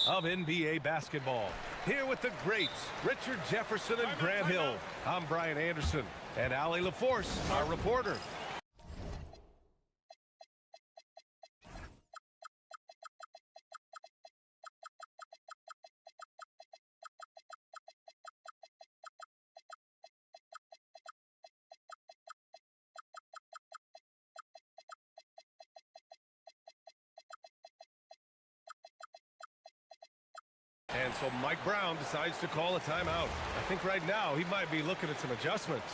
of NBA basketball. Here with the greats, Richard Jefferson and Grant Hill. I'm Brian Anderson, and Ali LaForce, our reporter. And so Mike Brown decides to call a timeout. I think right now he might be looking at some adjustments.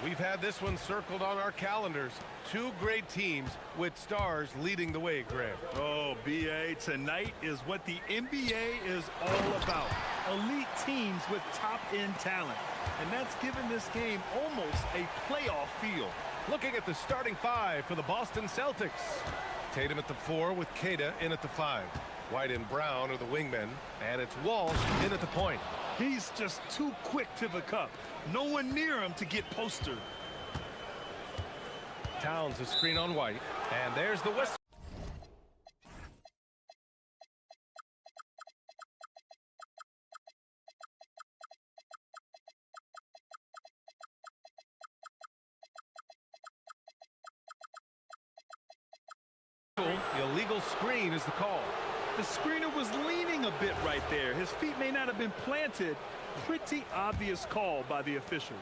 We've had this one circled on our calendars. Two great teams with stars leading the way, Grant. Oh, BA, tonight is what the NBA is all about. Elite teams with top-end talent. And that's given this game almost a playoff feel. Looking at the starting five for the Boston Celtics. Tatum at the 4 with Keita in at the 5. White and Brown are the wingmen, and it's Walsh in at the point. He's just too quick to the cup. No one near him to get postered. Towns a screen on White, and there's the whistle. Illegal screen is the call. The screener was leaning a bit right there. His feet may not have been planted. Pretty obvious call by the officials.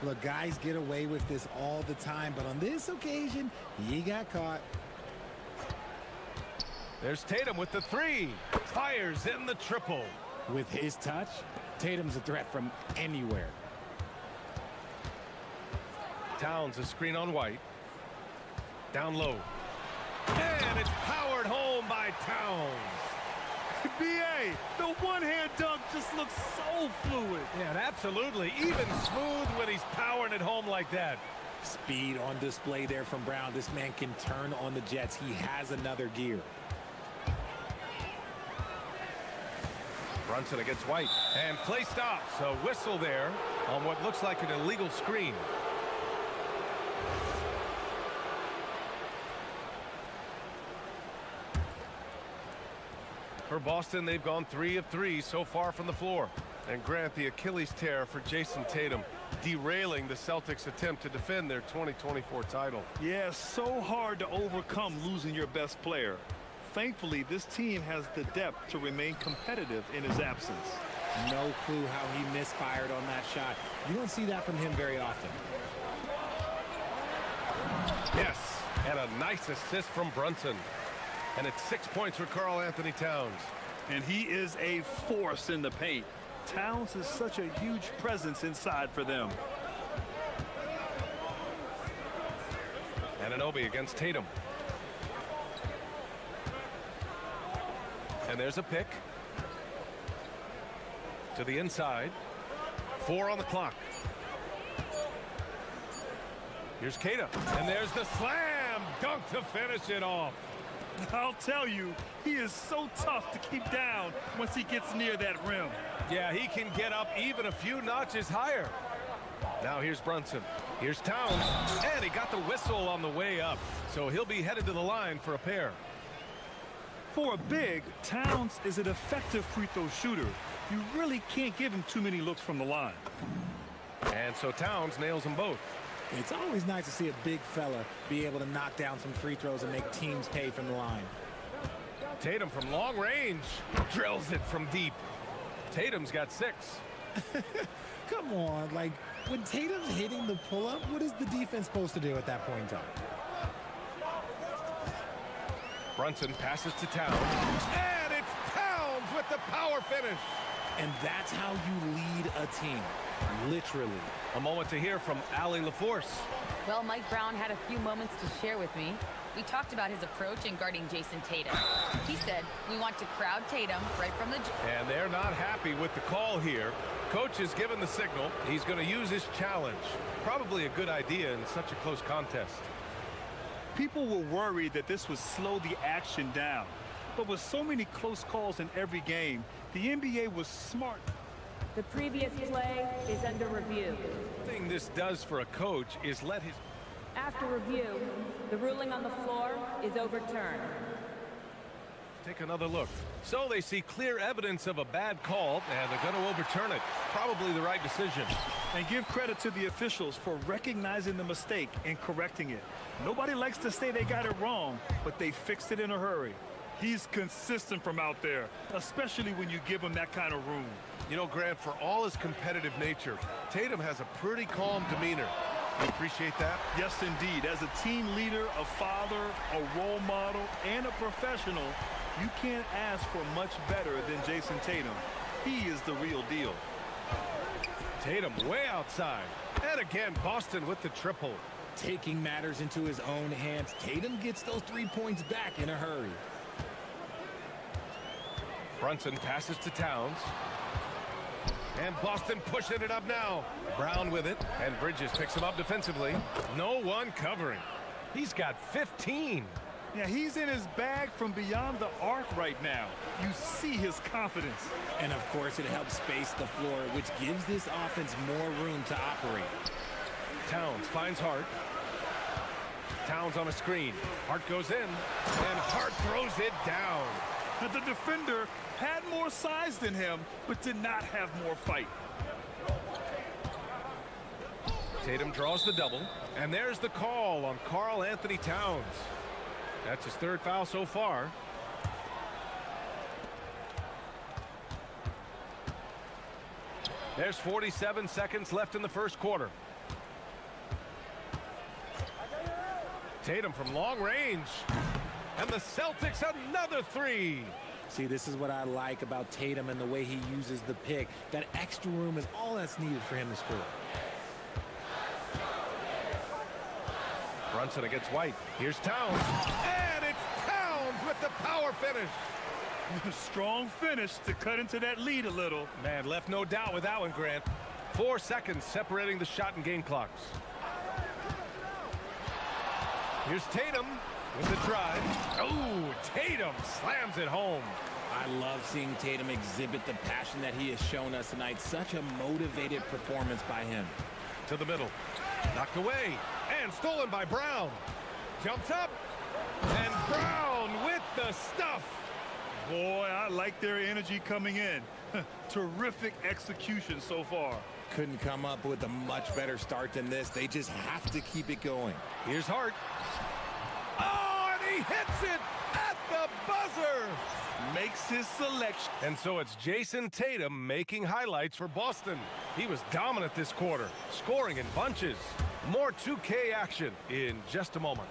Look, guys get away with this all the time, but on this occasion, he got caught. There's Tatum with the 3. Fires in the triple. With his touch, Tatum's a threat from anywhere. Towns a screen on White. Down low. And it's powered home by Towns. BA, the one-hand dunk just looks so fluid. Yeah, absolutely. Even smooth when he's powering it home like that. Speed on display there from Brown. This man can turn on the Jets. He has another gear. Brunson against White. And play stops. A whistle there on what looks like an illegal screen. For Boston, they've gone 3 of 3 so far from the floor. And Grant, the Achilles tear for Jason Tatum, derailing the Celtics' attempt to defend their 2024 title. Yeah, so hard to overcome losing your best player. Thankfully, this team has the depth to remain competitive in his absence. No clue how he misfired on that shot. You don't see that from him very often. Yes, and a nice assist from Brunson. And it's 6 points for Karl Anthony Towns. And he is a force in the paint. Towns is such a huge presence inside for them. Anunoby against Tatum. And there's a pick. To the inside. 4 on the clock. Here's Keita. And there's the slam dunk to finish it off. I'll tell you, he is so tough to keep down once he gets near that rim. Yeah, he can get up even a few notches higher. Now here's Brunson. Here's Towns. And he got the whistle on the way up. So he'll be headed to the line for a pair. For a big, Towns is an effective free throw shooter. You really can't give him too many looks from the line. And so Towns nails them both. It's always nice to see a big fella be able to knock down some free throws and make teams pay from the line. Tatum from long range drills it from deep. Tatum's got 6. Come on, like, when Tatum's hitting the pull-up, what is the defense supposed to do at that point in time? Brunson passes to Towns. And it's Towns with the power finish. And that's how you lead a team, literally. A moment to hear from Ali LaForce. Well, Mike Brown had a few moments to share with me. We talked about his approach in guarding Jason Tatum. He said, we want to crowd Tatum right from the... And they're not happy with the call here. Coach has given the signal. He's going to use his challenge. Probably a good idea in such a close contest. People were worried that this would slow the action down. But with so many close calls in every game, the NBA was smart. The previous play is under review. The thing this does for a coach is let his... After review, the ruling on the floor is overturned. Take another look. So they see clear evidence of a bad call, and they're going to overturn it. Probably the right decision. And give credit to the officials for recognizing the mistake and correcting it. Nobody likes to say they got it wrong, but they fixed it in a hurry. He's consistent from out there, especially when you give him that kind of room. You know, Grant, for all his competitive nature, Tatum has a pretty calm demeanor. You appreciate that? Yes, indeed. As a team leader, a father, a role model, and a professional, you can't ask for much better than Jason Tatum. He is the real deal. Tatum way outside. And again, Boston with the triple. Taking matters into his own hands, Tatum gets those 3 points back in a hurry. Brunson passes to Towns. And Boston pushing it up now. Brown with it, and Bridges picks him up defensively. No one covering. He's got 15. Yeah, he's in his bag from beyond the arc right now. You see his confidence. And of course, it helps space the floor, which gives this offense more room to operate. Towns finds Hart. Towns on a screen. Hart goes in, and Hart throws it down. But the defender had more size than him, but did not have more fight. Tatum draws the double, and there's the call on Karl Anthony Towns. That's his third foul so far. There's 47 seconds left in the first quarter. Tatum from long range. And the Celtics another three. See, this is what I like about Tatum and the way he uses the pick. That extra room is all that's needed for him to score. Brunson against White. Here's Towns. And it's Towns with the power finish. Strong finish to cut into that lead a little. Man, left no doubt with that one, Grant. 4 seconds separating the shot and game clocks. Here's Tatum with the drive. Oh, Tatum slams it home. I love seeing Tatum exhibit the passion that he has shown us tonight. Such a motivated performance by him. To the middle. Knocked away. And stolen by Brown. Jumps up. And Brown with the stuff. Boy, I like their energy coming in. Terrific execution so far. Couldn't come up with a much better start than this. They just have to keep it going. Here's Hart. Oh, and he hits it at the buzzer. Makes his selection. And so it's Jason Tatum making highlights for Boston. He was dominant this quarter, scoring in bunches. More 2K action in just a moment.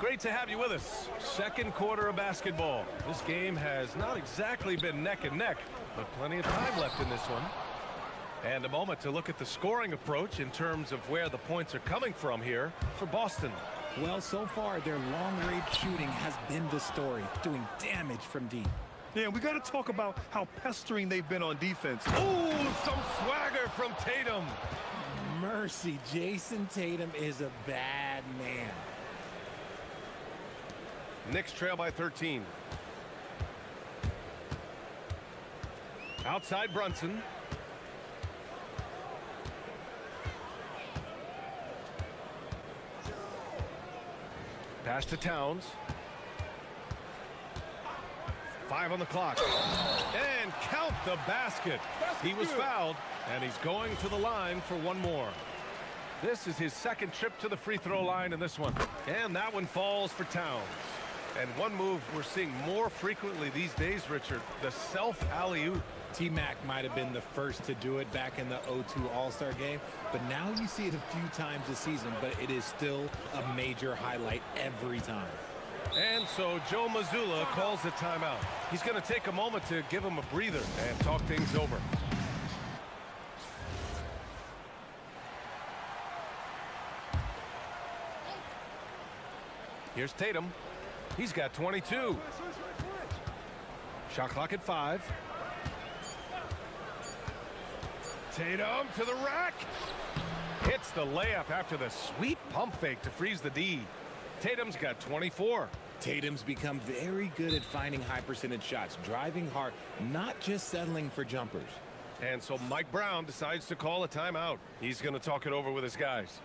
Great to have you with us. Second quarter of basketball. This game has not exactly been neck and neck, but plenty of time left in this one. And a moment to look at the scoring approach in terms of where the points are coming from here for Boston. Well, so far, their long-range shooting has been the story, doing damage from deep. Yeah, we got to talk about how pestering they've been on defense. Ooh, some swagger from Tatum. Mercy, Jason Tatum is a bad man. Knicks trail by 13. Outside Brunson. Pass to Towns. 5 on the clock. And count the basket. He was fouled, and he's going to the line for one more. This is his second trip to the free throw line in this one. And that one falls for Towns. And one move we're seeing more frequently these days, Richard, the self-alley-oop. T-Mac might have been the first to do it back in the 0-2 All-Star game, but now you see it a few times this season, but it is still a major highlight every time. And so Joe Mazzulla calls the timeout. He's going to take a moment to give him a breather and talk things over. Here's Tatum. He's got 22. Shot clock at 5. Tatum to the rack. Hits the layup after the sweet pump fake to freeze the D. Tatum's got 24. Tatum's become very good at finding high percentage shots, driving hard, not just settling for jumpers. And so Mike Brown decides to call a timeout. He's going to talk it over with his guys.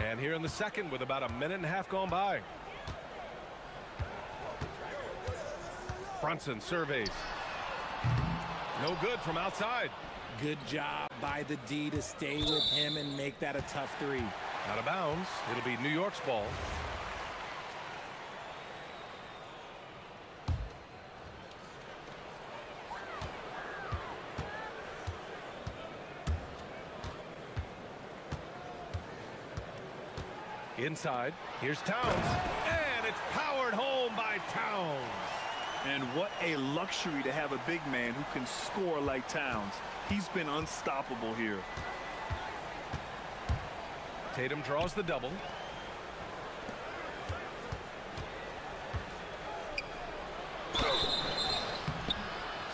And here in the second with about a minute and a half gone by. Brunson surveys. No good from outside. Good job by the D to stay with him and make that a tough three. Out of bounds. It'll be New York's ball. Inside, here's Towns, and it's powered home by Towns. And what a luxury to have a big man who can score like Towns. He's been unstoppable here. Tatum draws the double.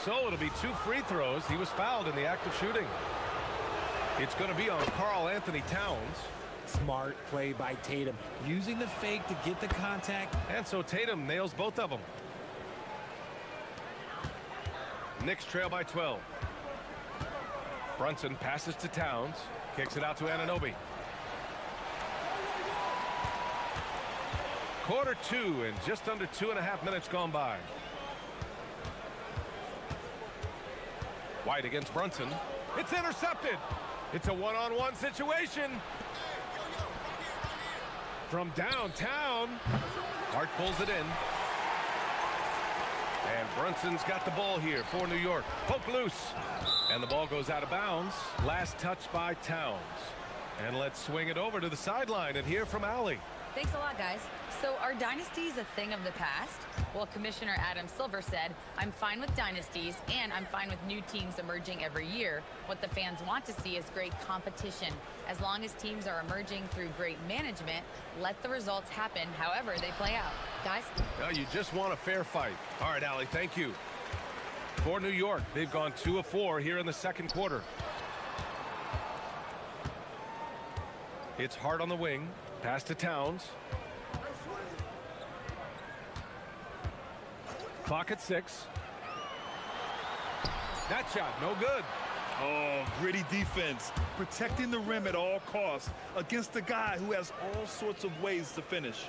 So it'll be 2 free throws. He was fouled in the act of shooting. It's going to be on Karl Anthony Towns. Smart play by Tatum, using the fake to get the contact. And so Tatum nails both of them. Knicks trail by 12. Brunson passes to Towns, kicks it out to Anunoby. Quarter 2 and just under 2.5 minutes gone by. White against Brunson. It's intercepted. It's a one-on-one situation. From downtown, Hart pulls it in. And Brunson's got the ball here for New York. Poke loose. And the ball goes out of bounds. Last touch by Towns. And let's swing it over to the sideline and hear from Allie. Thanks a lot, guys. So are dynasties a thing of the past? Well, Commissioner Adam Silver said, I'm fine with dynasties and I'm fine with new teams emerging every year. What the fans want to see is great competition. As long as teams are emerging through great management, let the results happen however they play out. Guys? No, you just want a fair fight. All right, Allie, thank you. For New York, they've gone 2 of 4 here in the second quarter. It's Hart on the wing. Pass to Towns. Clock at 6. That shot, no good. Oh, gritty defense. Protecting the rim at all costs against a guy who has all sorts of ways to finish.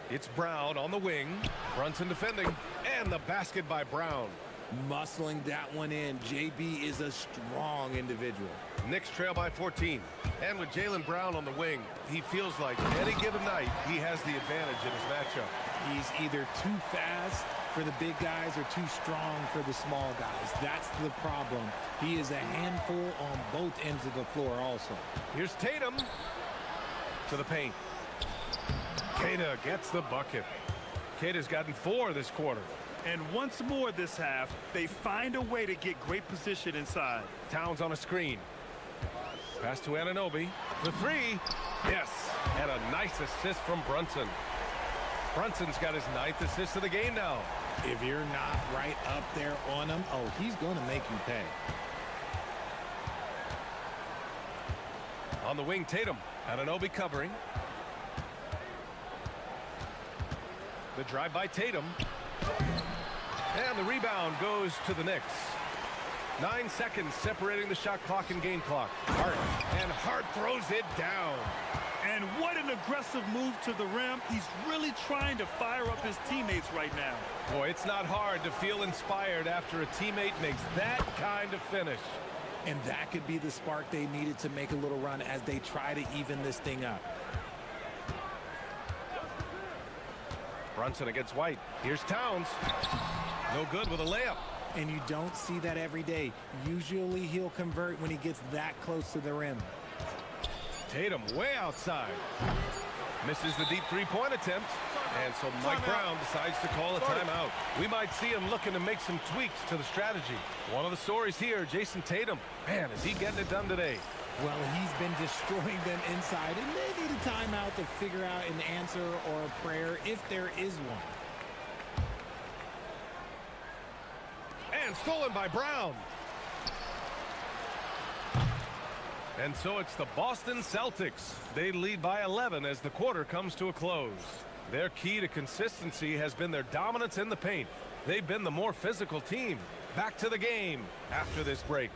It's Brown on the wing. Brunson defending. And the basket by Brown. Muscling that one in. JB is a strong individual. Knicks trail by 14. And with Jaylen Brown on the wing, he feels like any given night he has the advantage in his matchup. He's either too fast for the big guys or too strong for the small guys. That's the problem. He is a handful on both ends of the floor also. Here's Tatum to the paint. Queta gets the bucket. Queta's gotten 4 this quarter. And once more this half, they find a way to get great position inside. Towns on a screen. Pass to Anunoby. The 3. Yes. And a nice assist from Brunson. Brunson's got his 9th assist of the game now. If you're not right up there on him, oh, he's going to make you pay. On the wing, Tatum. Anunoby covering. The drive by Tatum. And the rebound goes to the Knicks. 9 seconds separating the shot clock and game clock. Hart. And Hart throws it down. And what an aggressive move to the rim. He's really trying to fire up his teammates right now. Boy, it's not hard to feel inspired after a teammate makes that kind of finish. And that could be the spark they needed to make a little run as they try to even this thing up. Brunson against White. Here's Towns. No good with a layup. And you don't see that every day. Usually he'll convert when he gets that close to the rim. Tatum way outside. Misses the deep three-point attempt. And so Mike Brown decides to call a timeout. We might see him looking to make some tweaks to the strategy. One of the stories here, Jason Tatum. Man, is he getting it done today? Well, he's been destroying them inside, and they need a timeout to figure out an answer or a prayer if there is one. And stolen by Brown. And so it's the Boston Celtics. They lead by 11 as the quarter comes to a close. Their key to consistency has been their dominance in the paint. They've been the more physical team. Back to the game after this break.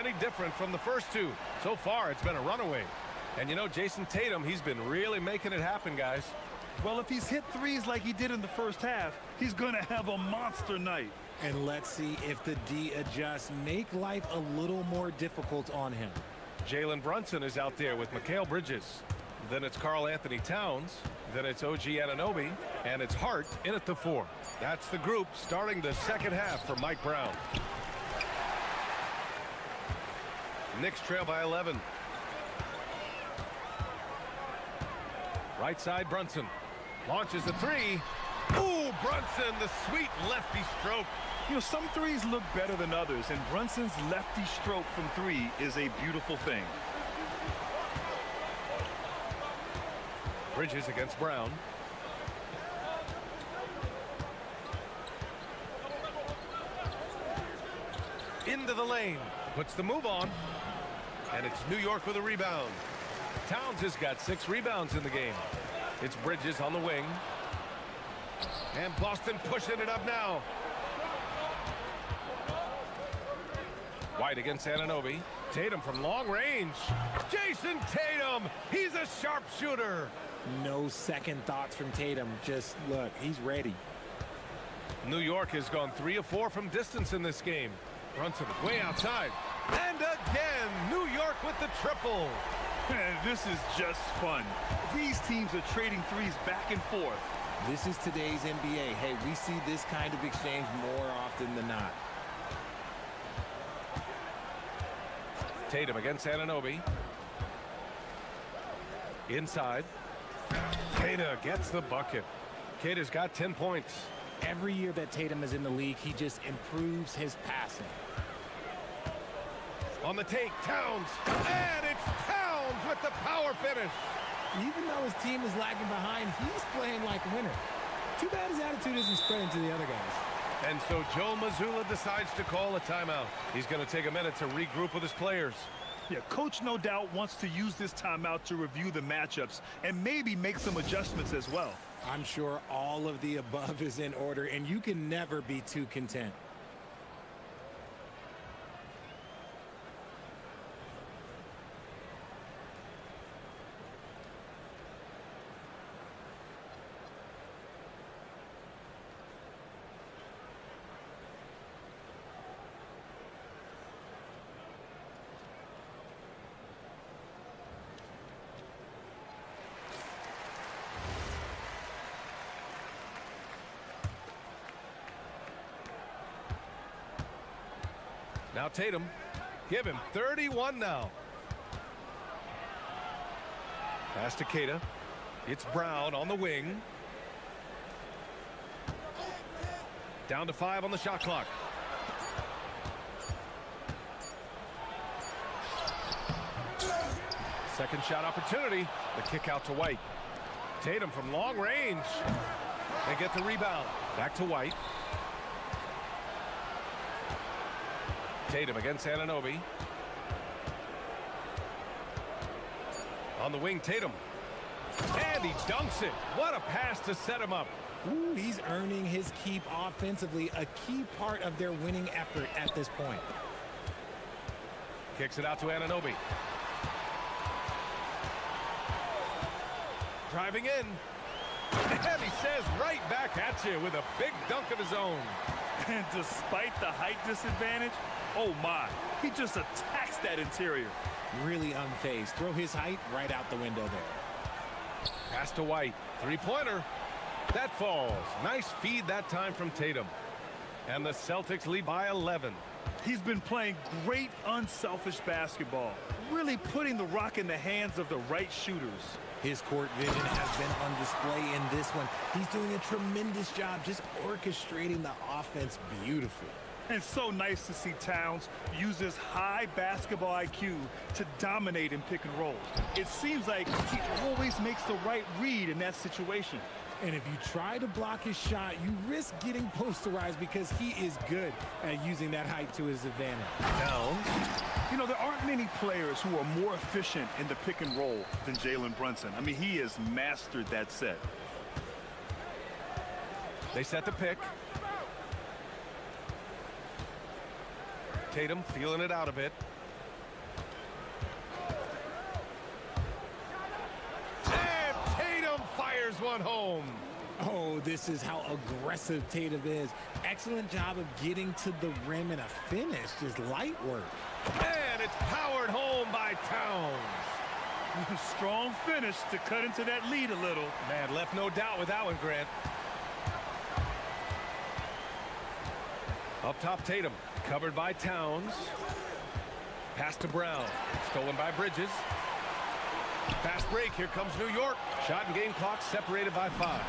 any different from the first two. So far, it's been a runaway. And you know, Jason Tatum, he's been really making it happen, guys. Well, if he's hit threes like he did in the first half, he's going to have a monster night. And let's see if the D adjusts, make life a little more difficult on him. Jalen Brunson is out there with Mikal Bridges. Then it's Karl Anthony Towns. Then it's OG Anunoby. And it's Hart in at the 4. That's the group starting the second half for Mike Brown. Knicks trail by 11. Right side, Brunson. Launches the 3. Ooh, Brunson, the sweet lefty stroke. You know, some threes look better than others, and Brunson's lefty stroke from 3 is a beautiful thing. Bridges against Brown. Into the lane. Puts the move on. And it's New York with a rebound. Towns has got 6 rebounds in the game. It's Bridges on the wing. And Boston pushing it up now. White against Anunoby. Tatum from long range. Jason Tatum! He's a sharpshooter! No second thoughts from Tatum. Just look, he's ready. New York has gone 3 of 4 from distance in this game. Brunson way outside. And again, New York with the triple. Man, this is just fun. These teams are trading threes back and forth. This is today's NBA. Hey, we see this kind of exchange more often than not. Tatum against Anunoby. Inside. Kata gets the bucket. Kata's got 10 points. Every year that Tatum is in the league, he just improves his passing. On the take, Towns. And it's Towns with the power finish. Even though his team is lagging behind, he's playing like a winner. Too bad his attitude isn't spreading to the other guys. And so Joe Mazzulla decides to call a timeout. He's going to take a minute to regroup with his players. Yeah, coach no doubt wants to use this timeout to review the matchups and maybe make some adjustments as well. I'm sure all of the above is in order, and you can never be too content. Now Tatum, give him 31 now. Pass to Kata. It's Brown on the wing. Down to 5 on the shot clock. Second shot opportunity. The kick out to White. Tatum from long range. They get the rebound. Back to White. Tatum against Anunoby. On the wing, Tatum. And he dunks it. What a pass to set him up. Ooh, he's earning his keep offensively, a key part of their winning effort at this point. Kicks it out to Anunoby. Driving in. And he says right back at you with a big dunk of his own. And despite the height disadvantage, oh my, he just attacks that interior. Really unfazed. Throw his height right out the window there. Pass to White. Three-pointer. That falls. Nice feed that time from Tatum. And the Celtics lead by 11. He's been playing great unselfish basketball, really putting the rock in the hands of the right shooters. His court vision has been on display in this one. He's doing a tremendous job just orchestrating the offense beautifully. And so nice to see Towns use his high basketball IQ to dominate in pick and rolls. It seems like he always makes the right read in that situation. And if you try to block his shot, you risk getting posterized because he is good at using that height to his advantage. Towns. You know, there aren't many players who are more efficient in the pick and roll than Jalen Brunson. I mean, he has mastered that set. They set the pick. Tatum feeling it out a bit. one home. Oh, this is how aggressive Tatum is. Excellent job of getting to the rim and a finish. Just light work. And it's powered home by Towns. Strong finish to cut into that lead a little. Man, left no doubt with that one, Grant. Up top, Tatum. Covered by Towns. Pass to Brown. Stolen by Bridges. Fast break. Here comes New York. Shot and game clock separated by 5.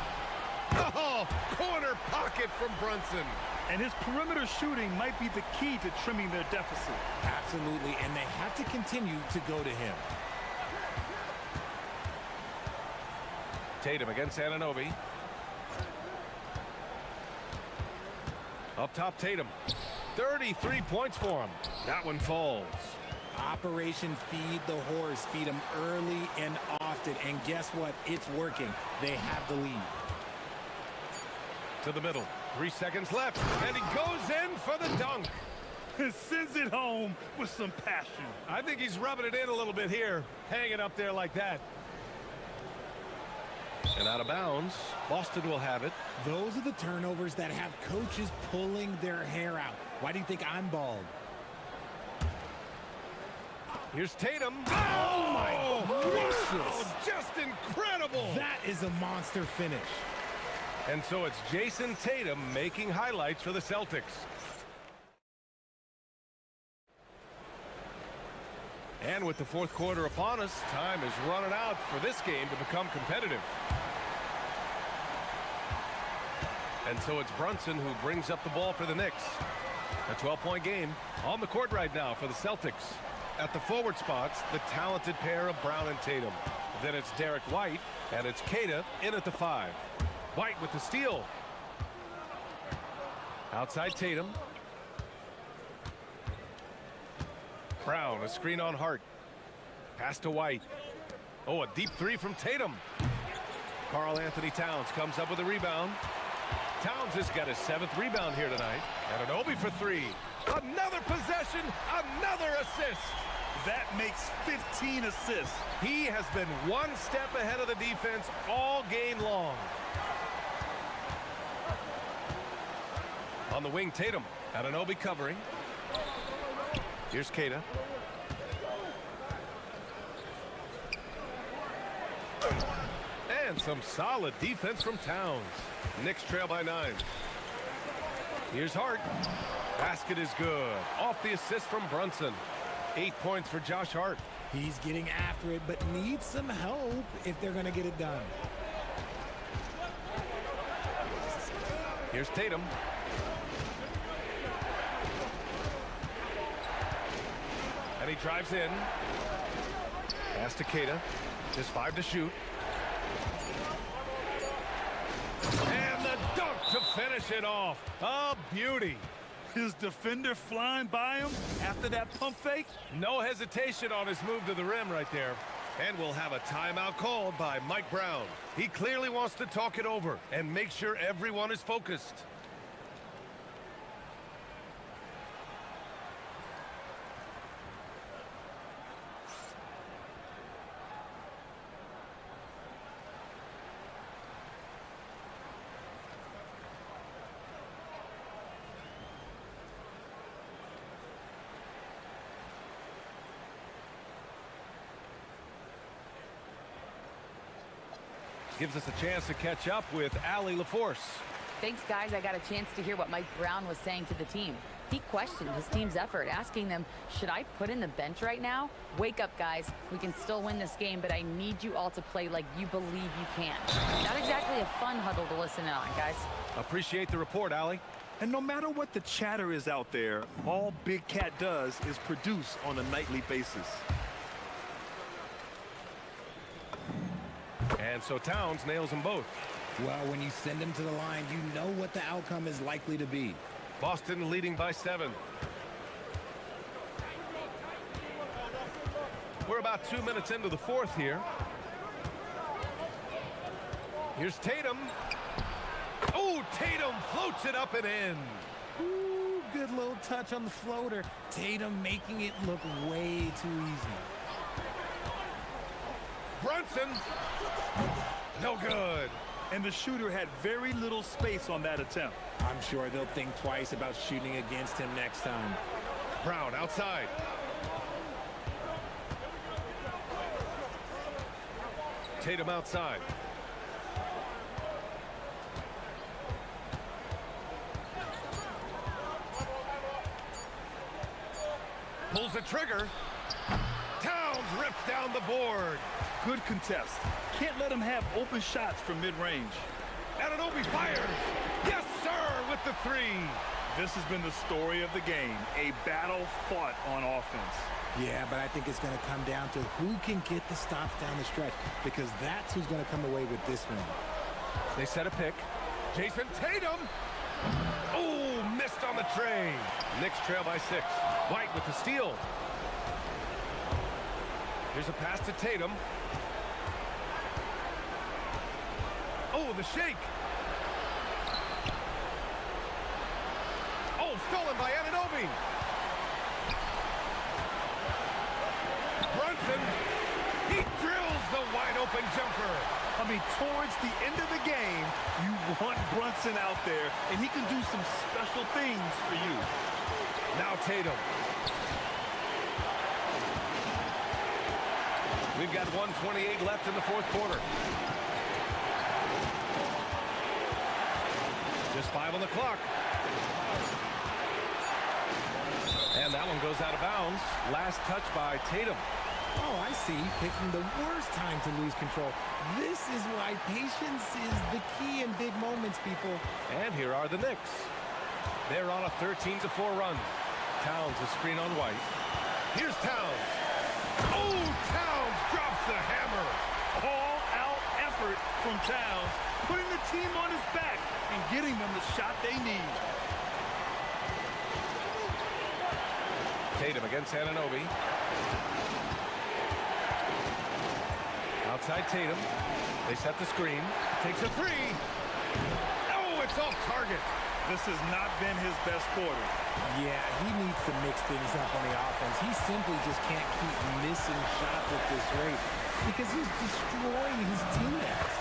Oh, corner pocket from Brunson. And his perimeter shooting might be the key to trimming their deficit. Absolutely, and they have to continue to go to him. Tatum against Anunoby. Up top, Tatum. 33 points for him. That one falls. Operation Feed the Horse. Feed him early and often. And guess what? It's working. They have the lead. To the middle. 3 seconds left. And he goes in for the dunk. And sends it home with some passion. I think he's rubbing it in a little bit here. Hanging up there like that. And out of bounds. Boston will have it. Those are the turnovers that have coaches pulling their hair out. Why do you think I'm bald? Here's Tatum. Oh, my gracious. Just incredible. That is a monster finish. And so it's Jason Tatum making highlights for the Celtics. And with the fourth quarter upon us, time is running out for this game to become competitive. And so it's Brunson who brings up the ball for the Knicks. A 12-point game on the court right now for the Celtics. At the forward spots, the talented pair of Brown and Tatum. Then it's Derek White, and it's Keita in at the 5. White with the steal. Outside Tatum. Brown, a screen on Hart. Pass to White. Oh, a deep 3 from Tatum. Karl Anthony Towns comes up with a rebound. Towns has got his 7th rebound here tonight. And Anunoby for 3. Another possession, another assist. That makes 15 assists. He has been one step ahead of the defense all game long. On the wing, Tatum. Anunoby covering. Here's Keita. And some solid defense from Towns. Knicks trail by 9. Here's Hart. Basket is good. Off the assist from Brunson. 8 points for Josh Hart. He's getting after it, but needs some help if they're going to get it done. Here's Tatum. And he drives in. Pass to Keita. Just 5 to shoot. And the dunk to finish it off. A beauty. His defender flying by him after that pump fake. No hesitation on his move to the rim right there. And we'll have a timeout called by Mike Brown. He clearly wants to talk it over and make sure everyone is focused. Gives us a chance to catch up with Allie LaForce. Thanks, guys. I got a chance to hear what Mike Brown was saying to the team. He questioned his team's effort, asking them, should I put in the bench right now? Wake up, guys. We can still win this game, but I need you all to play like you believe you can. Not exactly a fun huddle to listen in on, guys. Appreciate the report, Allie. And no matter what the chatter is out there, all Big Cat does is produce on a nightly basis. And so Towns nails them both. Well, when you send them to the line, you know what the outcome is likely to be. Boston leading by 7. We're about 2 minutes into the fourth here. Here's Tatum. Oh, Tatum floats it up and in. Ooh, good little touch on the floater. Tatum making it look way too easy. Brunson. No good. And the shooter had very little space on that attempt. I'm sure they'll think twice about shooting against him next time. Brown outside. Tatum outside. Pulls the trigger. Towns rips down the board. Good contest. Can't let him have open shots from mid-range. Anunoby fires. Yes, sir, with the three. This has been the story of the game, a battle fought on offense. Yeah, but I think it's going to come down to who can get the stops down the stretch, because that's who's going to come away with this one. They set a pick. Jason Tatum. Oh, missed on the tray. Knicks trail by 6. White with the steal. Here's a pass to Tatum. Oh, the shake. Oh, stolen by Anunoby. Brunson. He drills the wide open jumper. I mean, towards the end of the game, you want Brunson out there, and he can do some special things for you. Now Tatum. We've got 1:28 left in the fourth quarter. Just 5 on the clock. And that one goes out of bounds. Last touch by Tatum. Oh, I see. Picking the worst time to lose control. This is why patience is the key in big moments, people. And here are the Knicks. They're on a 13-4 run. Towns a screen on White. Here's Towns. Oh, Towns drops the hammer. All-out effort from Towns, putting the team on his back and getting them the shot they need. Tatum against Anunoby. Outside Tatum. They set the screen. Takes a three. Oh, it's off target. This has not been his best quarter. Yeah, he needs to mix things up on the offense. He simply just can't keep missing shots at this rate because he's destroying his teammates.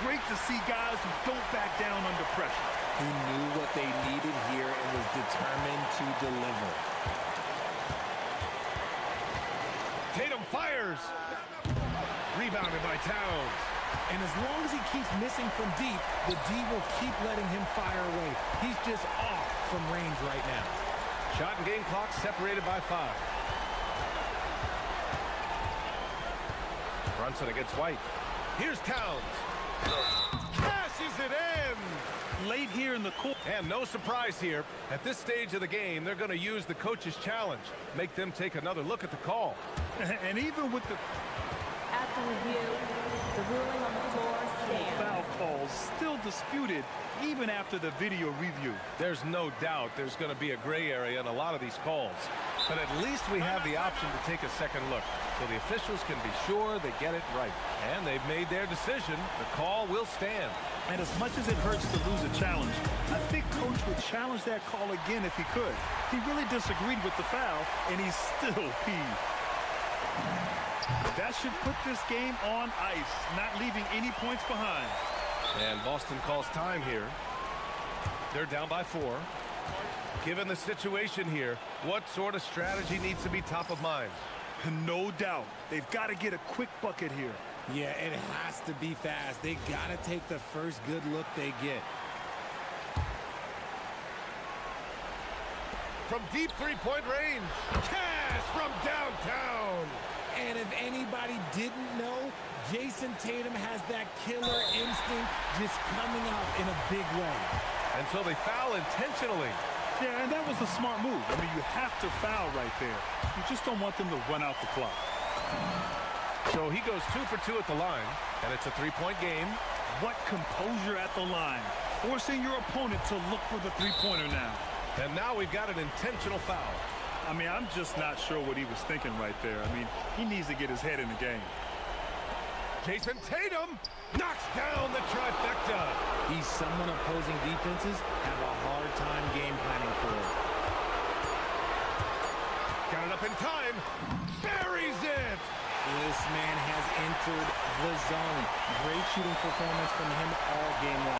Great to see guys who don't back down under pressure. He knew what they needed here and was determined to deliver. Tatum fires. Rebounded by Towns. And as long as he keeps missing from deep, the D will keep letting him fire away. He's just off from range right now. Shot and game clock separated by 5. Brunson against White. Here's Towns. Cashes it in. Late here in the quarter. And no surprise here. At this stage of the game, they're going to use the coach's challenge. Make them take another look at the call. And even with the After review, the ruling on the floor stands. foul calls still disputed even after the video review. There's no doubt there's going to be a gray area in a lot of these calls. But at least we have the option to take a second look, so the officials can be sure they get it right. And they've made their decision. The call will stand. And as much as it hurts to lose a challenge, I think Coach would challenge that call again if he could. He really disagreed with the foul, and he's still peeved. That should put this game on ice, not leaving any points behind. And Boston calls time here. They're down by 4. Given the situation here, what sort of strategy needs to be top of mind? No doubt. They've got to get a quick bucket here. Yeah, it has to be fast. They got to take the first good look they get. From deep three-point range, Cash from downtown. And if anybody didn't know, Jason Tatum has that killer instinct just coming out in a big way. And so they foul intentionally. Yeah, and that was a smart move. I mean, you have to foul right there. You just don't want them to run out the clock. So he goes 2 for 2 at the line, and it's a three-point game. What composure at the line, forcing your opponent to look for the three-pointer now. And now we've got an intentional foul. I mean, I'm just not sure what he was thinking right there. I mean, he needs to get his head in the game. Jason Tatum knocks down the trifecta. He's someone opposing defenses have a hard time game planning for. Got it up in time. Buries it. This man has entered the zone. Great shooting performance from him all game long.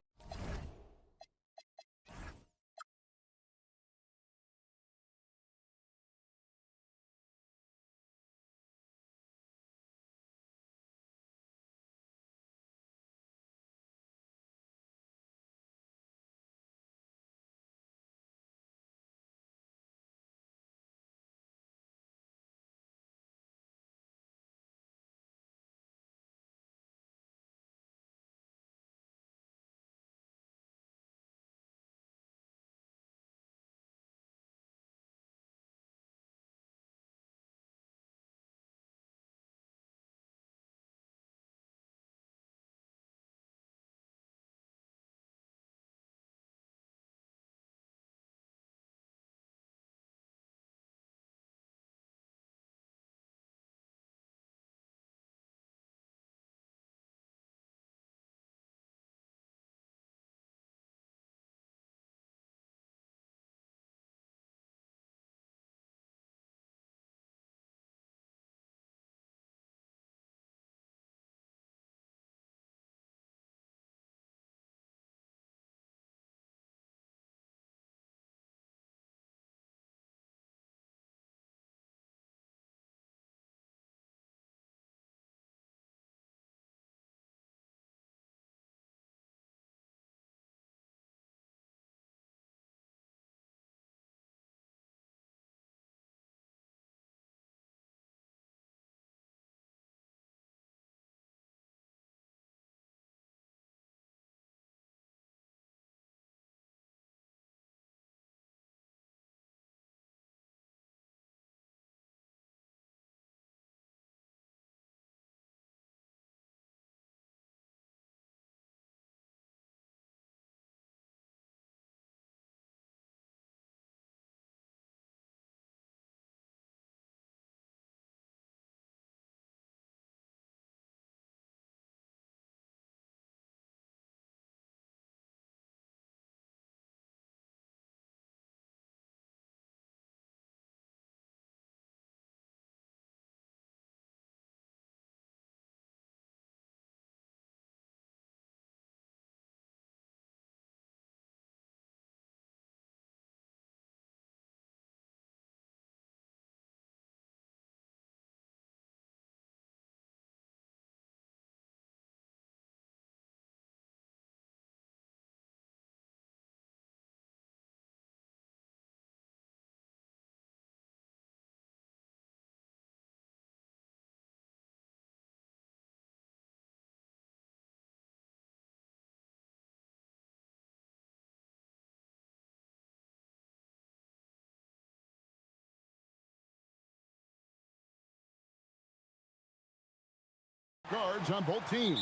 Guards on both teams.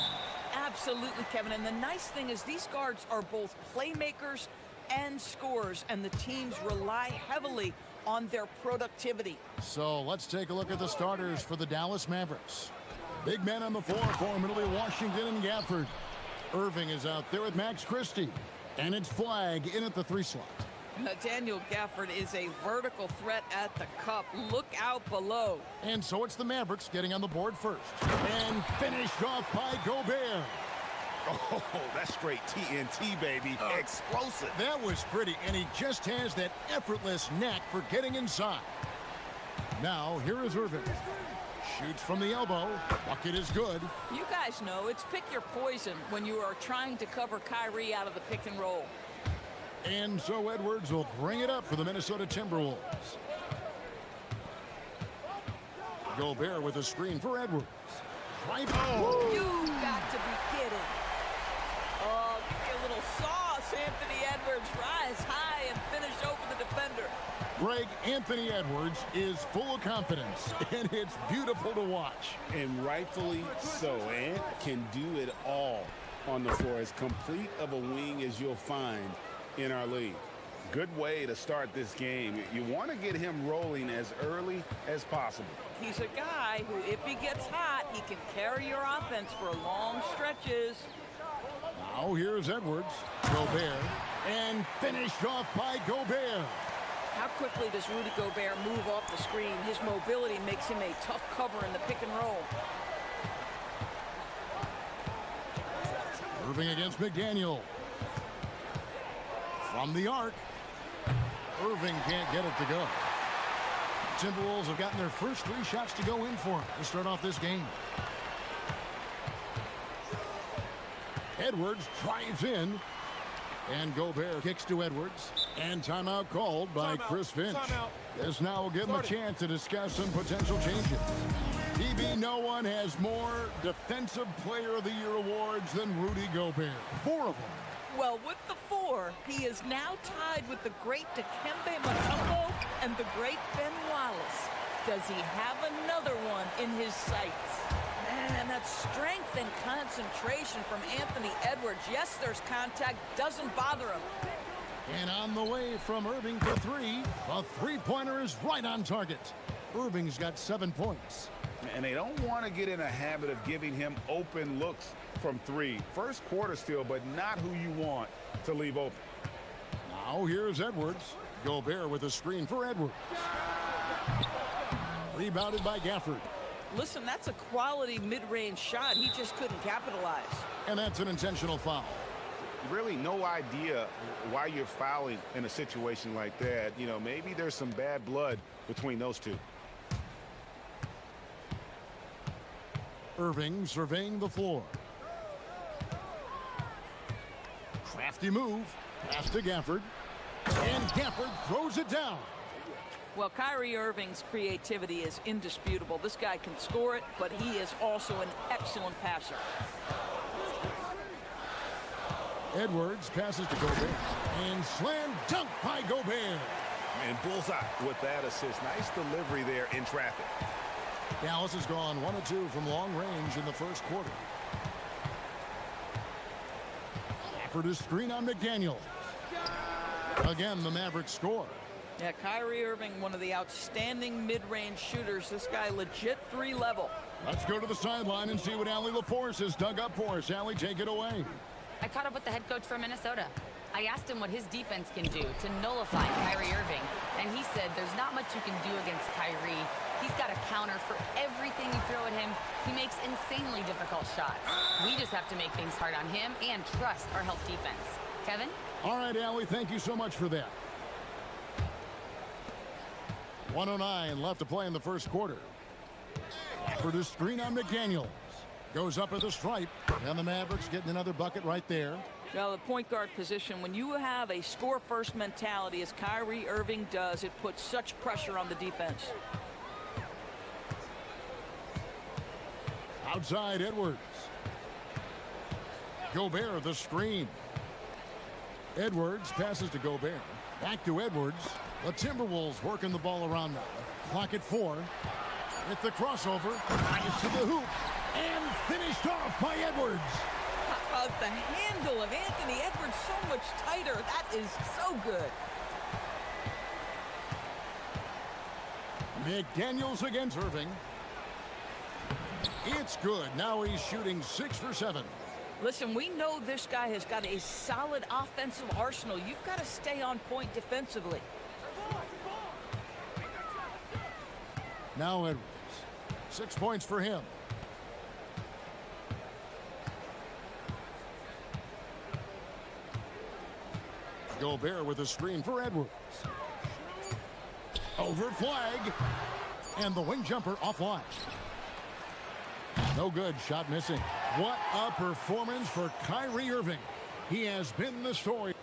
Absolutely, Kevin. And the nice thing is these guards are both playmakers and scorers, and the teams rely heavily on their productivity. So let's take a look at the starters for the Dallas Mavericks. Big men on the floor for Middle Washington and Gafford. Irving is out there with Max Christie. And it's Flagg in at the 3 slot. Daniel Gafford is a vertical threat at the cup. Look out below. And so it's the Mavericks getting on the board first. And finished off by Gobert. Oh, that's straight TNT, baby. Explosive. That was pretty, and he just has that effortless knack for getting inside. Now, here is Irving. Shoots from the elbow. Bucket is good. You guys know it's pick your poison when you are trying to cover Kyrie out of the pick and roll. And so Edwards will bring it up for the Minnesota Timberwolves. Gobert with a screen for Edwards. Right. Oh. You got to be kidding. Oh, a little sauce. Anthony Edwards rise high and finish over the defender. Greg, Anthony Edwards is full of confidence, and it's beautiful to watch. And rightfully so. Ant can do it all on the floor. As complete of a wing as you'll find in our league. Good way to start this game. You want to get him rolling as early as possible. He's a guy who, if he gets hot, he can carry your offense for long stretches. Now here's Edwards. Gobert. And finished off by Gobert. How quickly does Rudy Gobert move off the screen? His mobility makes him a tough cover in the pick and roll. Irving against McDaniel. From the arc. Irving can't get it to go. Timberwolves have gotten their first 3 shots to go in for them to start off this game. Edwards drives in. And Gobert kicks to Edwards. And timeout called by Chris Finch. This now will give him a chance to discuss some potential changes. DB, no one has more Defensive Player of the Year awards than Rudy Gobert. 4 of them. Well, with the 4, he is now tied with the great Dikembe Mutombo and the great Ben Wallace. Does he have another one in his sights? Man, that strength and concentration from Anthony Edwards. Yes, there's contact. Doesn't bother him. And on the way from Irving for 3. A 3-pointer is right on target. Irving's got 7 points. And they don't want to get in a habit of giving him open looks from 3. First quarter still, but not who you want to leave open. Now here's Edwards. Gobert with a screen for Edwards. Rebounded by Gafford. Listen, that's a quality mid-range shot. He just couldn't capitalize. And that's an intentional foul. Really no idea why you're fouling in a situation like that. You know, maybe there's some bad blood between those two. Irving surveying the floor. Crafty move. Pass to Gafford. And Gafford throws it down. Well, Kyrie Irving's creativity is indisputable. This guy can score it, but he is also an excellent passer. Edwards passes to Gobert. And slam dunk by Gobert. And bullseye with that assist. Nice delivery there in traffic. Dallas has gone 1 of 2 from long range in the first quarter. Gafford is screen on McDaniel. Again, the Mavericks score. Yeah, Kyrie Irving, one of the outstanding mid-range shooters. This guy legit 3 level. Let's go to the sideline and see what Allie LaForce has dug up for us. Allie, take it away. I caught up with the head coach from Minnesota. I asked him what his defense can do to nullify Kyrie Irving, and he said there's not much you can do against Kyrie. He's got a counter for everything you throw at him. He makes insanely difficult shots. We just have to make things hard on him and trust our help defense. Kevin? All right, Allie, thank you so much for that. 1:09 left to play in the first quarter. For the screen on McDaniels. Goes up at the stripe. And the Mavericks getting another bucket right there. Well, the point guard position, when you have a score-first mentality, as Kyrie Irving does, it puts such pressure on the defense. Outside Edwards. Gobert the screen. Edwards passes to Gobert. Back to Edwards. The Timberwolves working the ball around now. Clock at 4. It's the crossover. Nice to the hoop. And finished off by Edwards. How about the handle of Anthony Edwards so much tighter? That is so good. McDaniels against Irving. It's good. Now he's shooting 6 for 7. Listen, we know this guy has got a solid offensive arsenal. You've got to stay on point defensively. Now Edwards. 6 points for him. Gobert with a screen for Edwards. Over flag. And the wing jumper offline. No good. Shot missing. What a performance for Kyrie Irving. He has been the story.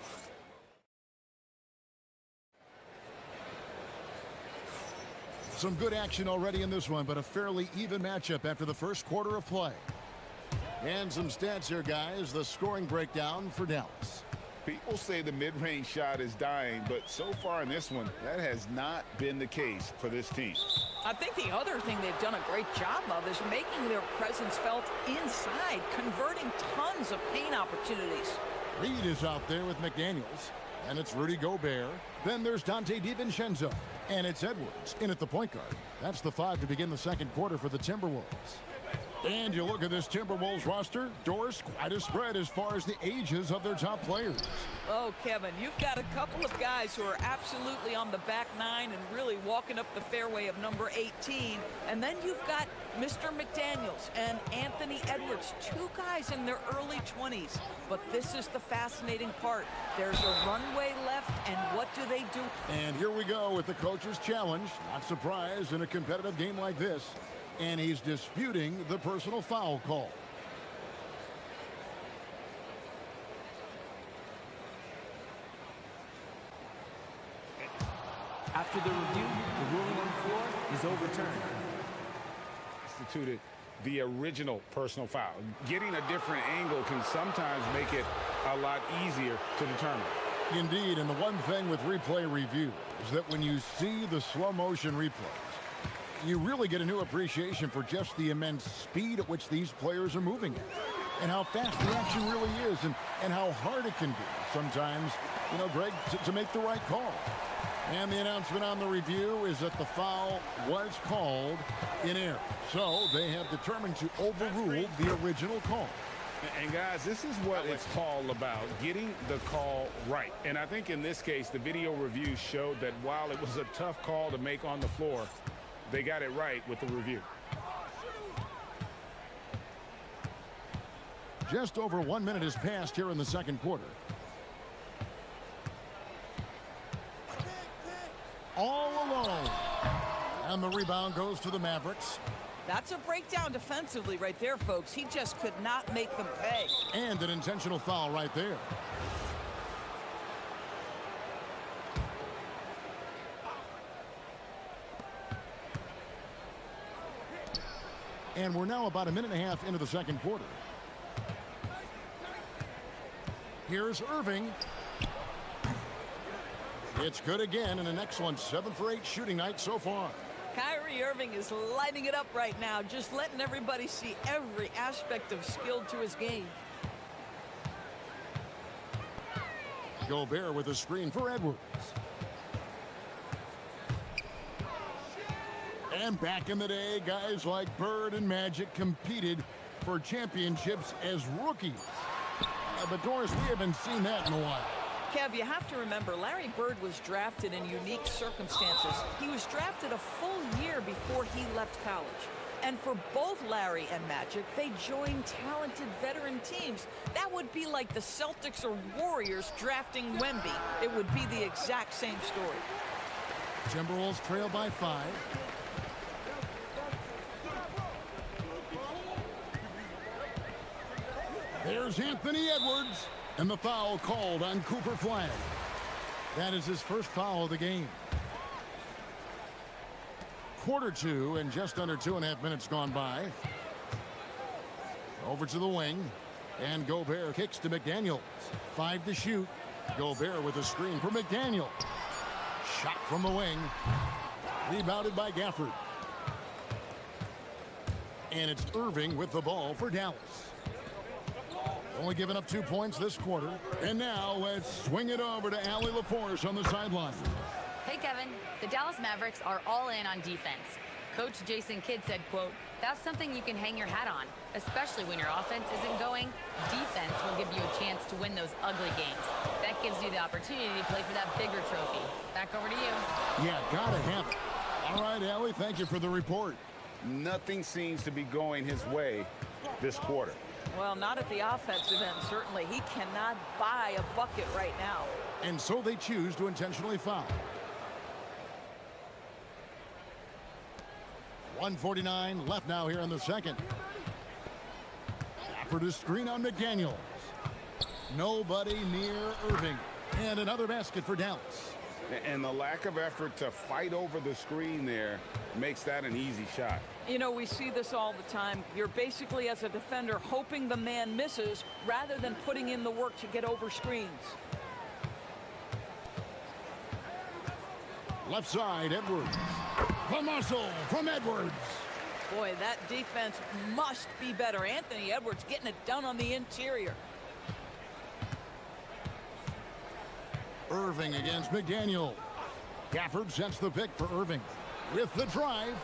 Some good action already in this one, but a fairly even matchup after the first quarter of play. And some stats here, guys. The scoring breakdown for Dallas. People say the mid-range shot is dying, but so far in this one, that has not been the case for this team. I think the other thing they've done a great job of is making their presence felt inside, converting tons of paint opportunities. Reed is out there with McDaniels, and it's Rudy Gobert. Then there's Dante DiVincenzo, and it's Edwards in at the point guard. That's the 5 to begin the second quarter for the Timberwolves. And you look at this Timberwolves roster, Doris, quite a spread as far as the ages of their top players. Oh, Kevin, you've got a couple of guys who are absolutely on the back nine and really walking up the fairway of number 18. And then you've got Mr. McDaniels and Anthony Edwards, two guys in their early 20s. But this is the fascinating part. There's a runway left, and what do they do? And here we go with the coach's challenge. Not surprised in a competitive game like this. And he's disputing the personal foul call. After the review, the ruling on the floor is overturned. Instituted the original personal foul. Getting a different angle can sometimes make it a lot easier to determine. Indeed, and the one thing with replay review is that when you see the slow motion replays, you really get a new appreciation for just the immense speed at which these players are moving at, and how fast the action really is, and how hard it can be sometimes, you know, Greg, to make the right call. And the announcement on the review is that the foul was called in error. So they have determined to overrule the original call. And guys, this is what it's all about, getting the call right. And I think in this case, the video review showed that while it was a tough call to make on the floor, they got it right with the review. Just over 1 minute has passed here in the second quarter. All alone. And the rebound goes to the Mavericks. That's a breakdown defensively right there, folks. He just could not make them pay. And an intentional foul right there. And we're now about a minute and a half into the second quarter. Here's Irving. It's good again, and an excellent 7 for 8 shooting night so far. Kyrie Irving is lighting it up right now, just letting everybody see every aspect of skill to his game. Gobert with a screen for Edwards. And back in the day, guys like Bird and Magic competed for championships as rookies. But Doris, we haven't seen that in a while. Kev, you have to remember, Larry Bird was drafted in unique circumstances. He was drafted a full year before he left college. And for both Larry and Magic, they joined talented veteran teams. That would be like the Celtics or Warriors drafting Wemby. It would be the exact same story. Timberwolves trail by 5. There's Anthony Edwards. And the foul called on Cooper Flag. That is his first foul of the game. Quarter 2 and just under 2.5 minutes gone by. Over to the wing. And Gobert kicks to McDaniels. 5 to shoot. Gobert with a screen for McDaniels. Shot from the wing. Rebounded by Gafford. And it's Irving with the ball for Dallas. Only giving up 2 points this quarter. And now let's swing it over to Allie LaForce on the sideline. Hey, Kevin. The Dallas Mavericks are all in on defense. Coach Jason Kidd said, quote, "That's something you can hang your hat on, especially when your offense isn't going. Defense will give you a chance to win those ugly games. That gives you the opportunity to play for that bigger trophy." Back over to you. Yeah, gotta have it. All right, Allie, thank you for the report. Nothing seems to be going his way this quarter. Well, not at the offensive end, certainly. He cannot buy a bucket right now. And so they choose to intentionally foul. 1:49 left now here in the second. After the screen on McDaniels. Nobody near Irving. And another basket for Dallas. And the lack of effort to fight over the screen there makes that an easy shot. You know, we see this all the time. You're basically, as a defender, hoping the man misses rather than putting in the work to get over screens. Left side, Edwards. The muscle from Edwards. Boy, that defense must be better. Anthony Edwards getting it done on the interior. Irving against McDaniel. Gafford sets the pick for Irving. With the drive.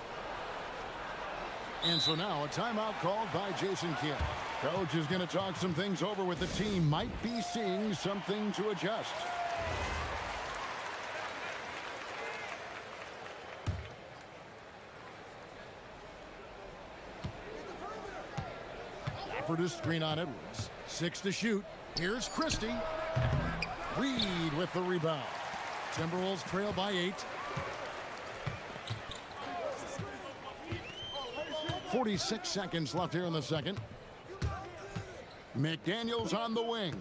And so now a timeout called by Jason Kidd. Coach is going to talk some things over with the team. Might be seeing something to adjust. Effort is screen on Edwards. 6 to shoot. Here's Christie. Reed with the rebound. Timberwolves trail by 8. 46 seconds left here in the second. McDaniels on the wing.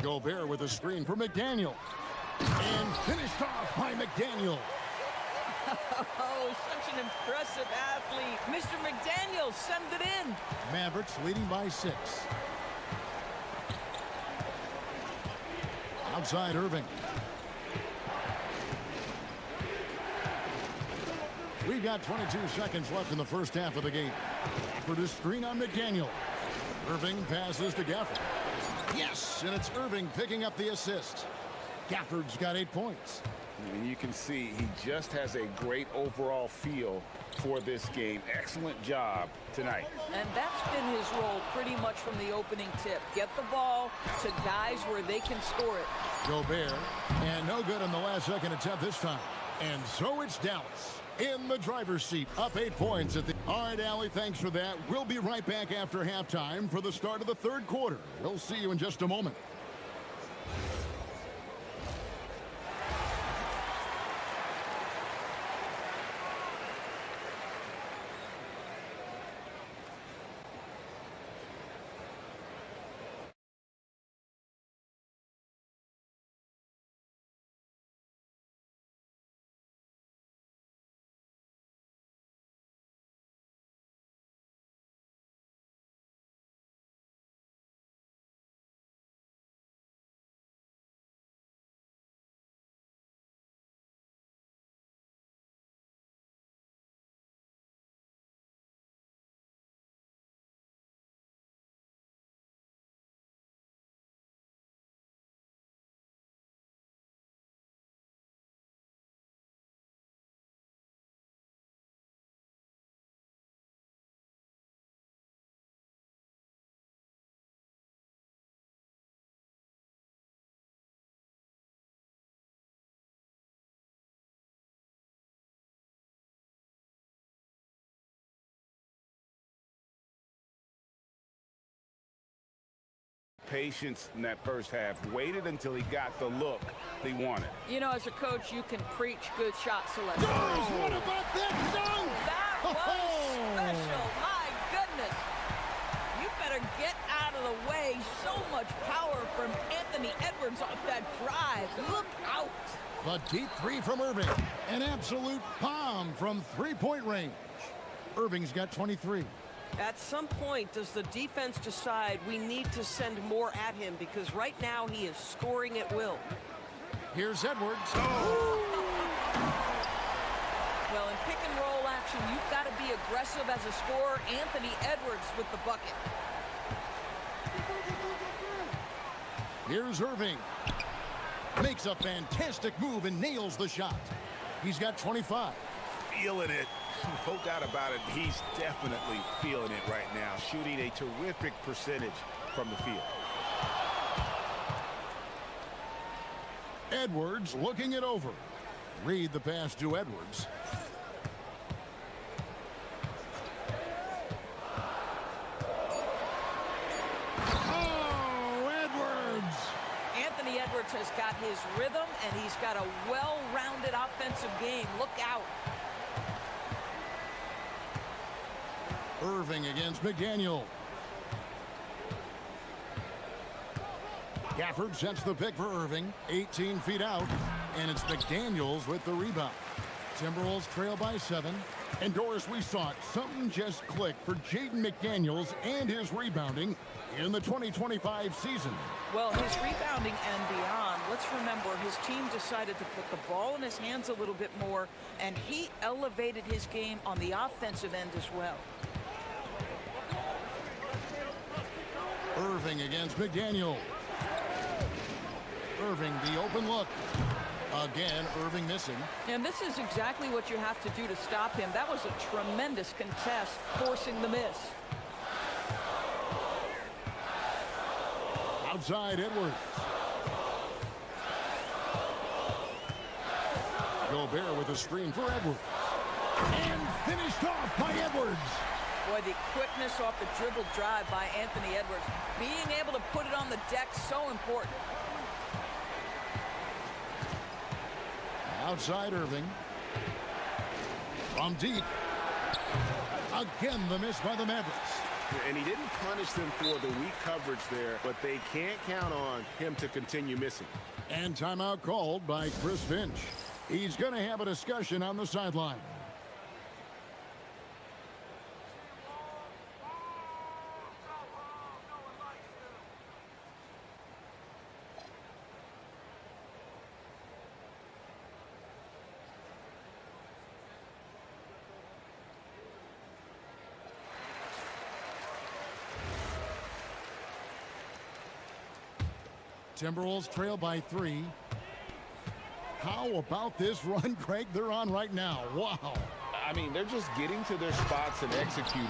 Gobert with a screen for McDaniel. And finished off by McDaniel. Oh, such an impressive athlete. Mr. McDaniel, send it in. Mavericks leading by 6. Outside Irving. We've got 22 seconds left in the first half of the game. For the screen on McDaniel. Irving passes to Gafford. Yes, and it's Irving picking up the assist. Gafford's got 8 points. And you can see he just has a great overall feel for this game. Excellent job tonight. And that's been his role pretty much from the opening tip. Get the ball to guys where they can score it. Gobert, and no good on the last second attempt this time. And so it's Dallas in the driver's seat, up 8 points at the... All right, Allie, thanks for that. We'll be right back after halftime for the start of the third quarter. We'll see you in just a moment. Patience in that first half. Waited until he got the look they wanted. You know, as a coach, you can preach good shot selection. Oh, what about that dunk? That was special. My goodness. You better get out of the way. So much power from Anthony Edwards off that drive. Look out. The deep three from Irving. An absolute bomb from three-point range. Irving's got 23. At some point, does the defense decide we need to send more at him? Because right now he is scoring at will. Here's Edwards. Well, in pick and roll action, you've got to be aggressive as a scorer. Anthony Edwards with the bucket. Here's Irving. Makes a fantastic move and nails the shot. He's got 25. Feeling it. No doubt about it. He's definitely feeling it right now. Shooting a terrific percentage from the field. Edwards looking it over. Read the pass to Edwards. Oh, Edwards! Anthony Edwards has got his rhythm, and he's got a well-rounded offensive game. Look out. Irving against McDaniel. Gafford sets the pick for Irving. 18 feet out. And it's McDaniels with the rebound. Timberwolves trail by 7. And Doris, we saw it. Something just clicked for Jaden McDaniels and his rebounding in the 2025 season. Well, his rebounding and beyond, let's remember his team decided to put the ball in his hands a little bit more, and he elevated his game on the offensive end as well. Irving against McDaniel. Irving, the open look. Again, Irving missing. And this is exactly what you have to do to stop him. That was a tremendous contest, forcing the miss. Outside Edwards. Gobert with a screen for Edwards. And finished off by Edwards. Boy, the quickness off the dribble drive by Anthony Edwards. Being able to put it on the deck, so important. Outside Irving. From deep. Again, the miss by the Mavericks. And he didn't punish them for the weak coverage there, but they can't count on him to continue missing. And timeout called by Chris Finch. He's going to have a discussion on the sideline. Timberwolves trail by 3. How about this run, Craig, they're on right now? Wow. I mean, they're just getting to their spots and executing,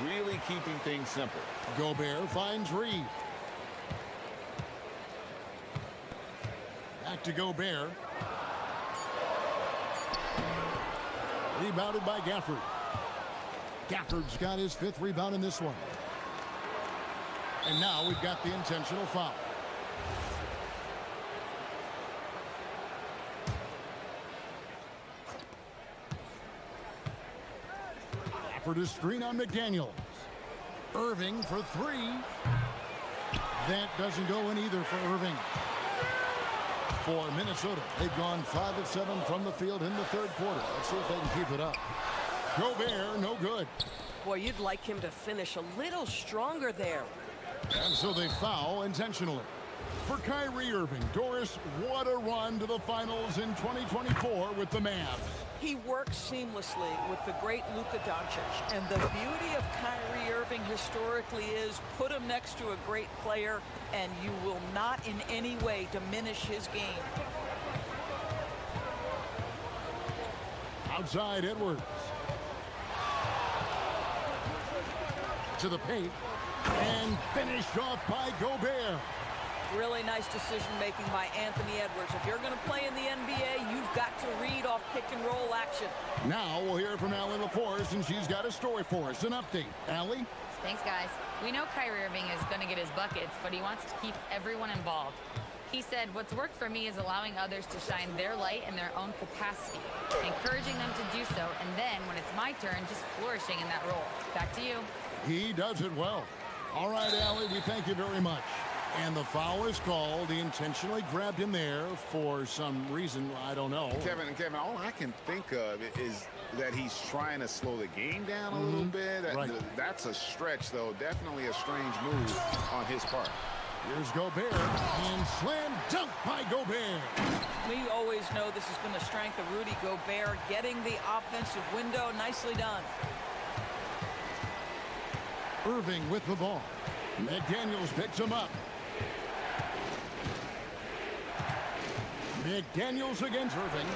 really keeping things simple. Gobert finds Reed. Back to Gobert. Rebounded by Gafford. Gafford's got his 5th rebound in this one. And now we've got the intentional foul. Gafford a screen on McDaniels. Irving for 3. That doesn't go in either for Irving. For Minnesota, they've gone 5 of 7 from the field in the 3rd quarter. Let's see if they can keep it up. Gobert, no good. Boy, you'd like him to finish a little stronger there. And so they foul intentionally. For Kyrie Irving, Doris, what a run to the finals in 2024 with the Mavs. He works seamlessly with the great Luka Doncic. And the beauty of Kyrie Irving historically is put him next to a great player and you will not in any way diminish his game. Outside Edwards. To the paint. And finished off by Gobert. Really nice decision-making by Anthony Edwards. If you're going to play in the NBA, you've got to read off pick-and-roll action. Now we'll hear from Allie LaForce, and she's got a story for us. An update. Allie? Thanks, guys. We know Kyrie Irving is going to get his buckets, but he wants to keep everyone involved. He said, what's worked for me is allowing others to shine their light in their own capacity, encouraging them to do so, and then, when it's my turn, just flourishing in that role. Back to you. He does it well. All right, Allie, we thank you very much. And the foul is called. He intentionally grabbed him there for some reason. I don't know. Kevin, all I can think of is that he's trying to slow the game down a little bit. Right. That's a stretch, though. Definitely a strange move on his part. Here's Gobert. And slam dunk by Gobert. We always know this has been the strength of Rudy Gobert, getting the offensive window. Nicely done. Irving with the ball. McDaniels picks him up. McDaniels against Irving.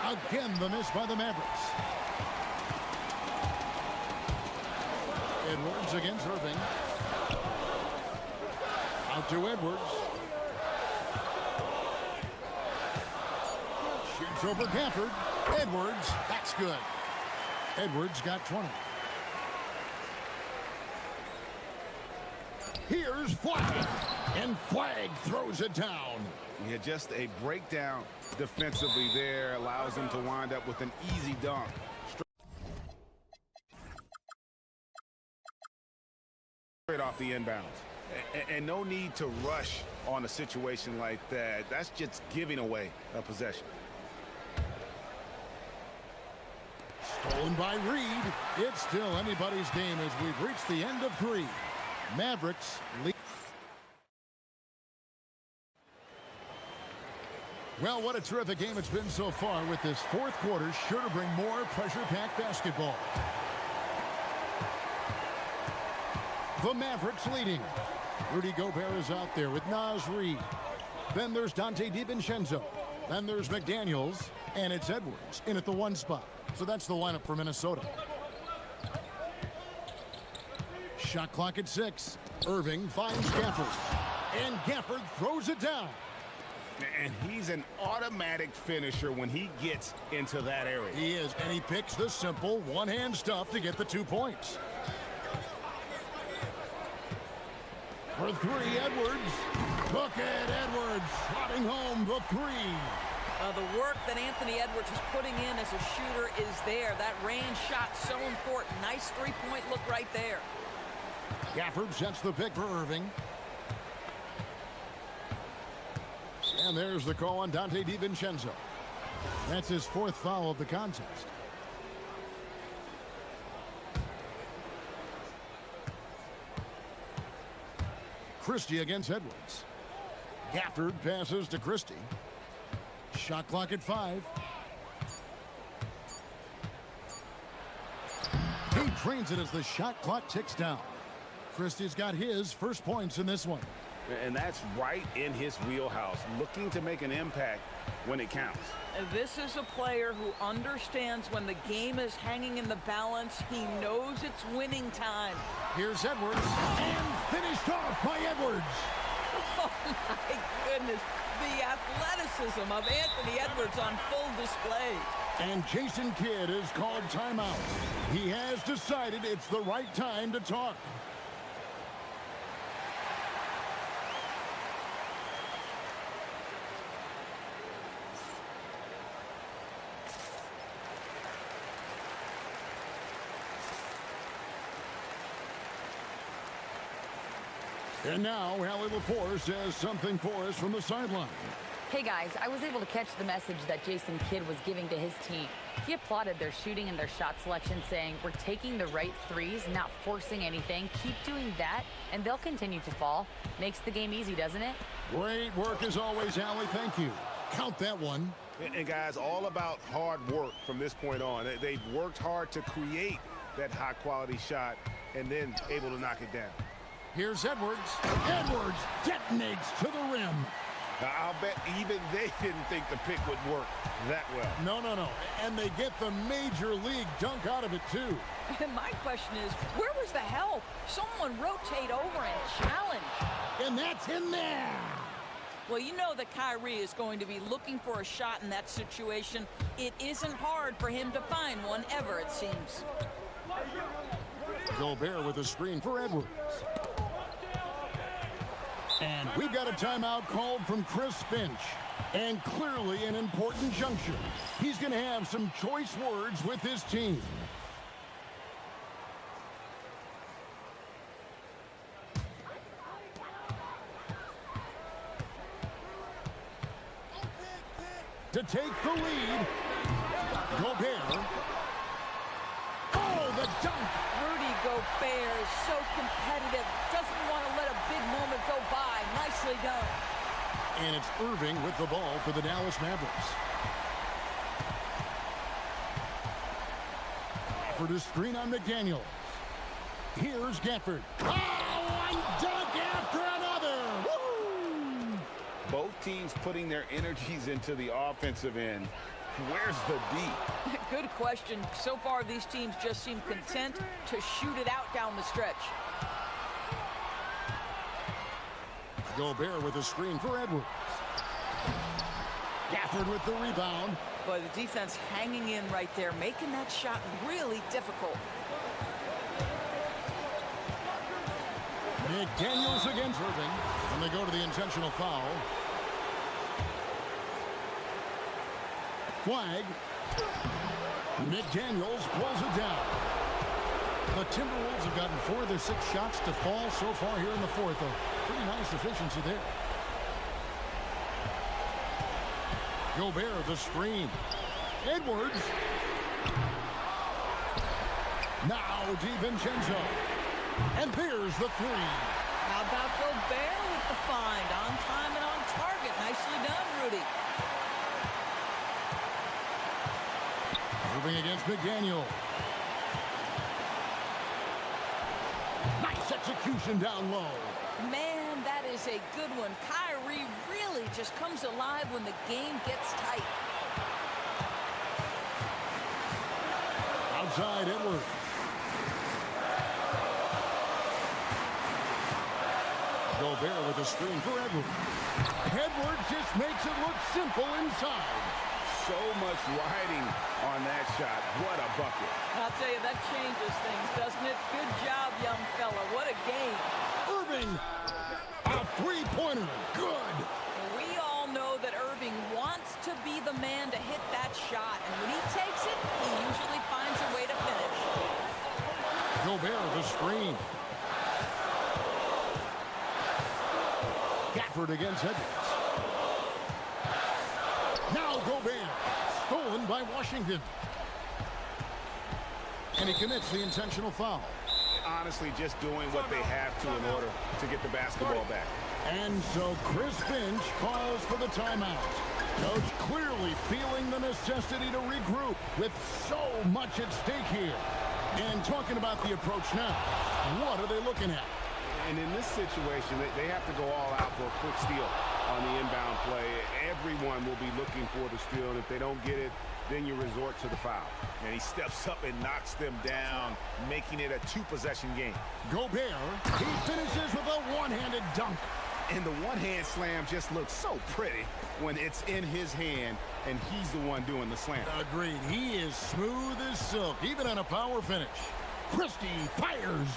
Again, the miss by the Mavericks. Edwards against Irving. Out to Edwards. Shoots over Gafford. Edwards, that's good. Edwards got 20. Here's Flag. And Flag throws it down. Yeah, just a breakdown defensively there allows him to wind up with an easy dunk. Straight off the inbounds. And no need to rush on a situation like that. That's just giving away a possession. Stolen by Reed. It's still anybody's game as we've reached the end of 3. Mavericks lead. Well, what a terrific game it's been so far, with this 4th quarter sure to bring more pressure-packed basketball. The Mavericks leading. Rudy Gobert is out there with Naz Reid. Then there's Dante DiVincenzo. Then there's McDaniels. And it's Edwards in at the 1 spot. So that's the lineup for Minnesota. Shot clock at 6. Irving finds Gafford. And Gafford throws it down. And he's an automatic finisher when he gets into that area. He is, and he picks the simple one-hand stuff to get the 2 points. For 3, Edwards. Look at Edwards slotting home the 3. The work that Anthony Edwards is putting in as a shooter is there. That range shot so important. Nice three-point look right there. Gafford sets the pick for Irving. And there's the call on Dante DiVincenzo. That's his 4th foul of the contest. Christie against Edwards. Gafford passes to Christie. Shot clock at 5. He drains it as the shot clock ticks down. Christie's got his first points in this one. And that's right in his wheelhouse, looking to make an impact when it counts. This is a player who understands when the game is hanging in the balance. He knows it's winning time. Here's Edwards, and finished off by Edwards. Oh, my goodness. The athleticism of Anthony Edwards on full display. And Jason Kidd is called timeout. He has decided it's the right time to talk. And now, Allie LaForce has something for us from the sideline. Hey guys, I was able to catch the message that Jason Kidd was giving to his team. He applauded their shooting and their shot selection, saying, "We're taking the right threes, not forcing anything. Keep doing that, and they'll continue to fall." Makes the game easy, doesn't it? Great work as always, Allie. Thank you. Count that one. And guys, all about hard work from this point on. They've worked hard to create that high-quality shot and then able to knock it down. Here's Edwards. Edwards detonates to the rim. I'll bet even they didn't think the pick would work that well. No. And they get the major league dunk out of it, too. And my question is, where was the help? Someone rotate over and challenge. And that's in there. Well, you know that Kyrie is going to be looking for a shot in that situation. It isn't hard for him to find one ever, it seems. Gobert with a screen for Edwards. And we've got a timeout called from Chris Finch. And clearly an important juncture. He's going to have some choice words with his team. To take the lead, Gobert. Oh, the dunk! Rudy Gobert is so competitive, doesn't want to let a big moment go by. Nicely done. And it's Irving with the ball for the Dallas Mavericks. For the screen on McDaniels. Here's Gafford. Oh, and dunk after another! Woo! Both teams putting their energies into the offensive end. Where's the D? Good question. So far, these teams just seem content to shoot it out down the stretch. Gobert with a screen for Edwards. Gafford with the rebound. Boy, the defense hanging in right there, making that shot really difficult. McDaniels against Irving. And they go to the intentional foul. Flag. McDaniels pulls it down. The Timberwolves have gotten 4 of their 6 shots to fall so far here in the fourth. A pretty nice efficiency there. Gobert, the screen. Edwards. Now DiVincenzo. And there's the 3. How about Gobert with the find? On time and on target. Nicely done, Rudy. Moving against McDaniel. Nice execution down low. Man, that is a good one. Kyrie really just comes alive when the game gets tight. Outside Edwards. Gobert with a screen for Edwards. Edwards just makes it look simple inside. So much riding on that shot. What a bucket. I'll tell you, that changes things, doesn't it? Good job, young fella. What a game. Irving, a three-pointer. Good. We all know that Irving wants to be the man to hit that shot, and when he takes it, he usually finds a way to finish. Gobert the screen. Gafford against Edwards. Now Gobert. Stolen by Washington. And he commits the intentional foul. Honestly, just doing what they have to in order to get the basketball back. And so Chris Finch calls for the timeout. Coach clearly feeling the necessity to regroup with so much at stake here. And talking about the approach now, what are they looking at? And in this situation, they have to go all out for a quick steal on the inbound play. Everyone will be looking for the steal, and if they don't get it, then you resort to the foul. And he steps up and knocks them down, making it a two-possession game. Gobert, he finishes with a one-handed dunk. And the one-hand slam just looks so pretty when it's in his hand, and he's the one doing the slam. Agreed. He is smooth as silk, even on a power finish. Christie fires.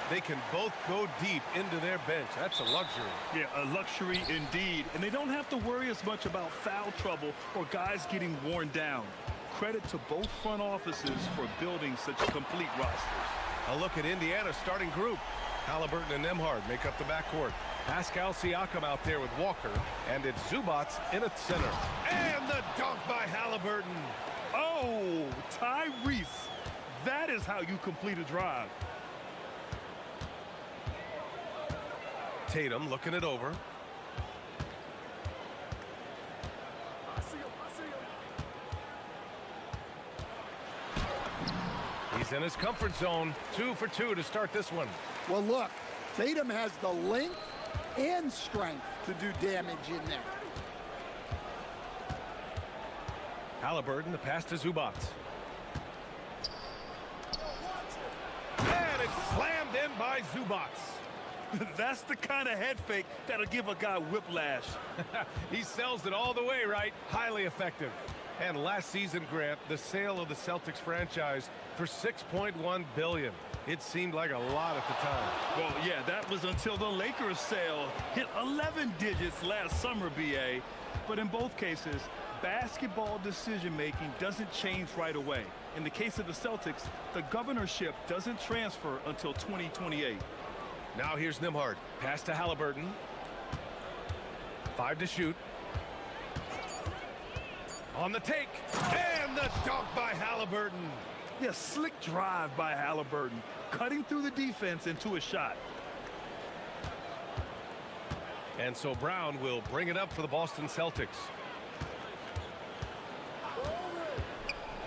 they can both go deep into their bench. That's a luxury. Yeah, a luxury indeed. And they don't have to worry as much about foul trouble or guys getting worn down. Credit to both front offices for building such complete rosters. A look at Indiana's starting group. Halliburton and Nembhard make up the backcourt. Pascal Siakam out there with Walker, and it's Zubats in at center. And the dunk by Halliburton. Oh, Tyrese. That is how you complete a drive. Tatum looking it over. He's in his comfort zone. 2 for 2 to start this one. Well, look, Tatum has the length and strength to do damage in there. Halliburton, the pass to Zubats. And it's slammed in by Zubats. That's the kind of head fake that'll give a guy whiplash. He sells it all the way right. Highly effective. And last season, Grant, the sale of the Celtics franchise for $6.1 billion. It seemed like a lot at the time. Well, yeah, that was until the Lakers sale hit 11 digits last summer, BA. But in both cases, basketball decision-making doesn't change right away. In the case of the Celtics, the governorship doesn't transfer until 2028. Now here's Nembhard. Pass to Halliburton. 5 to shoot. On the take. And the dunk by Halliburton. Yeah, slick drive by Halliburton, cutting through the defense into a shot. And so Brown will bring it up for the Boston Celtics.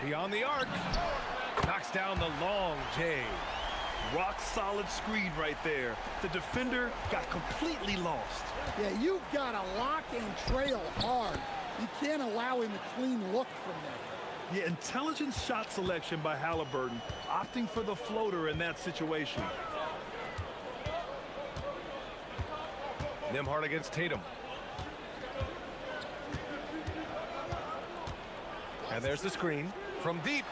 Beyond the arc. Knocks down the long J. Rock solid screen right there. The defender got completely lost. Yeah, you've got to lock and trail hard. You can't allow him a clean look from there. Yeah, intelligent shot selection by Halliburton, opting for the floater in that situation. Nembhard against Tatum. And there's the screen from deep.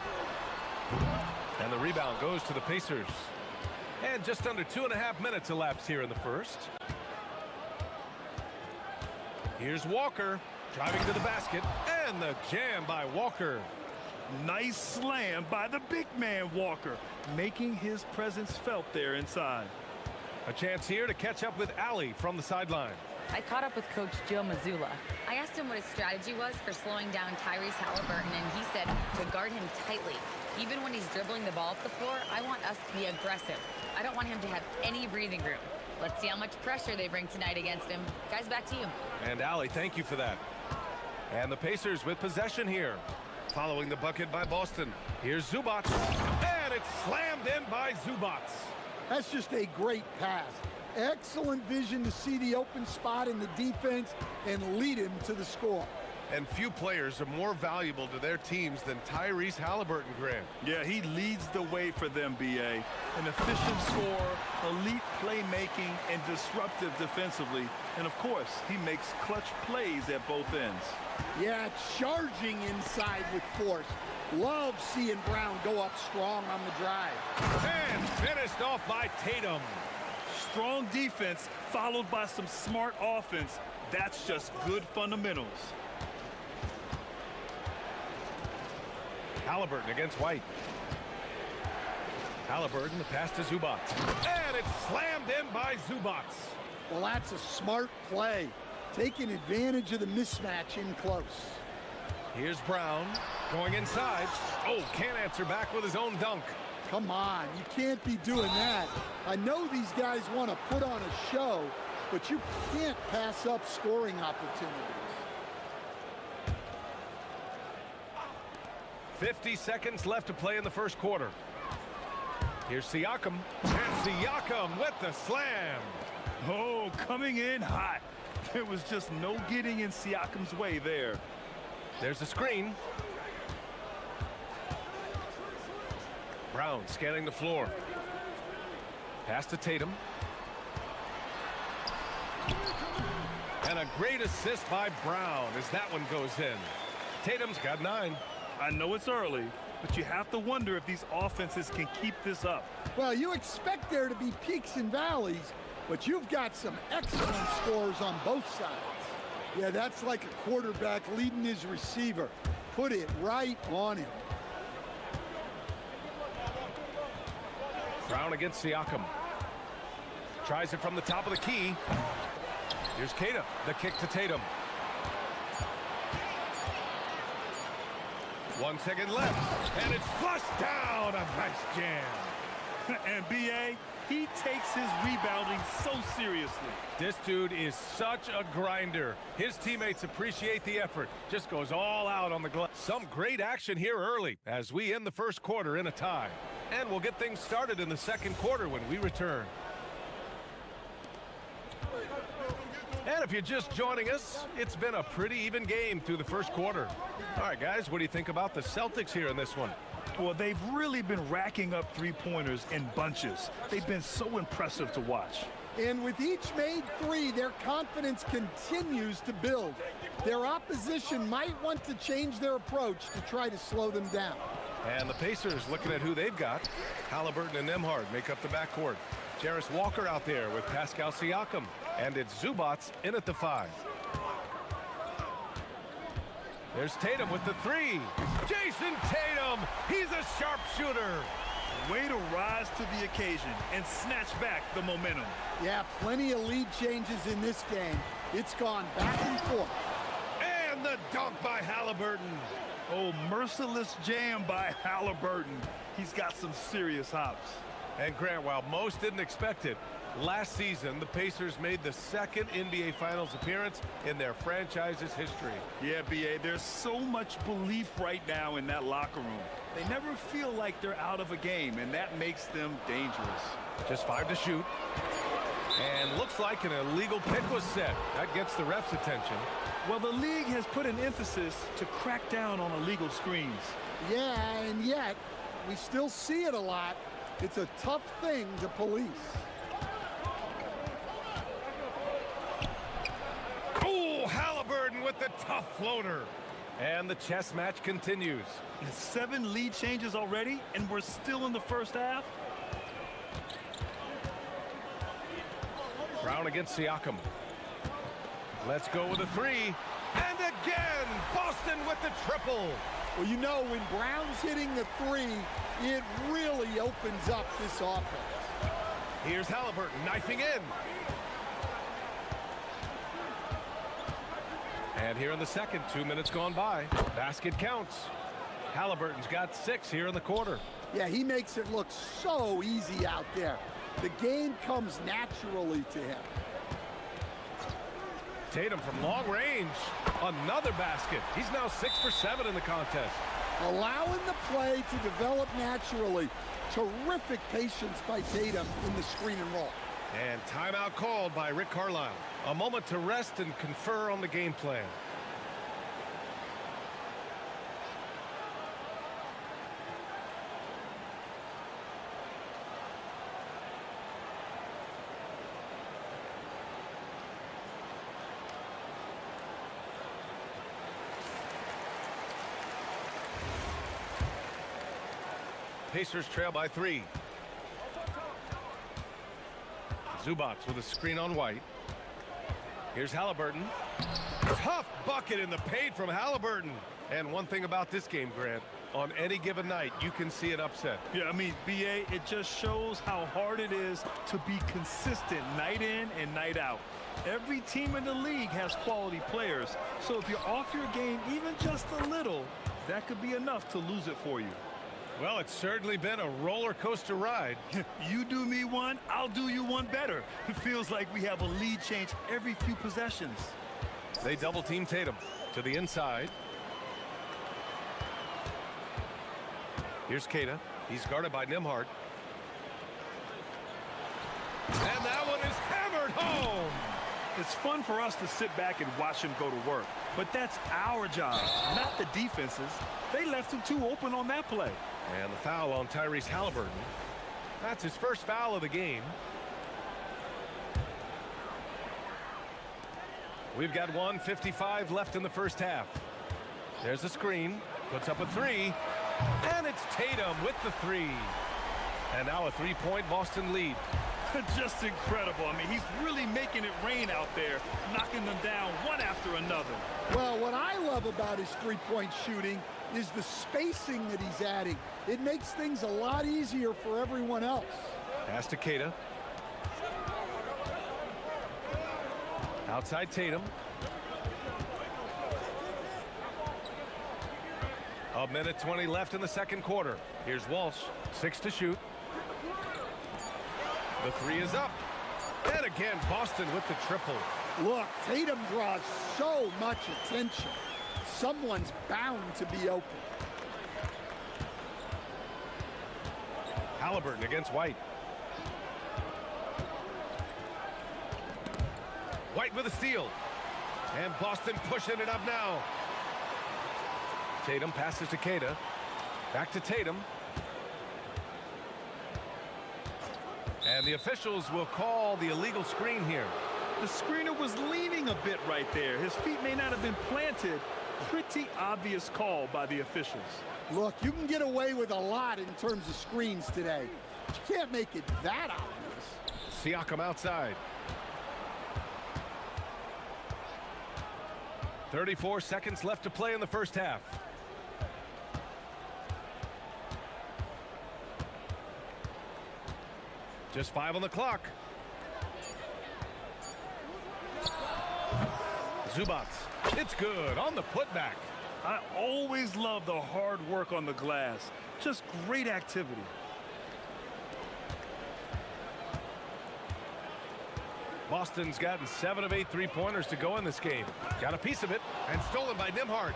And the rebound goes to the Pacers. And just under 2.5 minutes elapsed here in the first. Here's Walker driving to the basket. And the jam by Walker. Nice slam by the big man Walker, making his presence felt there inside. A chance here to catch up with Allie from the sideline. I caught up with Coach Joe Mazzulla. I asked him what his strategy was for slowing down Tyrese Halliburton, and he said to guard him tightly. Even when he's dribbling the ball up the floor, I want us to be aggressive. I don't want him to have any breathing room. Let's see how much pressure they bring tonight against him. Guys, back to you. And Allie, thank you for that. And the Pacers with possession here. Following the bucket by Boston. Here's Zubats. And it's slammed in by Zubats. That's just a great pass. Excellent vision to see the open spot in the defense and lead him to the score. And few players are more valuable to their teams than Tyrese Halliburton, Grant. Yeah, he leads the way for them, BA. An efficient scorer, elite playmaking, and disruptive defensively. And, of course, he makes clutch plays at both ends. Yeah, charging inside with force. Love seeing Brown go up strong on the drive. And finished off by Tatum. Strong defense followed by some smart offense. That's just good fundamentals. Halliburton against White. Halliburton, the pass to Zubats. And it's slammed in by Zubats. Well, that's a smart play. Taking advantage of the mismatch in close. Here's Brown going inside. Oh, can't answer back with his own dunk. Come on, you can't be doing that. I know these guys want to put on a show, but you can't pass up scoring opportunities. 50 seconds left to play in the first quarter. Here's Siakam. And Siakam with the slam. Oh, coming in hot. There was just no getting in Siakam's way there. There's the screen. Brown scanning the floor. Pass to Tatum. And a great assist by Brown as that one goes in. Tatum's got 9. I know it's early, but you have to wonder if these offenses can keep this up. Well, you expect there to be peaks and valleys, but you've got some excellent scores on both sides. Yeah, that's like a quarterback leading his receiver. Put it right on him. Brown against Siakam. Tries it from the top of the key. Here's Keita, the kick to Tatum. 1 second left, and it's flushed down. A nice jam. And B.A., he takes his rebounding so seriously. This dude is such a grinder. His teammates appreciate the effort. Just goes all out on the glass. Some great action here early as we end the first quarter in a tie. And we'll get things started in the second quarter when we return. And if you're just joining us, it's been a pretty even game through the first quarter. All right, guys, what do you think about the Celtics here in this one? Well, they've really been racking up three-pointers in bunches. They've been so impressive to watch. And with each made three, their confidence continues to build. Their opposition might want to change their approach to try to slow them down. And the Pacers looking at who they've got. Halliburton and Nembhard make up the backcourt. Jarris Walker out there with Pascal Siakam. And it's Zubats in at the 5. There's Tatum with the 3. Jason Tatum, he's a sharpshooter. Way to rise to the occasion and snatch back the momentum. Yeah, plenty of lead changes in this game. It's gone back and forth. And the dunk by Halliburton. Oh, merciless jam by Halliburton. He's got some serious hops. And Grant, while most didn't expect it, last season the Pacers made the second NBA Finals appearance in their franchise's history. Yeah, B.A., there's so much belief right now in that locker room. They never feel like they're out of a game, and that makes them dangerous. Just 5 to shoot. And looks like an illegal pick was set. That gets the ref's attention. Well, the league has put an emphasis to crack down on illegal screens. Yeah, and yet we still see it a lot. It's a tough thing to police. Oh, Halliburton with the tough floater. And the chess match continues. 7 lead changes already, and we're still in the first half. Brown against Siakam. Let's go with a 3. And again, Boston with the triple. Well, you know, when Brown's hitting the 3, it really opens up this offense. Here's Halliburton knifing in. And here in the second, 2 minutes gone by. Basket counts. Halliburton's got 6 here in the quarter. Yeah, he makes it look so easy out there. The game comes naturally to him. Tatum from long range. Another basket. He's now 6 for 7 in the contest. Allowing the play to develop naturally. Terrific patience by Tatum in the screen and roll. And timeout called by Rick Carlisle. A moment to rest and confer on the game plan. Pacers trail by 3. Zubats with a screen on White. Here's Halliburton. Tough bucket in the paint from Halliburton. And one thing about this game, Grant, on any given night, you can see an upset. Yeah, I mean, B.A., it just shows how hard it is to be consistent night in and night out. Every team in the league has quality players. So if you're off your game even just a little, that could be enough to lose it for you. Well, it's certainly been a roller coaster ride. You do me one, I'll do you one better. It feels like we have a lead change every few possessions. They double team Tatum to the inside. Here's Keita. He's guarded by Nembhard. And that one is hammered home. It's fun for us to sit back and watch him go to work. But that's our job, not the defense's. They left him too open on that play. And the foul on Tyrese Halliburton. That's his first foul of the game. We've got 1:55 left in the first half. There's a screen. Puts up a 3. And it's Tatum with the three. And now a three-point Boston lead. Just incredible. I mean, he's really making it rain out there, knocking them down one after another. Well, what I love about his three-point shooting is the spacing that he's adding. It makes things a lot easier for everyone else. Pass to Keita. Outside Tatum. A minute 20 left in the second quarter. Here's Walsh, 6 to shoot. The three is up. And again, Boston with the triple. Look, Tatum draws so much attention. Someone's bound to be open. Halliburton against White. White with a steal. And Boston pushing it up now. Tatum passes to Keita. Back to Tatum. And the officials will call the illegal screen here. The screener was leaning a bit right there. His feet may not have been planted. Pretty obvious call by the officials. Look, you can get away with a lot in terms of screens today. But you can't make it that obvious. Siakam outside. 34 seconds left to play in the first half. Just 5 on the clock. Zubats. It's good on the putback. I always love the hard work on the glass. Just great activity. Boston's gotten 7 of 8 three-pointers to go in this game. Got a piece of it and stolen by Nembhard.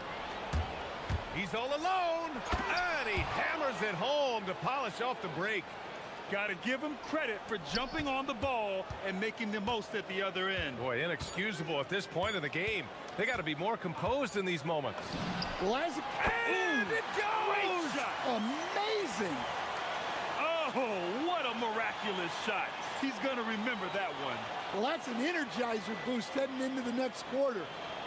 He's all alone, and he hammers it home to polish off the break. Got to give him credit for jumping on the ball and making the most at the other end. Boy, inexcusable at this point in the game. They got to be more composed in these moments. Well, as it goes! Great shot! Amazing! Oh, what a miraculous shot. He's going to remember that one. Well, that's an energizer boost heading into the next quarter.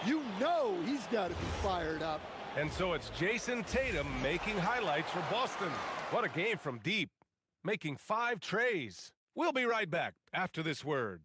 You know he's got to be fired up. And so it's Jason Tatum making highlights for Boston. What a game from deep, making 5 trays. We'll be right back after this word.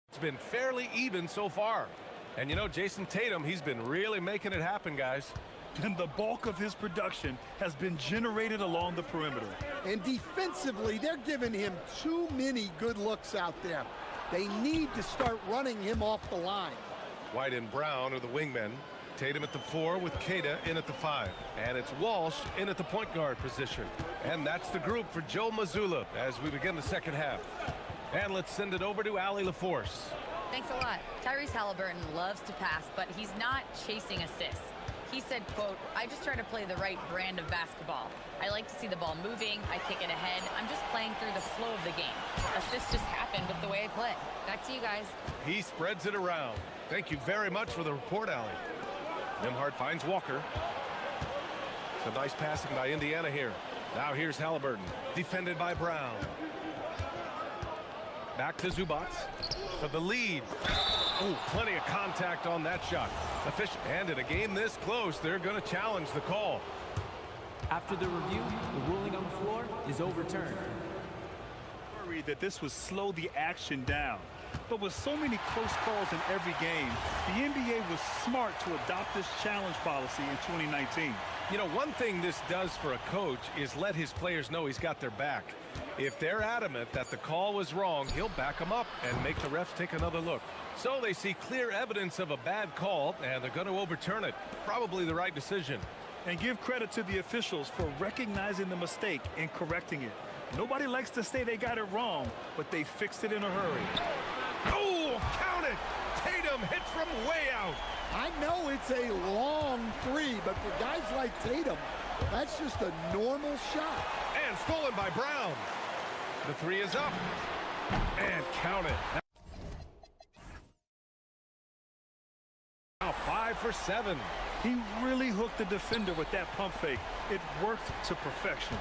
It's been fairly even so far. And you know, Jason Tatum, he's been really making it happen, guys. And the bulk of his production has been generated along the perimeter. And defensively, they're giving him too many good looks out there. They need to start running him off the line. White and Brown are the wingmen. Tatum at the 4 with Keita in at the 5. And it's Walsh in at the point guard position. And that's the group for Joe Mazzulla as we begin the second half. And let's send it over to Allie LaForce. Thanks a lot. Tyrese Halliburton loves to pass, but he's not chasing assists. He said, quote, "I just try to play the right brand of basketball. I like to see the ball moving. I kick it ahead. I'm just playing through the flow of the game. Assists just happen with the way I play." Back to you guys. He spreads it around. Thank you very much for the report, Allie. Nembhard finds Walker. Some nice passing by Indiana here. Now here's Halliburton, defended by Brown. Back to Zubats for the lead. Oh, plenty of contact on that shot. Official. And in a game this close, they're going to challenge the call. After the review, the ruling on the floor is overturned. worried that this would slow the action down. But with so many close calls in every game, the NBA was smart to adopt this challenge policy in 2019. You know, one thing this does for a coach is let his players know he's got their back. If they're adamant that the call was wrong, he'll back them up and make the refs take another look. So they see clear evidence of a bad call, and they're going to overturn it. Probably the right decision. And give credit to the officials for recognizing the mistake and correcting it. Nobody likes to say they got it wrong, but they fixed it in a hurry. Oh, count it! Tatum hits from way out. I know it's a long three, but for guys like Tatum, that's just a normal shot. And stolen by Brown. The three is up. And count it. Now 5 for 7. He really hooked the defender with that pump fake. It worked to perfection.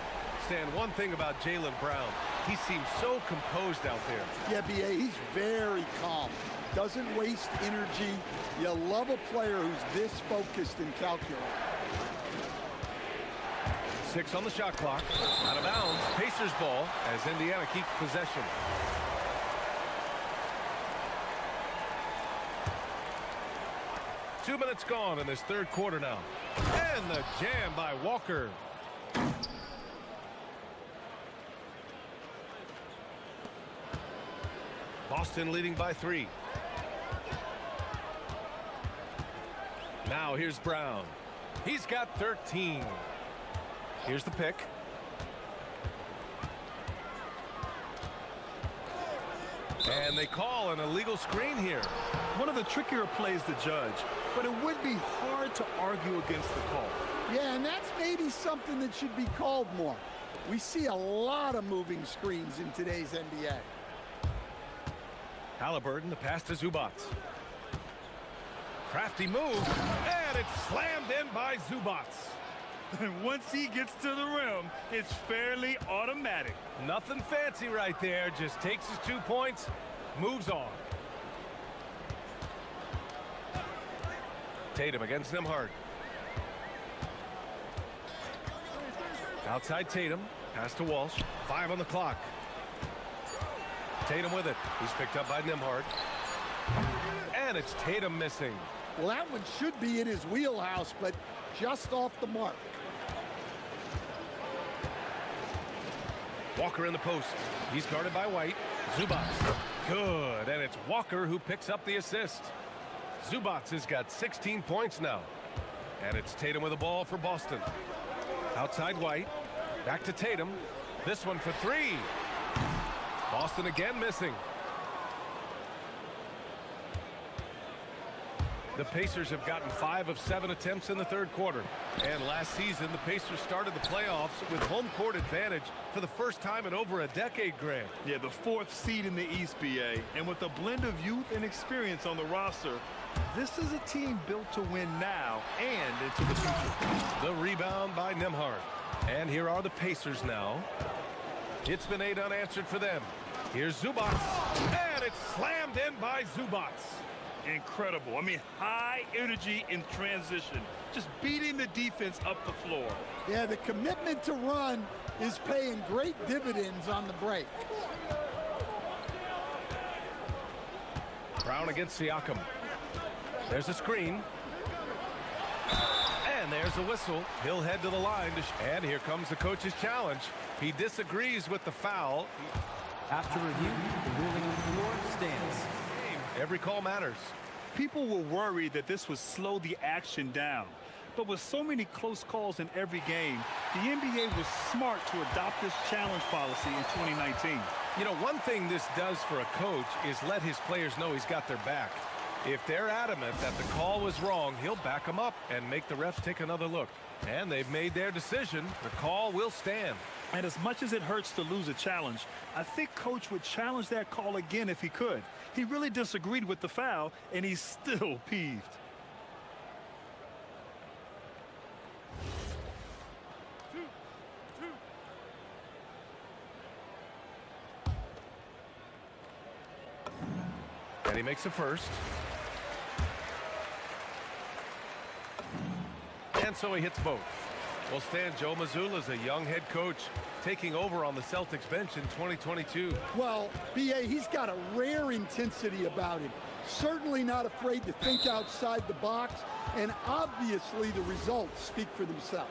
Stan, one thing about Jaylen Brown, he seems so composed out there. Yeah, B.A., he's very calm. Doesn't waste energy. You love a player who's this focused and calculated. 6 on the shot clock. Out of bounds. Pacers ball as Indiana keeps possession. Two minutes gone in this third quarter now. And the jam by Walker. Boston leading by 3. Now here's Brown. He's got 13. Here's the pick. And they call an illegal screen here. One of the trickier plays to judge, but it would be hard to argue against the call. Yeah, and that's maybe something that should be called more. We see a lot of moving screens in today's NBA. Halliburton, the pass to Zubac. Crafty move, and it's slammed in by Zubac. And once he gets to the rim, it's fairly automatic. Nothing fancy right there, just takes his 2 points, moves on. Tatum against Nembhard. Outside Tatum, pass to Walsh, 5 on the clock. Tatum with it. He's picked up by Nembhard. And it's Tatum missing. Well, that one should be in his wheelhouse, but just off the mark. Walker in the post. He's guarded by White. Zubac. Good. And it's Walker who picks up the assist. Zubac has got 16 points now. And it's Tatum with the ball for Boston. Outside White. Back to Tatum. This one for 3. Boston again missing. The Pacers have gotten 5 of 7 attempts in the third quarter. And last season, the Pacers started the playoffs with home court advantage for the first time in over a decade, Grant. Yeah, the 4th seed in the East, BA. And with a blend of youth and experience on the roster, this is a team built to win now and into the future. The rebound by Nembhard. And here are the Pacers now. It's been 8 unanswered for them. Here's Zubac. And it's slammed in by Zubac. Incredible. I mean, high energy in transition. Just beating the defense up the floor. Yeah, the commitment to run is paying great dividends on the break. Brown against Siakam. There's a screen. And there's a whistle. He'll head to the line. And here comes the coach's challenge. He disagrees with the foul. After review, the ruling on the floor stands. Every call matters. People were worried that this would slow the action down. But with so many close calls in every game, the NBA was smart to adopt this challenge policy in 2019. You know, one thing this does for a coach is let his players know he's got their back. If they're adamant that the call was wrong, he'll back them up and make the refs take another look. And they've made their decision. The call will stand. And as much as it hurts to lose a challenge, I think Coach would challenge that call again if he could. He really disagreed with the foul, and he's still peeved. And he makes a first. And so he hits both. Well, Stan, Joe Mazzulla's a young head coach taking over on the Celtics bench in 2022. Well, B.A., he's got a rare intensity about him. Certainly not afraid to think outside the box, and obviously the results speak for themselves.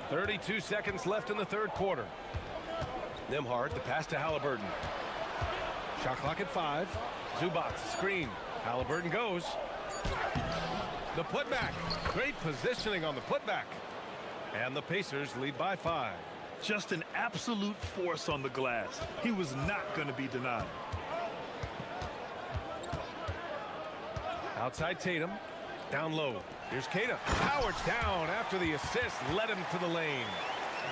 .32 seconds left in the third quarter. Nembhard, the pass to Halliburton. Shot clock at 5. Zubats, screen. Halliburton goes. The putback. Great positioning on the putback. And the Pacers lead by 5. Just an absolute force on the glass. He was not going to be denied. Outside Tatum. Down low. Here's Keita. Powered down after the assist led him to the lane.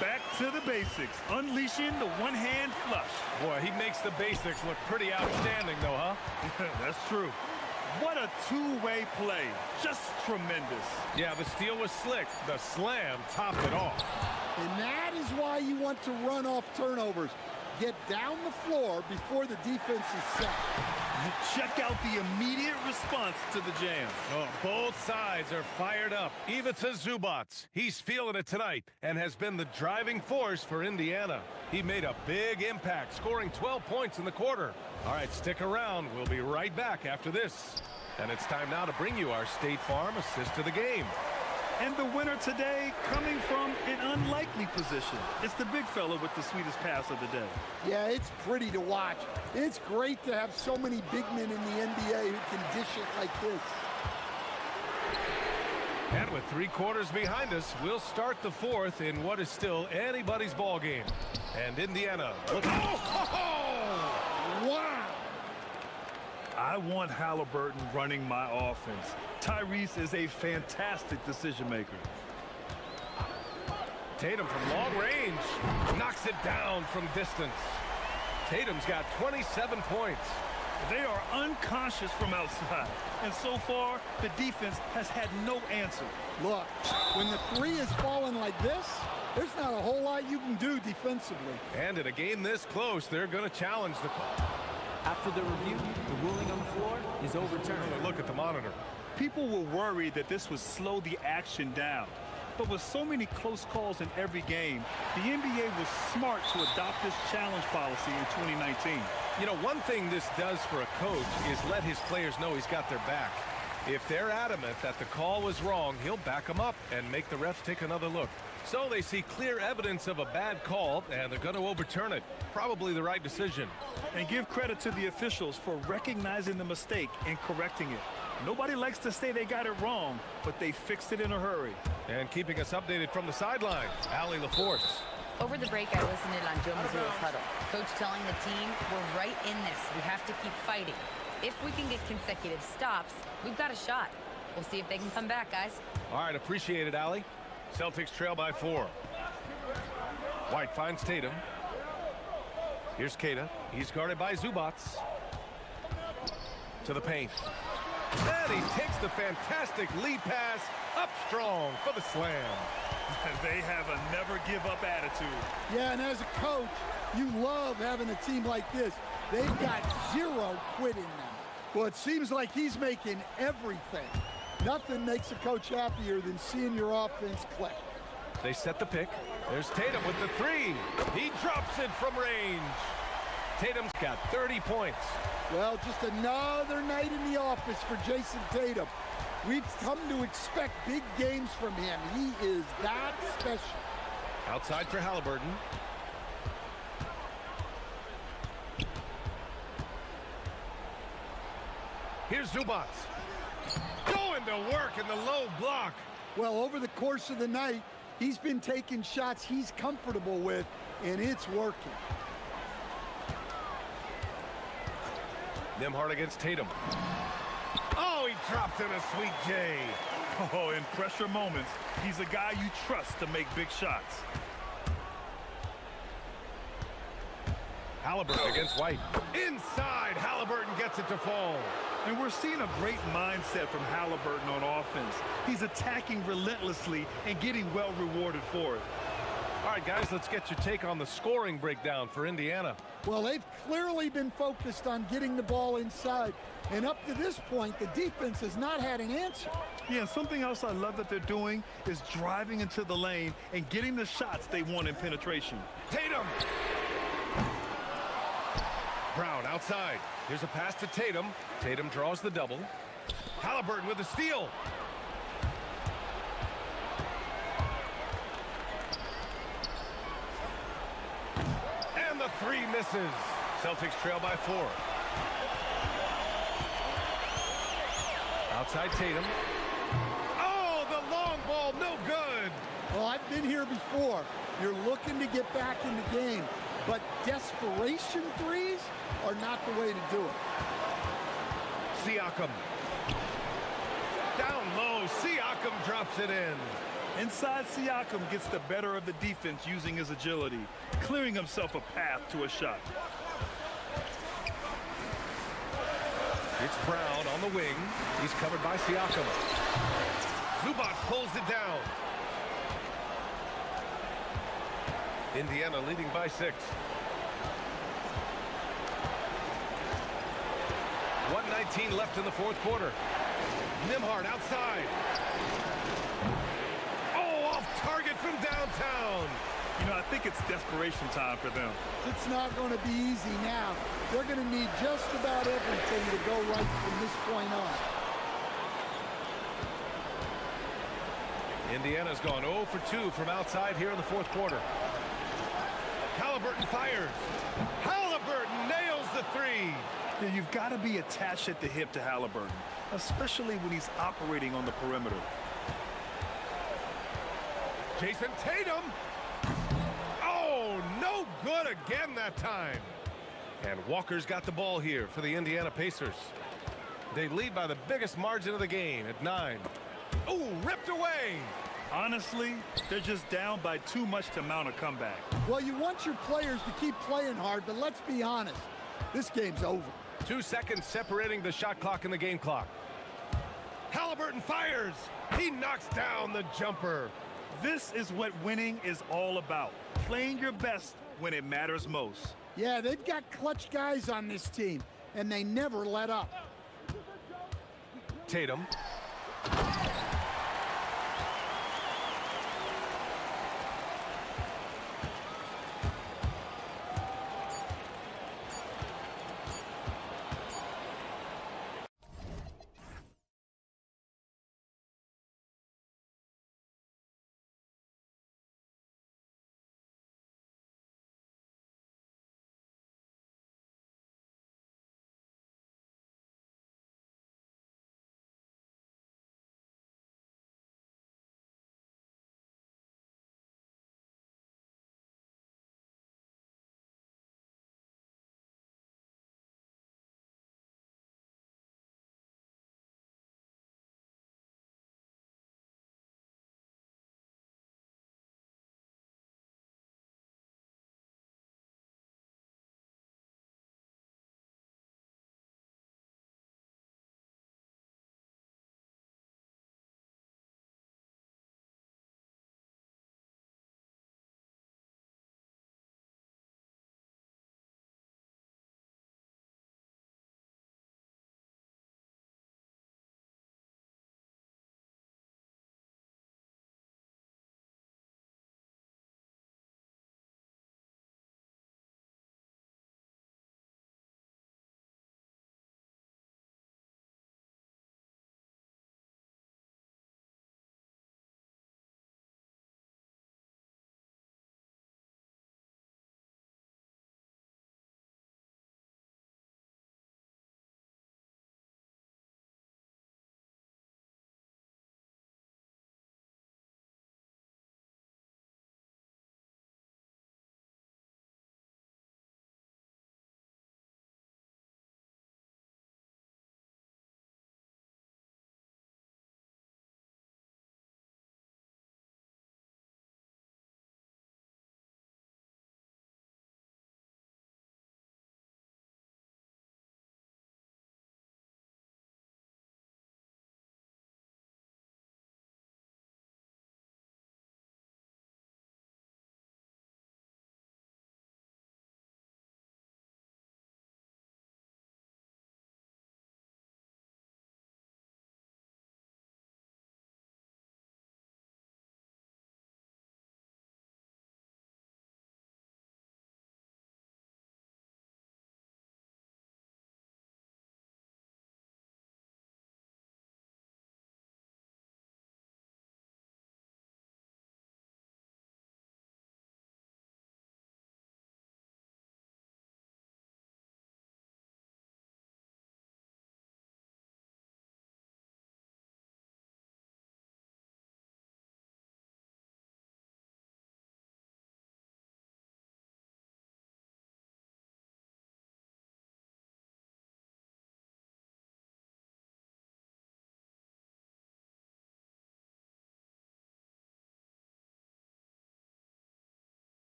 Back to the basics, unleashing the one-hand flush. Boy, he makes the basics look pretty outstanding, though, huh? That's true. What a two-way play. Just tremendous. Yeah, the steal was slick. The slam topped it off. And that is why you want to run off turnovers. Get down the floor before the defense is set. Check out the immediate response to the jam. Oh, both sides are fired up. Ivica Zubats, he's feeling it tonight and has been the driving force for Indiana. He made a big impact, scoring 12 points in the quarter. All right, stick around. We'll be right back after this. And it's time now to bring you our State Farm assist of the game. And the winner today coming from an unlikely position. It's the big fella with the sweetest pass of the day. Yeah, it's pretty to watch. It's great to have so many big men in the NBA who can dish it like this. And with 3 quarters behind us, we'll start the fourth in what is still anybody's ball game. And Indiana. Wow! I want Halliburton running my offense. Tyrese is a fantastic decision maker. Tatum from long range knocks it down from distance. Tatum's got 27 points. They are unconscious from outside, and so far the defense has had no answer. Look, when the three is falling like this, there's not a whole lot you can do defensively. And in a game this close, they're going to challenge the call. After the review, the ruling on the floor is overturned. Look at the monitor. People were worried that this would slow the action down. But with so many close calls in every game, the NBA was smart to adopt this challenge policy in 2019. You know, one thing this does for a coach is let his players know he's got their back. If they're adamant that the call was wrong, he'll back them up and make the refs take another look. So they see clear evidence of a bad call, and they're going to overturn it. Probably the right decision. And give credit to the officials for recognizing the mistake and correcting it. Nobody likes to say they got it wrong, but they fixed it in a hurry. And keeping us updated from the sideline, Allie LaForce. Over the break, I listened in on Joe Mazzulla's huddle. Coach telling the team, we're right in this. We have to keep fighting. If we can get consecutive stops, we've got a shot. We'll see if they can come back, guys. All right, appreciate it, Allie. Celtics trail by 4. White finds Tatum. Here's Keita. He's guarded by Zubats. To the paint. And he takes the fantastic lead pass up strong for the slam. They have a never-give-up attitude. Yeah, and as a coach, you love having a team like this. They've got zero quit in them. Well, it seems like he's making everything. Nothing makes a coach happier than seeing your offense click. They set the pick. There's Tatum with the 3. He drops it from range. Tatum's got 30 points. Well, just another night in the office for Jason Tatum. We've come to expect big games from him. He is that special. Outside for Halliburton. Here's Zubats. Going to work in the low block. Well, over the course of the night, he's been taking shots he's comfortable with, and it's working. Nembhard against Tatum. Oh, he dropped in a sweet J. Oh, in pressure moments, he's a guy you trust to make big shots. Halliburton against White. Inside, Halliburton gets it to fall. And we're seeing a great mindset from Halliburton on offense. He's attacking relentlessly and getting well rewarded for it. All right, guys, let's get your take on the scoring breakdown for Indiana. Well, they've clearly been focused on getting the ball inside. And up to this point, the defense has not had an answer. Yeah, and something else I love that they're doing is driving into the lane and getting the shots they want in penetration. Tatum! Brown outside. Here's a pass to Tatum. Tatum draws the double. Halliburton with the steal. And the three misses. Celtics trail by 4. Outside Tatum. Oh, the long ball, no good. Well, I've been here before. You're looking to get back in the game, but desperation threes are not the way to do it. Siakam. Down low, Siakam drops it in. Inside, Siakam gets the better of the defense using his agility, clearing himself a path to a shot. It's Brown on the wing. He's covered by Siakam. Zubac pulls it down. Indiana leading by 6. 1:19 left in the fourth quarter. Nimhard outside. Oh, off target from downtown. You know, I think it's desperation time for them. It's not going to be easy now. They're going to need just about everything to go right from this point on. Indiana's gone 0 for 2 from outside here in the fourth quarter. Halliburton fires. Halliburton nails the 3. Yeah, you've got to be attached at the hip to Halliburton, especially when he's operating on the perimeter. Jason Tatum. Oh, no good again that time. And Walker's got the ball here for the Indiana Pacers. They lead by the biggest margin of the game at 9. Oh, ripped away. Honestly, they're just down by too much to mount a comeback. Well, you want your players to keep playing hard, but let's be honest. This game's over. 2 seconds separating the shot clock and the game clock. Halliburton fires. He knocks down the jumper. This is what winning is all about. Playing your best when it matters most. Yeah, they've got clutch guys on this team, and they never let up. Tatum.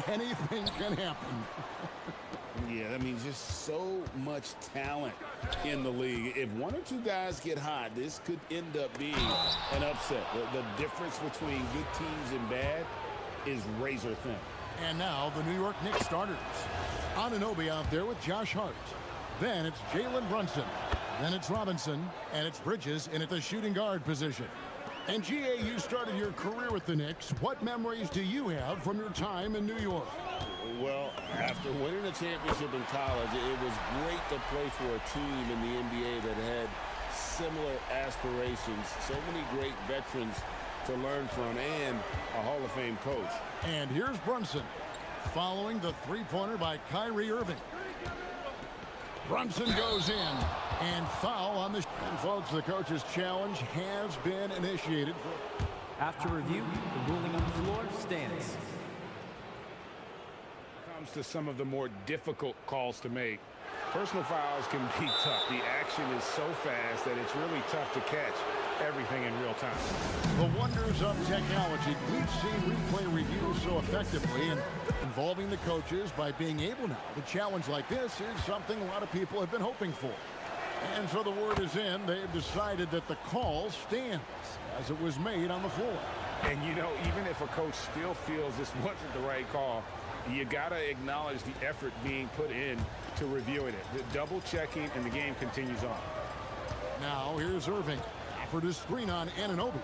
Anything can happen. Yeah, I mean, just so much talent in the league. If one or two guys get hot, this could end up being an upset. The difference between good teams and bad is razor thin. And now the New York Knicks starters. Anunoby out there with Josh Hart. Then it's Jalen Brunson. Then it's Robinson. And it's Bridges in at the shooting guard position. And GA, you started your career with the Knicks. What memories do you have from your time in New York? Well, after winning a championship in college, it was great to play for a team in the NBA that had similar aspirations. So many great veterans to learn from and a Hall of Fame coach. And here's Brunson following the three-pointer by Kyrie Irving. Brunson goes in and foul on the... And folks, the coach's challenge has been initiated. After review, the ruling on the floor stands. Comes to some of the more difficult calls to make. Personal fouls can be tough. The action is so fast that it's really tough to catch everything in real time. The wonders of technology. We've seen replay review so effectively and involving the coaches by being able now to challenge like this is something a lot of people have been hoping for. And so the word is in. They have decided that the call stands as it was made on the floor. And you know, even if a coach still feels this wasn't the right call, you got to acknowledge the effort being put in to reviewing it. The double checking and the game continues on. Now here's Irving. Offered a screen on Anunoby.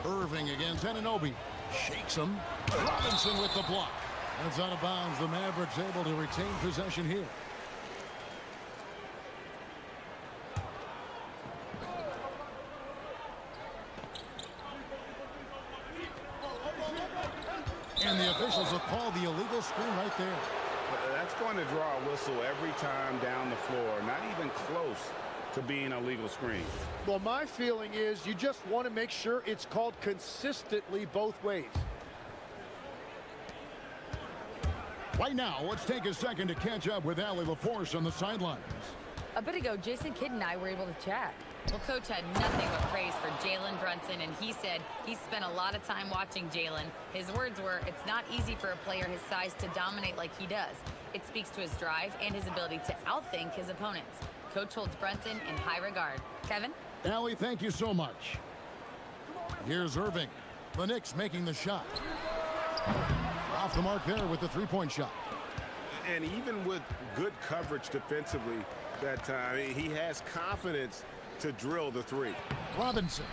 Irving against Anunoby. Shakes him. Robinson with the block. That's out of bounds. The Mavericks able to retain possession here. And the officials will call the illegal screen right there. That's going to draw a whistle every time down the floor. Not even close to being a legal screen. Well, my feeling is you just want to make sure it's called consistently both ways. Right now, let's take a second to catch up with Allie LaForce on the sidelines. A bit ago, Jason Kidd and I were able to chat. Well, Coach had nothing but praise for Jalen Brunson, and he said he spent a lot of time watching Jalen. His words were, it's not easy for a player his size to dominate like he does. It speaks to his drive and his ability to outthink his opponents. Coach holds Brunson in high regard. Kevin? Allie, thank you so much. Here's Irving. The Knicks making the shot. Off the mark there with the three-point shot. And even with good coverage defensively that time, he has confidence to drill the three. Robinson.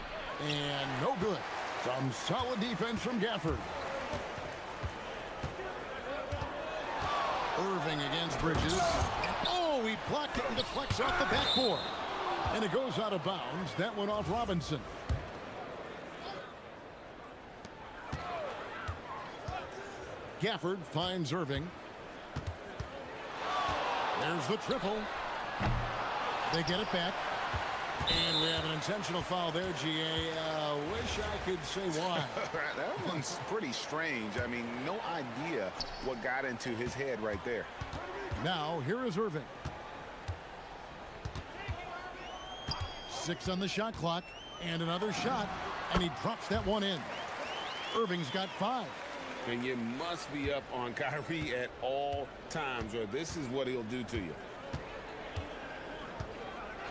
And no good. Some solid defense from Gafford. Irving against Bridges. Oh, he blocked it and deflects off the backboard. And it goes out of bounds. That went off Robinson. Gafford finds Irving. There's the triple. They get it back. And we have an intentional foul there, GA. Wish I could say why. That one's pretty strange. I mean, no idea what got into his head right there. Now, here is Irving. 6 on the shot clock. And another shot. And he drops that one in. Irving's got 5. And you must be up on Kyrie at all times, or this is what he'll do to you.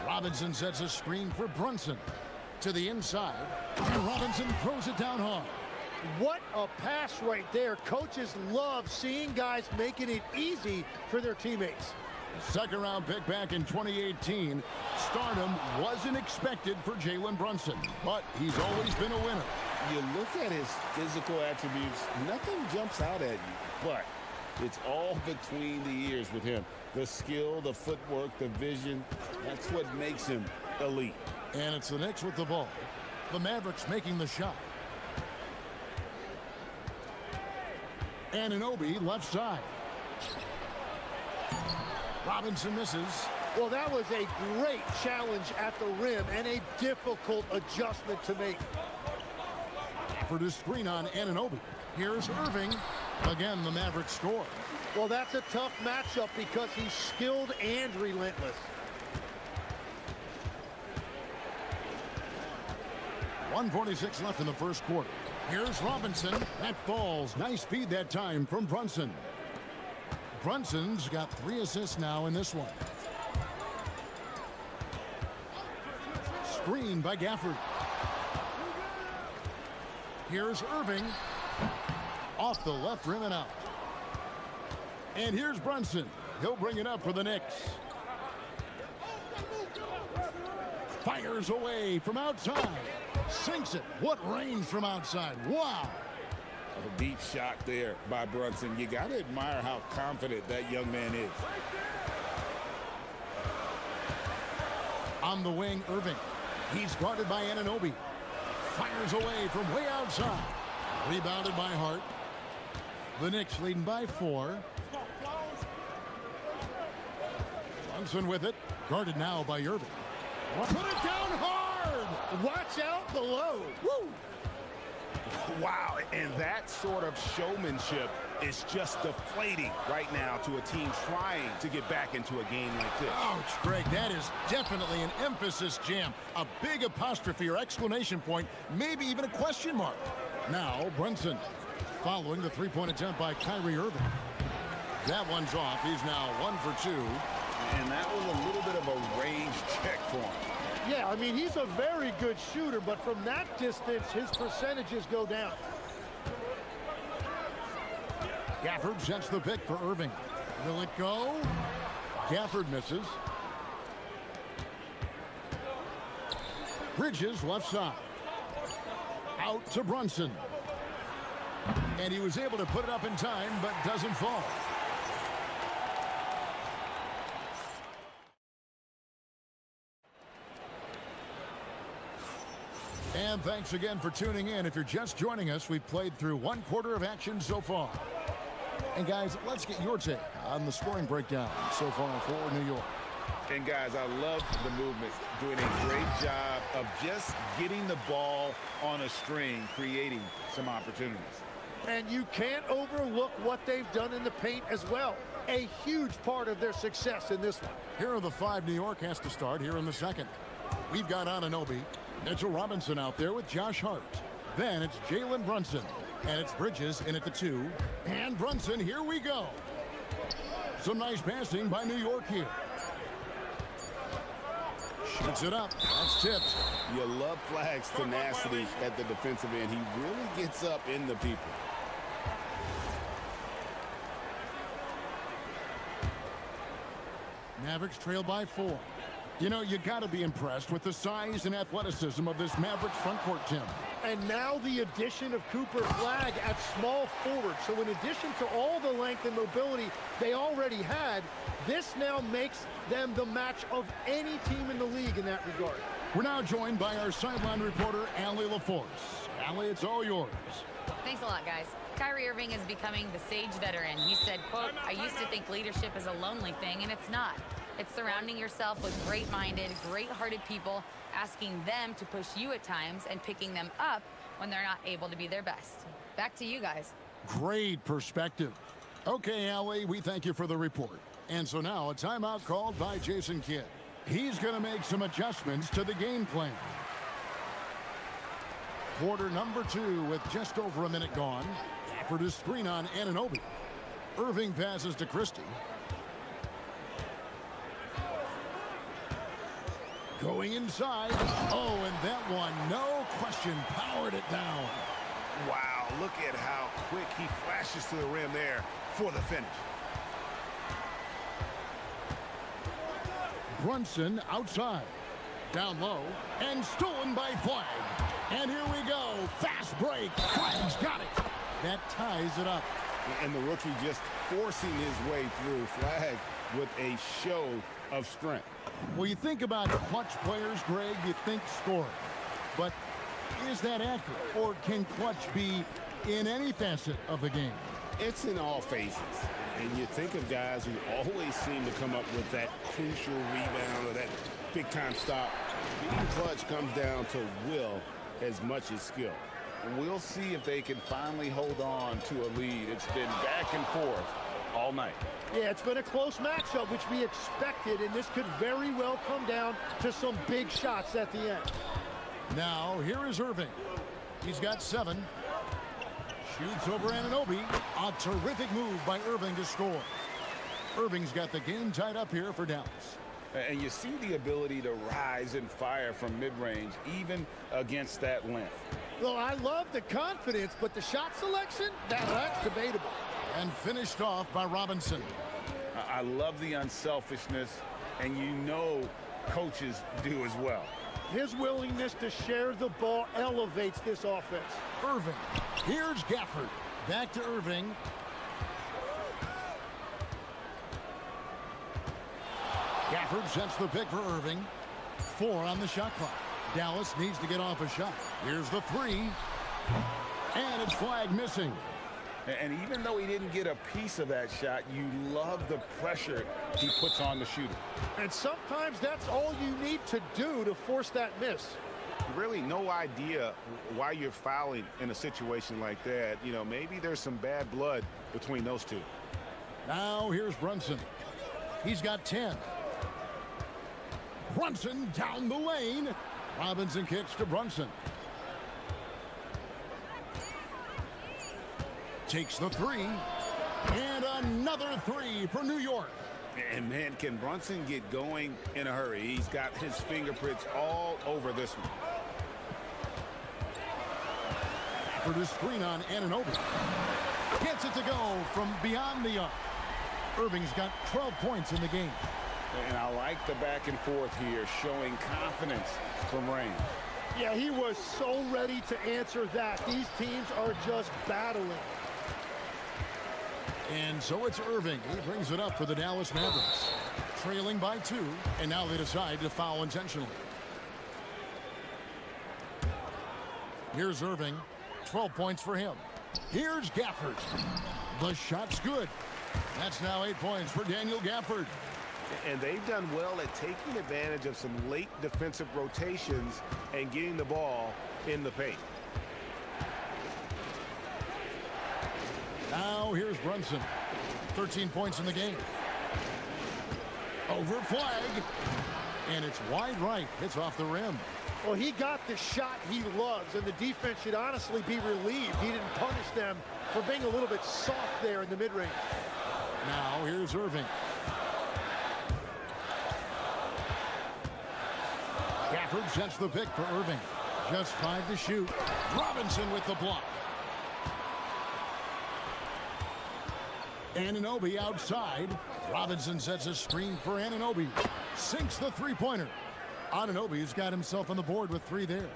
Robinson sets a screen for Brunson. To the inside. And Robinson throws it down hard. What a pass right there. Coaches love seeing guys making it easy for their teammates. A second-round pick back in 2018. Stardom wasn't expected for Jalen Brunson, but he's always been a winner. You look at his physical attributes, nothing jumps out at you, but it's all between the ears with him. The skill, the footwork, the vision, that's what makes him elite. And it's the Knicks with the ball. The Mavericks making the shot. Anunoby left side. Robinson misses. Well, that was a great challenge at the rim and a difficult adjustment to make. For the screen on Anunoby. Here's Irving. Again, the Mavericks score. Well, that's a tough matchup because he's skilled and relentless. 1:46 left in the first quarter. Here's Robinson. That falls. Nice feed that time from Brunson. Brunson's got 3 assists now in this one. Screen by Gafford. Here's Irving. Off the left rim and out. And here's Brunson. He'll bring it up for the Knicks. Fires away from outside. Sinks it. What range from outside. Wow. A deep shot there by Brunson. You got to admire how confident that young man is. On the wing, Irving. He's guarded by Anunoby. Fires away from way outside. Rebounded by Hart. The Knicks leading by 4. Brunson with it. Guarded now by Irving. Put it down hard. Watch out below. Woo! Wow, and that sort of showmanship is just deflating right now to a team trying to get back into a game like this. Ouch, Greg, that is definitely an emphasis jam. A big apostrophe or exclamation point, maybe even a question mark. Now, Brunson following the three-point attempt by Kyrie Irving. That one's off. He's now 1 for 2. And that was a little bit of a range check for him. Yeah, I mean, he's a very good shooter, but from that distance, his percentages go down. Gafford sets the pick for Irving. Will it go? Gafford misses. Bridges left side. Out to Brunson. And he was able to put it up in time, but doesn't fall. And thanks again for tuning in. If you're just joining us, we've played through 1 quarter of action so far. And guys, let's get your take on the scoring breakdown so far for New York. And guys, I love the movement, doing a great job of just getting the ball on a string, creating some opportunities. And you can't overlook what they've done in the paint as well. A huge part of their success in this one. Here are the 5 New York has to start here in the second. We've got Anunoby, Mitchell Robinson out there with Josh Hart. Then it's Jalen Brunson. And it's Bridges in at the 2. And Brunson, here we go. Some nice passing by New York here. Shoots it up. That's tipped. You love Flagg's tenacity at the defensive end. He really gets up in the people. Mavericks trail by 4. You know, you got to be impressed with the size and athleticism of this Mavericks front court, Tim. And now the addition of Cooper Flagg at small forward. So in addition to all the length and mobility they already had, this now makes them the match of any team in the league in that regard. We're now joined by our sideline reporter, Allie LaForce. Allie, it's all yours. Thanks a lot, guys. Kyrie Irving is becoming the sage veteran. He said, quote, "I used to think leadership is a lonely thing, and it's not. It's surrounding yourself with great-minded, great-hearted people, asking them to push you at times and picking them up when they're not able to be their best." Back to you guys. Great perspective. Okay, Allie, we thank you for the report. And so now a timeout called by Jason Kidd. He's going to make some adjustments to the game plan. Quarter number 2 with just over a minute gone. For the screen on Anunoby. Irving passes to Christie. Going inside. Oh, and that one, no question, powered it down. Wow, look at how quick he flashes to the rim there for the finish. Brunson outside. Down low. And stolen by Flagg. And here we go. Fast break. Flagg's got it. That ties it up. And the rookie just forcing his way through. Flagg with a show of strength. Well, you think about clutch players, Greg, you think scoring. But is that accurate? Or can clutch be in any facet of the game? It's in all phases. And you think of guys who always seem to come up with that crucial rebound or that big-time stop. Being clutch comes down to will as much as skill. We'll see if they can finally hold on to a lead. It's been back and forth all night. Yeah, it's been a close matchup, which we expected, and this could very well come down to some big shots at the end. Now, here is Irving. He's got 7. Shoots over Anunoby. A terrific move by Irving to score. Irving's got the game tied up here for Dallas. And you see the ability to rise and fire from mid-range, even against that length. Well, I love the confidence, but the shot selection, that's debatable. And finished off by Robinson. I love the unselfishness, and you know coaches do as well. His willingness to share the ball elevates this offense. Irving. Here's Gafford. Back to Irving. Gafford sets the pick for Irving. 4 on the shot clock. Dallas needs to get off a shot. Here's the 3. And it's flag missing. And even though he didn't get a piece of that shot, you love the pressure he puts on the shooter. And sometimes that's all you need to do to force that miss. Really no idea why you're fouling in a situation like that. You know, maybe there's some bad blood between those two. Now here's Brunson. He's got 10. Brunson down the lane. Robinson kicks to Brunson. Takes the 3. And another 3 for New York. And man, can Brunson get going in a hurry? He's got his fingerprints all over this one. For the screen on Anunoby. Gets it to go from beyond the arc. Irving's got 12 points in the game. And I like the back and forth here, showing confidence from range. Yeah, he was so ready to answer that. These teams are just battling. And so it's Irving. He brings it up for the Dallas Mavericks. Trailing by 2, and now they decide to foul intentionally. Here's Irving. 12 points for him. Here's Gafford. The shot's good. That's now 8 points for Daniel Gafford. And they've done well at taking advantage of some late defensive rotations and getting the ball in the paint. Now here's Brunson. 13 points in the game. Over flag. And it's wide right. Hits off the rim. Well, he got the shot he loves, and the defense should honestly be relieved he didn't punish them for being a little bit soft there in the mid-range. Now here's Irving. Gafford sets the pick for Irving. Just 5 to shoot. Robinson with the block. Anunoby outside. Robinson sets a screen for Anunoby. Sinks the three-pointer. Anunoby's got himself on the board with 3 there.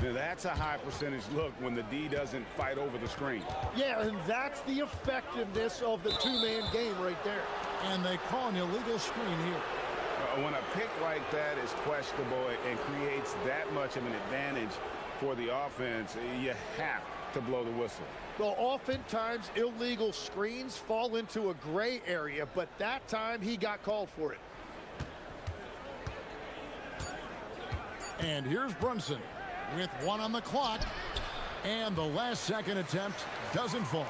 Now that's a high percentage look when the D doesn't fight over the screen. Yeah, and that's the effectiveness of the two-man game right there. And they call an illegal screen here. When a pick like that is questionable and creates that much of an advantage for the offense, you have to blow the whistle. Well, oftentimes illegal screens fall into a gray area, but that time he got called for it. And here's Brunson with 1 on the clock. And the last second attempt doesn't fall.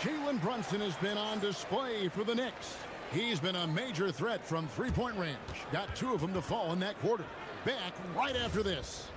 Jalen Brunson has been on display for the Knicks. He's been a major threat from three-point range. Got 2 of them to fall in that quarter. Back right after this.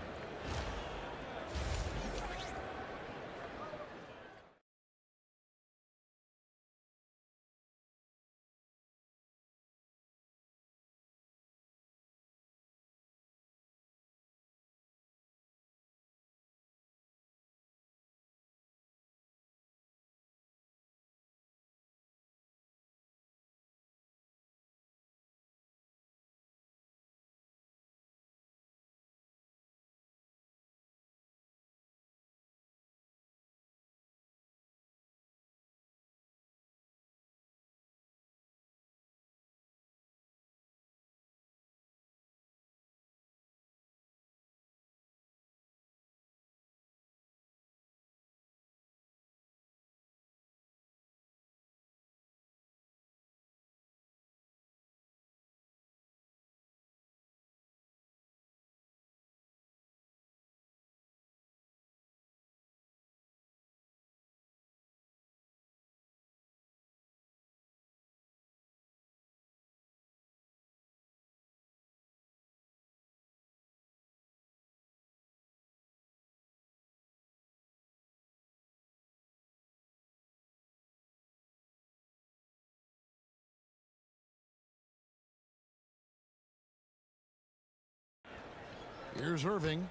Here's Irving.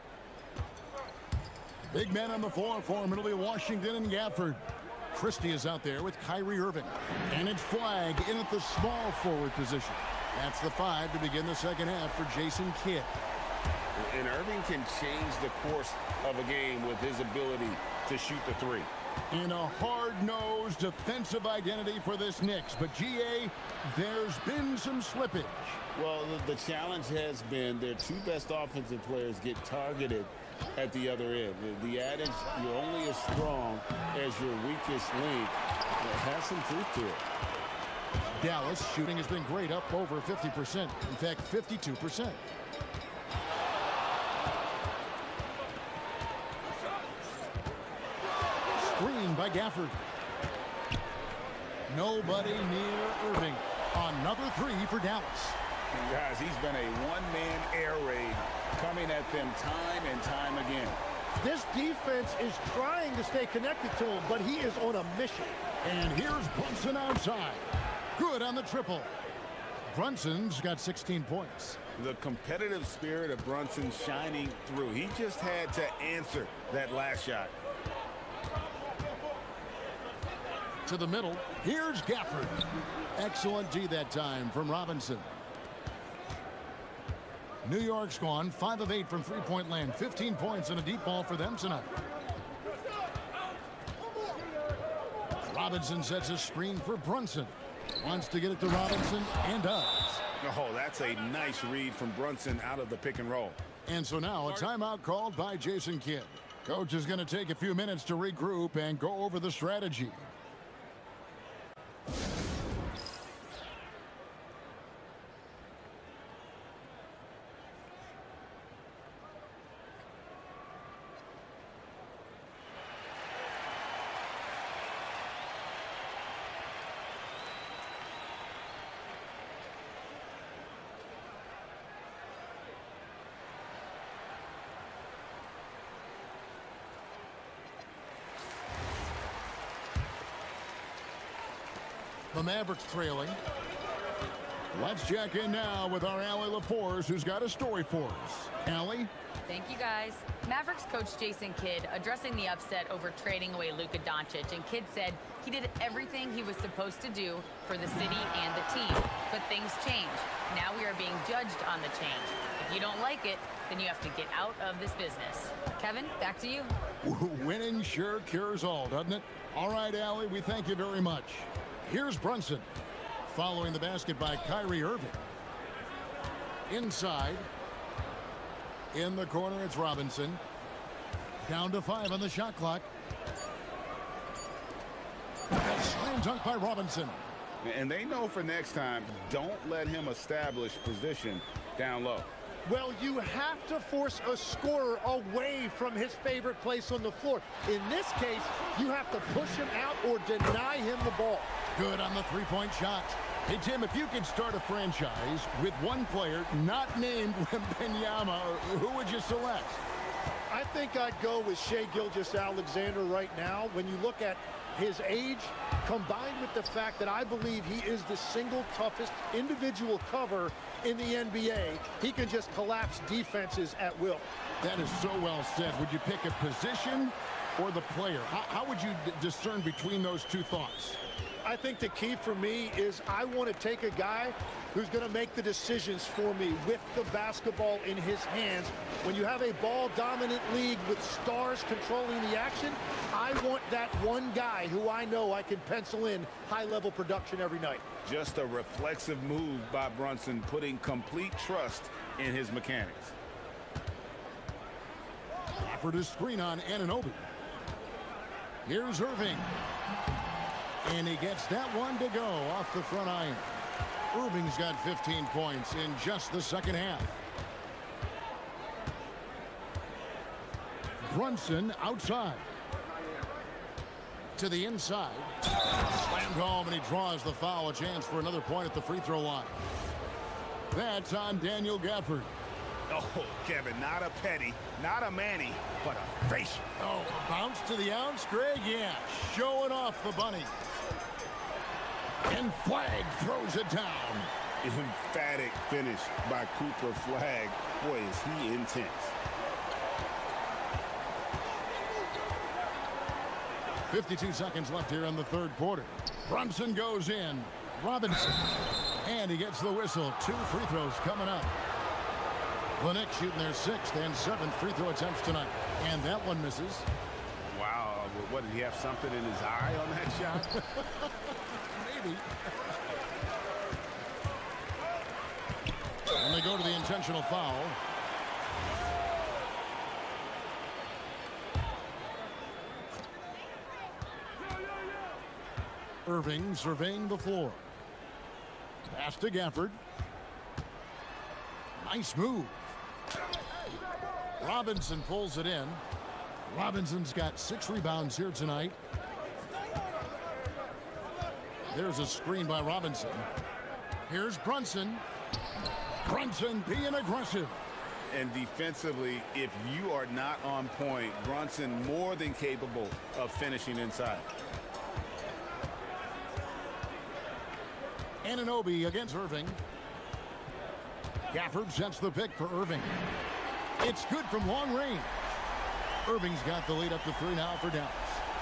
Big man on the floor for him. It'll be Washington and Gafford. Christie is out there with Kyrie Irving. And it's Flag in at the small forward position. That's the 5 to begin the second half for Jason Kidd. And Irving can change the course of a game with his ability to shoot the 3. In a hard-nosed defensive identity for this Knicks. But, GA, there's been some slippage. Well, the challenge has been their 2 best offensive players get targeted at the other end. The adage, you're only as strong as your weakest link, has some truth to it. Dallas shooting has been great, up over 50%. In fact, 52%. Screen by Gafford. Nobody near Irving. Another 3 for Dallas. And guys, he's been a one-man air raid coming at them time and time again. This defense is trying to stay connected to him, but he is on a mission. And here's Brunson outside. Good on the triple. Brunson's got 16 points. The competitive spirit of Brunson shining through. He just had to answer that last shot. To the middle. Here's Gafford. Excellent D that time from Robinson. New York's gone 5 of 8 from three-point land. 15 points and a deep ball for them tonight. Robinson sets a screen for Brunson. Wants to get it to Robinson and does. Oh, that's a nice read from Brunson out of the pick and roll. And so now a timeout called by Jason Kidd. Coach is going to take a few minutes to regroup and go over the strategy. The Mavericks trailing. Let's check in now with our Allie LaForce, who's got a story for us. Allie? Thank you, guys. Mavericks coach Jason Kidd addressing the upset over trading away Luka Doncic, and Kidd said he did everything he was supposed to do for the city and the team. But things change. Now we are being judged on the change. If you don't like it, then you have to get out of this business. Kevin, back to you. Winning sure cures all, doesn't it? All right, Allie, we thank you very much. Here's Brunson. Following the basket by Kyrie Irving. Inside. In the corner, it's Robinson. Down to 5 on the shot clock. A slam dunk by Robinson. And they know for next time, don't let him establish position down low. Well, you have to force a scorer away from his favorite place on the floor. In this case, you have to push him out or deny him the ball. Good on the three-point shot. Hey, Tim, if you could start a franchise with one player not named Wembanyama, who would you select? I think I'd go with Shai Gilgeous-Alexander right now. When you look at his age, combined with the fact that I believe he is the single toughest individual cover in the NBA, he can just collapse defenses at will. That is so well said. Would you pick a position or the player? How would you discern between those two thoughts? I think the key for me is I want to take a guy who's going to make the decisions for me with the basketball in his hands. When you have a ball-dominant league with stars controlling the action, I want that one guy who I know I can pencil in high-level production every night. Just a reflexive move by Brunson, putting complete trust in his mechanics. Offered a screen on Anunoby. Here's Irving. And he gets that one to go off the front iron. Irving's got 15 points in just the second half. Brunson outside. To the inside. Slammed home, and he draws the foul. A chance for another point at the free throw line. That's on Daniel Gafford. Oh, Kevin, not a petty, not a Manny, but a facial. Oh, bounce to the ounce, Greg? Yeah, showing off the bunny. And Flag throws it down. Emphatic finish by Cooper Flag. Boy, is he intense. .52 seconds left here in the third quarter. Brunson goes in. Robinson. And he gets the whistle. 2 free throws coming up. The Knicks shooting their 6th and 7th free throw attempts tonight. And that one misses. Wow. What, did he have something in his eye on that shot? Maybe. And they go to the intentional foul. Irving surveying the floor. Pass to Gafford. Nice move. Robinson pulls it in. Robinson's got 6 rebounds here tonight. There's a screen by Robinson. Here's Brunson. Brunson being aggressive. And defensively, if you are not on point, Brunson more than capable of finishing inside. Anunoby against Irving. Gafford sets the pick for Irving. It's good from long range. Irving's got the lead up to 3 now for Dallas.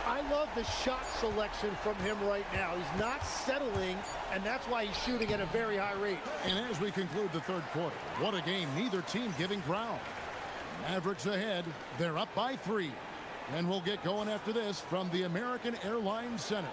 I love the shot selection from him right now. He's not settling, and that's why he's shooting at a very high rate. And as we conclude the third quarter, what a game, neither team giving ground. Mavericks ahead, they're up by 3. And we'll get going after this from the American Airlines Center.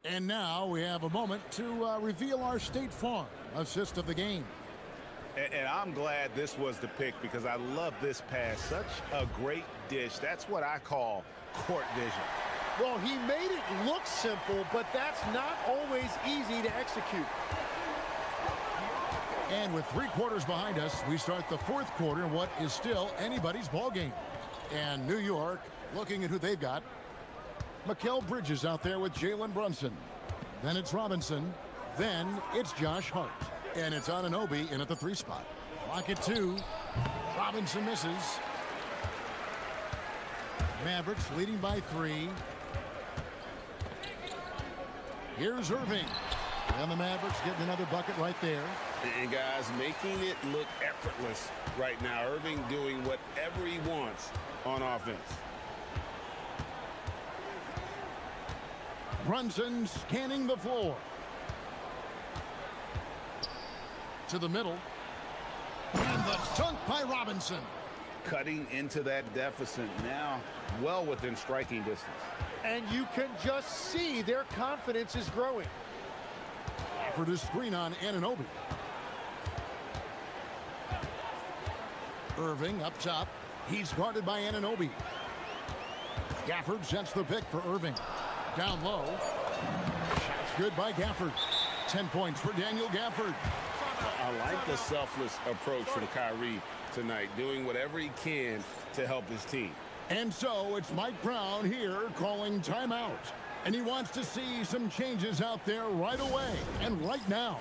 And now we have a moment to reveal our State Farm assist of the game. And I'm glad this was the pick because I love this pass. Such a great dish. That's what I call court vision. Well, he made it look simple, but that's not always easy to execute. And with 3 quarters behind us, we start the fourth quarter in what is still anybody's ball game. And New York, looking at who they've got. Mikal Bridges out there with Jalen Brunson. Then it's Robinson. Then it's Josh Hart. And it's Anunoby in at the 3 spot. Clock at 2. Robinson misses. Mavericks leading by 3. Here's Irving. And the Mavericks getting another bucket right there. And guys, making it look effortless right now. Irving doing whatever he wants on offense. Brunson scanning the floor. To the middle. And the dunk by Robinson. Cutting into that deficit now, well within striking distance. And you can just see their confidence is growing. For the screen on Anunoby. Irving up top. He's guarded by Anunoby. Gafford sets the pick for Irving. Down low. Shot's good by Gafford. 10 points for Daniel Gafford. I like the selfless approach from Kyrie tonight, doing whatever he can to help his team. And so it's Mike Brown here calling timeout. And he wants to see some changes out there right away and right now.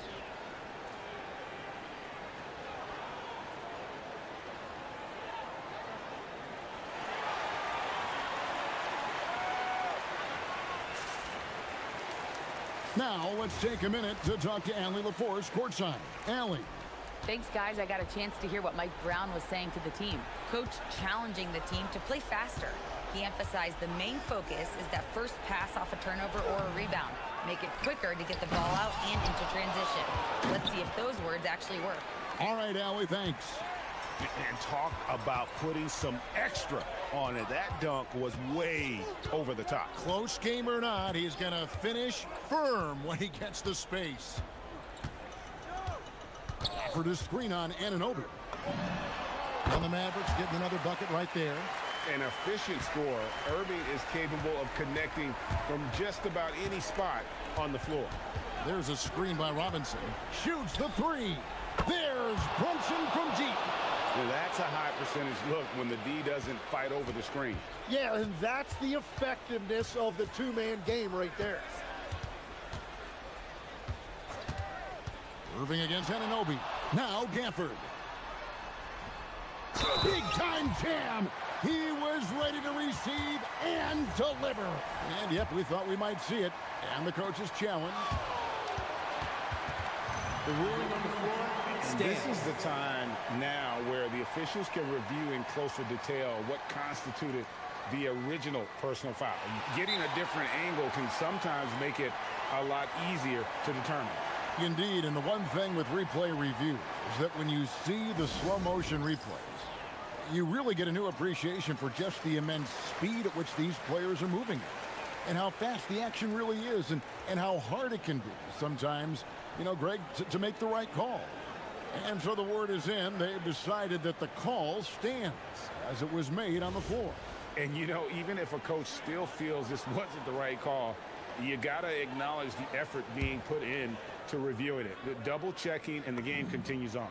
Now, let's take a minute to talk to Allie LaForce courtside. Allie. Thanks, guys. I got a chance to hear what Mike Brown was saying to the team. Coach challenging the team to play faster. He emphasized the main focus is that first pass off a turnover or a rebound. Make it quicker to get the ball out and into transition. Let's see if those words actually work. All right, Allie, thanks. And talk about putting some extra on it. That dunk was way over the top. Close game or not, he's going to finish firm when he gets the space. For the screen on Anunoby. And the Mavericks getting another bucket right there. An efficient scorer. Irving is capable of connecting from just about any spot on the floor. There's a screen by Robinson. Shoots the 3. There's Brunson from deep. Well, that's a high percentage look when the D doesn't fight over the screen. Yeah, and that's the effectiveness of the 2-man game right there. Irving against Anunoby. Now Gafford. Big-time jam. He was ready to receive and deliver. And, yep, we thought we might see it. And the coach's challenge. The ruling on the floor stands. This is the time now where the officials can review in closer detail what constituted the original personal foul. Getting a different angle can sometimes make it a lot easier to determine. Indeed, and the one thing with replay review is that when you see the slow motion replays, you really get a new appreciation for just the immense speed at which these players are moving at, and how fast the action really is, and how hard it can be sometimes, you know, Greg, to make the right call. And so the word is in. They've decided that the call stands as it was made on the floor. And, you know, even if a coach still feels this wasn't the right call, you got to acknowledge the effort being put in to reviewing it. The double checking, and the game continues on.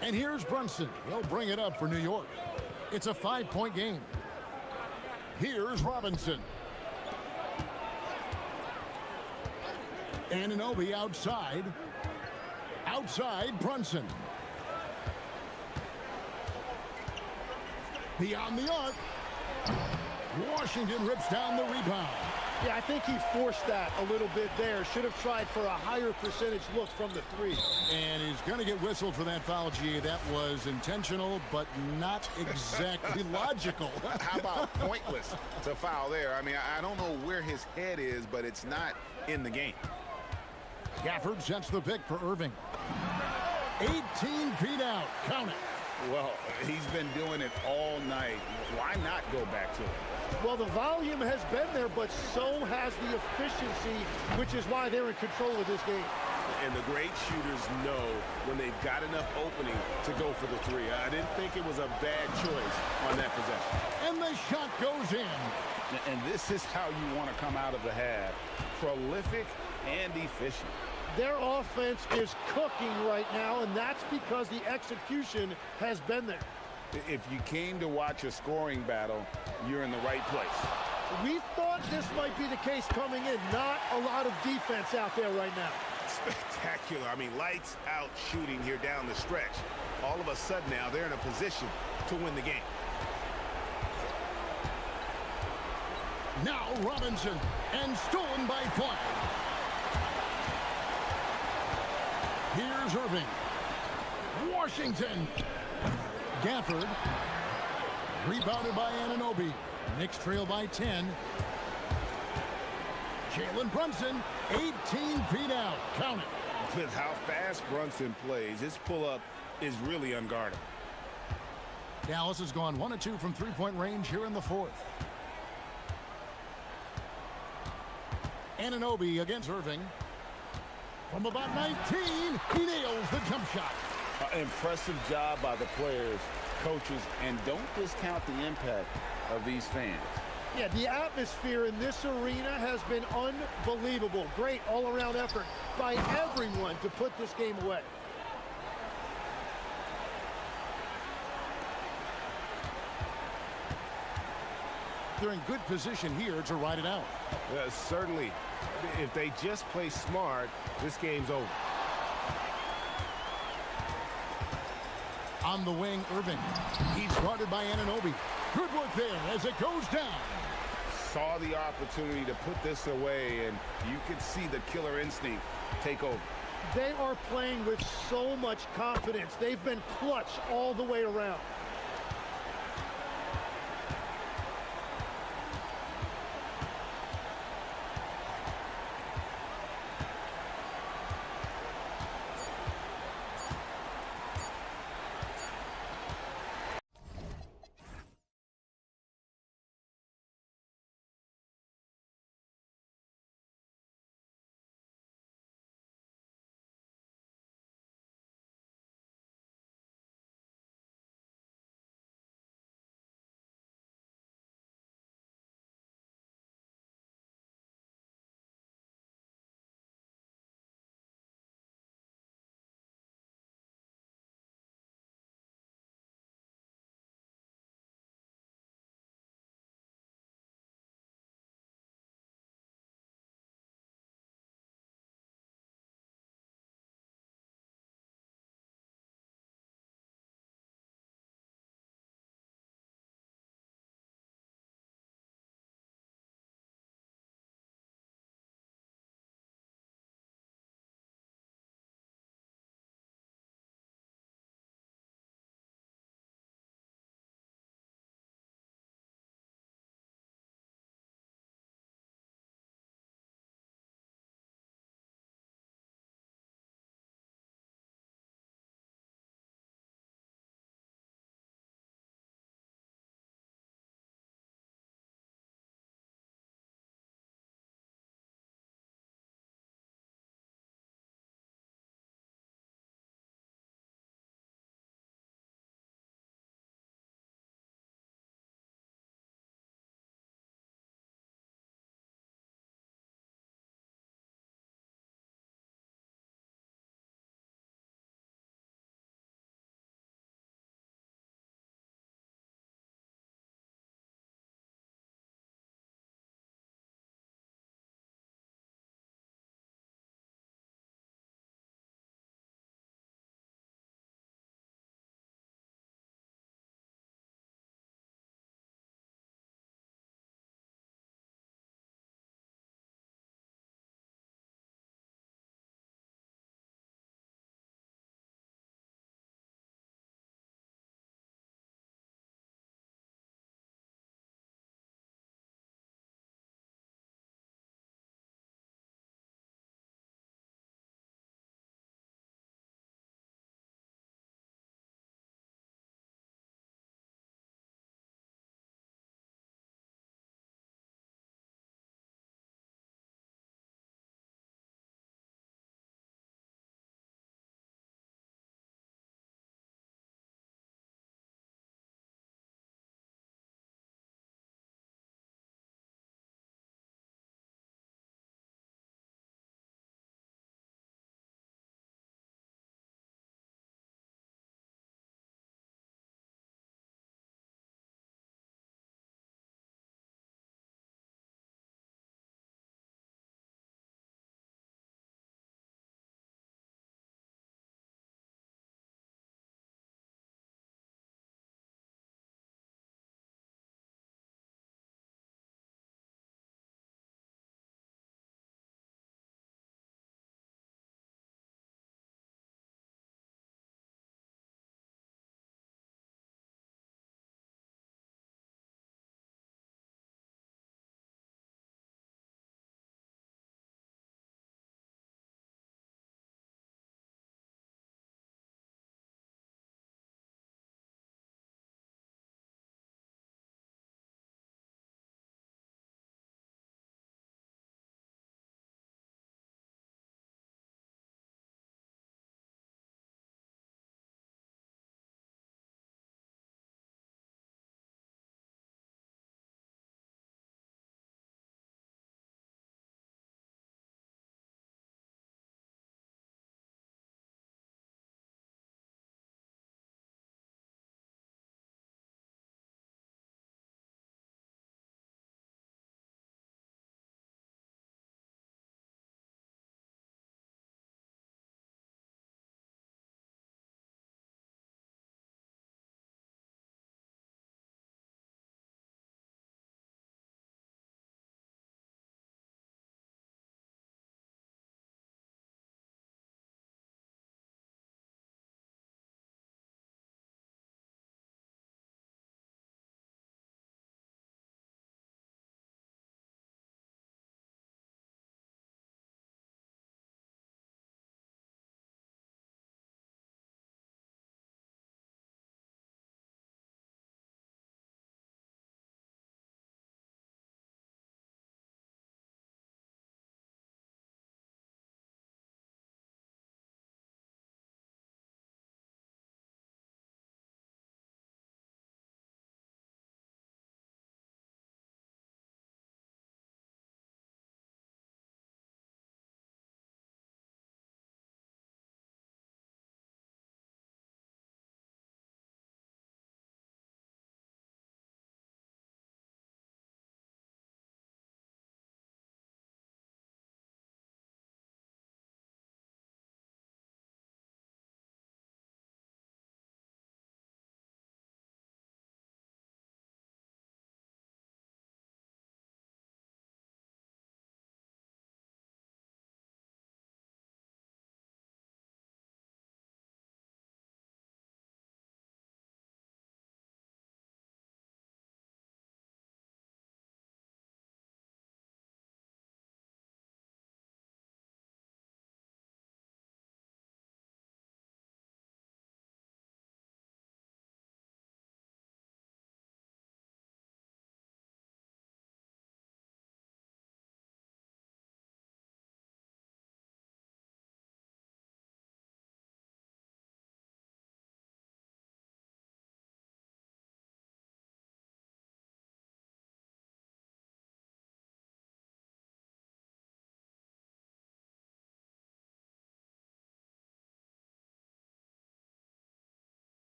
And here's Brunson. He'll bring it up for New York. It's a 5-point game. Here's Robinson. Anunoby outside. Outside, Brunson. Beyond the arc. Washington rips down the rebound. Yeah, I think he forced that a little bit there. Should have tried for a higher percentage look from the three. And he's going to get whistled for that foul, G. That was intentional, but not exactly logical. How about pointless to foul there? I mean, I don't know where his head is, but it's not in the game. Gafford sets the pick for Irving. 18 feet out. Count it. Well, he's been doing it all night. Why not go back to it? Well, the volume has been there, but so has the efficiency, which is why they're in control of this game. And the great shooters know when they've got enough opening to go for the three. I didn't think it was a bad choice on that possession. And the shot goes in. And this is how you want to come out of the half. Prolific and efficient. Their offense is cooking right now, and that's because the execution has been there. If you came to watch a scoring battle, you're in the right place. We thought this might be the case coming in. Not a lot of defense out there right now. Spectacular. I mean, lights out shooting here down the stretch. All of a sudden now they're in a position to win the game. Now Robinson, and stolen by Flag. Here's Irving. Washington. Gafford. Rebounded by Anunoby. Knicks trail by 10. Jalen Brunson, 18 feet out. Count it. With how fast Brunson plays, his pull-up is really unguardable. Dallas has gone 1 of 2 from three-point range here in the fourth. Anunoby against Irving. From about 19, he nails the jump shot. Impressive job by the players, coaches, and don't discount the impact of these fans. Yeah, the atmosphere in this arena has been unbelievable. Great all-around effort by everyone to put this game away. They're in good position here to ride it out. Certainly. If they just play smart, this game's over. On the wing, Irving. He's guarded by Anunoby. Good work there as it goes down. Saw the opportunity to put this away, and you could see the killer instinct take over. They are playing with so much confidence. They've been clutch all the way around.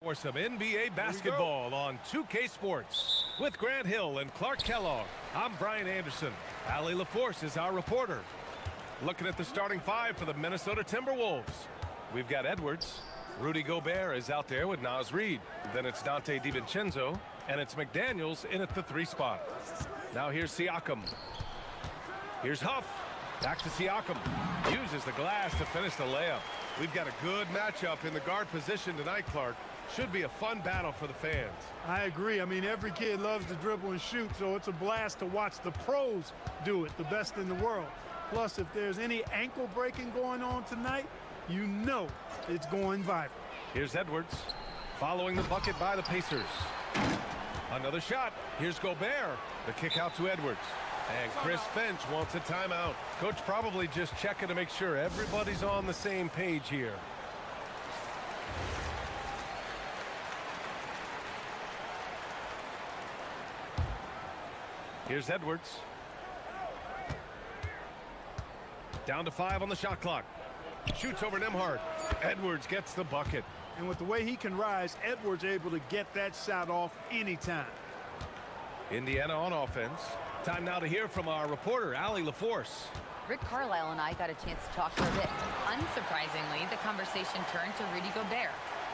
For some NBA basketball on 2K Sports. With Grant Hill and Clark Kellogg, I'm Brian Anderson. Allie LaForce is our reporter. Looking at the starting five for the Minnesota Timberwolves. We've got Edwards. Rudy Gobert is out there with Naz Reid. Then it's Dante DiVincenzo, and it's McDaniels in at the 3 spot. Now here's Siakam. Here's Huff. Back to Siakam. Uses the glass to finish the layup. We've got a good matchup in the guard position tonight, Clark. Should be a fun battle for the fans. I agree. I mean, every kid loves to dribble and shoot, so it's a blast to watch the pros do it, the best in the world. Plus, if there's any ankle breaking going on tonight, you know it's going viral. Here's Edwards, following the bucket by the Pacers. Another shot. Here's Gobert. The kick out to Edwards. And Chris Finch wants a timeout. Coach probably just checking to make sure everybody's on the same page here. Here's Edwards. Down to 5 on the shot clock. Shoots over Nembhard. Edwards gets the bucket. And with the way he can rise, Edwards able to get that shot off anytime. Indiana on offense. Time now to hear from our reporter, Allie LaForce. Rick Carlisle and I got a chance to talk for a bit. Unsurprisingly, the conversation turned to Rudy Gobert.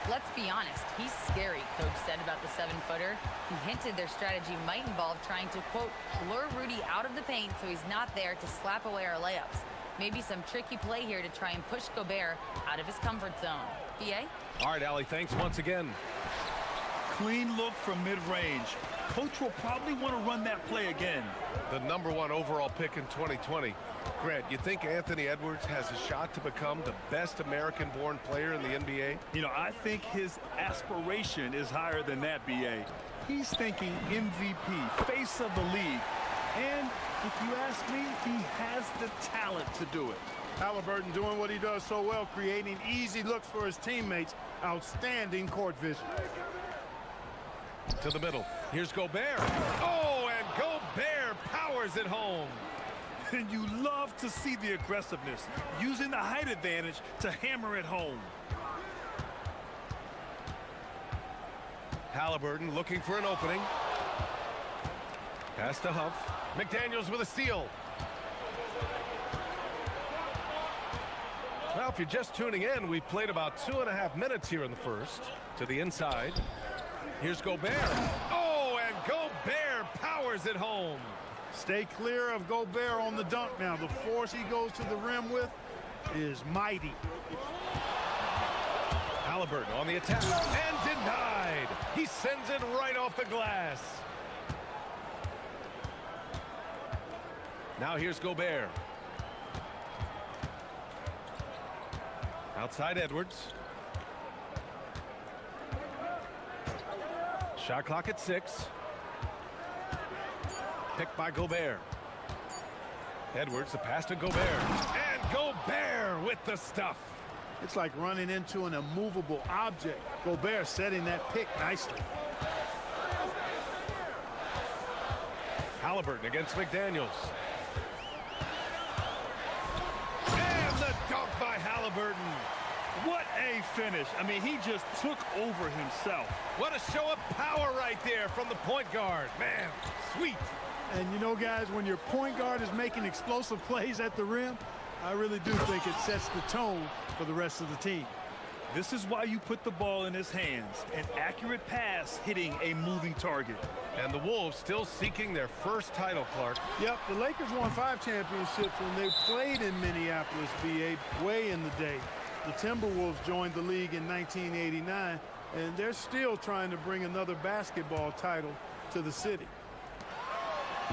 Let's be honest, he's scary, Coach said about the 7-footer. He hinted their strategy might involve trying to, quote, lure Rudy out of the paint so he's not there to slap away our layups. Maybe some tricky play here to try and push Gobert out of his comfort zone. BA? All right, Allie, thanks once again. Clean look from mid-range. Coach will probably want to run that play again. The #1 overall pick in 2020. Grant, you think Anthony Edwards has a shot to become the best American-born player in the NBA? You know, I think his aspiration is higher than that, BA. He's thinking MVP, face of the league. And if you ask me, he has the talent to do it. Halliburton doing what he does so well, creating easy looks for his teammates. Outstanding court vision. To the middle. Here's Gobert. Oh, and Gobert powers it home. And you love to see the aggressiveness, using the height advantage to hammer it home. Halliburton looking for an opening. Pass to Huff. McDaniels with a steal. Well, if you're just tuning in, we've played about 2.5 minutes here in the first. To the inside. Here's Gobert. Oh, and Gobert powers it home. Stay clear of Gobert on the dunk now. The force he goes to the rim with is mighty. Halliburton on the attack and denied. He sends it right off the glass. Now here's Gobert. Outside Edwards. Shot clock at 6. Picked by Gobert. Edwards, the pass to Gobert. And Gobert with the stuff. It's like running into an immovable object. Gobert setting that pick nicely. Halliburton against McDaniels. And the dunk by Halliburton. What a finish. I mean, he just took over himself. What a show of power right there from the point guard. Man, sweet. And you know, guys, when your point guard is making explosive plays at the rim, I really do think it sets the tone for the rest of the team. This is why you put the ball in his hands. An accurate pass hitting a moving target. And the Wolves still seeking their first title, Clark. Yep, the Lakers won 5 championships when they played in Minneapolis, BA, way in the day. The Timberwolves joined the league in 1989, and they're still trying to bring another basketball title to the city.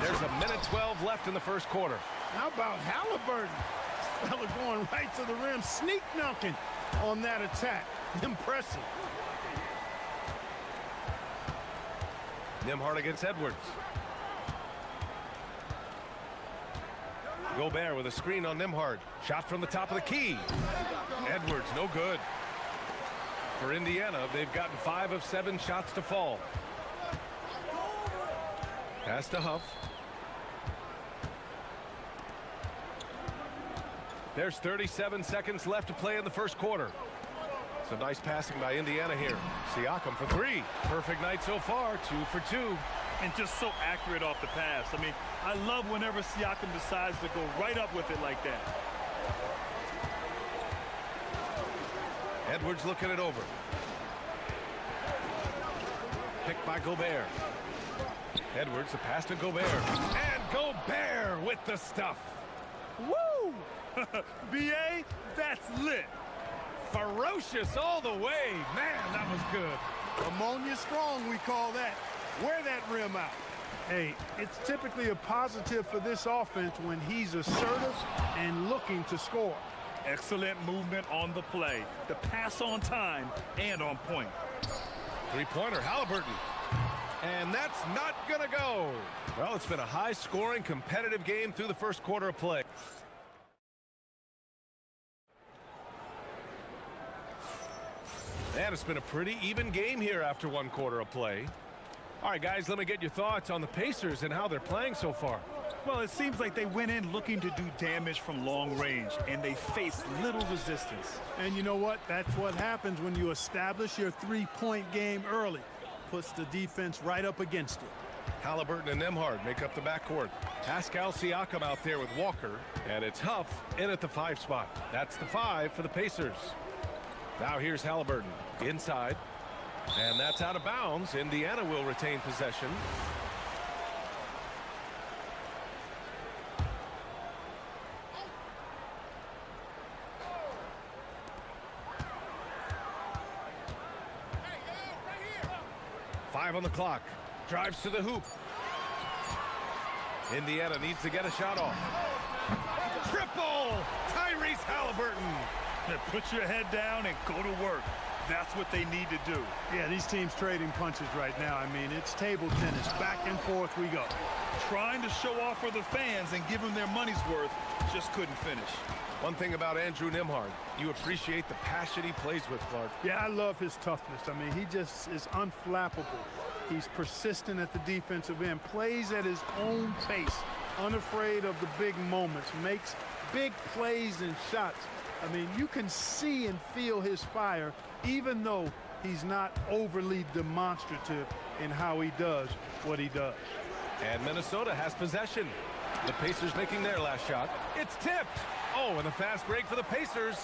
There's a minute 12 left in the first quarter. How about Halliburton? This fella going right to the rim, sneak dunking on that attack. Impressive. Nembhard against Edwards. Gobert with a screen on Nembhard. Shot from the top of the key. Edwards, no good. For Indiana, they've gotten 5 of 7 shots to fall. Pass to Huff. There's 37 seconds left to play in the first quarter. Some nice passing by Indiana here. Siakam for three. Perfect night so far, 2 for 2. And just so accurate off the pass. I mean, I love whenever Siakam decides to go right up with it like that. Edwards looking it over. Picked by Gobert. Edwards, the pass to Gobert. And Gobert with the stuff. Woo! BA, that's lit. Ferocious all the way. Man, that was good. Ammonia strong, we call that. Wear that rim out. Hey, it's typically a positive for this offense when he's assertive and looking to score. Excellent movement on the play. The pass on time and on point. Three-pointer, Halliburton. And that's not going to go. Well, it's been a high-scoring, competitive game through the first quarter of play. And it's been a pretty even game here after one quarter of play. All right, guys, let me get your thoughts on the Pacers and how they're playing so far. Well, it seems like they went in looking to do damage from long range, and they faced little resistance. And you know what? That's what happens when you establish your three-point game early. Puts the defense right up against it. Halliburton and Nembhard make up the backcourt. Pascal Siakam out there with Walker, and it's Huff in at the 5 spot. That's the 5 for the Pacers. Now here's Halliburton inside, and that's out of bounds. Indiana will retain possession. Five on the clock. Drives to the hoop. Indiana needs to get a shot off. Triple! Tyrese Halliburton. Put your head down and go to work. That's what they need to do. Yeah, these teams trading punches right now. I mean, it's table tennis. Back and forth we go. Trying to show off for the fans and give them their money's worth. Just couldn't finish. One thing about Andrew Nembhard, you appreciate the passion he plays with, Clark. Yeah, I love his toughness. I mean, he just is unflappable. He's persistent at the defensive end, plays at his own pace, unafraid of the big moments, makes big plays and shots. I mean, you can see and feel his fire, even though he's not overly demonstrative in how he does what he does. And Minnesota has possession. The Pacers making their last shot. It's tipped. Oh, and a fast break for the Pacers.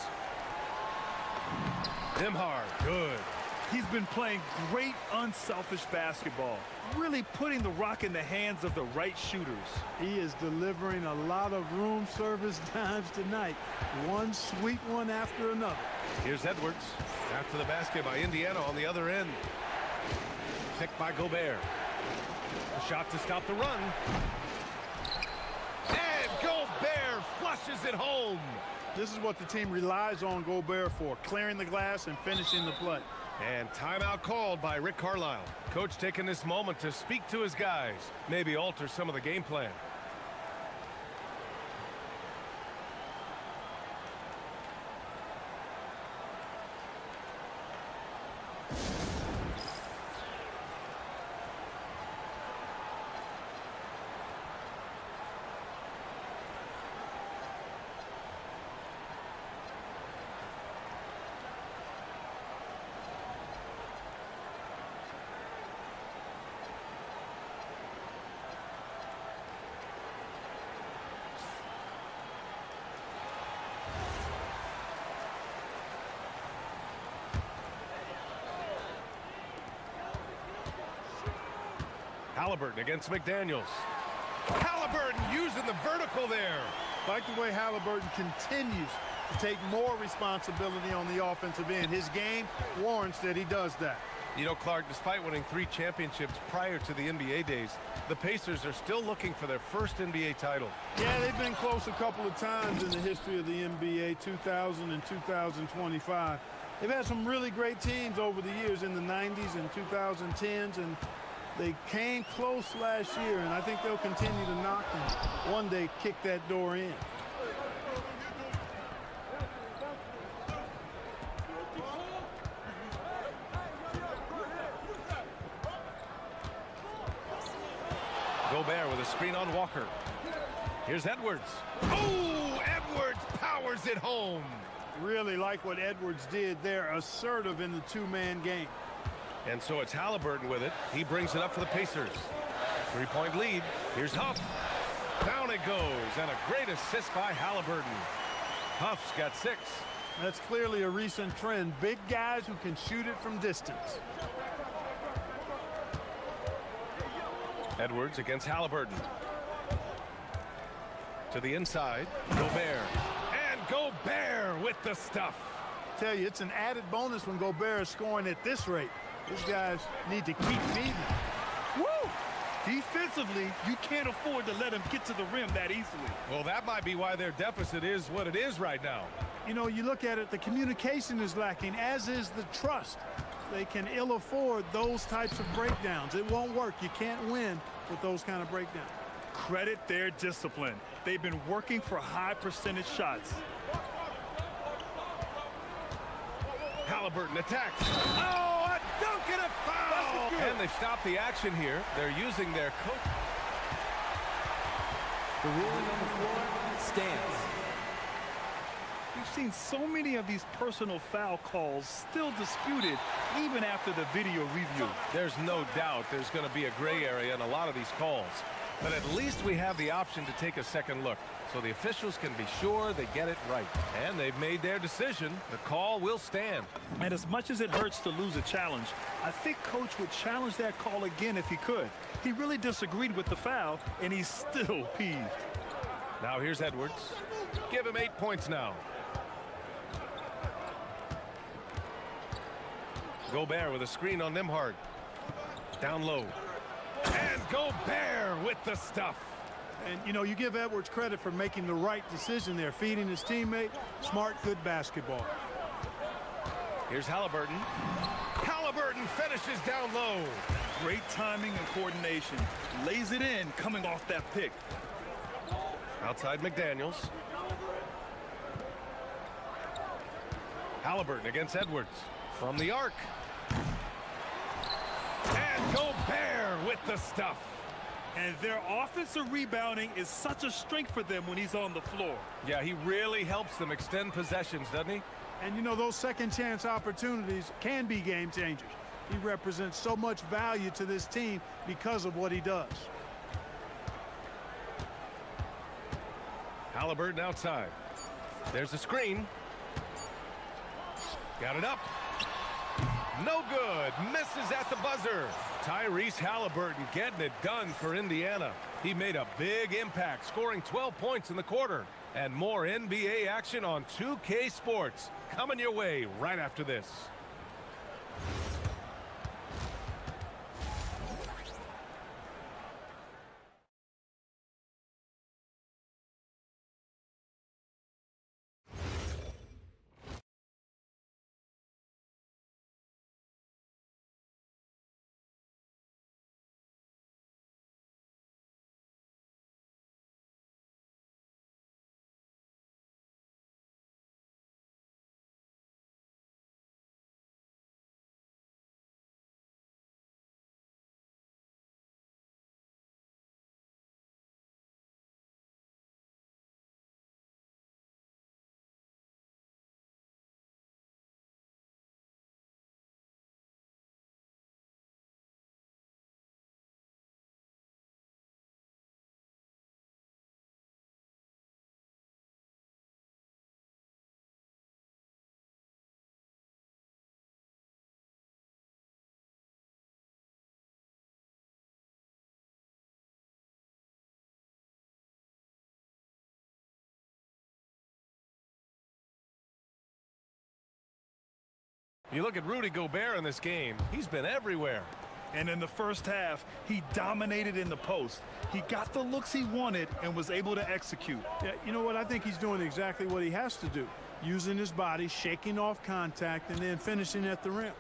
Nembhard, good. He's been playing great unselfish basketball, really putting the rock in the hands of the right shooters. He is delivering a lot of room service dimes tonight. One sweet one after another. Here's Edwards. After the basket by Indiana on the other end. Picked by Gobert. A shot to stop the run. And Gobert flushes it home. This is what the team relies on Gobert for, clearing the glass and finishing the play. And timeout called by Rick Carlisle. Coach taking this moment to speak to his guys, maybe alter some of the game plan. Halliburton against McDaniels. Halliburton using the vertical there. Like the way Halliburton continues to take more responsibility on the offensive end. His game warrants that he does that. You know, Clark, despite winning 3 championships prior to the NBA days, the Pacers are still looking for their first NBA title. Yeah, they've been close a couple of times in the history of the NBA, 2000 and 2025. They've had some really great teams over the years in the 90s and 2010s, and they came close last year, and I think they'll continue to knock and one day kick that door in. Gobert with a screen on Walker. Here's Edwards. Oh, Edwards powers it home. Really like what Edwards did there, assertive in the two-man game. And so it's Halliburton with it. He brings it up for the Pacers. 3-point lead. Here's Huff. Down it goes, and a great assist by Halliburton. Huff's got 6. That's clearly a recent trend. Big guys who can shoot it from distance. Edwards against Halliburton. To the inside, Gobert. And Gobert with the stuff. Tell you, it's an added bonus when Gobert is scoring at this rate. These guys need to keep feeding. Woo! Defensively, you can't afford to let him get to the rim that easily. Well, that might be why their deficit is what it is right now. You know, you look at it, the communication is lacking, as is the trust. They can ill afford those types of breakdowns. It won't work. You can't win with those kind of breakdowns. Credit their discipline. They've been working for high percentage shots. Halliburton attacks. Oh, a dunk and a foul! And they stop the action here. They're using their coach. The ruling on the floor stands. We've seen so many of these personal foul calls still disputed even after the video review. There's no doubt there's going to be a gray area in a lot of these calls. But at least we have the option to take a second look, so the officials can be sure they get it right. And they've made their decision. The call will stand. And as much as it hurts to lose a challenge, I think Coach would challenge that call again if he could. He really disagreed with the foul, and he's still peeved. Now here's Edwards. Give him 8 points now. Gobert with a screen on Nembhard. Down low. And Gobert with the stuff. And, you know, you give Edwards credit for making the right decision there, feeding his teammate. Smart, good basketball. Here's Halliburton. Halliburton finishes down low. Great timing and coordination. Lays it in coming off that pick. Outside McDaniels. Halliburton against Edwards. From the arc. And Gobert with the stuff. And their offensive rebounding is such a strength for them when he's on the floor. Yeah, he really helps them extend possessions, doesn't he? And, you know, those second chance opportunities can be game changers. He represents so much value to this team because of what he does. Halliburton outside. There's a screen. Got it up. No good. Misses at the buzzer. Tyrese Halliburton getting it done for Indiana. He made a big impact, scoring 12 points in the quarter. And more NBA action on 2K Sports coming your way right after this. You look at Rudy Gobert in this game, he's been everywhere. And in the first half, he dominated in the post. He got the looks he wanted and was able to execute. Yeah, you know what? I think he's doing exactly what he has to do. Using his body, shaking off contact, and then finishing at the rim.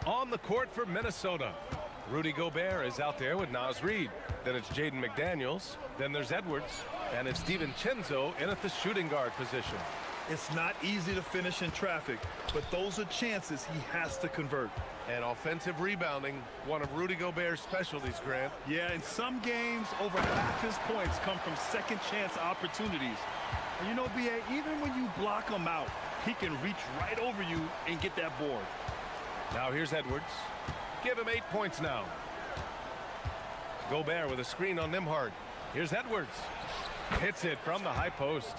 On the court for Minnesota, Rudy Gobert is out there with Naz Reid. Then it's Jaden McDaniels. Then there's Edwards. And it's DiVincenzo in at the shooting guard position. It's not easy to finish in traffic, but those are chances he has to convert. And offensive rebounding, one of Rudy Gobert's specialties, Grant. Yeah, in some games, over half his points come from second chance opportunities. And you know, B.A., even when you block them out, He can reach right over you and get that board. Now here's Edwards. Give him 8 points now. Gobert with a screen on Nembhard. Here's Edwards. Hits it from the high post.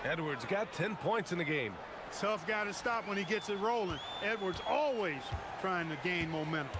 Edwards got 10 points in the game. Tough guy to stop when he gets it rolling. Edwards always trying to gain momentum.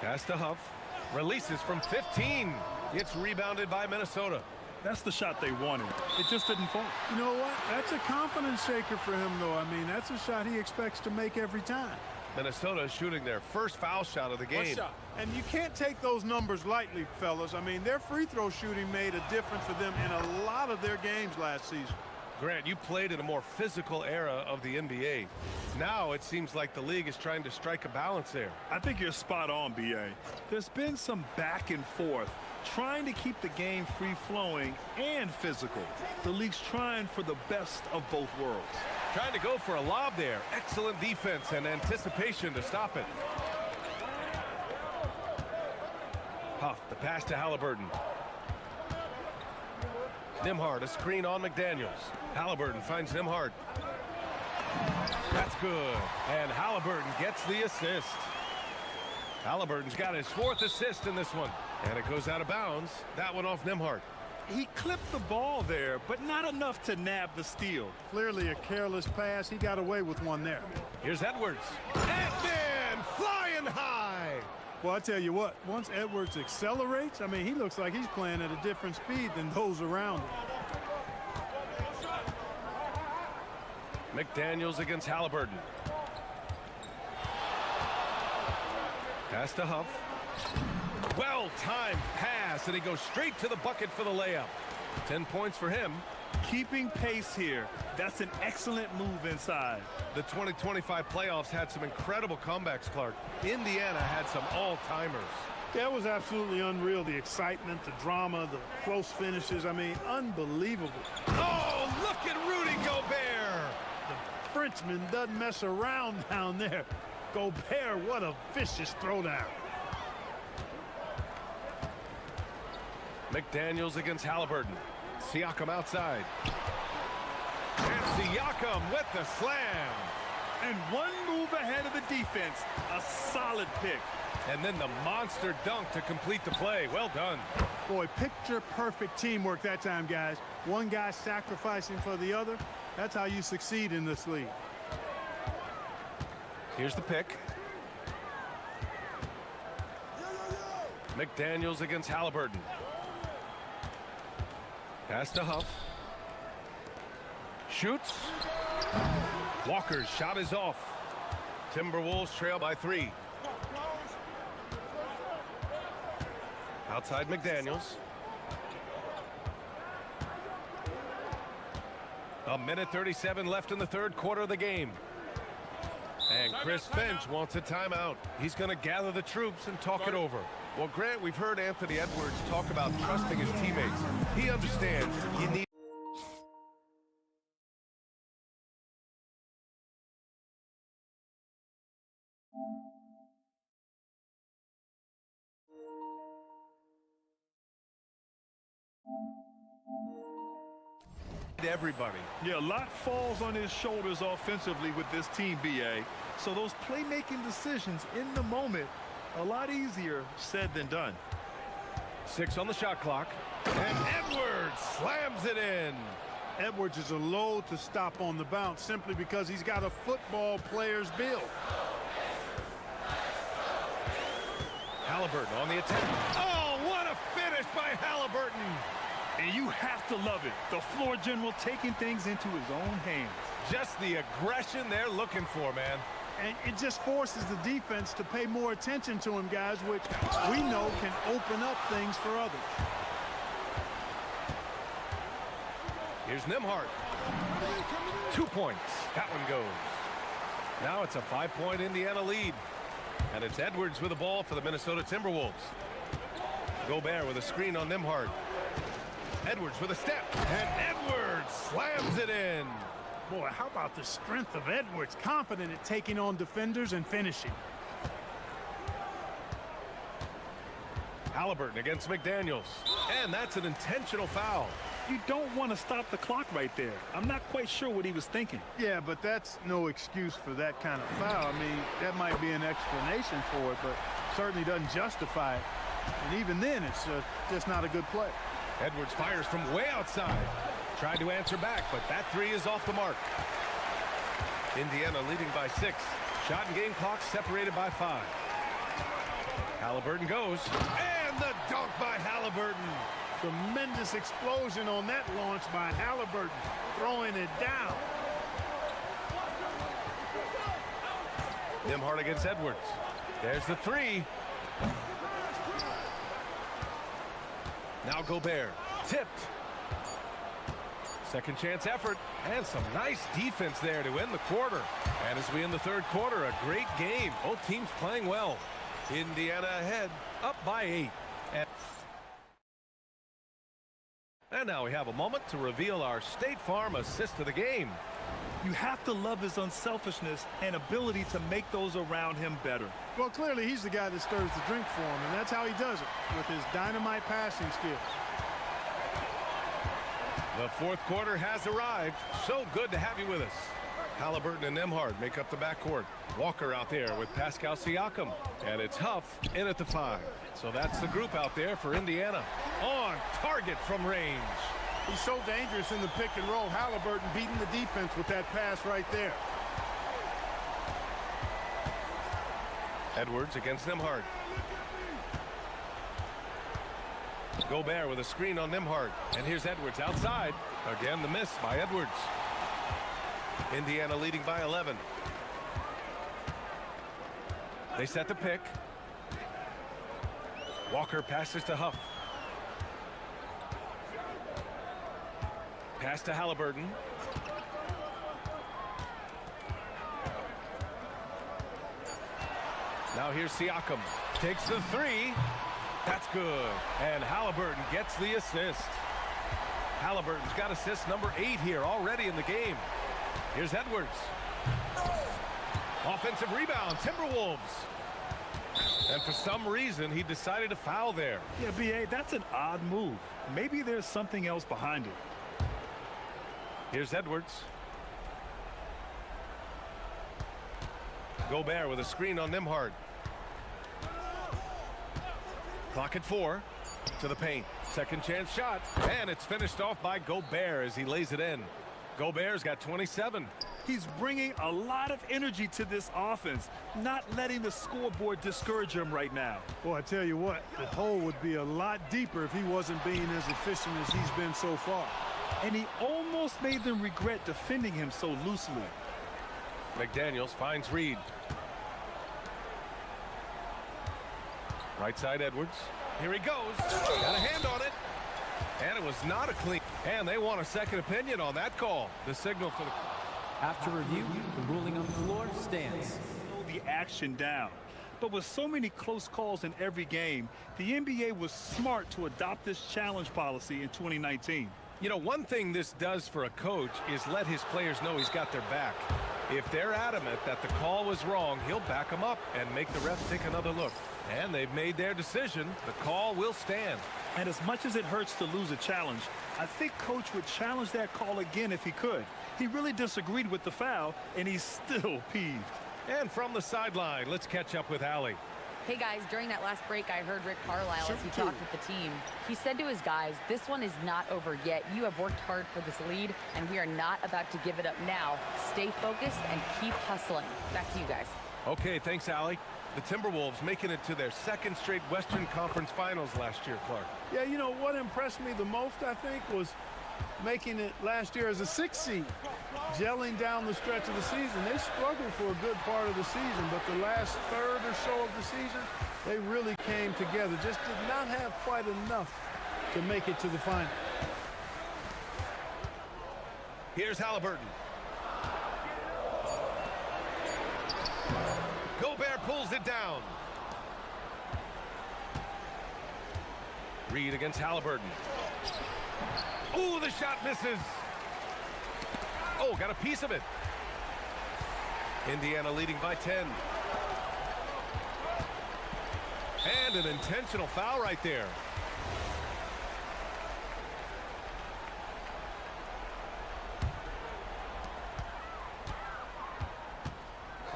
Pass to Huff. Releases from 15. It's rebounded by Minnesota. That's the shot they wanted. It just didn't fall. You know what? That's a confidence shaker for him, though. I mean, that's a shot he expects to make every time. Minnesota shooting their first foul shot of the game. And you can't take those numbers lightly, fellas. I mean, their free throw shooting made a difference for them in a lot of their games last season. Grant, you played in a more physical era of the NBA. Now it seems like the league is trying to strike a balance there. I think you're spot on, B.A. There's been some back and forth, trying to keep the game free-flowing and physical. The league's trying for the best of both worlds. Trying to go for a lob there. Excellent defense and anticipation to stop it. Huff, the pass to Halliburton. Nembhard, a screen on McDaniels. Halliburton finds Nembhard. That's good. And Halliburton gets the assist. Halliburton's got his 4th assist in this one. And it goes out of bounds. That one off Nembhard. He clipped the ball there, but not enough to nab the steal. Clearly a careless pass. He got away with one there. Here's Edwards. Ant-Man flying high. Well, I tell you what, once Edwards accelerates, I mean, he looks like he's playing at a different speed than those around him. McDaniels against Halliburton. Pass to Huff. Well-timed pass, and he goes straight to the bucket for the layup. 10 points for him. Keeping pace here. That's an excellent move inside. The 2025 playoffs had some incredible comebacks, Clark. Indiana had some all-timers. That was absolutely unreal. The excitement, the drama, the close finishes. I mean, unbelievable. Oh, look at Rudy Gobert. The Frenchman doesn't mess around down there. Gobert, what a vicious throwdown. McDaniels against Halliburton. Siakam outside. And Siakam with the slam. And one move ahead of the defense. A solid pick. And then the monster dunk to complete the play. Well done. Boy, picture-perfect teamwork that time, guys. One guy sacrificing for the other. That's how you succeed in this league. Here's the pick. McDaniels against Halliburton. Pass to Huff. Shoots. Walker's shot is off. Timberwolves trail by 3. Outside McDaniels. A minute 37 left in the 3rd quarter of the game. And Chris Finch wants a timeout. He's going to gather the troops and talk it over. Well, Grant, we've heard Anthony Edwards talk about trusting his teammates. He understands you need. Everybody. Yeah, a lot falls on his shoulders offensively with this team, BA. So those playmaking decisions in the moment, a lot easier said than done. 6 on the shot clock. And Edwards slams it in. Edwards is a load to stop on the bounce simply because he's got a football player's build. Halliburton on the attack. Oh, what a finish by Halliburton. And you have to love it. The floor general taking things into his own hands. Just the aggression they're looking for, man. And it just forces the defense to pay more attention to him, guys, which we know can open up things for others. Here's Nembhard. 2 points. That one goes. Now it's a 5-point Indiana lead. And it's Edwards with the ball for the Minnesota Timberwolves. Gobert with a screen on Nembhard. Edwards with a step. And Edwards slams it in. Boy, how about the strength of Edwards, confident at taking on defenders and finishing. Halliburton against McDaniels. And that's an intentional foul. You don't want to stop the clock right there. I'm not quite sure what he was thinking. Yeah, but that's no excuse for that kind of foul. I mean, that might be an explanation for it, but certainly doesn't justify it. And even then, it's just not a good play. Edwards fires from way outside. Tried to answer back, but that three is off the mark. Indiana leading by 6. Shot and game clock separated by 5. Halliburton goes, and the dunk by Halliburton. Tremendous explosion on that launch by Halliburton, throwing it down. Nembhard against Edwards. There's the three. Now Gobert, tipped. Second chance effort, and some nice defense there to end the quarter. And as we end the third quarter, a great game. Both teams playing well. Indiana ahead, up by 8. And now we have a moment to reveal our State Farm assist of the game. You have to love his unselfishness and ability to make those around him better. Well, clearly he's the guy that stirs the drink for him, and that's how he does it, with his dynamite passing skills. The fourth quarter has arrived. So good to have you with us. Halliburton and Nembhard make up the backcourt. Walker out there with Pascal Siakam. And it's Huff in at the 5. So that's the group out there for Indiana. On target from range. He's so dangerous in the pick and roll. Halliburton beating the defense with that pass right there. Edwards against Nembhard. Gobert with a screen on Nembhard. And here's Edwards outside. Again, the miss by Edwards. Indiana leading by 11. They set the pick. Walker passes to Huff. Pass to Halliburton. Now here's Siakam. Takes the three. That's good. And Halliburton gets the assist. Halliburton's got assist number 8 here already in the game. Here's Edwards. Offensive rebound, Timberwolves. And for some reason, he decided to foul there. Yeah, B.A., that's an odd move. Maybe there's something else behind it. Here's Edwards. Gobert with a screen on Nembhard. Clock at 4. To the paint. Second chance shot. And it's finished off by Gobert as he lays it in. Gobert's got 27. He's bringing a lot of energy to this offense, not letting the scoreboard discourage him right now. Boy, I tell you what, the hole would be a lot deeper if he wasn't being as efficient as he's been so far. And he almost made them regret defending him so loosely. McDaniels finds Reed. Right side Edwards. Here he goes. Got a hand on it. And it was not a clean. And they want a second opinion on that call. The signal for the... After review, the ruling on the floor stands. Slow the action down. But with so many close calls in every game, the NBA was smart to adopt this challenge policy in 2019. You know, one thing this does for a coach is let his players know he's got their back. If they're adamant that the call was wrong, he'll back them up and make the refs take another look. And they've made their decision. The call will stand. And as much as it hurts to lose a challenge, I think Coach would challenge that call again if he could. He really disagreed with the foul, and he's still peeved. And from the sideline, let's catch up with Allie. Hey guys, during that last break, I heard Rick Carlisle as he talked with the team. He said to his guys, this one is not over yet. You have worked hard for this lead, and we are not about to give it up now. Stay focused and keep hustling. Back to you guys. Okay, thanks, Allie. The Timberwolves making it to their second straight Western Conference Finals last year, Clark. Yeah, you know, what impressed me the most, I think, was making it last year as a 6th seed. Gelling down the stretch of the season. They struggled for a good part of the season, but the last third or so of the season, they really came together. Just did not have quite enough to make it to the final. Here's Halliburton. Gobert pulls it down. Reed against Halliburton. Ooh, the shot misses. Oh, got a piece of it. Indiana leading by 10. And an intentional foul right there.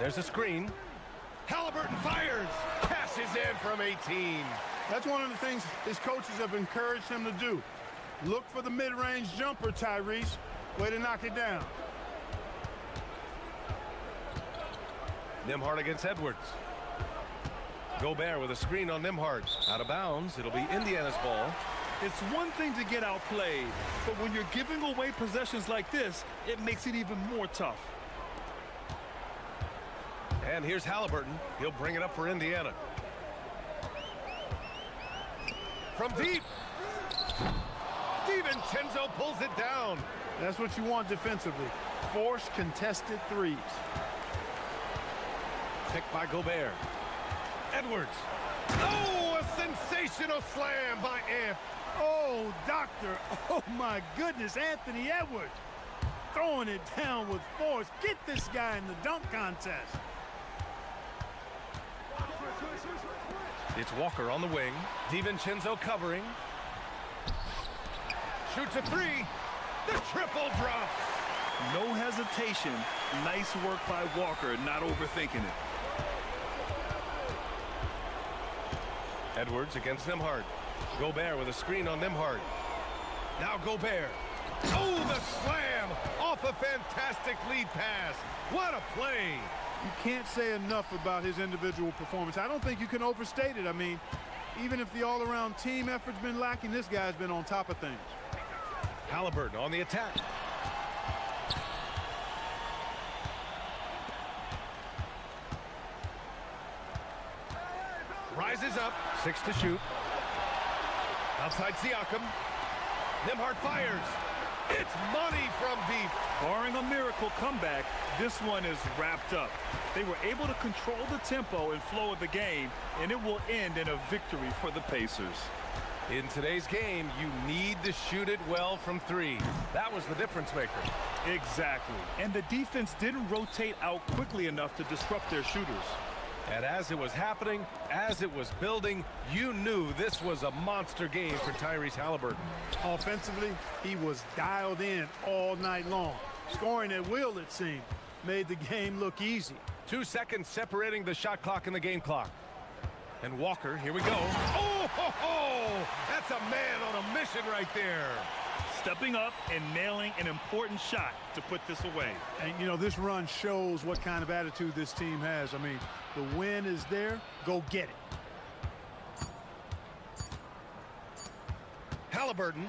There's a screen. Halliburton fires. Cashes in from 18. That's one of the things his coaches have encouraged him to do. Look for the mid-range jumper, Tyrese. Way to knock it down. Nembhard against Edwards. Gobert with a screen on Nembhard. Out of bounds. It'll be Indiana's ball. It's one thing to get outplayed, but when you're giving away possessions like this, it makes it even more tough. And here's Halliburton. He'll bring it up for Indiana. From deep. DiVincenzo pulls it down. That's what you want defensively. Force contested threes. Picked by Gobert. Edwards. Oh, a sensational slam by Amp. Oh, doctor. Oh, my goodness. Anthony Edwards throwing it down with force. Get this guy in the dunk contest. It's Walker on the wing. DiVincenzo covering. Shoots a three. The triple drops. No hesitation. Nice work by Walker, not overthinking it. Edwards against Nembhard. Gobert with a screen on Nembhard. Now Gobert. Oh, the slam off a fantastic lead pass. What a play. You can't say enough about his individual performance. I don't think you can overstate it. I mean, even if the all-around team effort's been lacking, this guy's been on top of things. Halliburton on the attack. Rises up. 6 to shoot. Outside Siakam. Nembhard fires. It's money from deep. Barring a miracle comeback, this one is wrapped up. They were able to control the tempo and flow of the game, and it will end in a victory for the Pacers. In today's game, you need to shoot it well from three. That was the difference maker. Exactly. And the defense didn't rotate out quickly enough to disrupt their shooters. And as it was happening, as it was building, you knew this was a monster game for Tyrese Halliburton. Offensively, he was dialed in all night long. Scoring at will, it seemed, made the game look easy. 2 seconds separating the shot clock and the game clock. And Walker, here we go. Oh, ho, ho! That's a man on a mission right there. Stepping up and nailing an important shot to put this away. And, you know, this run shows what kind of attitude this team has. I mean, the win is there. Go get it. Halliburton.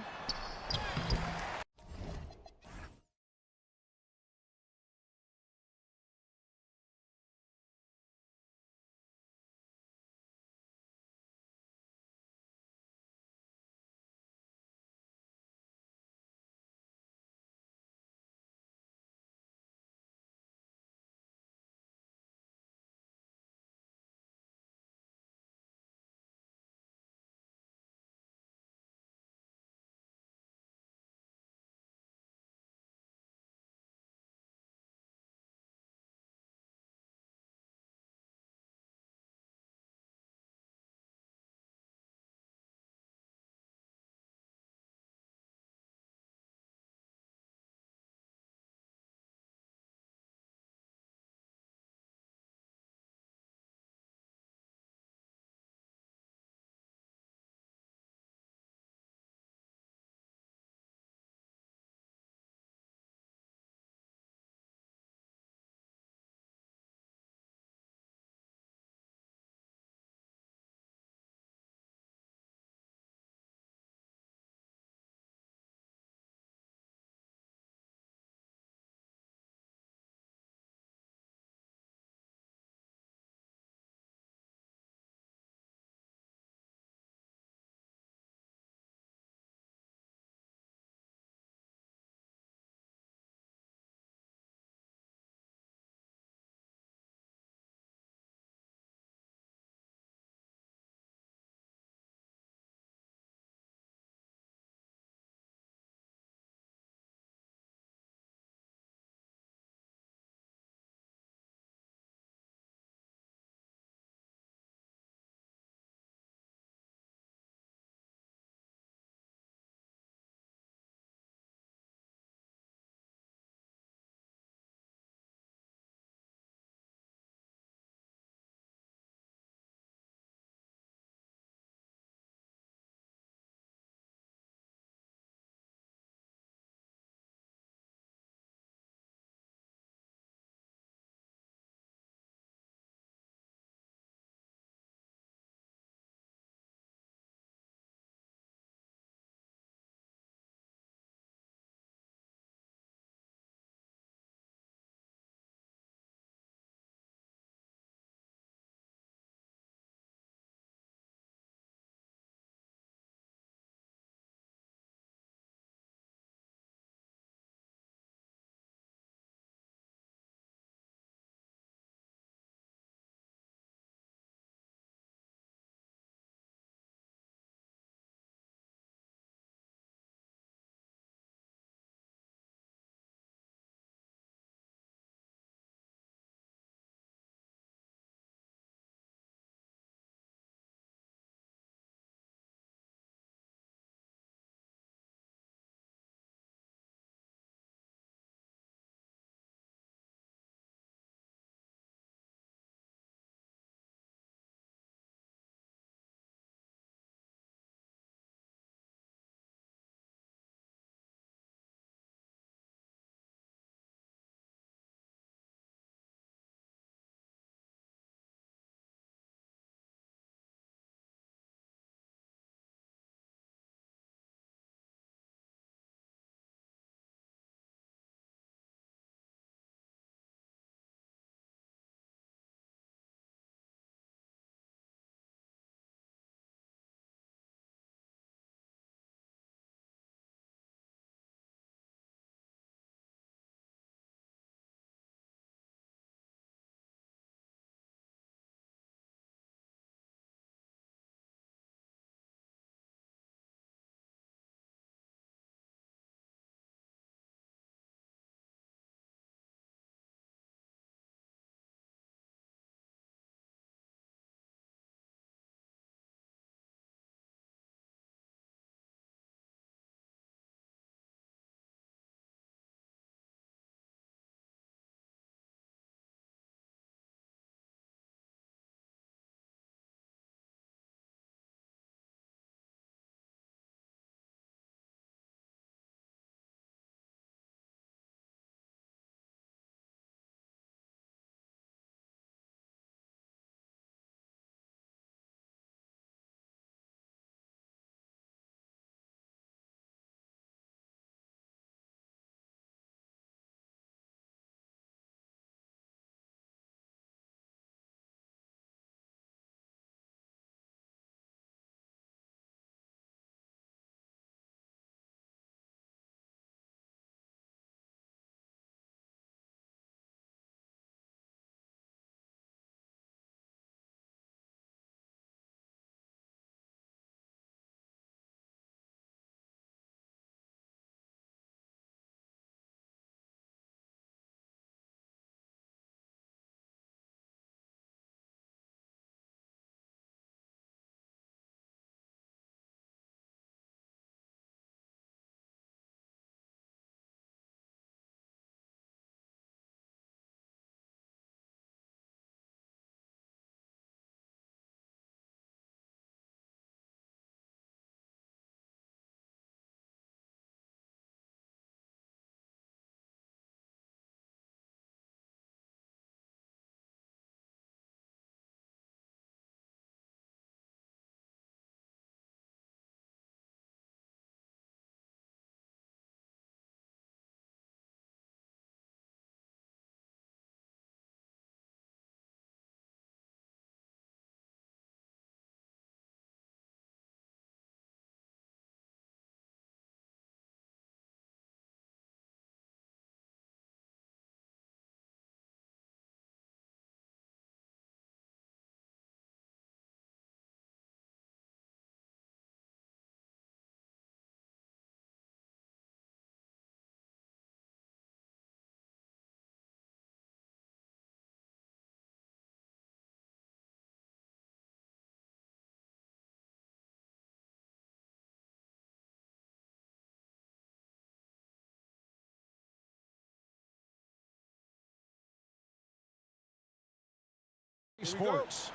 Sports.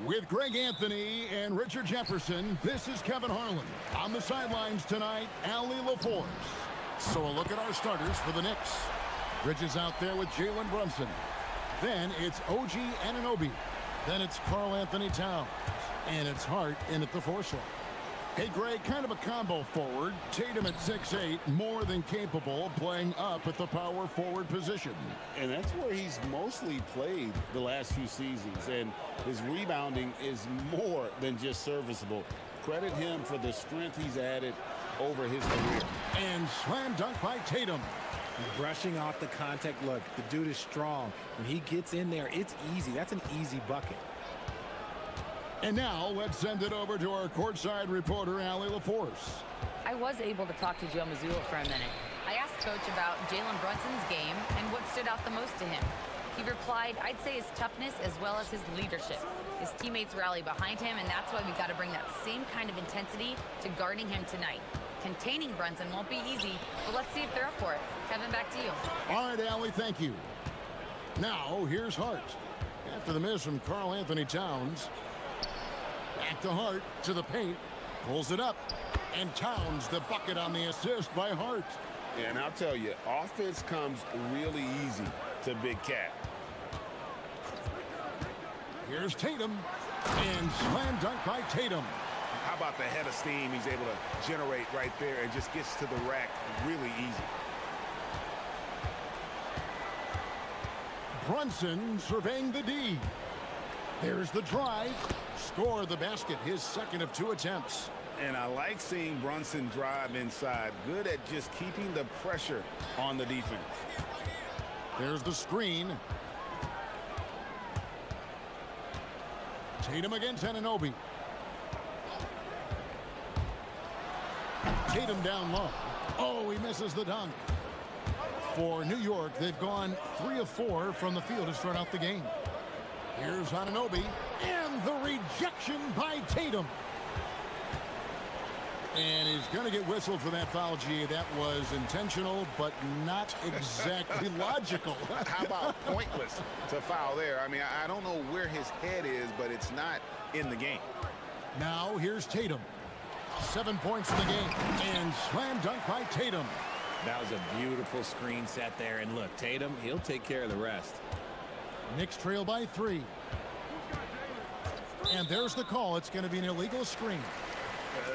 With Greg Anthony and Richard Jefferson, this is Kevin Harlan. On the sidelines tonight, Ali LaForce. So a look at our starters for the Knicks. Bridges out there with Jalen Brunson. Then it's OG Anunoby. Then it's Karl Anthony Towns. And it's Hart in at the 4 slot. Hey, Greg, kind of a combo forward. Tatum at 6'8", more than capable of playing up at the power forward position. And that's where he's mostly played the last few seasons. And his rebounding is more than just serviceable. Credit him for the strength he's added over his career. And slam dunk by Tatum. Brushing off the contact. Look, the dude is strong. When he gets in there, it's easy. That's an easy bucket. And now let's send it over to our courtside reporter, Ali LaForce. I was able to talk to Joe Mazzulla for a minute. I asked Coach about Jalen Brunson's game and what stood out the most to him. He replied, I'd say his toughness as well as his leadership. His teammates rally behind him, and that's why we got to bring that same kind of intensity to guarding him tonight. Containing Brunson won't be easy, but let's see if they're up for it. Kevin, back to you. All right, Ali, thank you. Now, here's Hart. After the miss from Karl Anthony Towns, back to Hart, to the paint, pulls it up, and Towns the bucket on the assist by Hart. And I'll tell you, offense comes really easy to Big Cat. Here's Tatum, and slam dunk by Tatum. How about the head of steam he's able to generate right there and just gets to the rack really easy. Brunson surveying the D. There's the drive. Score the basket, his second of 2 attempts. And I like seeing Brunson drive inside. Good at just keeping the pressure on the defense. There's the screen. Tatum against Anunoby. Tatum down low. Oh, he misses the dunk. For New York, they've gone 3 of 4 from the field to start out the game. Here's Anunoby, and the rejection by Tatum. And he's going to get whistled for that foul, G. That was intentional, but not exactly logical. How about pointless to foul there? I mean, I don't know where his head is, but it's not in the game. Now, here's Tatum. 7 points in the game, and slam dunk by Tatum. That was a beautiful screen set there. And look, Tatum, he'll take care of the rest. Knicks trail by 3. And there's the call. It's going to be an illegal screen.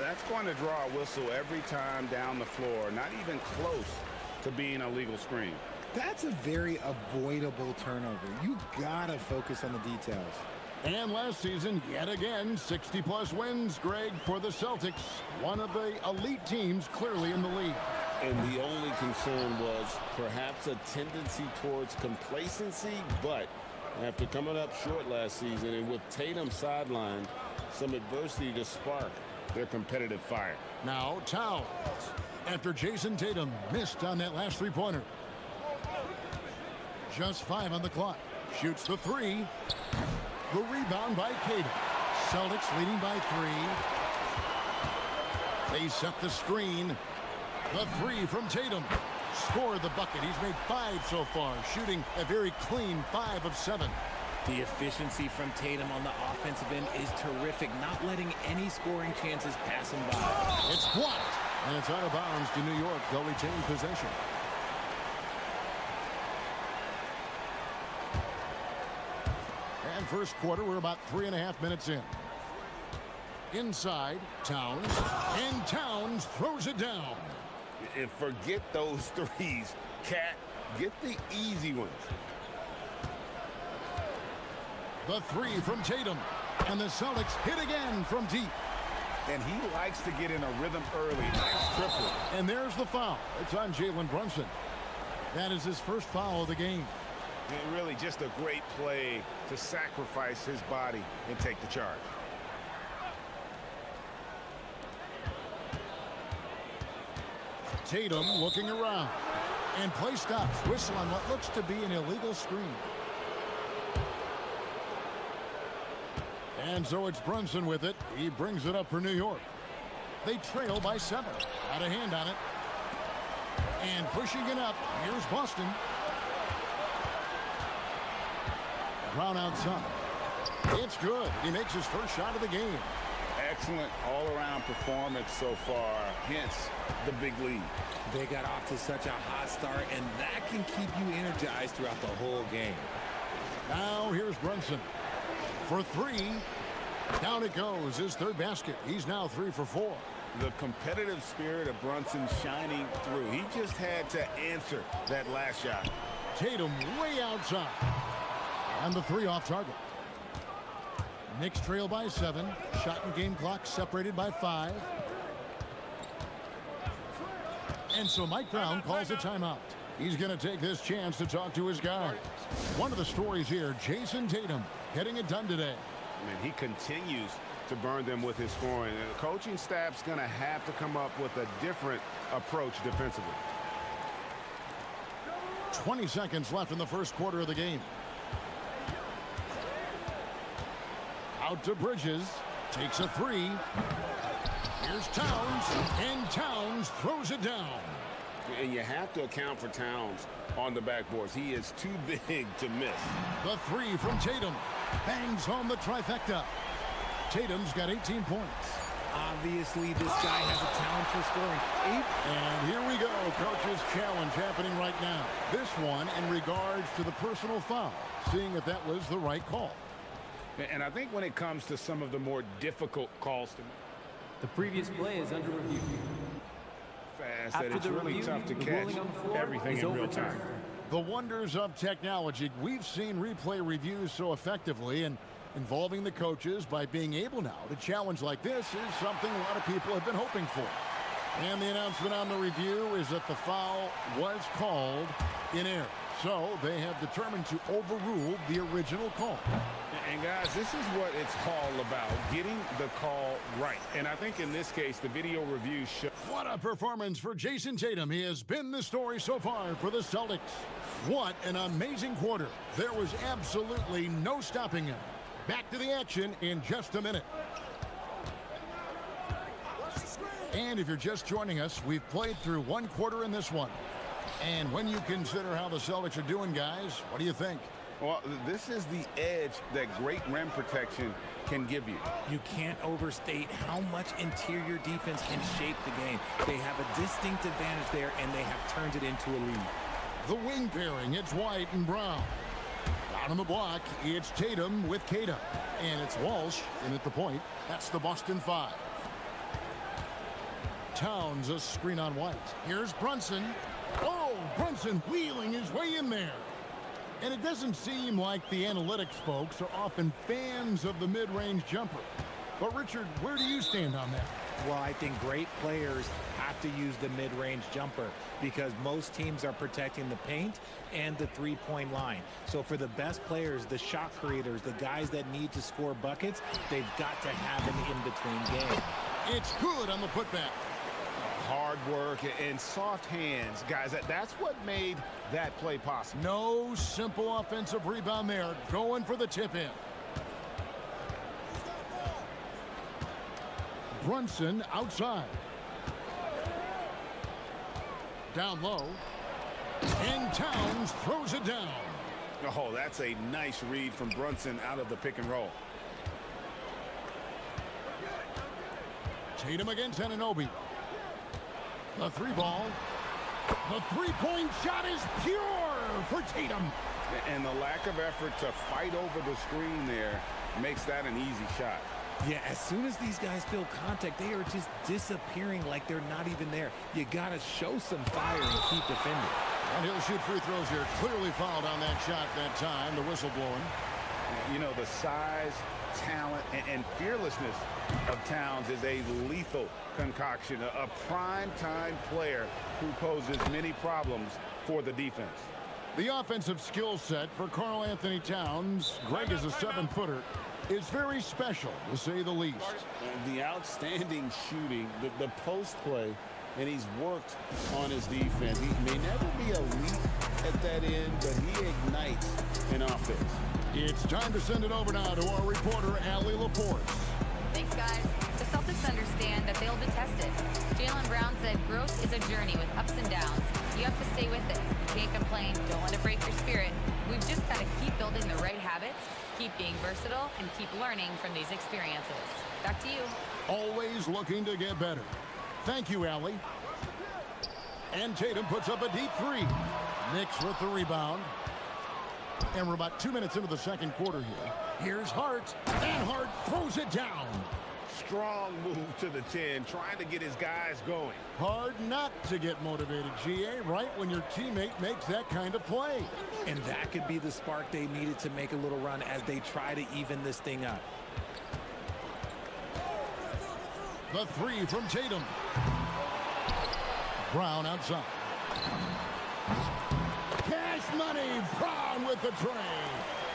That's going to draw a whistle every time down the floor. Not even close to being a legal screen. That's a very avoidable turnover. You got to focus on the details. And last season, yet again, 60-plus wins, Greg, for the Celtics. One of the elite teams clearly in the league. And the only concern was perhaps a tendency towards complacency, but after coming up short last season and with Tatum sidelined, some adversity to spark their competitive fire. Now Towns, after Jason Tatum missed on that last 3-pointer. Just 5 on the clock. Shoots the 3. The rebound by Caden. Celtics leading by 3. They set the screen. The 3 from Tatum. Scored the bucket. He's made 5 so far, shooting a very clean 5 of 7. The efficiency from Tatum on the offensive end is terrific, not letting any scoring chances pass him by. It's blocked, and it's out of bounds to New York. They'll retain possession. And first quarter, we're about 3.5 minutes in. Inside, Towns, and Towns throws it down. And forget those threes, Cat. Get the easy ones. The 3 from Tatum, and the Celtics hit again from deep. And he likes to get in a rhythm early. Nice triple. And there's the foul. It's on Jalen Brunson. That is his first foul of the game. And really just a great play to sacrifice his body and take the charge. Tatum looking around, and play stops. Whistle on what looks to be an illegal screen. And so it's Brunson with it. He brings it up for New York. They trail by 7. Got a hand on it. And pushing it up, here's Boston. Brown outside. It's good. He makes his first shot of the game. Excellent all-around performance so far, hence the big lead. They got off to such a hot start, and that can keep you energized throughout the whole game. Now here's Brunson for three. Down it goes, his third basket. He's now 3 for 4. The competitive spirit of Brunson shining through. He just had to answer that last shot. Tatum way outside. And the 3 off target. Knicks trail by 7. Shot and game clock separated by 5. And so Mike Brown calls a timeout. He's going to take this chance to talk to his guys. One of the stories here, Jason Tatum getting it done today. I mean, he continues to burn them with his scoring. And the coaching staff's going to have to come up with a different approach defensively. 20 seconds left in the first quarter of the game. Out to Bridges. Takes a 3. Here's Towns. And Towns throws it down. And you have to account for Towns on the backboards. He is too big to miss. The 3 from Tatum. Bangs home the trifecta. Tatum's got 18 points. Obviously, this guy has a talent for scoring. 8. And here we go. Coach's challenge happening right now. This one in regards to the personal foul. Seeing if that was the right call. And I think when it comes to some of the more difficult calls to make. The previous play is under review. Fast that it's really tough to catch everything in real time. The wonders of technology. We've seen replay reviews so effectively, and involving the coaches by being able now to challenge like this is something a lot of people have been hoping for. And the announcement on the review is that the foul was called in error. So they have determined to overrule the original call. And guys, this is what it's all about, getting the call right. And I think in this case, the video review show. What a performance for Jason Tatum. He has been the story so far for the Celtics. What an amazing quarter. There was absolutely no stopping him. Back to the action in just a minute. And if you're just joining us, we've played through one quarter in this one. And when you consider how the Celtics are doing, guys, what do you think? Well, this is the edge that great rim protection can give you. You can't overstate how much interior defense can shape the game. They have a distinct advantage there, and they have turned it into a lead. The wing pairing, it's White and Brown. Down on the block, it's Tatum with Keita. And it's Walsh in at the point. That's the Boston 5. Towns a screen on White. Here's Brunson. Oh, Brunson wheeling his way in there. And it doesn't seem like the analytics folks are often fans of the mid-range jumper. But Richard, where do you stand on that? Well, I think great players have to use the mid-range jumper because most teams are protecting the paint and the three-point line. So for the best players, the shot creators, the guys that need to score buckets, they've got to have an in-between game. It's good on the putback. Hard work and soft hands, guys. That's what made that play possible. No simple offensive rebound there. Going for the tip-in. Brunson outside. Down low. And Towns throws it down. Oh, that's a nice read from Brunson out of the pick and roll. Tatum against Anunoby. The 3-ball. The three-point shot is pure for Tatum. And the lack of effort to fight over the screen there makes that an easy shot. Yeah, as soon as these guys feel contact, they are just disappearing like they're not even there. You got to show some fire and keep defending. And he'll shoot free throws here. Clearly fouled on that shot that time. The whistle blowing. You know, the size, talent, and fearlessness of Towns is a lethal concoction, a prime-time player who poses many problems for the defense. The offensive skill set for Karl Anthony Towns, Greg is a 7-footer, is very special, to say the least. The outstanding shooting, the post play, and he's worked on his defense. He may never be elite at that end, but he ignites an offense. It's time to send it over now to our reporter, Allie LaForce. Thanks, guys. The Celtics understand that they'll be tested. Jaylen Brown said growth is a journey with ups and downs. You have to stay with it. You can't complain. Don't let it break your spirit. We've just got to keep building the right habits, Keep being versatile and keep learning from these experiences. Back to you. Always looking to get better. Thank you, Allie. And Tatum puts up a deep three. Knicks with the rebound. And we're about 2 minutes into the second quarter here. Here's Hart, and Hart throws it down. Strong move to the 10, trying to get his guys going. Hard not to get motivated, GA, right when your teammate makes that kind of play. And that could be the spark they needed to make a little run as they try to even this thing up. The three from Tatum. Brown outside. Cash money, Brown with the tray.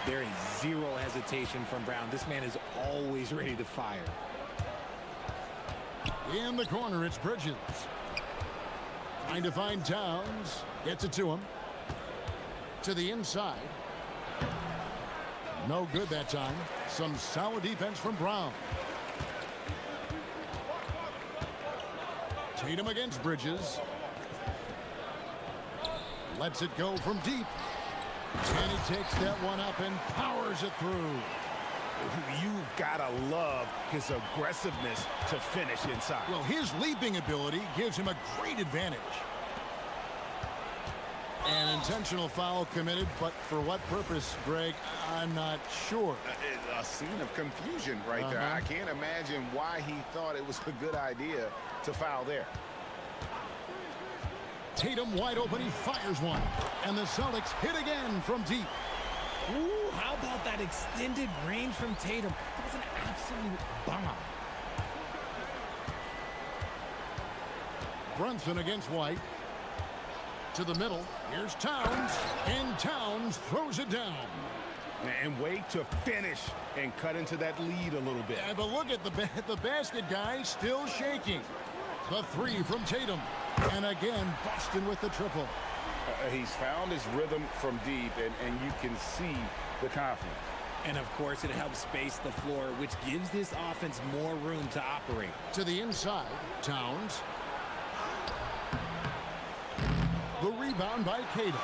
There is zero hesitation from Brown. This man is always ready to fire. In the corner, it's Bridges. Trying to find Towns. Gets it to him. To the inside. No good that time. Some solid defense from Brown. Tatum against Bridges. Lets it go from deep. And he takes that one up and powers it through. You've got to love his aggressiveness to finish inside. Well, his leaping ability gives him a great advantage. An intentional foul committed, but for what purpose, Greg? I'm not sure. A scene of confusion right there. I can't imagine why he thought it was a good idea to foul there. Tatum wide open, he fires one. And the Celtics hit again from deep. Ooh, how about that extended range from Tatum? That was an absolute bomb. Brunson against White. To the middle. Here's Towns. And Towns throws it down. And way to finish and cut into that lead a little bit. Yeah, but look at the basket guy still shaking. The three from Tatum. And again, Boston with the triple. He's found his rhythm from deep, and you can see the confidence. And, of course, it helps space the floor, which gives this offense more room to operate. To the inside, Towns. The rebound by Queta.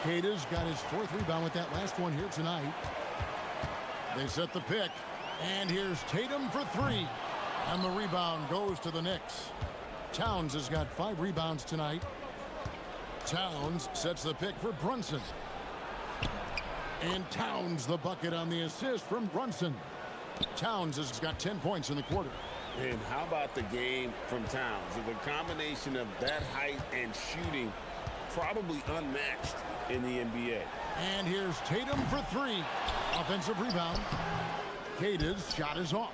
Queta's got his fourth rebound with that last one here tonight. They set the pick. And here's Tatum for three. And the rebound goes to the Knicks. Towns has got 5 rebounds tonight. Towns sets the pick for Brunson. And Towns the bucket on the assist from Brunson. Towns has got 10 points in the quarter. And how about the game from Towns? The combination of that height and shooting probably unmatched in the NBA. And here's Tatum for three. Offensive rebound. Queta's shot is off.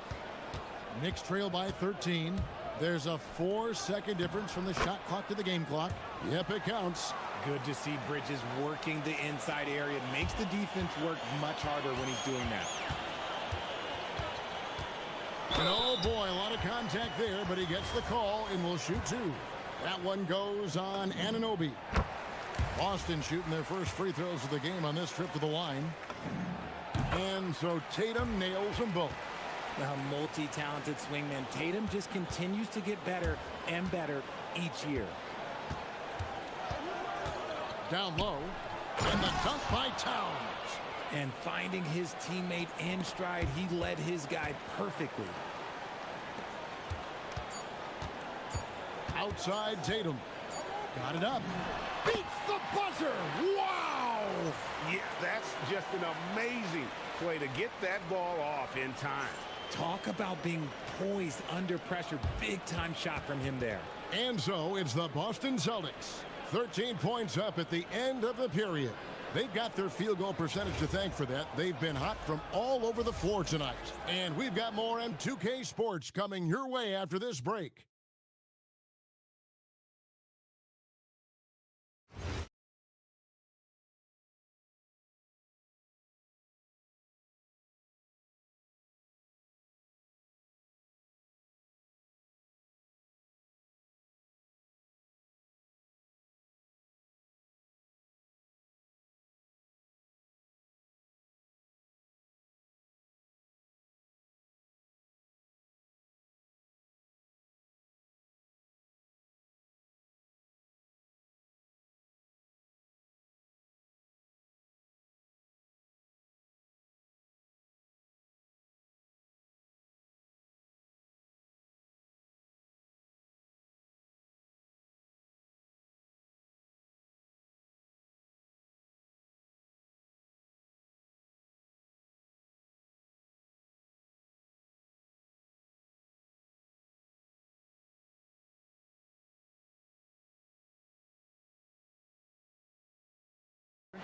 Knicks trail by 13. There's a 4-second difference from the shot clock to the game clock. Yep, it counts. Good to see Bridges working the inside area. It makes the defense work much harder when he's doing that. And oh boy, a lot of contact there, but he gets the call and will shoot two. That one goes on Anunoby. Boston shooting their first free throws of the game on this trip to the line. And so Tatum nails them both. A multi-talented swingman. Tatum just continues to get better and better each year. Down low. And the dunk by Towns. And finding his teammate in stride, he led his guy perfectly. Outside Tatum. Got it up. Beats the buzzer. Wow! Yeah, that's just an amazing play to get that ball off in time. Talk about being poised under pressure. Big time shot from him there. And so it's the Boston Celtics. 13 points up at the end of the period. They've got their field goal percentage to thank for that. They've been hot from all over the floor tonight. And we've got more M2K Sports coming your way after this break.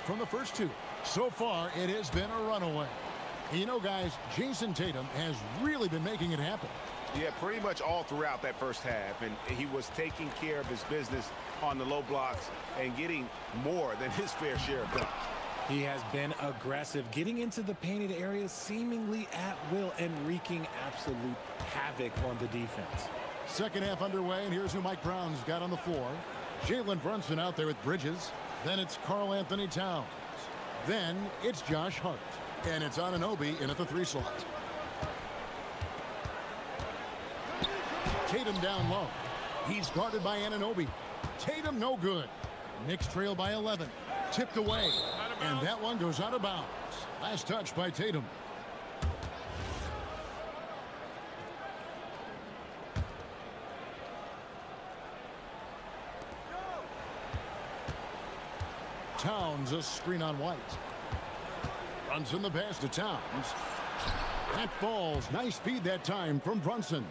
from the first two. So far, it has been a runaway. You know, guys, Jason Tatum has really been making it happen. Yeah, pretty much all throughout that first half, and he was taking care of his business on the low blocks and getting more than his fair share of them. He has been aggressive, getting into the painted areas seemingly at will and wreaking absolute havoc on the defense. Second half underway, and here's who Mike Brown's got on the floor. Jalen Brunson out there with Bridges. Then it's Karl Anthony Towns. Then it's Josh Hart. And it's Anunoby in at the 3 slot. Tatum down low. He's guarded by Anunoby. Tatum no good. Knicks trail by 11. Tipped away. And that one goes out of bounds. Last touch by Tatum. Towns a screen on White. Brunson the pass to Towns. That falls. Nice feed that time from Brunson.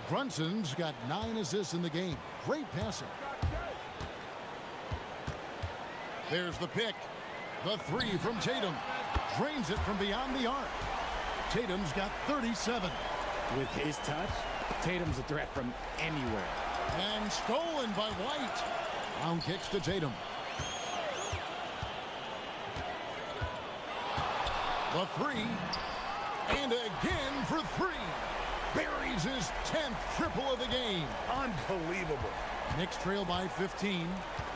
Brunson's got 9 assists in the game. Great passing. There's the pick. The 3 from Tatum. Drains it from beyond the arc. Tatum's got 37. With his touch, Tatum's a threat from anywhere. And stolen by White. Round kicks to Tatum. The 3. And again for 3. Buries his 10th triple of the game. Unbelievable. Knicks trail by 15.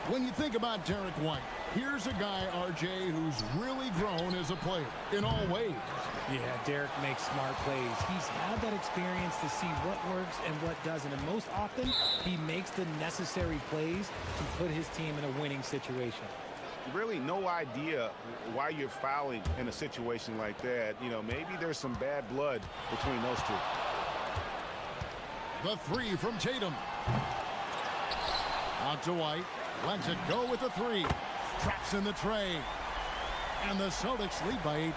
When you think about Derek White, here's a guy, RJ, who's really grown as a player in all ways. Yeah, Derek makes smart plays. He's had that experience to see what works and what doesn't. And most often, he makes the necessary plays to put his team in a winning situation. Really no idea why you're fouling in a situation like that. You know, maybe there's some bad blood between those two. The 3 from Tatum. Out to White. Lets it go with the 3. Traps in the tray. And the Celtics lead by 18.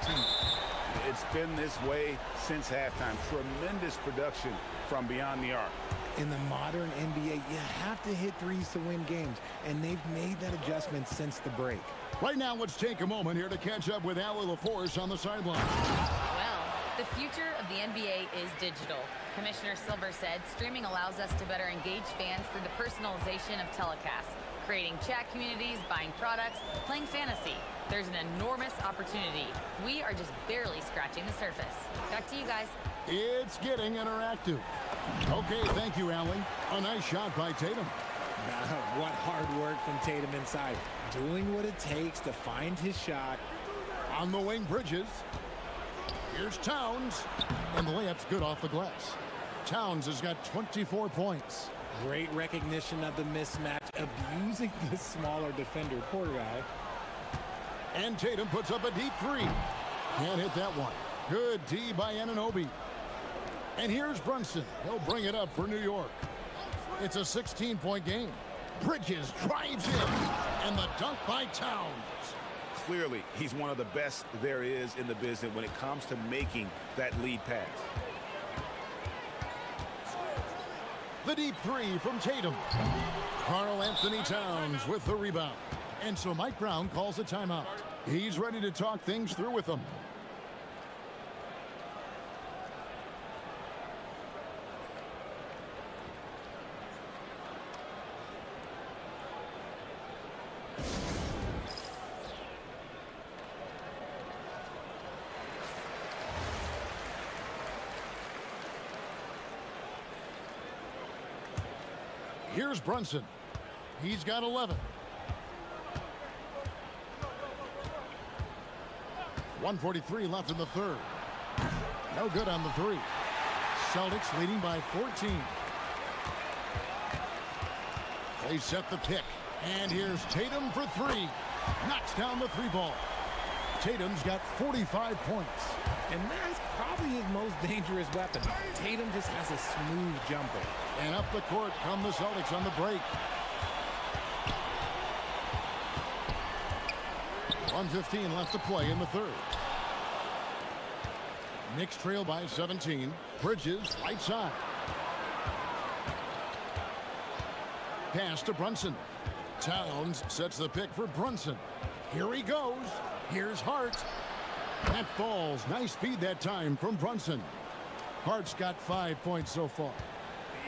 It's been this way since halftime. Tremendous production from beyond the arc. In the modern NBA, you have to hit threes to win games, and they've made that adjustment since the break. Right now, let's take a moment here to catch up with Allie LaForce on the sideline. Well, the future of the NBA is digital. Commissioner Silver said streaming allows us to better engage fans through the personalization of telecasts, creating chat communities, buying products, playing fantasy. There's an enormous opportunity. We are just barely scratching the surface. Back to you guys. It's getting interactive. Okay, thank you, Allie. A nice shot by Tatum. What hard work from Tatum inside. Doing what it takes to find his shot. On the wing, Bridges. Here's Towns. And the layup's good off the glass. Towns has got 24 points. Great recognition of the mismatch, abusing the smaller defender. Poor guy. And Tatum puts up a deep 3. Can't hit that one. Good D by Anunoby. And here's Brunson. He'll bring it up for New York. It's a 16-point game. Bridges drives in. And the dunk by Towns. Clearly, he's one of the best there is in the business when it comes to making that lead pass. The deep 3 from Tatum. Karl Anthony Towns with the rebound. And so Mike Brown calls a timeout. He's ready to talk things through with them. Here's Brunson. He's got 11. 1:43 left in the third. No good on the 3. Celtics leading by 14. They set the pick. And here's Tatum for 3. Knocks down the 3 ball. Tatum's got 45 points. And that's probably his most dangerous weapon. Tatum just has a smooth jumper. And up the court come the Celtics on the break. 1:15 left to play in the third. Knicks trail by 17. Bridges right side. Pass to Brunson. Towns sets the pick for Brunson. Here he goes. Here's Hart. That falls. Nice speed that time from Brunson. Hart's got 5 points so far.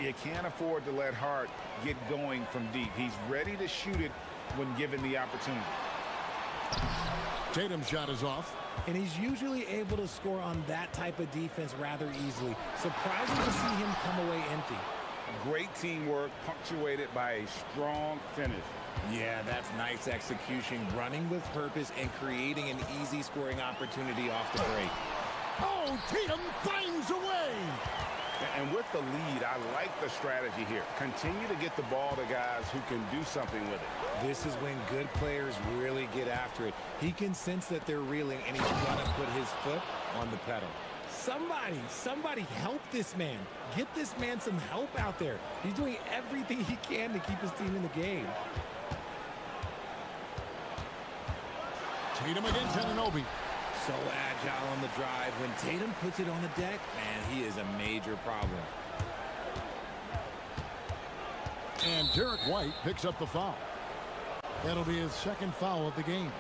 You can't afford to let Hart get going from deep. He's ready to shoot it when given the opportunity. Tatum's shot is off. And he's usually able to score on that type of defense rather easily. Surprising to see him come away empty. Great teamwork punctuated by a strong finish. Yeah, that's nice execution, running with purpose and creating an easy scoring opportunity off the break. Oh, Tatum finds a way. And with the lead, I like the strategy here. Continue to get the ball to guys who can do something with it. This is when good players really get after it. He can sense that they're reeling, and he's going to put his foot on the pedal. Somebody help this man. Get this man some help out there. He's doing everything he can to keep his team in the game. Tatum against Anunoby. So agile on the drive. When Tatum puts it on the deck, man, he is a major problem. And Derek White picks up the foul. That'll be his second foul of the game.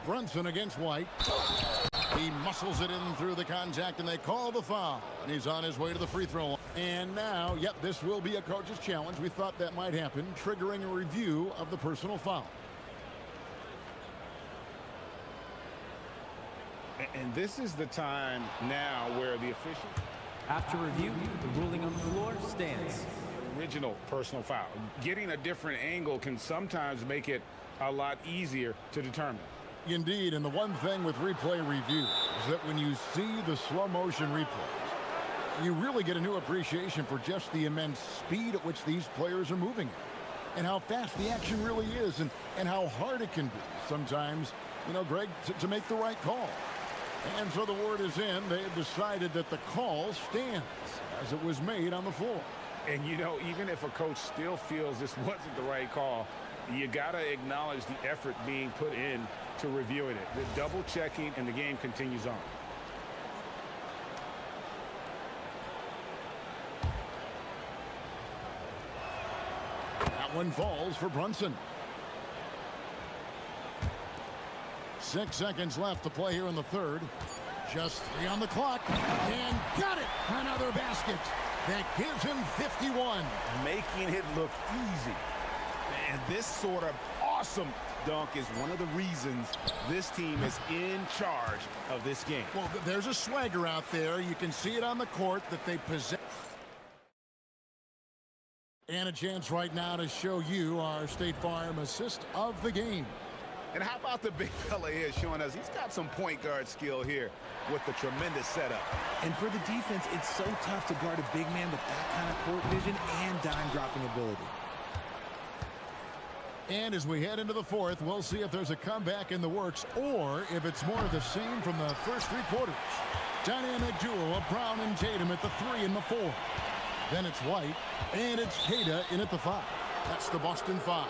Brunson against White. He muscles it in through the contact, and they call the foul. And he's on his way to the free throw line. And now, yep, this will be a coach's challenge. We thought that might happen, triggering a review of the personal foul. And this is the time now where the official... After review, the ruling on the floor stands. Original personal foul. Getting a different angle can sometimes make it a lot easier to determine. Indeed, and the one thing with replay review is that when you see the slow motion replays, you really get a new appreciation for just the immense speed at which these players are moving at, and how fast the action really is, and how hard it can be sometimes, you know, Greg, to make the right call. And so the word is in. They have decided that the call stands as it was made on the floor. And, you know, even if a coach still feels this wasn't the right call, you got to acknowledge the effort being put in to reviewing it. The double checking, and the game continues on. That one falls for Brunson. 6 seconds left to play here in the third. Just 3 on the clock. And got it! Another basket. That gives him 51. Making it look easy. And this sort of awesome dunk is one of the reasons this team is in charge of this game. Well, there's a swagger out there. You can see it on the court that they possess. And a chance right now to show you our State Farm assist of the game. And how about the big fella here showing us he's got some point guard skill here with the tremendous setup. And for the defense, it's so tough to guard a big man with that kind of court vision and dime dropping ability. And as we head into the fourth, we'll see if there's a comeback in the works or if it's more of the same from the first 3 quarters. Dynamic duo of Brown and Tatum at the 3 and the 4. Then it's White, and it's Kata in at the 5. That's the Boston 5.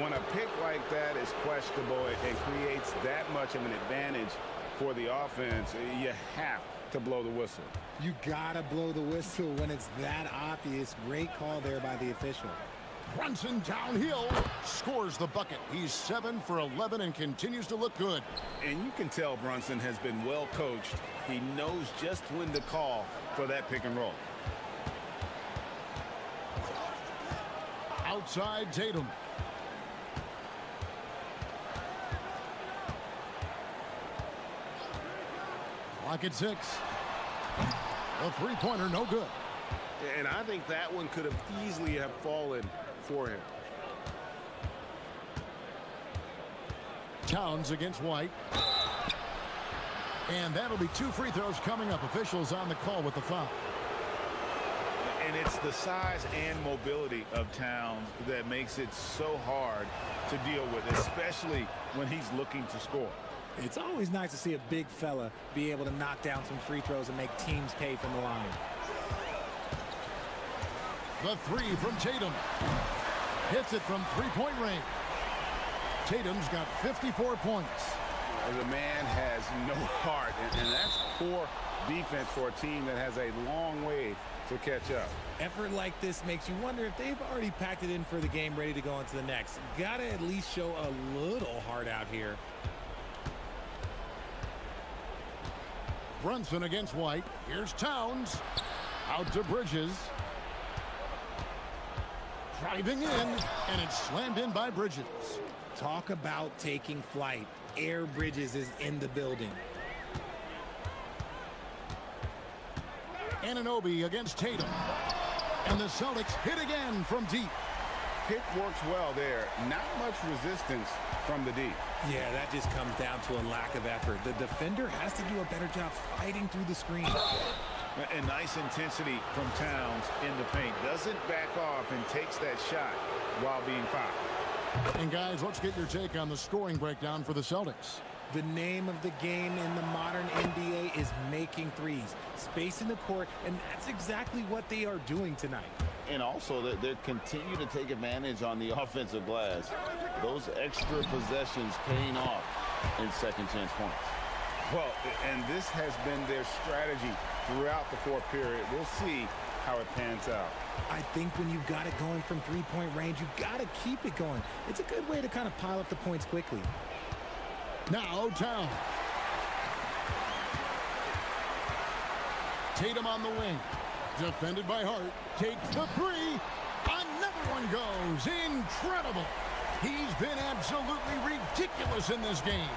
When a pick like that is questionable, it creates that much of an advantage for the offense. You have to blow the whistle. You gotta blow the whistle when it's that obvious. Great call there by the official. Brunson downhill, scores the bucket. He's 7 for 11 and continues to look good. And you can tell Brunson has been well coached. He knows just when to call for that pick and roll. Outside Tatum. Clock at 6. A three-pointer, no good. And I think that one could have easily have fallen for him. Towns against White. And that'll be 2 free throws coming up. Officials on the call with the foul. And it's the size and mobility of Towns that makes it so hard to deal with, especially when he's looking to score. It's always nice to see a big fella be able to knock down some free throws and make teams pay from the line. The 3 from Tatum. Hits it from 3-point range. Tatum's got 54 points. The man has no heart, and that's poor defense for a team that has a long way to catch up. Effort like this makes you wonder if they've already packed it in for the game, ready to go into the next. Gotta at least show a little heart out here. Brunson against White. Here's Towns. Out to Bridges. Driving in, and it's slammed in by Bridges. Talk about taking flight. Air Bridges is in the building. Anunoby against Tatum. And the Celtics hit again from deep. Pick works well there. Not much resistance from the D. Yeah, that just comes down to a lack of effort. The defender has to do a better job fighting through the screen. And nice intensity from Towns in the paint. Doesn't back off and takes that shot while being fouled. And guys, let's get your take on the scoring breakdown for the Celtics. The name of the game in the modern NBA is making threes. Space in the court, and that's exactly what they are doing tonight. And also, they continue to take advantage on the offensive glass. Those extra possessions paying off in second chance points. Well, and this has been their strategy throughout the fourth period. We'll see how it pans out. I think when you've got it going from three-point range, you've got to keep it going. It's a good way to kind of pile up the points quickly. Now Towns. Tatum on the wing. Defended by Hart. Takes the three. Another one goes. Incredible. He's been absolutely ridiculous in this game.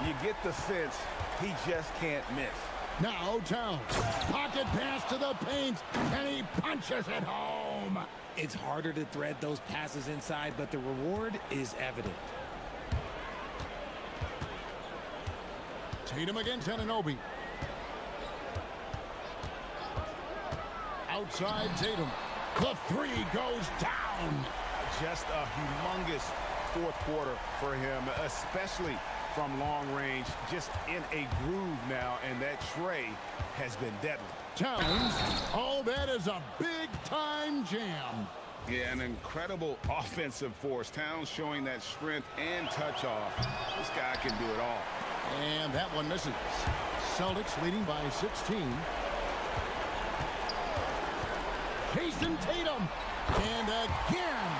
You get the sense he just can't miss. Now Towns. Pocket pass to the paint, and he punches it home. It's harder to thread those passes inside, but the reward is evident. Tatum against Anunoby. Outside Tatum. The three goes down. Just a humongous fourth quarter for him, especially from long range. Just in a groove now, and that tray has been deadly. Towns. Oh, that is a big-time jam. Yeah, an incredible offensive force. Towns showing that strength and touch off. This guy can do it all. And that one misses. Celtics leading by 16. Jason Tatum. And again.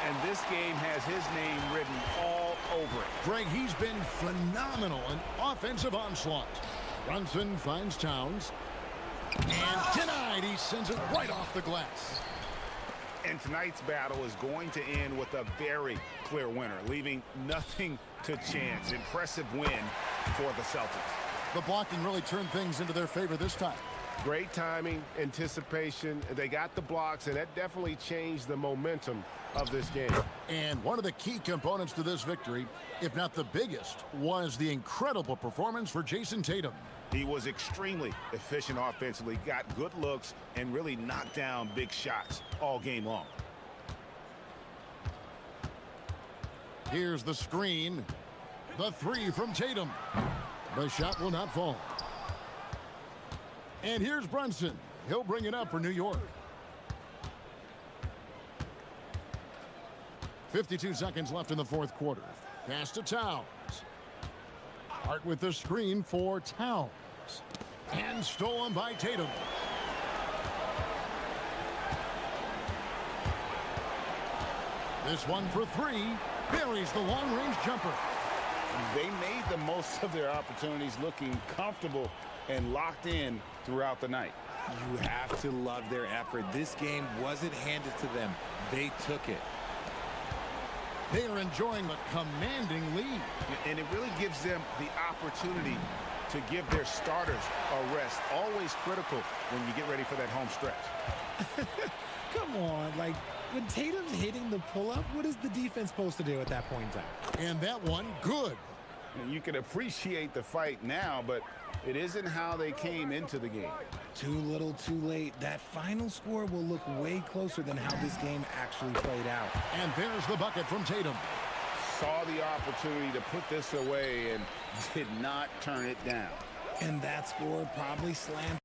And this game has his name written all over it. Greg, he's been phenomenal in offensive onslaught. Brunson finds Towns. And denied. He sends it right off the glass. And tonight's battle is going to end with a very clear winner, leaving nothing to chance. Impressive win for the Celtics. The blocking really turned things into their favor this time. Great timing, anticipation. They got the blocks, and that definitely changed the momentum of this game. And one of the key components to this victory, if not the biggest, was the incredible performance for Jason Tatum. He was extremely efficient offensively, got good looks, and really knocked down big shots all game long. Here's the screen. The three from Tatum. The shot will not fall. And here's Brunson. He'll bring it up for New York. 52 seconds left in the fourth quarter. Pass to Towns. Hart with the screen for Towns. And stolen by Tatum. This one for three. Buries the long-range jumper. They made the most of their opportunities, looking comfortable and locked in throughout the night. You have to love their effort. This game wasn't handed to them. They took it. They are enjoying a commanding lead. And it really gives them the opportunity to give their starters a rest. Always critical when you get ready for that home stretch. Come on, like, when Tatum's hitting the pull-up, what is the defense supposed to do at that point in time? And that one, good. And you can appreciate the fight now, but it isn't how they came into the game. Too little, too late. That final score will look way closer than how this game actually played out. And there's the bucket from Tatum. Saw the opportunity to put this away and did not turn it down. And that score probably slammed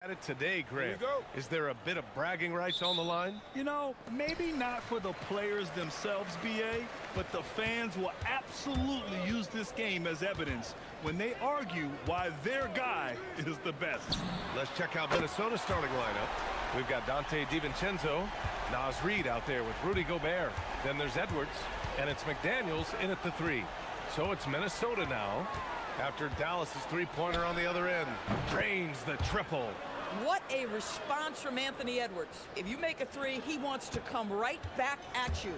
At it today, Grant. Is there a bit of bragging rights on the line? You know, maybe not for the players themselves, BA, but the fans will absolutely use this game as evidence when they argue why their guy is the best. Let's check out Minnesota's starting lineup. We've got Dante DiVincenzo, Naz Reid out there with Rudy Gobert. Then there's Edwards, and it's McDaniels in at the 3. So it's Minnesota now, after Dallas's three-pointer on the other end. Drains the triple. What a response from Anthony Edwards. If you make a 3, he wants to come right back at you.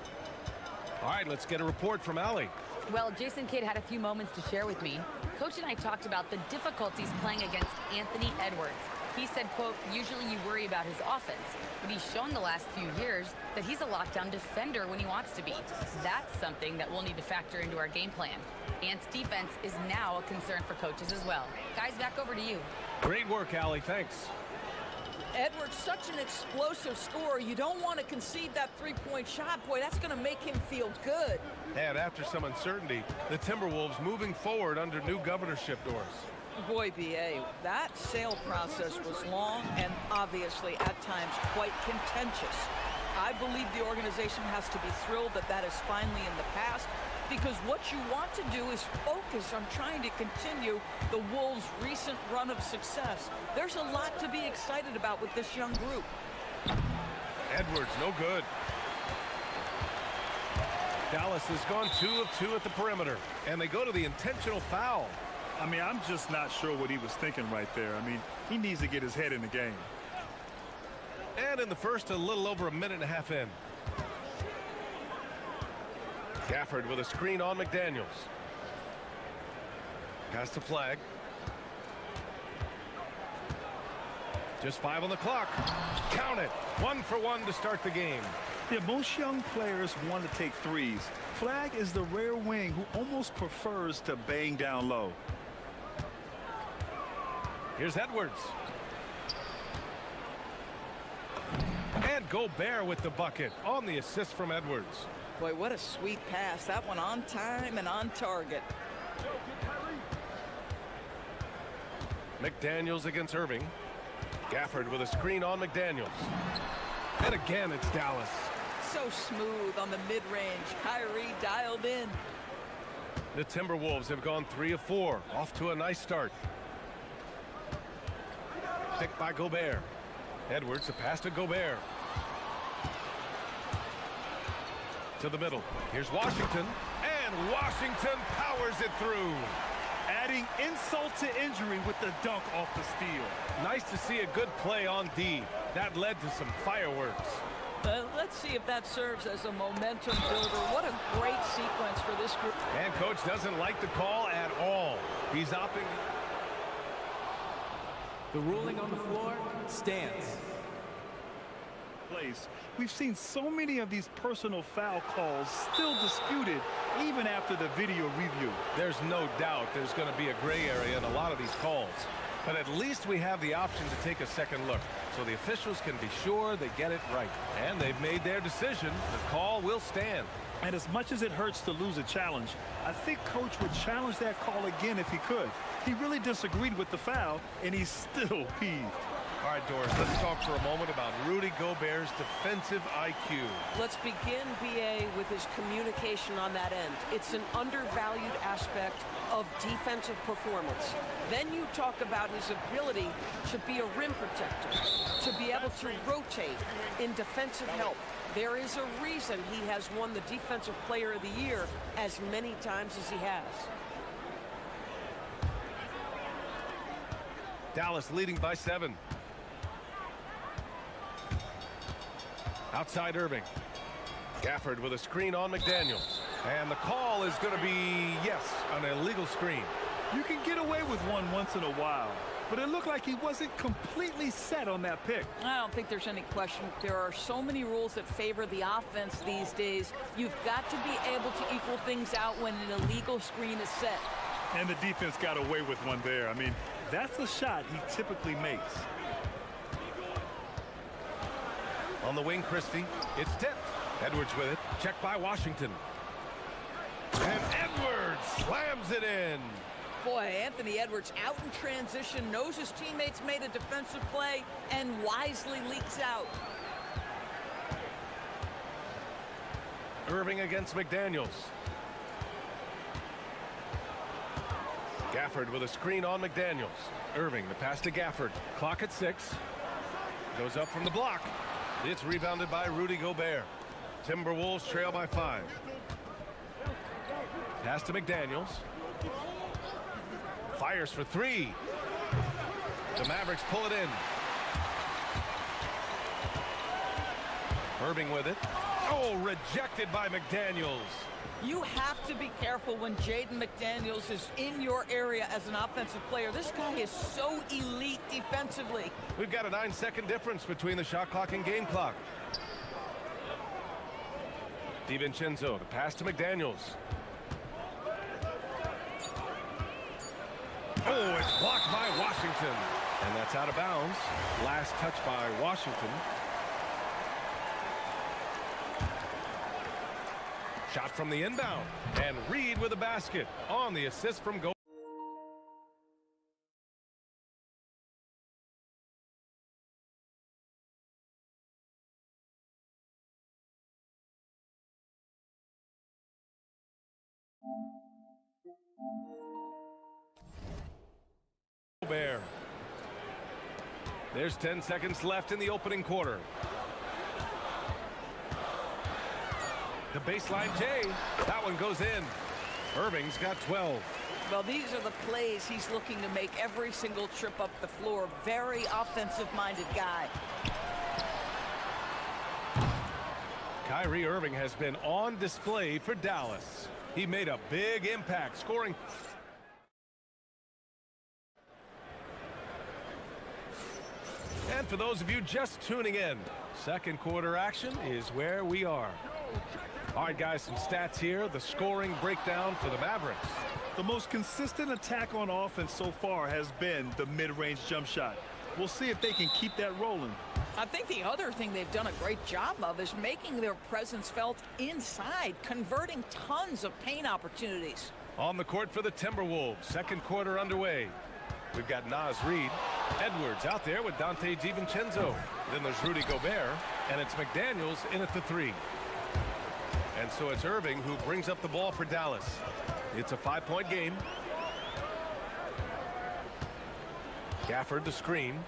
All right, let's get a report from Allie. Well, Jason Kidd had a few moments to share with me. Coach and I talked about the difficulties playing against Anthony Edwards. He said, quote, usually you worry about his offense, but he's shown the last few years that he's a lockdown defender when he wants to be. That's something that we'll need to factor into our game plan. Ant's defense is now a concern for coaches as well. Guys, back over to you. Great work, Allie. Thanks. Edwards, such an explosive scorer. You don't want to concede that three-point shot. Boy, that's going to make him feel good. And after some uncertainty, the Timberwolves moving forward under new governorship doors. Boy, BA, that sale process was long and obviously at times quite contentious. I believe the organization has to be thrilled that that is finally in the past, because what you want to do is focus on trying to continue the Wolves' recent run of success. There's a lot to be excited about with this young group. Edwards, no good. Dallas has gone 2 of 2 at the perimeter, and they go to the intentional foul. I mean, I'm just not sure what he was thinking right there. I mean, he needs to get his head in the game. And in the first, a little over a minute and a half in. Gafford with a screen on McDaniels. Pass to Flag. Just 5 on the clock. Count it. 1 for 1 to start the game. Yeah, most young players want to take threes. Flag is the rare wing who almost prefers to bang down low. Here's Edwards. And Gobert with the bucket on the assist from Edwards. Boy, what a sweet pass. That one on time and on target. McDaniels against Irving. Gafford with a screen on McDaniels. And again, it's Dallas. So smooth on the mid-range. Kyrie dialed in. The Timberwolves have gone 3 of 4. Off to a nice start. Picked by Gobert. Edwards, a pass to Gobert. To the middle. Here's Washington. And Washington powers it through. Adding insult to injury with the dunk off the steal. Nice to see a good play on D. That led to some fireworks. Let's see if that serves as a momentum builder. What a great sequence for this group. And coach doesn't like the call at all. He's opting. The ruling on the floor stands. Place. We've seen so many of these personal foul calls still disputed even after the video review. There's no doubt there's going to be a gray area in a lot of these calls. But at least we have the option to take a second look, so the officials can be sure they get it right. And they've made their decision. The call will stand. And as much as it hurts to lose a challenge, I think Coach would challenge that call again if he could. He really disagreed with the foul, and he's still peeved. All right, Doris, let's talk for a moment about Rudy Gobert's defensive IQ. Let's begin, BA, with his communication on that end. It's an undervalued aspect of defensive performance. Then you talk about his ability to be a rim protector, to be able to rotate in defensive help. There is a reason he has won the Defensive Player of the Year as many times as he has. Dallas leading by 7. Outside Irving. Gafford with a screen on McDaniels. And the call is going to be, yes, an illegal screen. You can get away with one once in a while, but it looked like he wasn't completely set on that pick. I don't think there's any question. There are so many rules that favor the offense these days. You've got to be able to equal things out when an illegal screen is set. And the defense got away with one there. I mean, that's a shot he typically makes. On the wing, Christie. It's tipped. Edwards with it. Checked by Washington. And Edwards slams it in. Boy, Anthony Edwards out in transition, knows his teammates made a defensive play, and wisely leaks out. Irving against McDaniels. Gafford with a screen on McDaniels. Irving, the pass to Gafford. Clock at 6. Goes up from the block. It's rebounded by Rudy Gobert. Timberwolves trail by 5. Pass to McDaniels. Fires for 3. The Mavericks pull it in. Irving with it. Oh, rejected by McDaniels. You have to be careful when Jaden McDaniels is in your area as an offensive player. This guy is so elite defensively. We've got a 9-second difference between the shot clock and game clock. DiVincenzo, the pass to McDaniels. Oh, it's blocked by Washington. And that's out of bounds. Last touch by Washington. Shot from the inbound. And Reed with a basket on the assist from goal. Bear. There's 10 seconds left in the opening quarter. The baseline J. That one goes in. Irving's got 12. Well, these are the plays he's looking to make every single trip up the floor. Very offensive-minded guy. Kyrie Irving has been on display for Dallas. He made a big impact, scoring. And for those of you just tuning in, second quarter action is where we are. All right, guys, some stats here. The scoring breakdown for the Mavericks. The most consistent attack on offense so far has been the mid-range jump shot. We'll see if they can keep that rolling. I think the other thing they've done a great job of is making their presence felt inside, converting tons of paint opportunities. On the court for the Timberwolves, second quarter underway. We've got Naz Reid, Edwards out there with Dante DiVincenzo. Then there's Rudy Gobert, and it's McDaniels in at the 3. And so it's Irving who brings up the ball for Dallas. It's a 5-point game. Gafford the screen.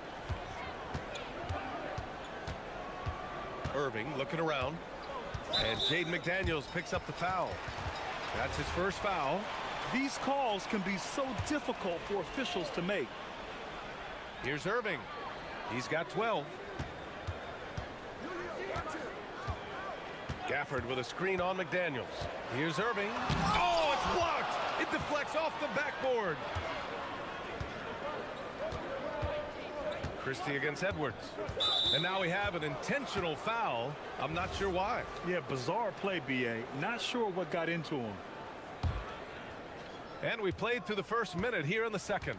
Irving looking around. And Jaden McDaniels picks up the foul. That's his first foul. These calls can be so difficult for officials to make. Here's Irving. He's got 12. Gafford with a screen on McDaniels. Here's Irving. Oh, it's blocked. It deflects off the backboard. Christie against Edwards. And now we have an intentional foul. I'm not sure why. Yeah, bizarre play, BA. Not sure what got into him. And we played through the first minute here in the second.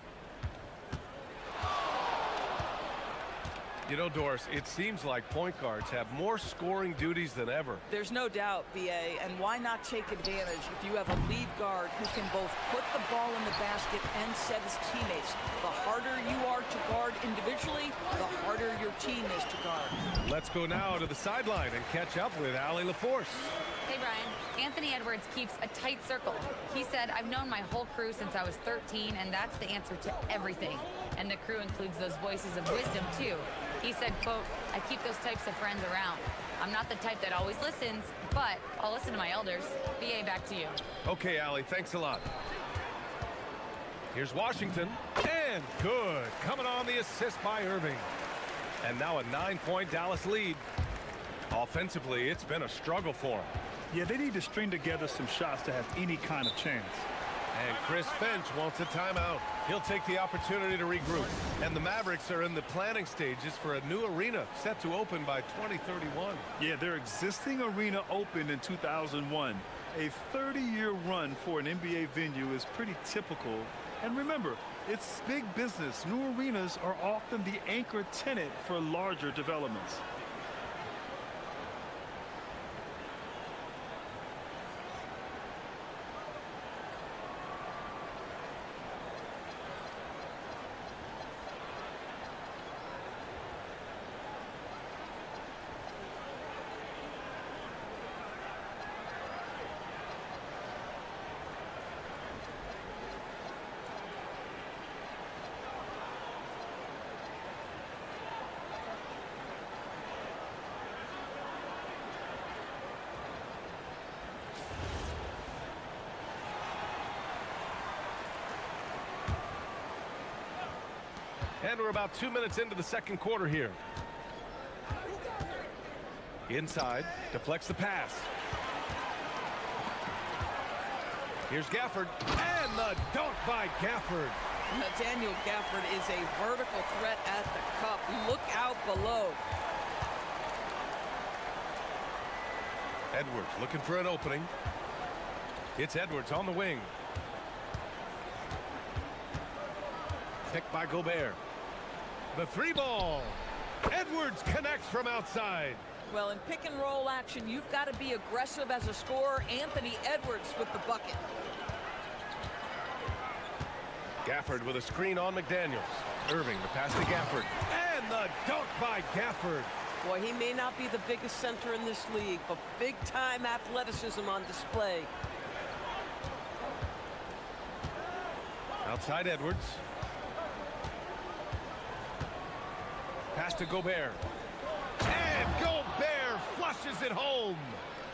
You know, Doris, it seems like point guards have more scoring duties than ever. There's no doubt, BA, and why not take advantage if you have a lead guard who can both put the ball in the basket and set his teammates. The harder you are to guard individually, the harder your team is to guard. Let's go now to the sideline and catch up with Allie LaForce. Hey, Brian. Anthony Edwards keeps a tight circle. He said, I've known my whole crew since I was 13, and that's the answer to everything. And the crew includes those voices of wisdom, too. He said, quote, I keep those types of friends around. I'm not the type that always listens, but I'll listen to my elders. BA, back to you. Okay, Allie, thanks a lot. Here's Washington, and good. Coming on the assist by Irving. And now a 9-point Dallas lead. Offensively, it's been a struggle for them. Yeah, they need to string together some shots to have any kind of chance. And Chris Finch wants a timeout. He'll take the opportunity to regroup. And the Mavericks are in the planning stages for a new arena set to open by 2031. Yeah, their existing arena opened in 2001. A 30-year run for an NBA venue is pretty typical. And remember, it's big business. New arenas are often the anchor tenant for larger developments. And we're about 2 minutes into the second quarter here. Inside, deflects the pass. Here's Gafford, and the dunk by Gafford. Daniel Gafford is a vertical threat at the cup. Look out below. Edwards looking for an opening. It's Edwards on the wing. Picked by Gobert. The three ball. Edwards connects from outside. Well, in pick and roll action, you've got to be aggressive as a scorer. Anthony Edwards with the bucket. Gafford with a screen on McDaniels. Irving, the pass to Gafford. And the dunk by Gafford. Boy, he may not be the biggest center in this league, but big-time athleticism on display. Outside Edwards. Pass to Gobert. And Gobert flushes it home.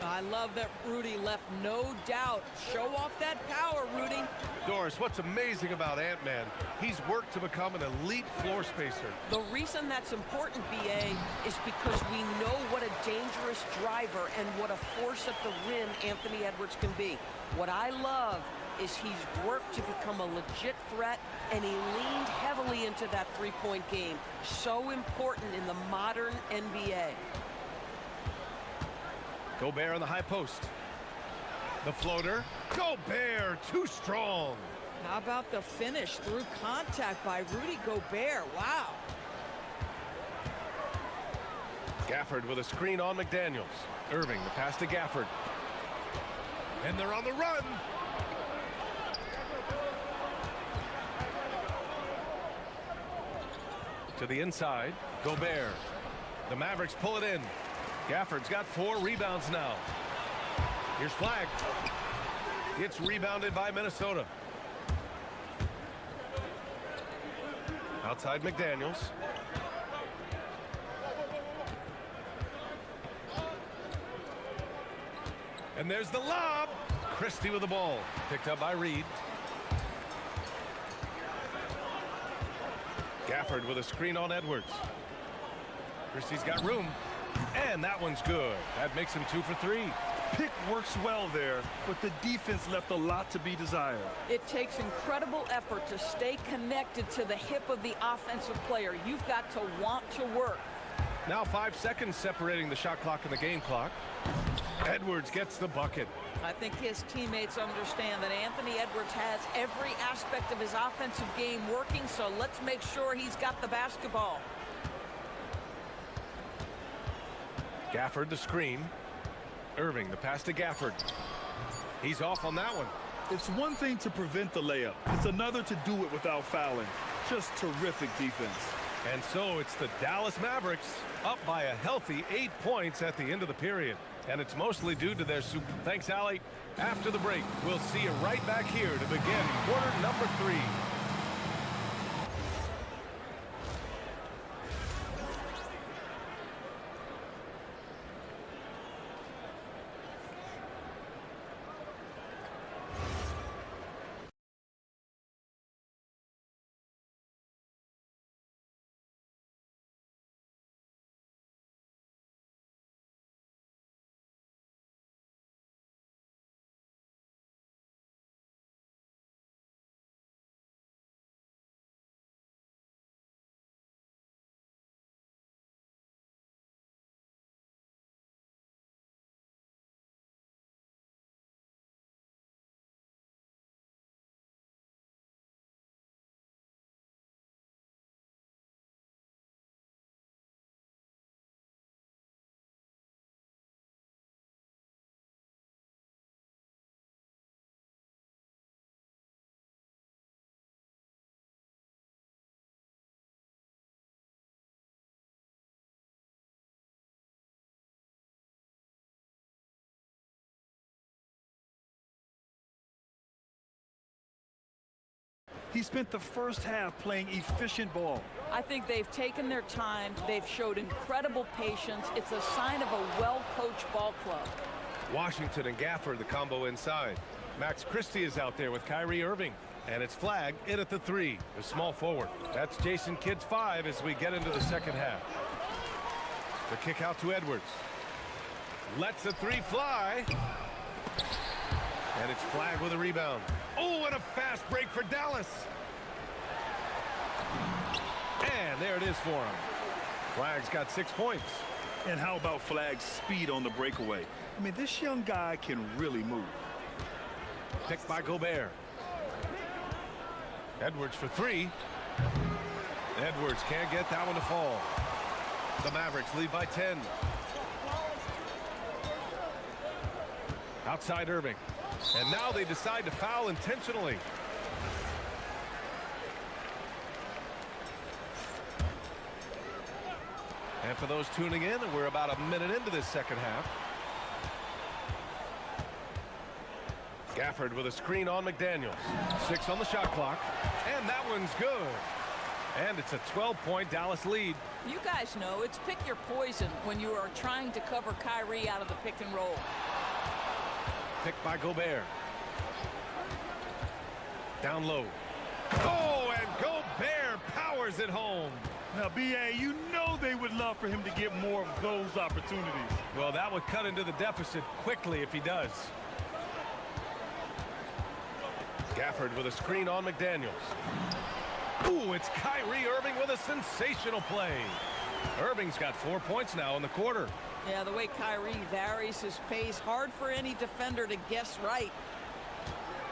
I love that Rudy left no doubt. Show off that power, Rudy. Doris, what's amazing about Ant-Man, he's worked to become an elite floor spacer. The reason that's important, BA, is because we know what a dangerous driver and what a force at the rim Anthony Edwards can be. What I love is he's worked to become a legit threat, and he leaned heavily into that three-point game. So important in the modern NBA. Gobert on the high post. The floater. Gobert, too strong. How about the finish through contact by Rudy Gobert? Wow. Gafford with a screen on McDaniels. Irving, the pass to Gafford. And they're on the run. To the inside, Gobert. The Mavericks pull it in. Gafford's got 4 rebounds now. Here's Flag. It's rebounded by Minnesota. Outside McDaniels. And there's the lob. Christie with the ball. Picked up by Reed. Gafford with a screen on Edwards. Christie's got room. And that one's good. That makes him 2 for 3. Pick works well there, but the defense left a lot to be desired. It takes incredible effort to stay connected to the hip of the offensive player. You've got to want to work. Now 5 seconds separating the shot clock and the game clock. Edwards gets the bucket. I think his teammates understand that Anthony Edwards has every aspect of his offensive game working, so let's make sure he's got the basketball. Gafford the screen. Irving the pass to Gafford. He's off on that one. It's one thing to prevent the layup. It's another to do it without fouling. Just terrific defense. And so it's the Dallas Mavericks up by a healthy 8 points at the end of the period. And it's mostly due to their super. Thanks, Allie. After the break, we'll see you right back here to begin quarter number 3. He spent the first half playing efficient ball. I think they've taken their time. They've showed incredible patience. It's a sign of a well-coached ball club. Washington and Gafford, the combo inside. Max Christie is out there with Kyrie Irving. And it's flagged in at the 3, the small forward. That's Jason Kidd's 5 as we get into the second half. The kick out to Edwards. Lets the 3 fly. And it's flagged with a rebound. Oh, and a fast break for Dallas. And there it is for him. Flag's got 6 points. And how about Flag's speed on the breakaway? I mean, this young guy can really move. Picked by Gobert. Edwards for 3. Edwards can't get that one to fall. The Mavericks lead by 10. Outside Irving. And now they decide to foul intentionally. And for those tuning in, we're about a minute into this second half. Gafford with a screen on McDaniels. 6 on the shot clock. And that one's good. And it's a 12-point Dallas lead. You guys know it's pick your poison when you are trying to cover Kyrie out of the pick and roll. Picked by Gobert. Down low. Oh, and Gobert powers it home. Now, B.A., you know they would love for him to get more of those opportunities. Well, that would cut into the deficit quickly if he does. Gafford with a screen on McDaniels. Ooh, it's Kyrie Irving with a sensational play. Irving's got 4 points now in the quarter. Yeah, the way Kyrie varies his pace, hard for any defender to guess right.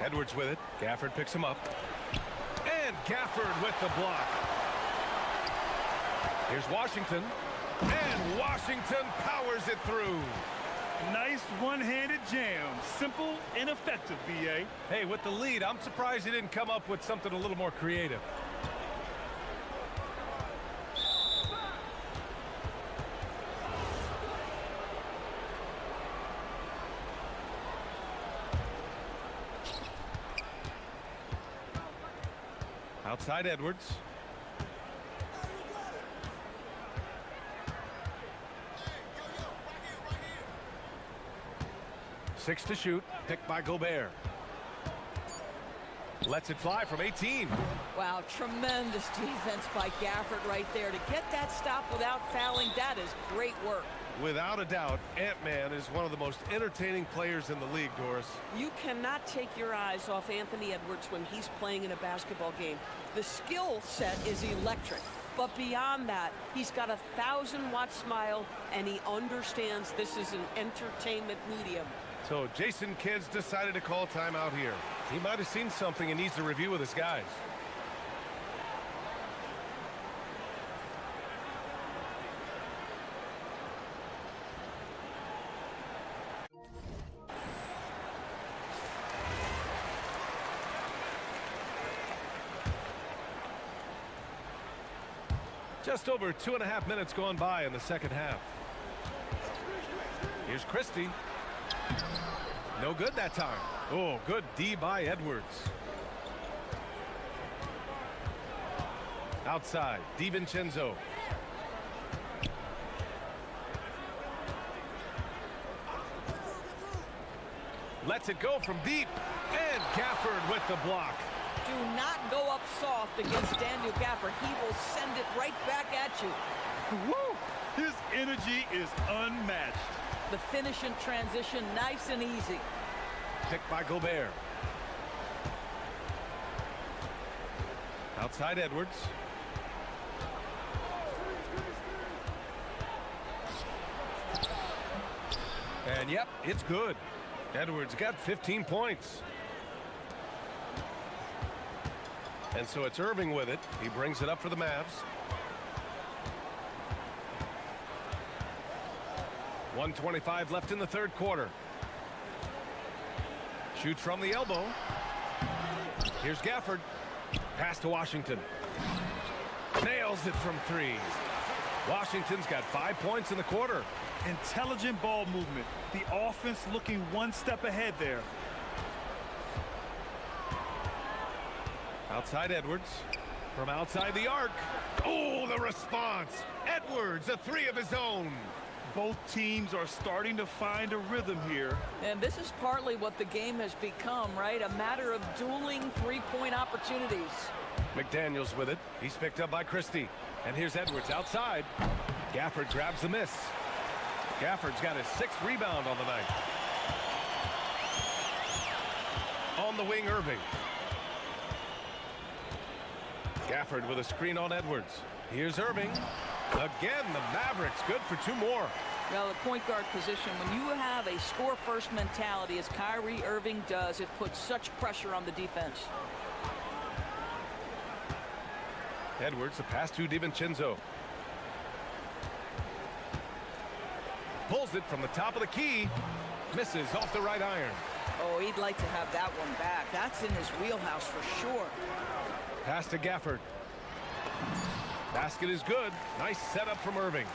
Edwards with it. Gafford picks him up. And Gafford with the block. Here's Washington. And Washington powers it through. Nice one-handed jam. Simple and effective, B.A. Hey, with the lead, I'm surprised he didn't come up with something a little more creative. Outside Edwards. Six to shoot, picked by Gobert. Lets it fly from 18. Wow, tremendous defense by Gafford right there. To get that stop without fouling, that is great work. Without a doubt, Ant-Man is one of the most entertaining players in the league, Doris. You cannot take your eyes off Anthony Edwards when he's playing in a basketball game. The skill set is electric. But beyond that, he's got a 1,000-watt smile, and he understands this is an entertainment medium. So Jason Kidd's decided to call timeout here. He might have seen something and needs to review with his guys. Just over 2.5 minutes gone by in the second half. Here's Christie. No good that time. Oh, good D by Edwards. Outside, DiVincenzo. Lets it go from deep. And Gafford with the block. Do not go up soft against Daniel Gafford. He will send it right back at you. Woo! His energy is unmatched. The finish in transition, nice and easy. Picked by Gobert. Outside Edwards. And yep, it's good. Edwards got 15 points. And so it's Irving with it. He brings it up for the Mavs. 1:25 left in the third quarter. Shoots from the elbow. Here's Gafford. Pass to Washington. Nails it from 3. Washington's got 5 points in the quarter. Intelligent ball movement. The offense looking one step ahead there. Outside Edwards. From outside the arc. Oh, the response. Edwards, a 3 of his own. Both teams are starting to find a rhythm here. And this is partly what the game has become, right? A matter of dueling three-point opportunities. McDaniels with it. He's picked up by Christie. And here's Edwards outside. Gafford grabs the miss. Gafford's got his 6th rebound on the night. On the wing, Irving. Gafford with a screen on Edwards. Here's Irving. Again, the Mavericks good for 2 more. Well, the point guard position, when you have a score-first mentality, as Kyrie Irving does, it puts such pressure on the defense. Edwards, the pass to DiVincenzo. Pulls it from the top of the key. Misses off the right iron. Oh, he'd like to have that one back. That's in his wheelhouse for sure. Pass to Gafford. Basket is good. Nice setup from Irving.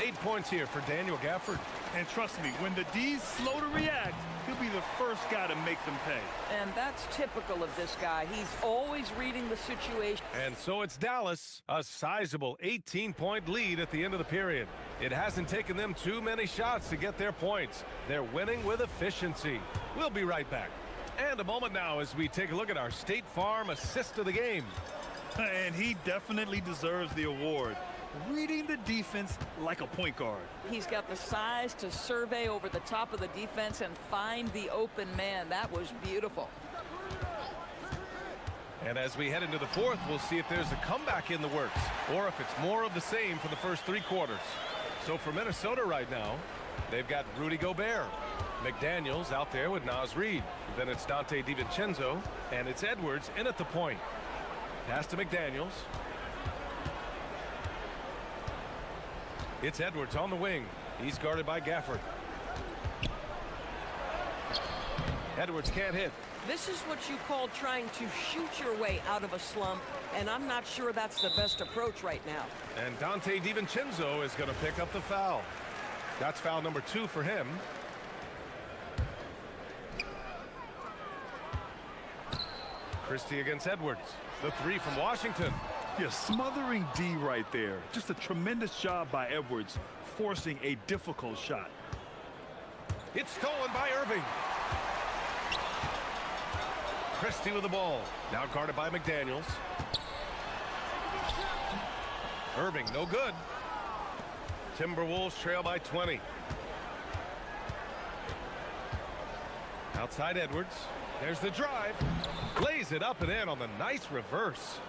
8 points here for Daniel Gafford. And trust me, when the D's slow to react, he'll be the first guy to make them pay. And that's typical of this guy. He's always reading the situation. And so it's Dallas, a sizable 18-point lead at the end of the period. It hasn't taken them too many shots to get their points. They're winning with efficiency. We'll be right back. And a moment now as we take a look at our State Farm assist of the game. And he definitely deserves the award. Reading the defense like a point guard. He's got the size to survey over the top of the defense and find the open man. That was beautiful. And as we head into the 4th, we'll see if there's a comeback in the works or if it's more of the same for the first 3 quarters. So for Minnesota right now, they've got Rudy Gobert. McDaniels out there with Naz Reid. Then it's Dante DiVincenzo, and it's Edwards in at the point. Pass to McDaniels. It's Edwards on the wing. He's guarded by Gafford. Edwards can't hit. This is what you call trying to shoot your way out of a slump, and I'm not sure that's the best approach right now. And Dante DiVincenzo is going to pick up the foul. That's foul number 2 for him. Christie against Edwards. The 3 from Washington. Yeah, smothering D right there. Just a tremendous job by Edwards, forcing a difficult shot. It's stolen by Irving. Christie with the ball. Now guarded by McDaniels. Irving, no good. Timberwolves trail by 20. Outside Edwards. There's the drive. Lays it up and in on the nice reverse.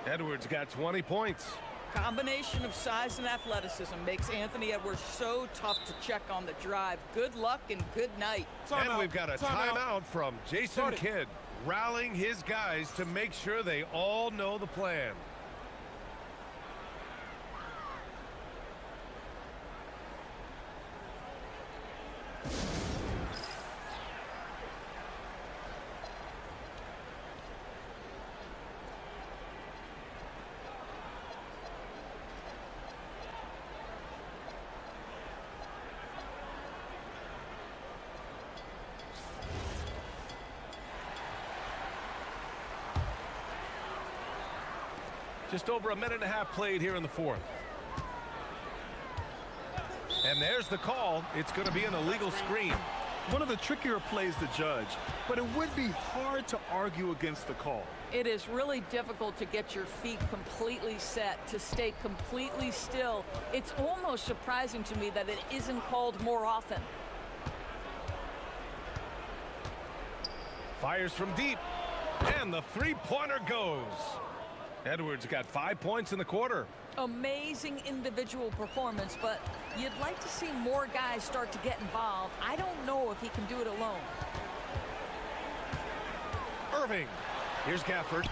Edwards got 20 points. Combination of size and athleticism makes Anthony Edwards so tough to check on the drive. Good luck and good night. And we've got a timeout from Jason Kidd, rallying his guys to make sure they all know the plan. Just over a minute and a half played here in the 4th. And there's the call. It's going to be an illegal screen. One of the trickier plays to judge, but it would be hard to argue against the call. It is really difficult to get your feet completely set, to stay completely still. It's almost surprising to me that it isn't called more often. Fires from deep. And the 3-pointer goes. Edwards got 5 points in the quarter. Amazing individual performance, but you'd like to see more guys start to get involved. I don't know if he can do it alone. Irving. Here's Gafford.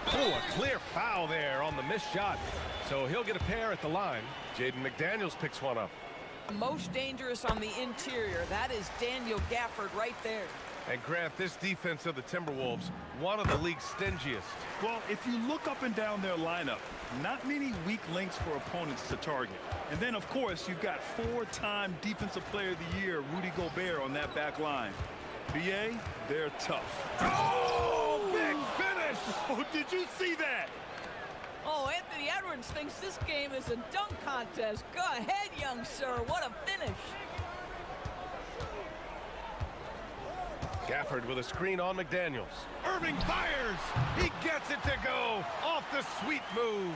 Oh, a clear foul there on the missed shot. So he'll get a pair at the line. Jaden McDaniels picks one up. Most dangerous on the interior. That is Daniel Gafford right there. And Grant, this defense of the Timberwolves, one of the league's stingiest. Well, if you look up and down their lineup, not many weak links for opponents to target. And then, of course, you've got 4-time Defensive Player of the Year, Rudy Gobert, on that back line. BA, they're tough. Oh, big finish! Oh, did you see that? Oh, Anthony Edwards thinks this game is a dunk contest. Go ahead, young sir. What a finish. Gafford with a screen on McDaniels. Irving fires. He gets it to go. Off the sweet move.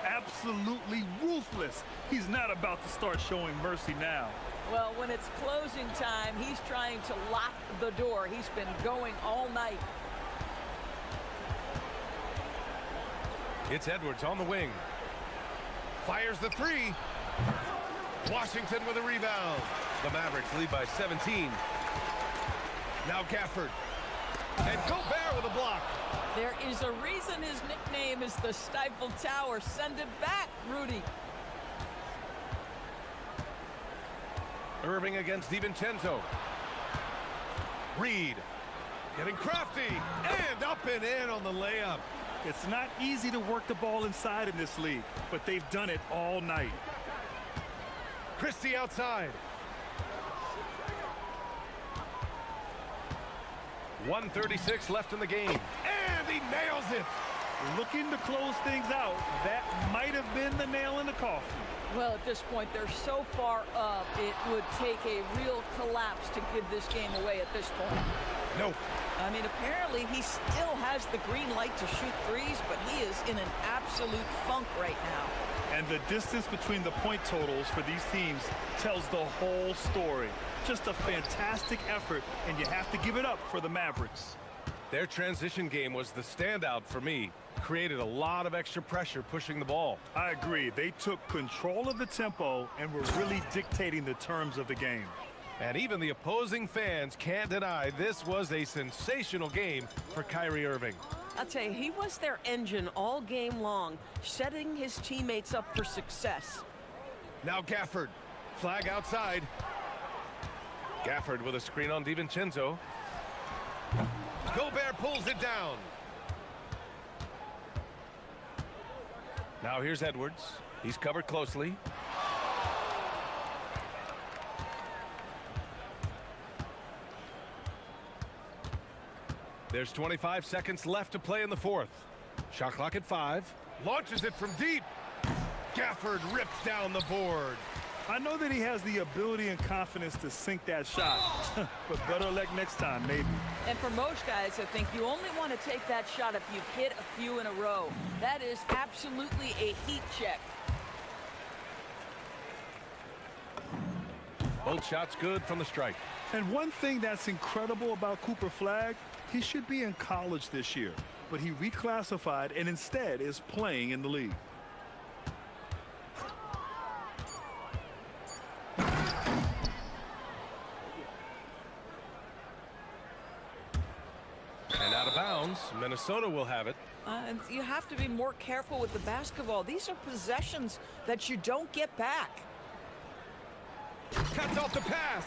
Absolutely ruthless. He's not about to start showing mercy now. Well, when it's closing time, he's trying to lock the door. He's been going all night. It's Edwards on the wing. Fires the three. Washington with a rebound. The Mavericks lead by 17. Now Gafford. And Gobert with a block. There is a reason his nickname is the Stifle Tower. Send it back, Rudy. Irving against DiVincenzo. Reed getting crafty. And up and in on the layup. It's not easy to work the ball inside in this league, but they've done it all night. Christie outside. 1:36 left in the game. And he nails it. Looking to close things out. That might have been the nail in the coffin. Well, at this point, they're so far up, it would take a real collapse to give this game away at this point. No. I mean, apparently he still has the green light to shoot threes, but he is in an absolute funk right now. And the distance between the point totals for these teams tells the whole story. Just a fantastic effort, and you have to give it up for the Mavericks. Their transition game was the standout for me. Created a lot of extra pressure pushing the ball. I agree. They took control of the tempo and were really dictating the terms of the game. And even the opposing fans can't deny this was a sensational game for Kyrie Irving. I'll tell you, he was their engine all game long, setting his teammates up for success. Now Gafford. Flag outside. Gafford with a screen on DiVincenzo. Gobert pulls it down. Now here's Edwards. He's covered closely. There's 25 seconds left to play in the fourth. Shot clock at 5. Launches it from deep. Gafford rips down the board. I know that he has the ability and confidence to sink that shot, but better luck next time, maybe. And for most guys, I think you only want to take that shot if you've hit a few in a row. That is absolutely a heat check. Both shots good from the strike. And one thing that's incredible about Cooper Flagg, he should be in college this year, but he reclassified and instead is playing in the league. And out of bounds, Minnesota will have it. And you have to be more careful with the basketball. These are possessions that you don't get back. Cuts off the pass.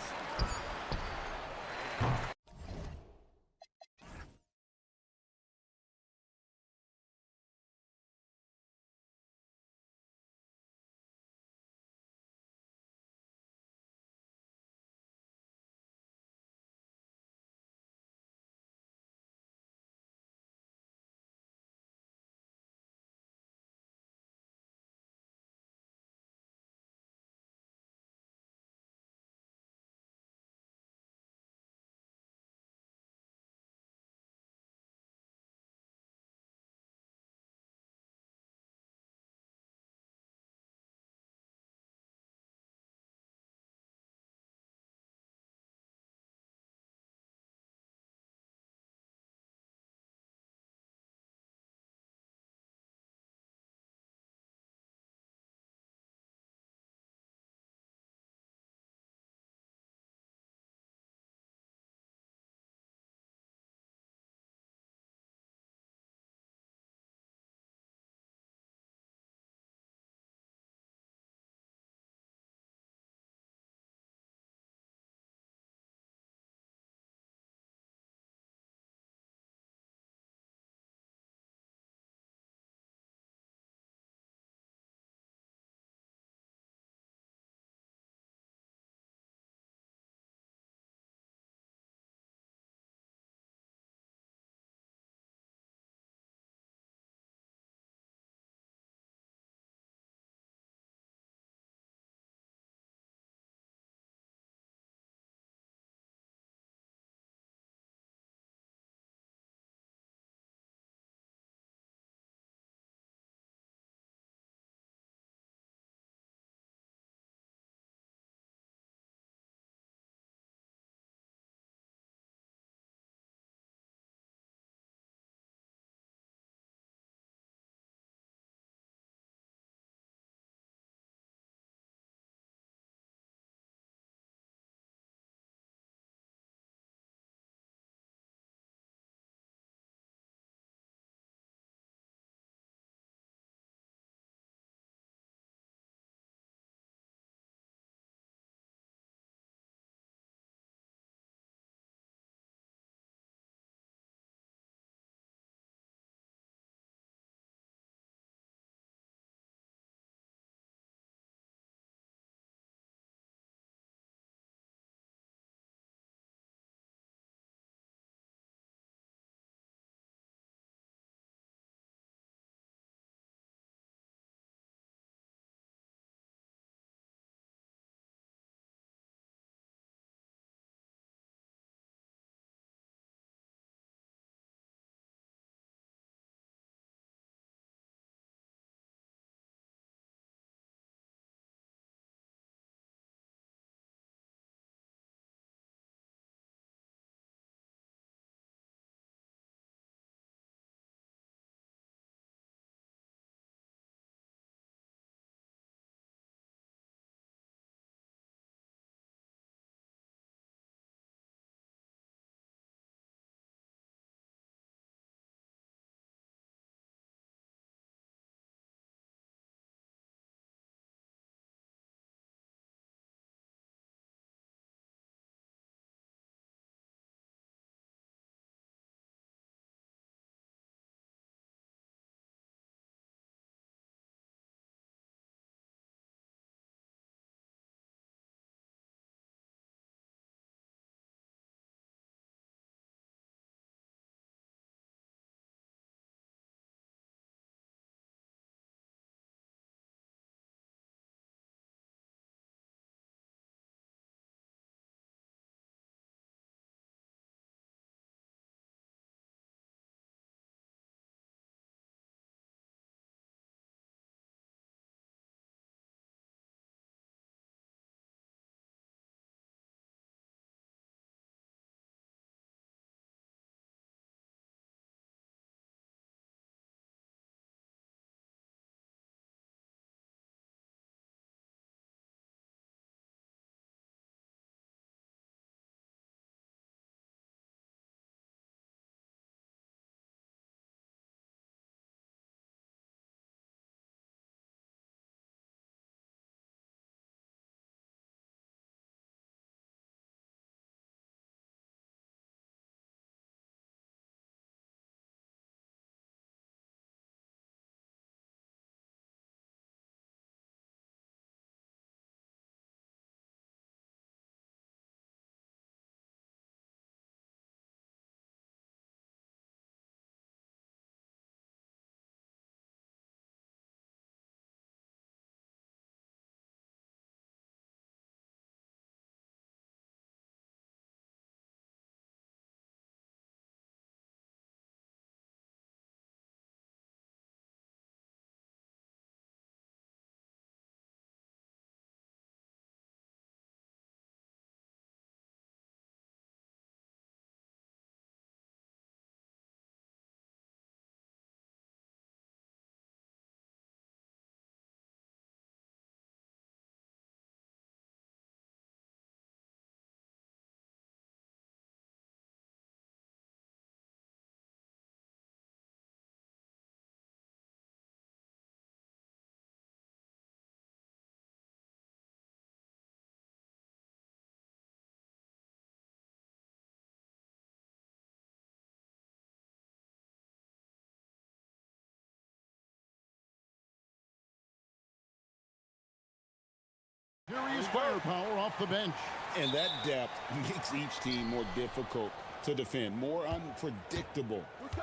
Serious firepower off the bench. And that depth makes each team more difficult to defend, more unpredictable.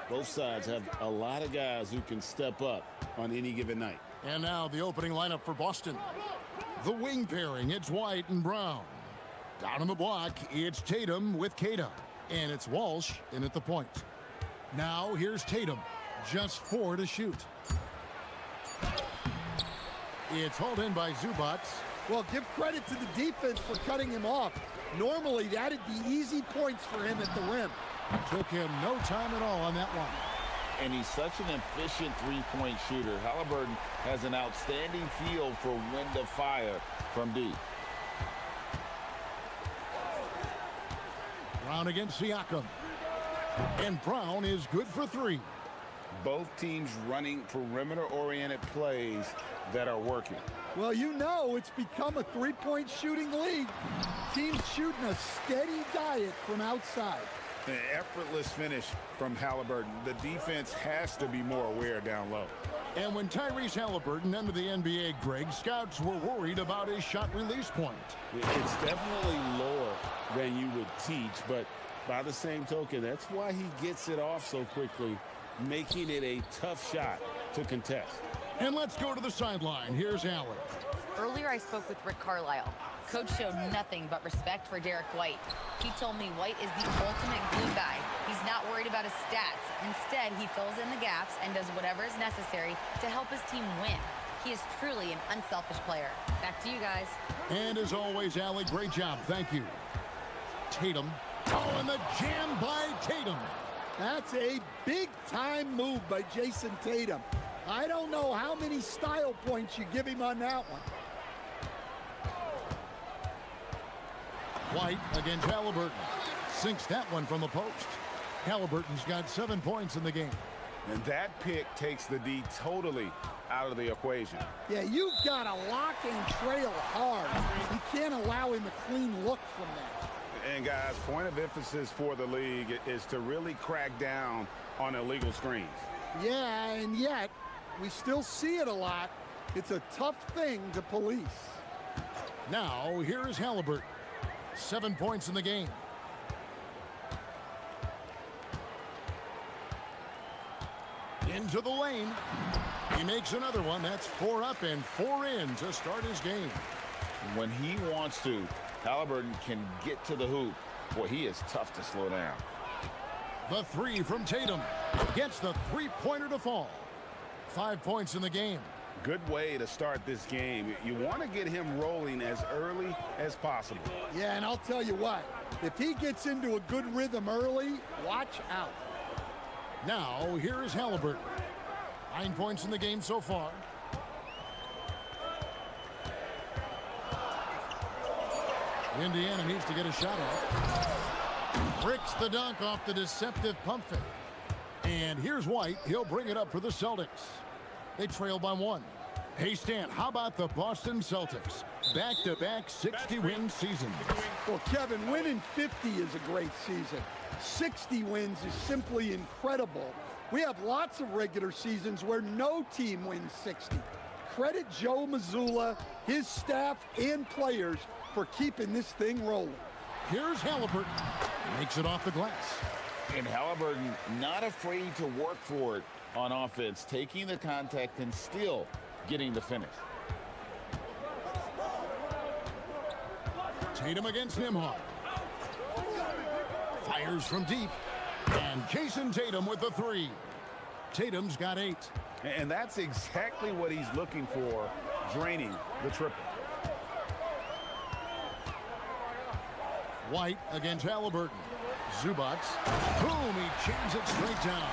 Both sides have a lot of guys who can step up on any given night. And now the opening lineup for Boston. The wing pairing, it's White and Brown. Down on the block, it's Tatum with Kata. And it's Walsh in at the point. Now here's Tatum. Just 4 to shoot. It's hauled in by Zubats. Well, give credit to the defense for cutting him off. Normally, that'd be easy points for him at the rim. Took him no time at all on that one. And he's such an efficient three-point shooter. Halliburton has an outstanding feel for when to fire from deep. Brown against Siakam. And Brown is good for 3. Both teams running perimeter-oriented plays that are working. Well, you know it's become a three-point shooting league. Teams shooting a steady diet from outside. An effortless finish from Halliburton. The defense has to be more aware down low. And when Tyrese Halliburton entered the NBA, Greg, scouts were worried about his shot release point. It's definitely lower than you would teach, but by the same token, that's why he gets it off so quickly, making it a tough shot to contest. And let's go to the sideline. Here's Allen. Earlier, I spoke with Rick Carlisle. Coach showed nothing but respect for Derek White. He told me White is the ultimate glue guy. He's not worried about his stats. Instead, he fills in the gaps and does whatever is necessary to help his team win. He is truly an unselfish player. Back to you guys. And as always, Allie, great job. Thank you. Tatum. Oh, and the jam by Tatum. That's a big-time move by Jason Tatum. I don't know how many style points you give him on that one. White against Halliburton. Sinks that one from the post. Halliburton's got 7 points in the game. And that pick takes the D totally out of the equation. Yeah, you've got to lock and trail hard. You can't allow him a clean look from that. And guys, point of emphasis for the league is to really crack down on illegal screens. Yeah, and yet we still see it a lot. It's a tough thing to police. Now, here is Halliburton. 7 points in the game. Into the lane. He makes another one. That's 4 up and 4 in to start his game. When he wants to, Halliburton can get to the hoop. Boy, he is tough to slow down. The 3 from Tatum gets the three-pointer to fall. 5 points in the game. Good way to start this game. You want to get him rolling as early as possible. Yeah, and I'll tell you what, if he gets into a good rhythm early, watch out. Now, here is Halliburton. 9 points in the game so far. Indiana needs to get a shot off. Bricks the dunk off the deceptive pump fake. And here's White. He'll bring it up for the Celtics. They trail by 1. Hey, Stan, how about the Boston Celtics? Back-to-back 60-win seasons. Well, Kevin, winning 50 is a great season. 60 wins is simply incredible. We have lots of regular seasons where no team wins 60. Credit Joe Mazzulla, his staff, and players for keeping this thing rolling. Here's Halliburton. Makes it off the glass. And Halliburton not afraid to work for it on offense, taking the contact and still getting the finish. Tatum against Nimhard. Fires from deep. And Jason Tatum with the 3. Tatum's got 8. And that's exactly what he's looking for, draining the triple. White against Halliburton. Zubats. Boom, he jams it straight down.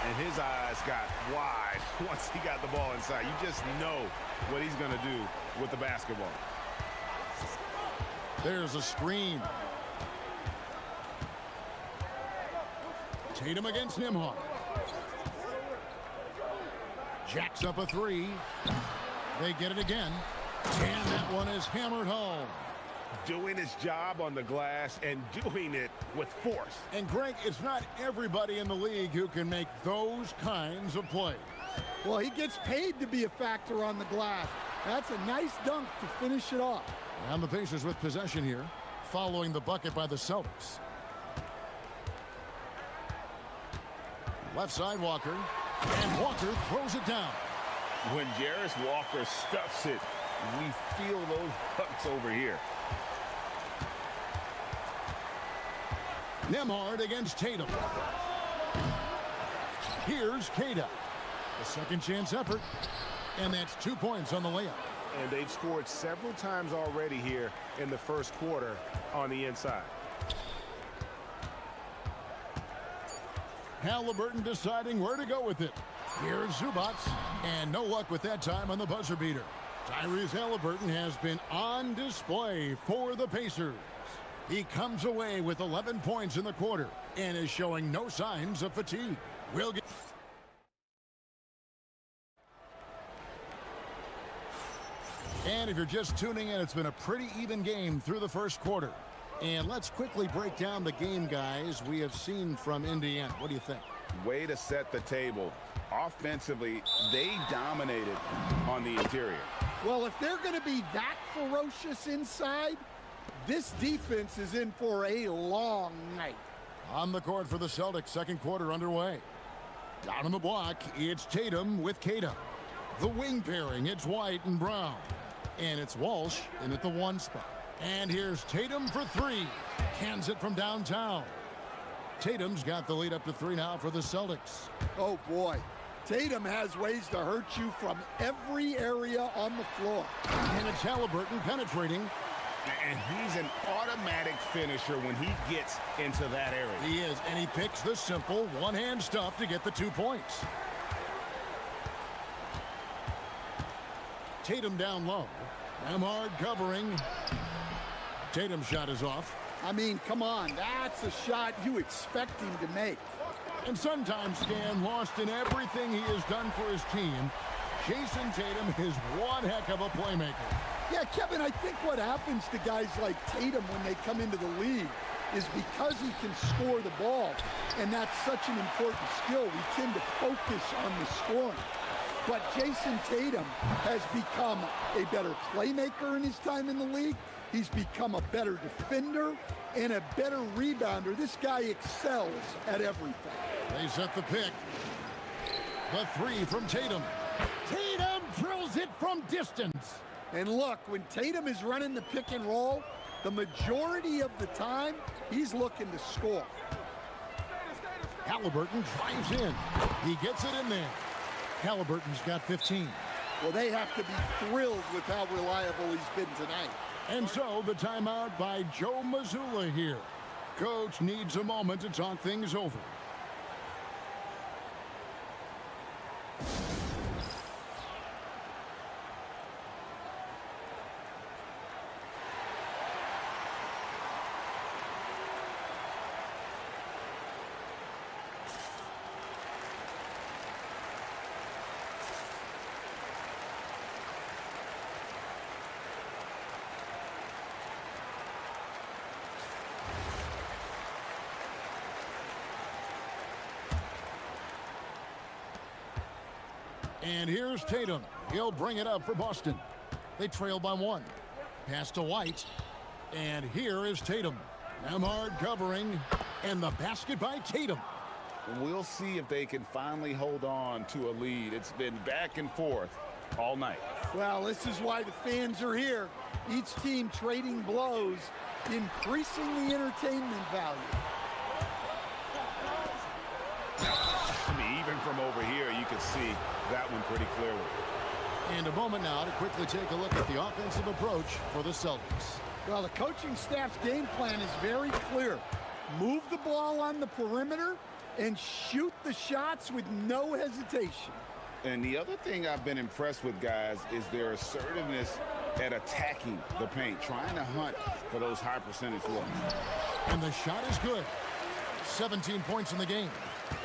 And his eyes got wide once he got the ball inside. You just know what he's going to do with the basketball. There's a screen. Tatum against Nimhard. Jacks up a 3. They get it again. And that one is hammered home. Doing his job on the glass and doing it with force. And Greg, it's not everybody in the league who can make those kinds of plays. Well, he gets paid to be a factor on the glass. That's a nice dunk to finish it off. And the Pacers with possession here, following the bucket by the Celtics. Left side Walker, and Walker throws it down. When Jarris Walker stuffs it, we feel those bucks over here. Nembhard against Tatum. Here's Queta. A second chance effort, and that's 2 points on the layup. And they've scored several times already here in the first quarter on the inside. Halliburton deciding where to go with it. Here's Zubac, and no luck with that time on the buzzer beater. Tyrese Halliburton has been on display for the Pacers. He comes away with 11 points in the quarter and is showing no signs of fatigue. We'll get... And if you're just tuning in, it's been a pretty even game through the first quarter. And let's quickly break down the game, guys, we have seen from Indiana. What do you think? Way to set the table. Offensively, they dominated on the interior. Well, if they're going to be that ferocious inside, this defense is in for a long night. On the court for the Celtics, second quarter underway. Down on the block, it's Tatum with Queta. The wing pairing, it's White and Brown. And it's Walsh in at the 1 spot. And here's Tatum for 3. Cans it from downtown. Tatum's got the lead up to 3 now for the Celtics. Oh, boy. Tatum has ways to hurt you from every area on the floor. And it's Halliburton penetrating. And he's an automatic finisher when he gets into that area. He is, and he picks the simple one-hand stuff to get the 2 points. Tatum down low. Nembhard covering. Tatum's shot is off. I mean, come on, that's a shot you expect him to make. And sometimes, Stan, lost in everything he has done for his team, Jason Tatum is one heck of a playmaker. Yeah, Kevin, I think what happens to guys like Tatum when they come into the league is because he can score the ball, and that's such an important skill, we tend to focus on the scoring. But Jason Tatum has become a better playmaker in his time in the league. He's become a better defender and a better rebounder. This guy excels at everything. They set the pick. The 3 from Tatum. Tatum drills it from distance. And look, when Tatum is running the pick and roll, the majority of the time, he's looking to score. Halliburton drives in. He gets it in there. Halliburton's got 15. Well, they have to be thrilled with how reliable he's been tonight. And so the timeout by Joe Mazzulla here. Coach needs a moment to talk things over. And here's Tatum. He'll bring it up for Boston. They trail by 1. Pass to White. And here is Tatum. Nembhard covering. And the basket by Tatum. We'll see if they can finally hold on to a lead. It's been back and forth all night. Well, this is why the fans are here. Each team trading blows, increasing the entertainment value. I mean, even from over here, you can see that one pretty clearly. And a moment now to quickly take a look at the offensive approach for the Celtics. Well, the coaching staff's game plan is very clear. Move the ball on the perimeter and shoot the shots with no hesitation. And the other thing I've been impressed with, guys, is their assertiveness at attacking the paint, trying to hunt for those high percentage looks. And the shot is good. 17 points in the game.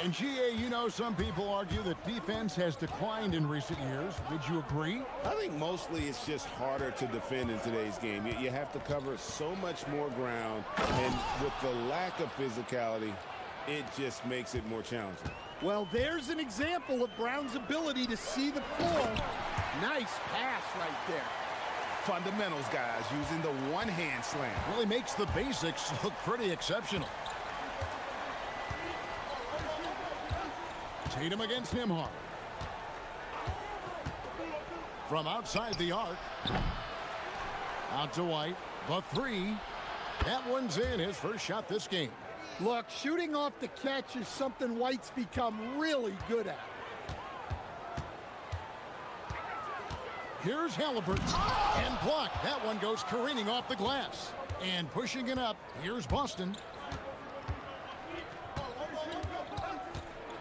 And GA, you know, some people argue that defense has declined in recent years. Would you agree? I think mostly it's just harder to defend in today's game. You have to cover so much more ground, and with the lack of physicality, it just makes it more challenging. Well, there's an example of Brown's ability to see the floor Nice pass right there. Fundamentals, guys, using the one-hand slam. Really makes the basics look pretty exceptional. Tatum against Nembhard. From outside the arc. Out to White. The three. That one's in, his first shot this game. Look, shooting off the catch is something White's become really good at. Here's Halliburton. And blocked. That one goes careening off the glass. And pushing it up, here's Boston.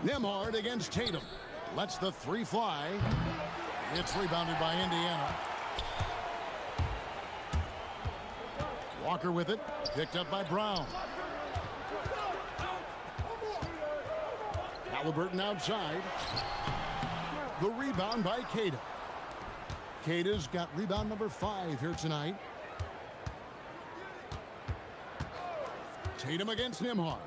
Nembhard against Tatum. Lets the three fly. It's rebounded by Indiana. Walker with it. Picked up by Brown. Halliburton outside. The rebound by Queta. Queta's got rebound number 5 here tonight. Tatum against Nembhard.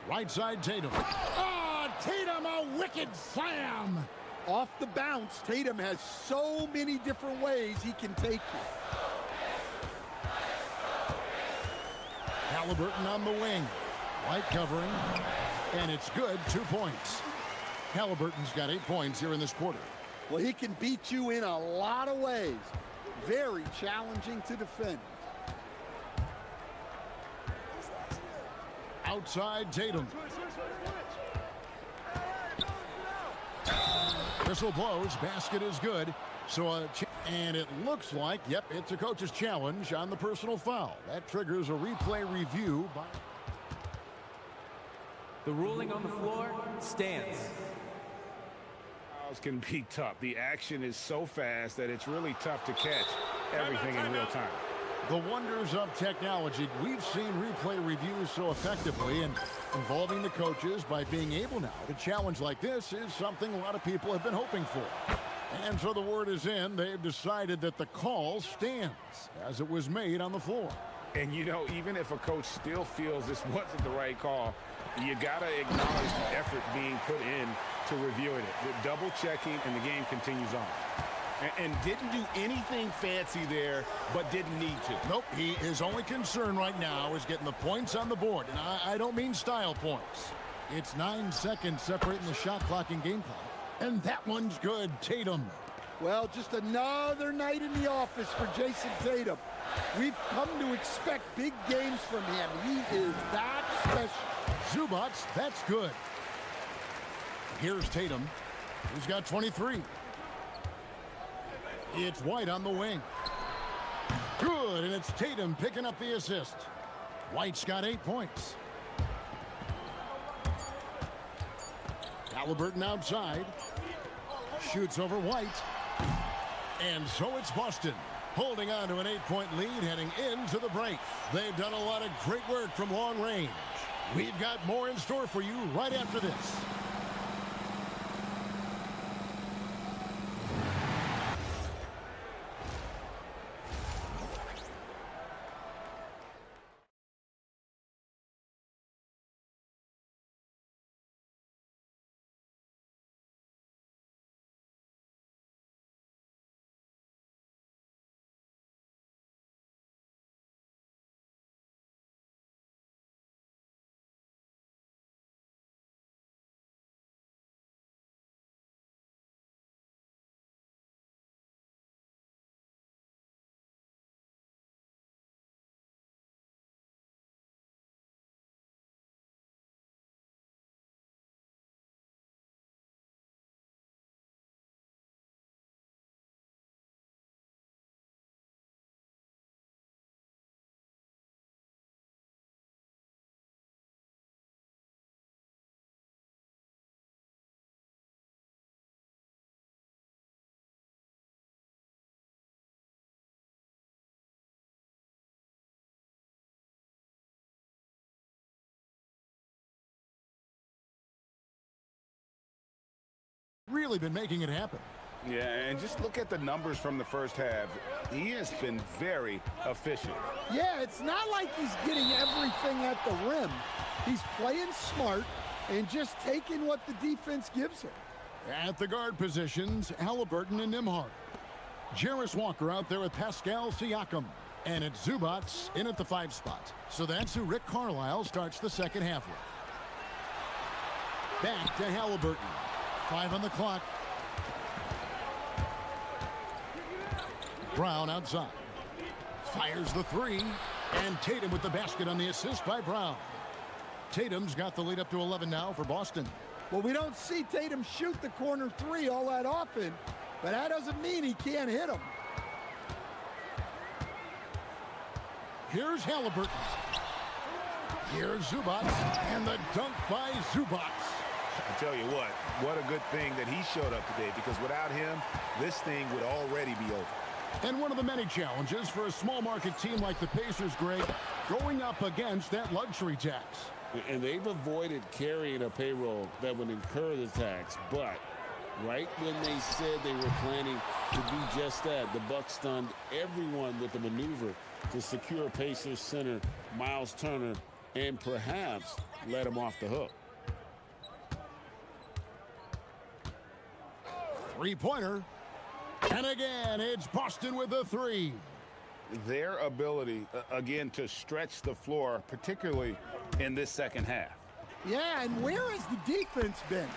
Right side Tatum. Tatum, a wicked slam. Off the bounce, Tatum has so many different ways he can take it. Halliburton on the wing. White covering. And it's good. 2 points. Halliburton's got 8 points here in this quarter. Well, he can beat you in a lot of ways. Very challenging to defend. Outside Tatum. Whistle blows. Basket is good. And it looks like, yep, it's a coach's challenge on the personal foul. That triggers a replay review by... The ruling on the floor stands. Fouls can be tough. The action is so fast that it's really tough to catch everything in real time. The wonders of technology. We've seen replay reviews so effectively, and involving the coaches by being able now to challenge like this is something a lot of people have been hoping for. And so the word is in. They've decided that the call stands as it was made on the floor. And, you know, even if a coach still feels this wasn't the right call, you got to acknowledge the effort being put in to reviewing it. With double checking, and the game continues on. And didn't do anything fancy there, but didn't need to. Nope, his only concern right now is getting the points on the board. And I don't mean style points. It's 9 seconds separating the shot clock and game clock. And that one's good. Tatum. Well, just another night in the office for Jason Tatum. We've come to expect big games from him. He is that special. Zubac, that's good. Here's Tatum. He's got 23. It's White on the wing. Good, and it's Tatum picking up the assist. White's got 8 points. Halliburton outside. Shoots over White. And so it's Boston, holding on to an 8-point lead heading into the break. They've done a lot of great work from long range. We've got more in store for you right after this. Really been making it happen. Yeah, and just look at the numbers from the first half. He has been very efficient. Yeah, it's not like he's getting everything at the rim. He's playing smart, and just taking what the defense gives him. At the guard positions, Halliburton and Nembhard. Jarris Walker out there with Pascal Siakam. And it's Zubats in at the 5 spot. So that's who Rick Carlisle starts the second half with. Back to Halliburton. 5 on the clock. Brown outside. Fires the 3. And Tatum with the basket on the assist by Brown. Tatum's got the lead up to 11 now for Boston. Well, we don't see Tatum shoot the corner 3 all that often, but that doesn't mean he can't hit them. Here's Halliburton. Here's Zubats, and the dunk by Zubats. I tell you what a good thing that he showed up today, because without him, this thing would already be over. And one of the many challenges for a small market team like the Pacers, Greg, going up against that luxury tax. And they've avoided carrying a payroll that would incur the tax, but right when they said they were planning to do just that, the Bucks stunned everyone with the maneuver to secure Pacers center Miles Turner and perhaps let him off the hook. Three-pointer. And again, it's Boston with a 3. Their ability, again, to stretch the floor, particularly in this second half. Yeah, and where has the defense been?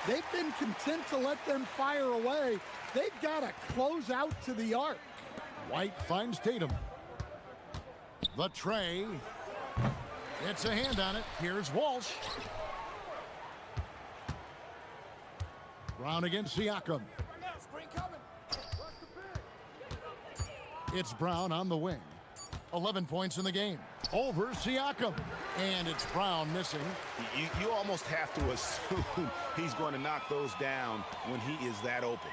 They've been content to let them fire away. They've got to close out to the arc. White finds Tatum. The tray. It's a hand on it. Here's Walsh. Brown against Siakam. It's Brown on the wing. 11 points in the game. Over Siakam. And it's Brown missing. You almost have to assume he's going to knock those down when he is that open.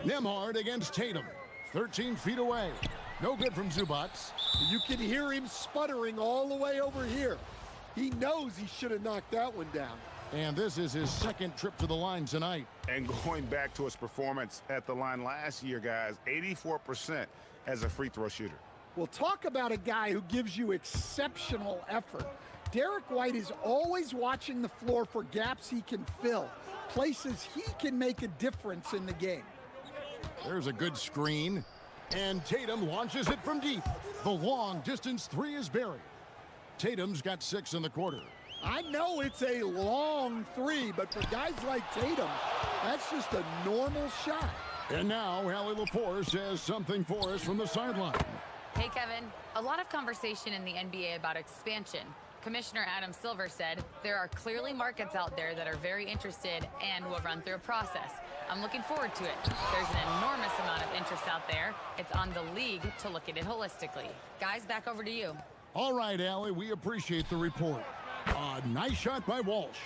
Nembhard against Tatum. 13 feet away. No good from Zubats. You can hear him sputtering all the way over here. He knows he should have knocked that one down. And this is his second trip to the line tonight. And going back to his performance at the line last year, guys, 84% as a free throw shooter. Well, talk about a guy who gives you exceptional effort. Derek White is always watching the floor for gaps he can fill, places he can make a difference in the game. There's a good screen. And Tatum launches it from deep. The long-distance 3 is buried. Tatum's got 6 in the quarter. I know it's a long 3, but for guys like Tatum, that's just a normal shot. And now, Allie LaForce has something for us from the sideline. Hey, Kevin. A lot of conversation in the NBA about expansion. Commissioner Adam Silver said there are clearly markets out there that are very interested and will run through a process. I'm looking forward to it. There's an enormous amount of interest out there. It's on the league to look at it holistically. Guys, back over to you. All right, Allie, we appreciate the report. Nice shot by Walsh.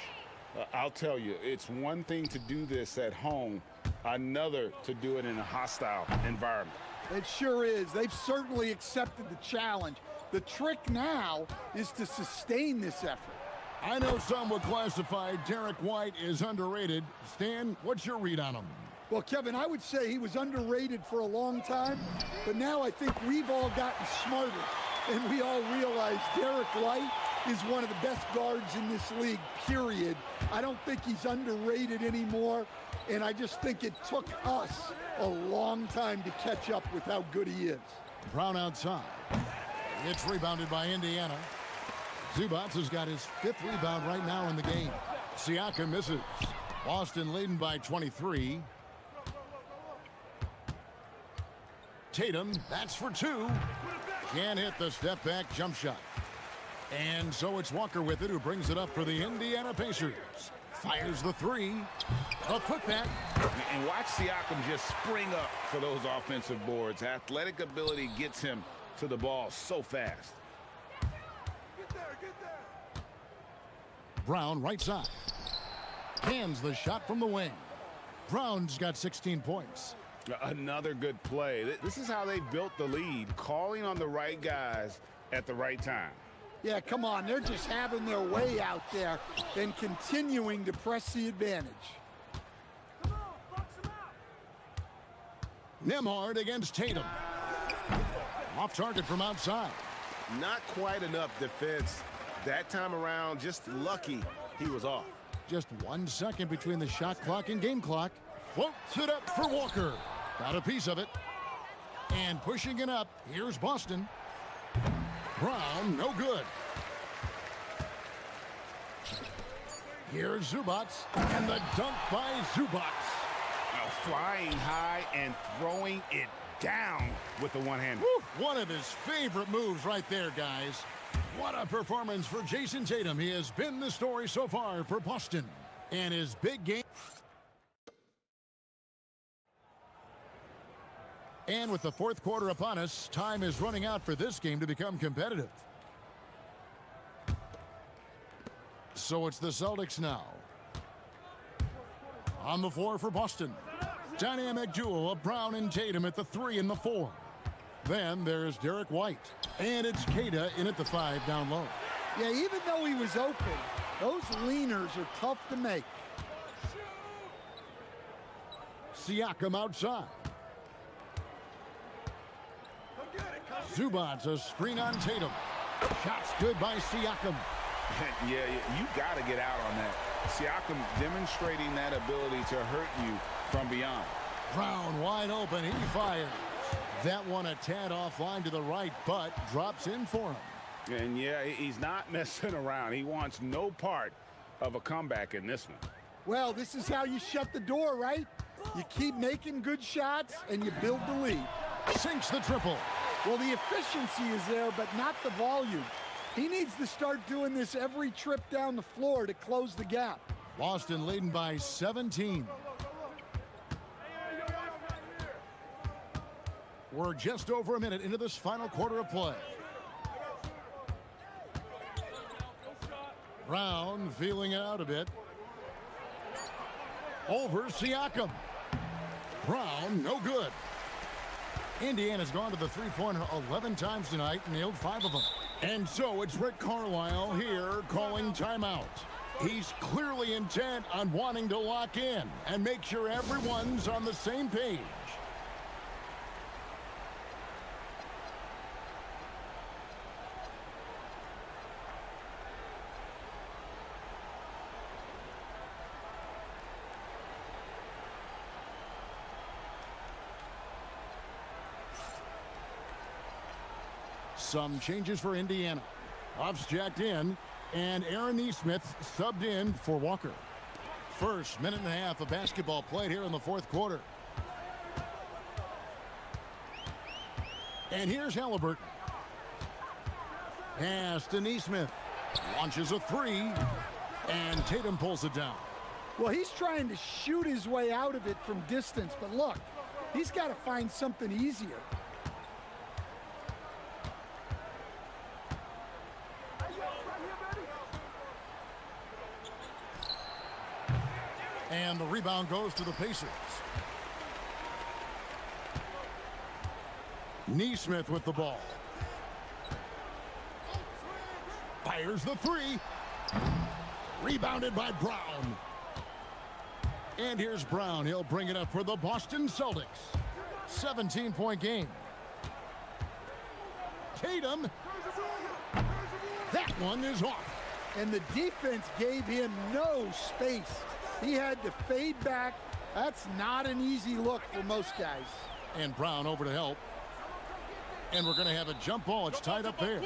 I'll tell you, it's one thing to do this at home, another to do it in a hostile environment. It sure is. They've certainly accepted the challenge. The trick now is to sustain this effort. I know some would classify Derek White as underrated. Stan, what's your read on him? Well, Kevin, I would say he was underrated for a long time, but now I think we've all gotten smarter, and we all realize Derek White is one of the best guards in this league, period. I don't think he's underrated anymore, and I just think it took us a long time to catch up with how good he is. Brown outside. It's rebounded by Indiana. Zubats has got his 5th rebound right now in the game. Siakam misses. Boston leading by 23. Tatum, that's for 2. Can't hit the step-back jump shot. And so it's Walker with it, who brings it up for the Indiana Pacers. Fires the 3. A putback. And watch Siakam just spring up for those offensive boards. Athletic ability gets him to the ball so fast. Brown right side. Hands the shot from the wing. Brown's got 16 points. Another good play. This is how they built the lead, calling on the right guys at the right time. Yeah, come on. They're just having their way out there and continuing to press the advantage. Nembhard against Tatum. Off target from outside. Not quite enough defense That time around, just lucky he was off. Just 1 second between the shot clock and game clock. Floats it up for Walker. Got a piece of it. And pushing it up, here's Boston. Brown, no good. Here's Zubats, and the dunk by Zubats. Flying high and throwing it down with the one-hander. One of his favorite moves right there, guys. What a performance for Jason Tatum. He has been the story so far for Boston. And his big game. And with the fourth quarter upon us, time is running out for this game to become competitive. So it's the Celtics now. On the floor for Boston. Dynamic duo of Brown and Tatum at the 3 and the 4. Then there's Derek White. And it's Queta in at the 5 down low. Yeah, even though he was open, those leaners are tough to make. Siakam outside. Zubats a screen on Tatum. Shots good by Siakam. Yeah, you got to get out on that. Siakam demonstrating that ability to hurt you from beyond. Brown wide open. He fires. That one a tad offline to the right, but drops in for him. And yeah, he's not messing around. He wants no part of a comeback in this one. Well, this is how you shut the door, right? You keep making good shots and you build the lead. Sinks the triple. Well, the efficiency is there, but not the volume. He needs to start doing this every trip down the floor to close the gap. Boston leading by 17. We're just over a minute into this final quarter of play. Brown feeling it out a bit. Over Siakam. Brown, no good. Indiana's gone to the three-pointer 11 times tonight, nailed 5 of them. And so it's Rick Carlisle here calling timeout. He's clearly intent on wanting to lock in and make sure everyone's on the same page. Some changes for Indiana. Off's jacked in, and Aaron Nesmith subbed in for Walker. First minute and a half of basketball played here in the fourth quarter. And here's Halliburton. Pass to Nesmith. Launches a 3, and Tatum pulls it down. Well, he's trying to shoot his way out of it from distance, but look, he's got to find something easier. And the rebound goes to the Pacers. Nesmith with the ball. Fires the 3. Rebounded by Brown. And here's Brown. He'll bring it up for the Boston Celtics. 17-point game. Tatum. That one is off. And the defense gave him no space. He had to fade back. That's not an easy look for most guys. And Brown over to help. And we're going to have a jump ball. It's tied up there.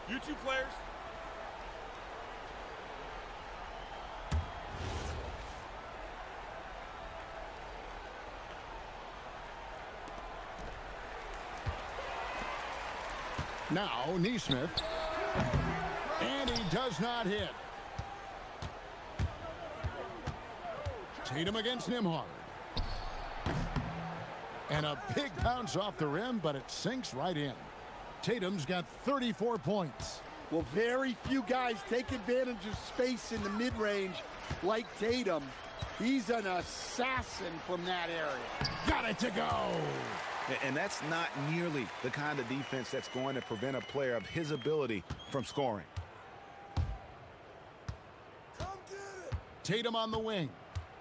You two players. Now Nesmith. And he does not hit. Tatum against Nembhard. And a big bounce off the rim, but it sinks right in. Tatum's got 34 points. Well, very few guys take advantage of space in the mid-range like Tatum. He's an assassin from that area. Got it to go. And that's not nearly the kind of defense that's going to prevent a player of his ability from scoring. Tatum on the wing.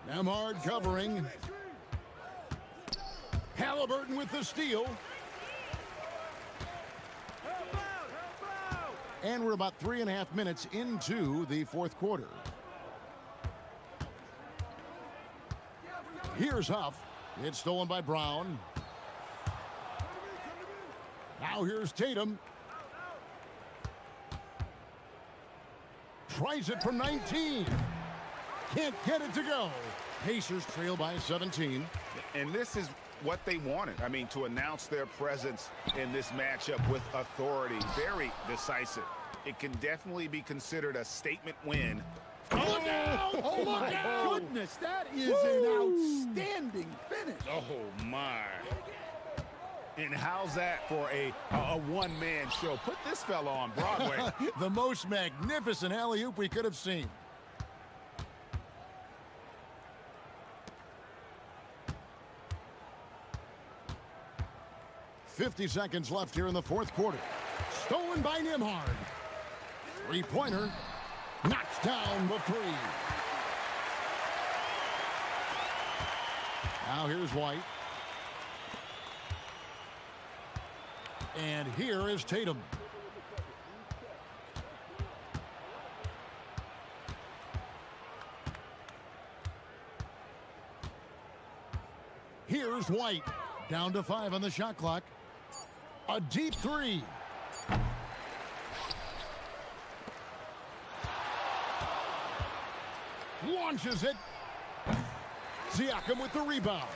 Nembhard covering. Halliburton with the steal. And we're about 3.5 minutes into the fourth quarter. Here's Huff. It's stolen by Brown. Now here's Tatum. Tries it from 19. Can't get it to go. Pacers trail by 17. And this is what they wanted. I mean, to announce their presence in this matchup with authority. Very decisive. It can definitely be considered a statement win. Look out! Oh, my goodness, that is an outstanding finish. Oh, my. And how's that for a one-man show? Put this fella on Broadway. The most magnificent alley-oop we could have seen. .50 seconds left here in the fourth quarter. Stolen by Nimhard. Three-pointer. Knocks down the three. Now here's White. And here is Tatum. Here's White. Down to 5 on the shot clock. A deep three. Launches it. Siakam with the rebound.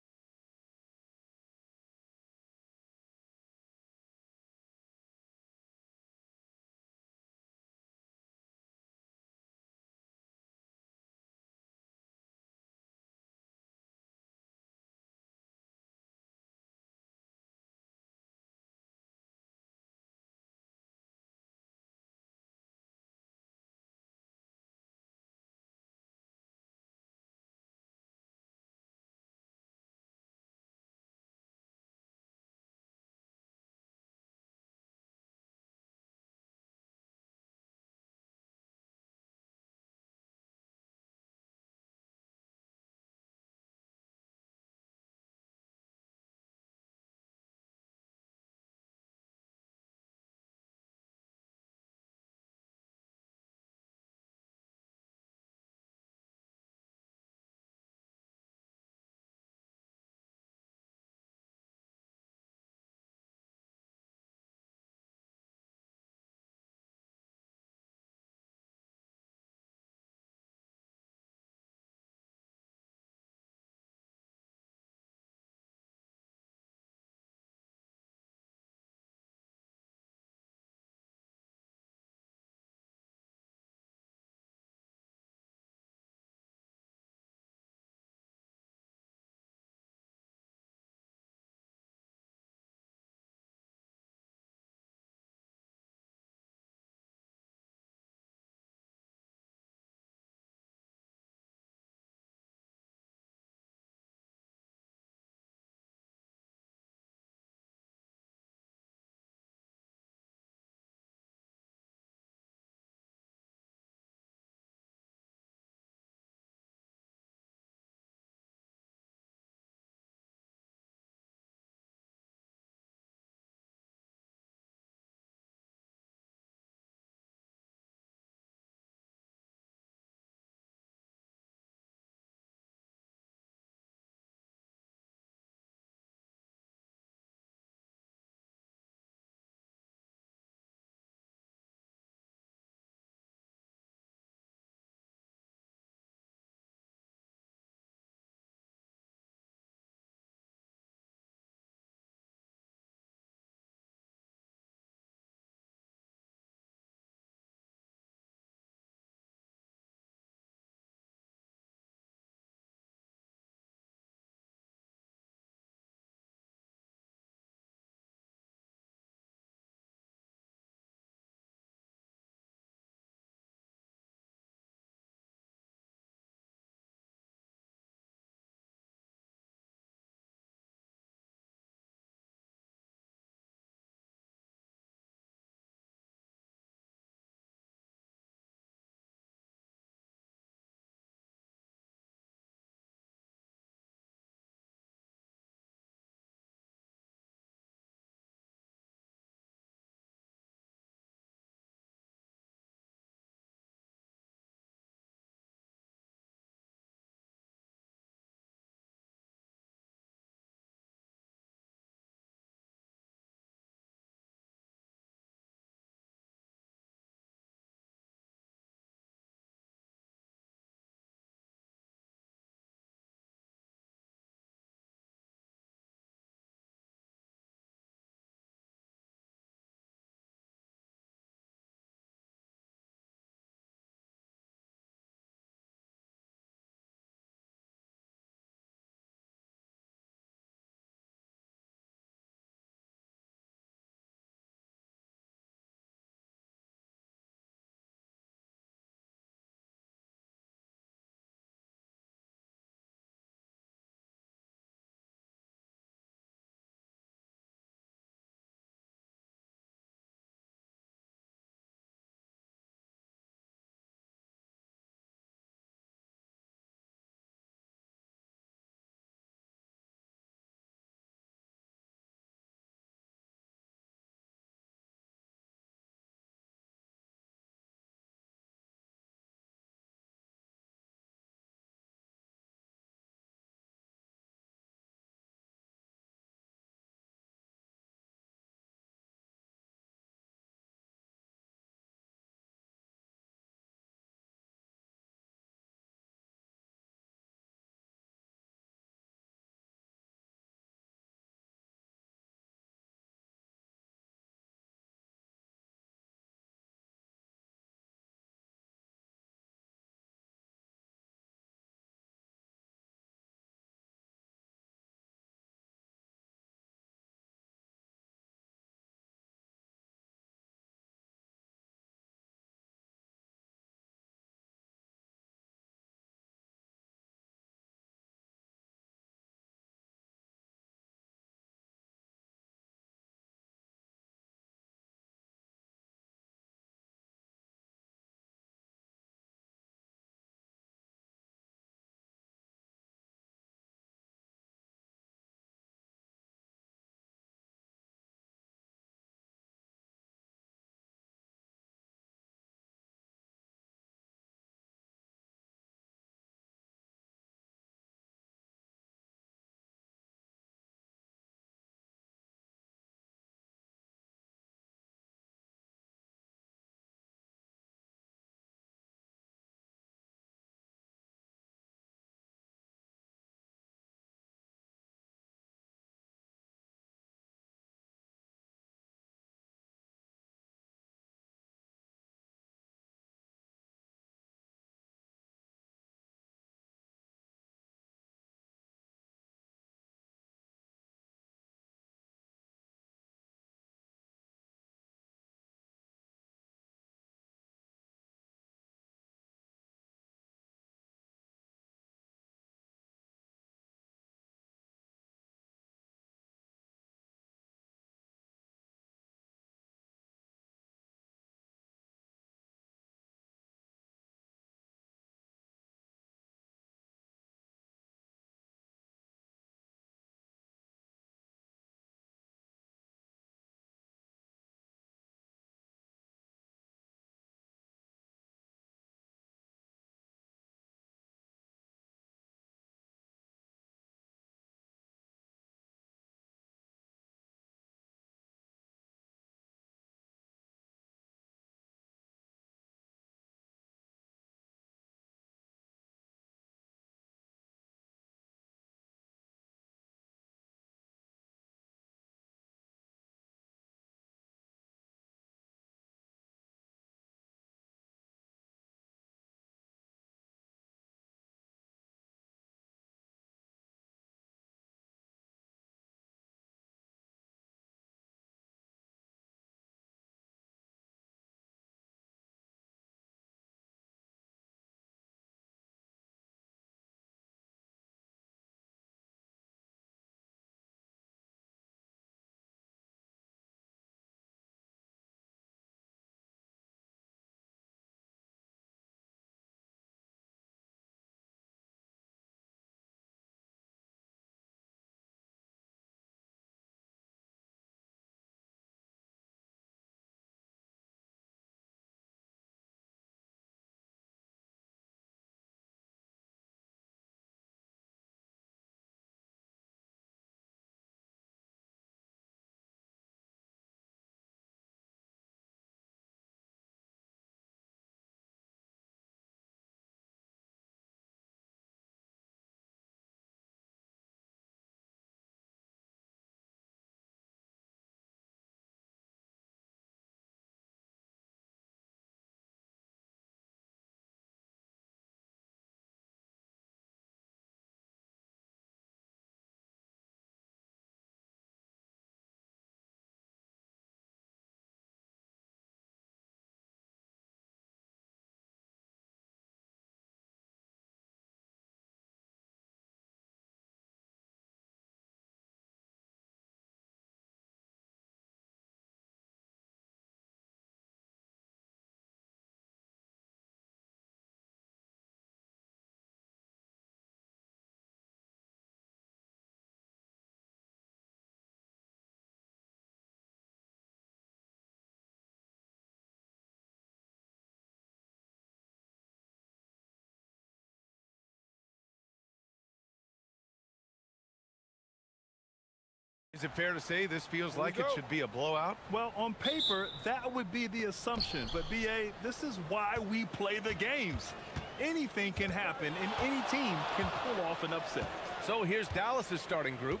Is it fair to say this feels like it should be a blowout? Well, on paper, that would be the assumption. But, B.A., this is why we play the games. Anything can happen, and any team can pull off an upset. So here's Dallas's starting group.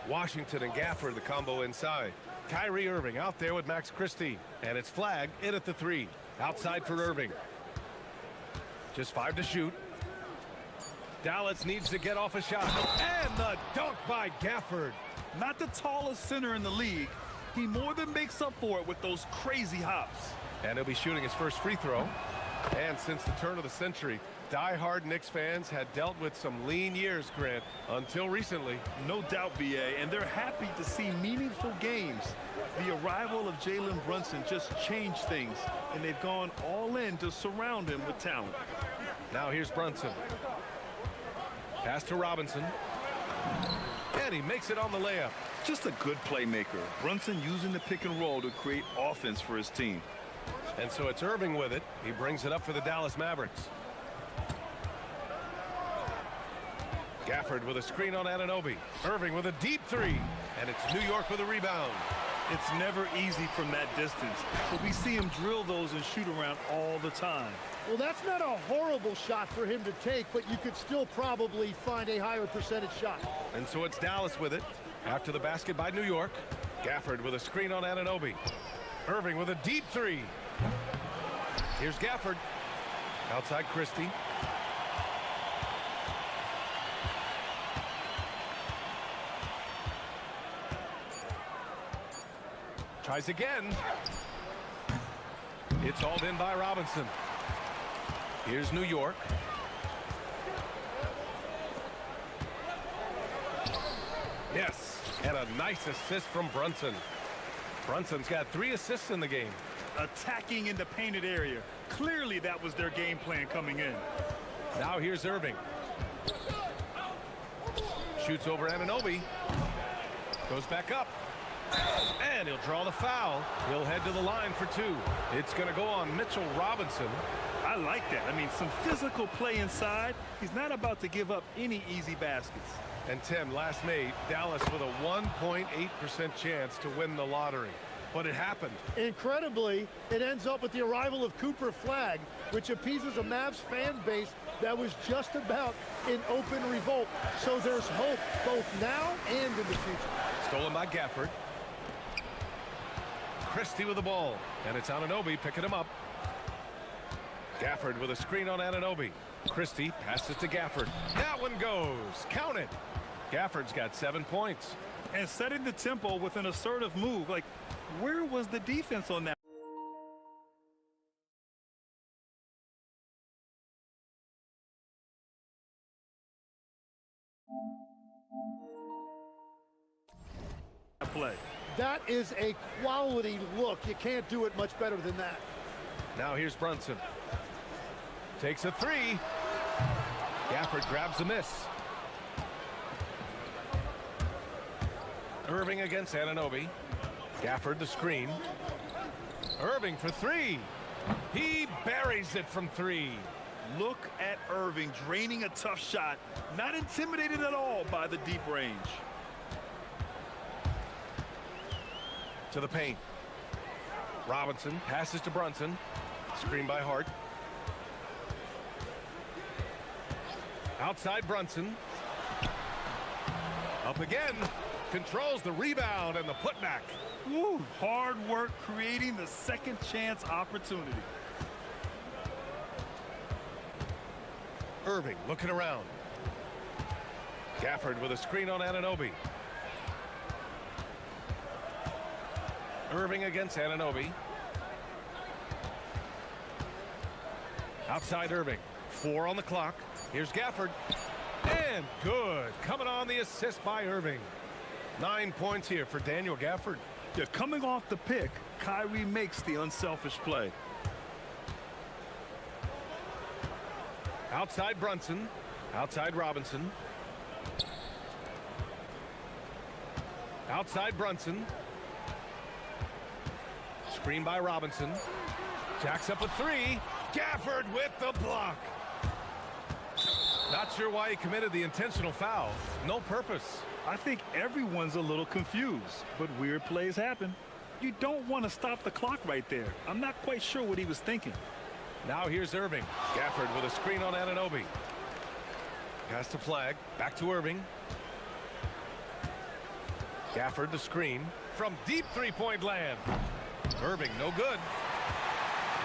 Washington and Gafford, the combo inside. Kyrie Irving out there with Max Christie. And it's flag in at the 3. Outside for Irving. Just 5 to shoot. Dallas needs to get off a shot. And the dunk by Gafford. Not the tallest center in the league. He more than makes up for it with those crazy hops. And he'll be shooting his first free throw. And since the turn of the century, die-hard Knicks fans had dealt with some lean years, Grant, until recently. No doubt, B.A., and they're happy to see meaningful games. The arrival of Jalen Brunson just changed things, and they've gone all in to surround him with talent. Now here's Brunson. Pass to Robinson. And he makes it on the layup. Just a good playmaker. Brunson using the pick and roll to create offense for his team. And so it's Irving with it. He brings it up for the Dallas Mavericks. Gafford with a screen on Anunoby. Irving with a deep 3. And it's New York with a rebound. It's never easy from that distance, but we see him drill those and shoot around all the time. Well, that's not a horrible shot for him to take, but you could still probably find a higher percentage shot. And so it's Dallas with it. After the basket by New York. Gafford with a screen on Anunoby. Irving with a deep 3. Here's Gafford. Outside Christie. Tries again. It's hauled in by Robinson. Here's New York. Yes, and a nice assist from Brunson. Brunson's got 3 assists in the game. Attacking in the painted area. Clearly that was their game plan coming in. Now here's Irving. Shoots over Anunoby. Goes back up. And he'll draw the foul. He'll head to the line for 2. It's going to go on Mitchell Robinson. I like that. I mean, some physical play inside. He's not about to give up any easy baskets. And Tim, last night, Dallas with a 1.8% chance to win the lottery. But it happened. Incredibly, it ends up with the arrival of Cooper Flagg, which appeases a Mavs fan base that was just about in open revolt. So there's hope both now and in the future. Stolen by Gafford. Christie with the ball. And it's Anunoby picking him up. Gafford with a screen on Anunoby. Christie passes to Gafford. That one goes. Count it. Gafford's got 7 points. And setting the tempo with an assertive move. Like, where was the defense on that? Play. That is a quality look. You can't do it much better than that. Now here's Brunson. Takes a 3. Gafford grabs a miss. Irving against Anunoby. Gafford the screen. Irving for 3. He buries it from 3. Look at Irving draining a tough shot. Not intimidated at all by the deep range. To the paint. Robinson passes to Brunson. Screen by Hart. Outside Brunson. Up again. Controls the rebound and the putback. Woo, hard work creating the second chance opportunity. Irving looking around. Gafford with a screen on Anunoby. Irving against Anunoby. Outside Irving. 4 on the clock. Here's Gafford. And good. Coming on the assist by Irving. 9 points here for Daniel Gafford. Yeah, coming off the pick, Kyrie makes the unselfish play. Outside Brunson. Outside Robinson. Outside Brunson. Screen by Robinson. Jacks up a 3. Gafford with the block. Not sure why he committed the intentional foul. No purpose. I think everyone's a little confused, but weird plays happen. You don't want to stop the clock right there. I'm not quite sure what he was thinking. Now here's Irving. Gafford with a screen on Anunoby. Pass to Flag. Back to Irving. Gafford the screen. From deep three-point land. Irving, no good.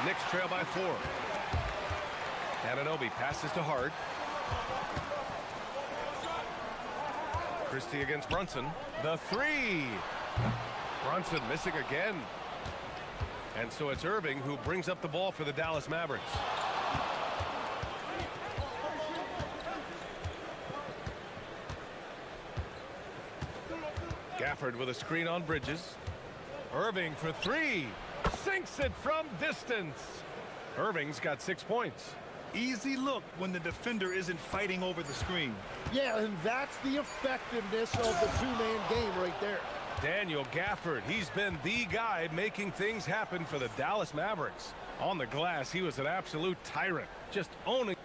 Knicks trail by 4. Anunoby passes to Hart. Christie against Brunson. The three. Brunson missing again. And so it's Irving who brings up the ball for the Dallas Mavericks. Gafford with a screen on Bridges. Irving for 3. Sinks it from distance. Irving's got 6 points. Easy look when the defender isn't fighting over the screen. Yeah, and that's the effectiveness of the two-man game right there. Daniel Gafford, he's been the guy making things happen for the Dallas Mavericks. On the glass, he was an absolute tyrant, just owning.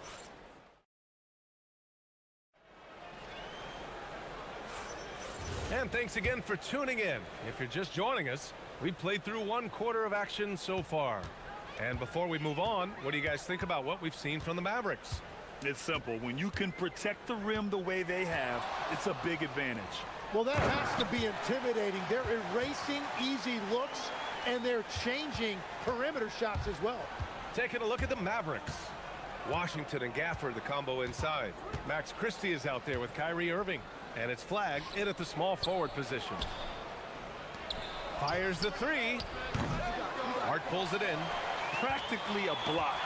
And thanks again for tuning in. If you're just joining us, we played through 1 quarter of action so far. And before we move on, what do you guys think about what we've seen from the Mavericks? It's simple. When you can protect the rim the way they have, it's a big advantage. Well, that has to be intimidating. They're erasing easy looks, and they're changing perimeter shots as well. Taking a look at the Mavericks. Washington and Gafford, the combo inside. Max Christie is out there with Kyrie Irving. And it's Flag in at the small forward position. Fires the 3. Hart pulls it in. Practically a block.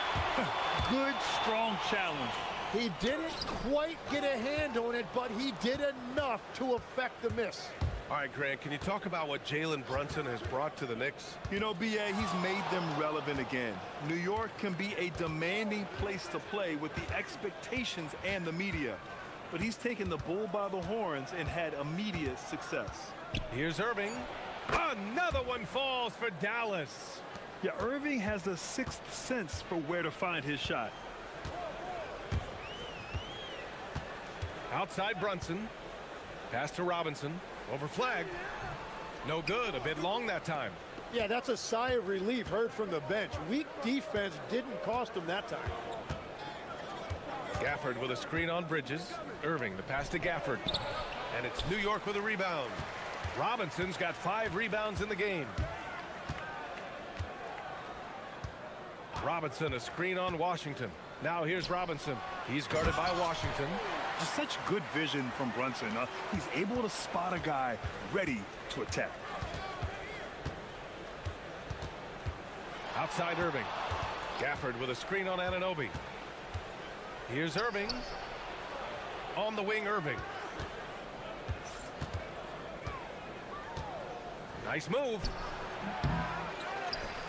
Good, strong challenge. He didn't quite get a hand on it, but he did enough to affect the miss. All right, Grant, can you talk about what Jalen Brunson has brought to the Knicks? You know, B.A., he's made them relevant again. New York can be a demanding place to play with the expectations and the media. But he's taken the bull by the horns and had immediate success. Here's Irving. Another one falls for Dallas. Yeah, Irving has a 6th sense for where to find his shot. Outside Brunson. Pass to Robinson. Over Flag. No good. A bit long that time. Yeah, that's a sigh of relief heard from the bench. Weak defense didn't cost him that time. Gafford with a screen on Bridges. Irving, the pass to Gafford. And it's New York with a rebound. Robinson's got 5 rebounds in the game. Robinson, a screen on Washington. Now here's Robinson. He's guarded by Washington. Just such good vision from Brunson. He's able to spot a guy ready to attack. Outside Irving. Gafford with a screen on Anunoby. Here's Irving. On the wing, Irving. Nice move.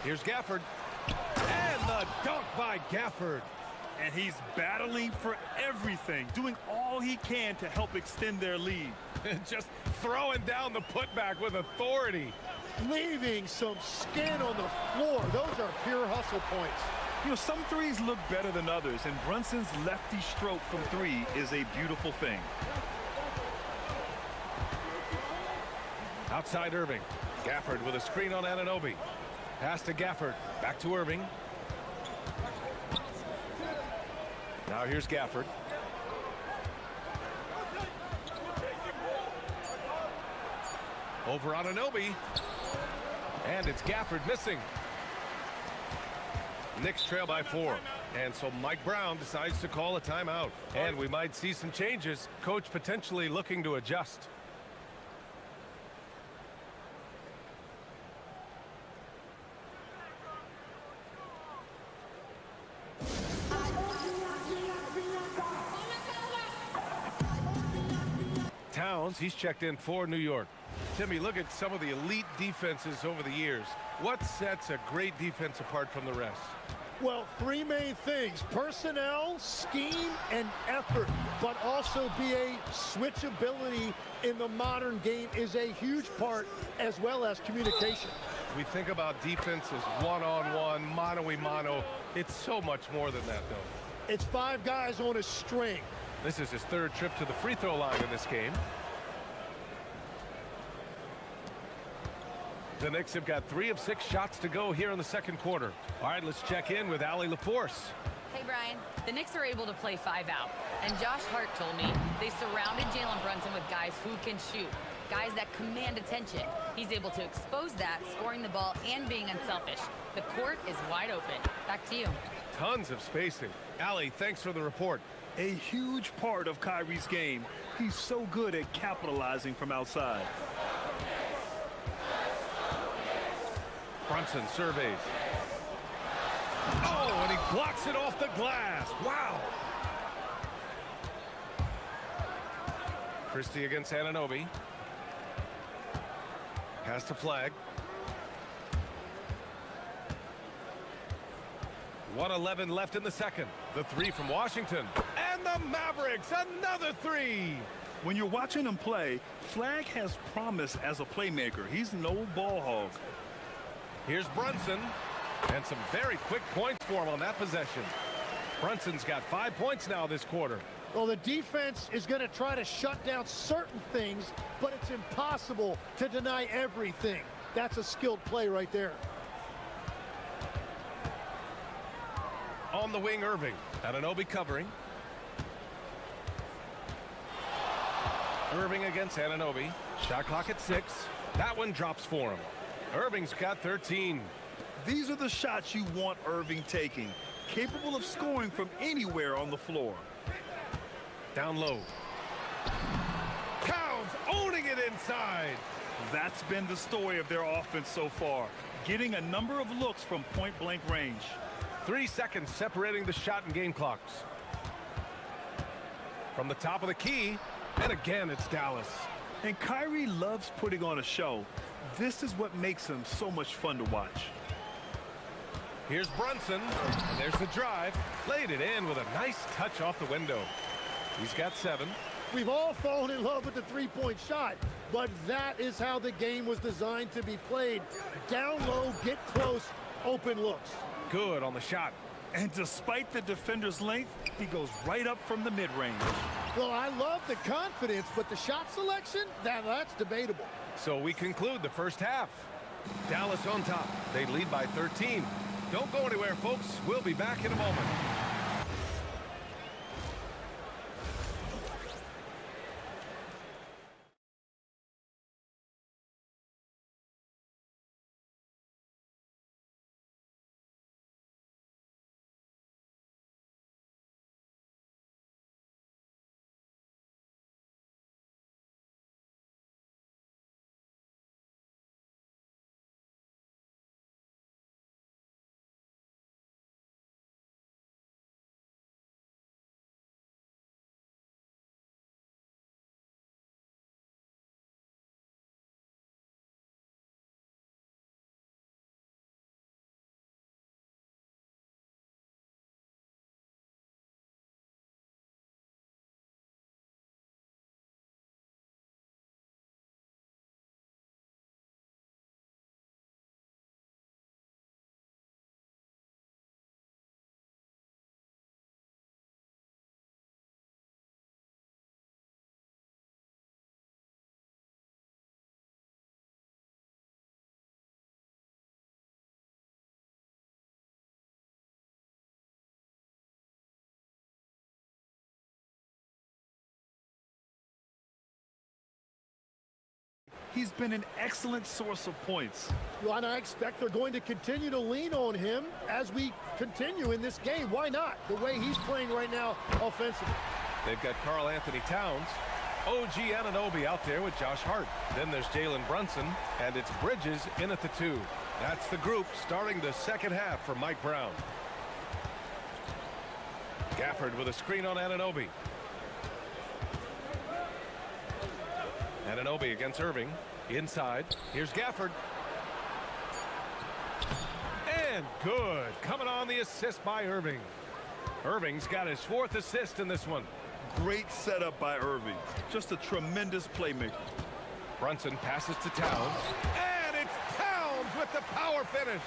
Here's Gafford. And the dunk by Gafford. And he's battling for everything, doing all he can to help extend their lead. Just throwing down the putback with authority. Leaving some skin on the floor. Those are pure hustle points. You know, some threes look better than others, and Brunson's lefty stroke from 3 is a beautiful thing. Outside Irving. Gafford with a screen on Anunoby. Pass to Gafford. Back to Irving. Now here's Gafford. Over Anunoby. And it's Gafford missing. Knicks trail by 4. And so Mike Brown decides to call a timeout. And we might see some changes. Coach potentially looking to adjust. Towns, he's checked in for New York. Timmy, look at some of the elite defenses over the years. What sets a great defense apart from the rest? Well, 3 main things: personnel, scheme, and effort. But also BA switchability in the modern game is a huge part, as well as communication. We think about defense as one-on-one, mano-y-mano. It's so much more than that, though. It's 5 guys on a string. This is his third trip to the free throw line in this game. The Knicks have got 3 of 6 shots to go here in the second quarter. All right, let's check in with Allie LaForce. Hey, Brian. The Knicks are able to play 5 out. And Josh Hart told me they surrounded Jalen Brunson with guys who can shoot, guys that command attention. He's able to expose that, scoring the ball and being unselfish. The court is wide open. Back to you. Tons of spacing. Allie, thanks for the report. A huge part of Kyrie's game. He's so good at capitalizing from outside. Brunson surveys. Oh, and he blocks it off the glass. Wow. Christie against Anunoby. Pass to Flag. 1:11 left in the second. The 3 from Washington. And the Mavericks, another 3. When you're watching him play, Flag has promise as a playmaker. He's no ball hog. Here's Brunson. And some very quick points for him on that possession. Brunson's got 5 points now this quarter. Well, the defense is going to try to shut down certain things, but it's impossible to deny everything. That's a skilled play right there. On the wing, Irving. Anunoby covering. Irving against Anunoby. Shot clock at 6. That one drops for him. Irving's got 13. These are the shots you want Irving taking, capable of scoring from anywhere on the floor. Down low. Towns owning it inside. That's been the story of their offense so far, getting a number of looks from point-blank range. 3 seconds separating the shot and game clocks. From the top of the key, and again it's Dallas. And Kyrie loves putting on a show. This is what makes him so much fun to watch. Here's Brunson, and there's the drive. Laid it in with a nice touch off the window. He's got 7. We've all fallen in love with the three-point shot, but that is how the game was designed to be played. Down low, get close, open looks. Good on the shot. And despite the defender's length, he goes right up from the mid-range. Well, I love the confidence, but the shot selection, that's debatable. So we conclude the first half. Dallas on top. They lead by 13. Don't go anywhere, folks. We'll be back in a moment. He's been an excellent source of points. Well, and I expect they're going to continue to lean on him as we continue in this game. Why not? The way he's playing right now offensively. They've got Karl Anthony Towns, OG Anunoby out there with Josh Hart. Then there's Jalen Brunson, and it's Bridges in at the 2. That's the group starting the second half for Mike Brown. Gafford with a screen on Anunoby. Anunoby against Irving. Inside. Here's Gafford. And good. Coming on the assist by Irving. Irving's got his 4th assist in this one. Great setup by Irving. Just a tremendous playmaker. Brunson passes to Towns. And it's Towns with the power finish.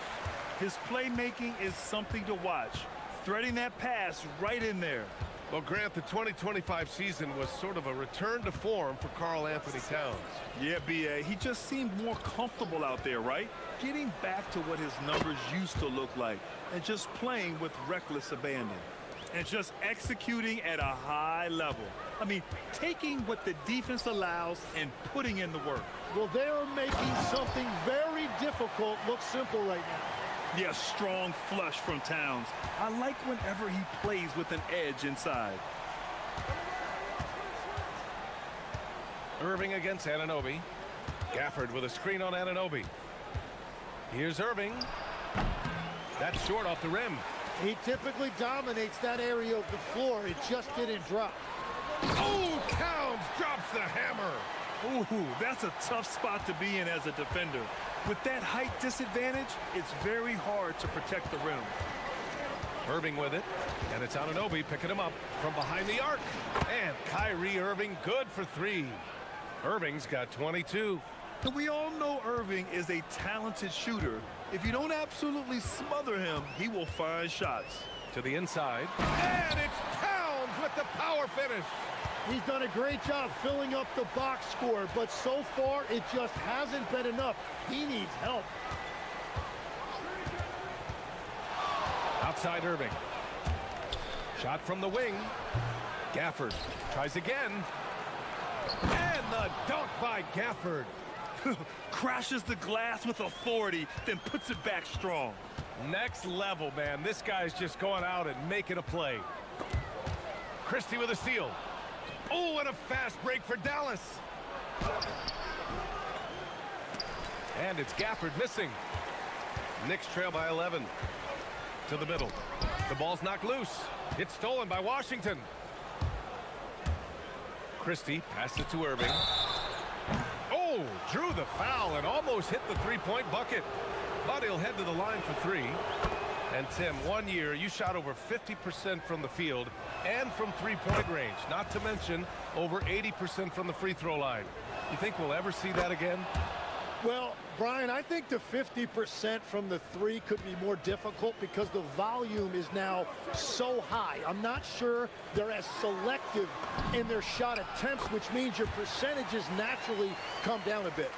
His playmaking is something to watch. Threading that pass right in there. Well, Grant, the 2025 season was sort of a return to form for Karl Anthony Towns. Yeah, B.A., he just seemed more comfortable out there, right? Getting back to what his numbers used to look like and just playing with reckless abandon and just executing at a high level. I mean, taking what the defense allows and putting in the work. Well, they're making something very difficult look simple right now. Yeah, strong flush from Towns. I like whenever he plays with an edge inside. Irving against Anunoby. Gafford with a screen on Anunoby. Here's Irving. That's short off the rim. He typically dominates that area of the floor. It just didn't drop. Oh, Towns drops the hammer. Ooh, that's a tough spot to be in as a defender. With that height disadvantage, it's very hard to protect the rim. Irving with it, and it's Anunoby picking him up from behind the arc. And Kyrie Irving good for three. Irving's got 22. And we all know Irving is a talented shooter. If you don't absolutely smother him, he will find shots. To the inside, and it's Towns with the power finish. He's done a great job filling up the box score, but so far it just hasn't been enough. He needs help. Outside Irving. Shot from the wing. Gafford tries again. And the dunk by Gafford. Crashes the glass with authority, then puts it back strong. Next level, man. This guy's just going out and making a play. Christie with a steal. Oh, and a fast break for Dallas. And it's Gafford missing. Knicks trail by 11. To the middle. The ball's knocked loose. It's stolen by Washington. Christie passes it to Irving. Oh, drew the foul and almost hit the three-point bucket. But he'll head to the line for three. And Tim, 1 year, you shot over 50% from the field and from three-point range. Not to mention over 80% from the free throw line. You think we'll ever see that again? Well, Brian, I think the 50% from the three could be more difficult because the volume is now so high. I'm not sure they're as selective in their shot attempts, which means your percentages naturally come down a bit.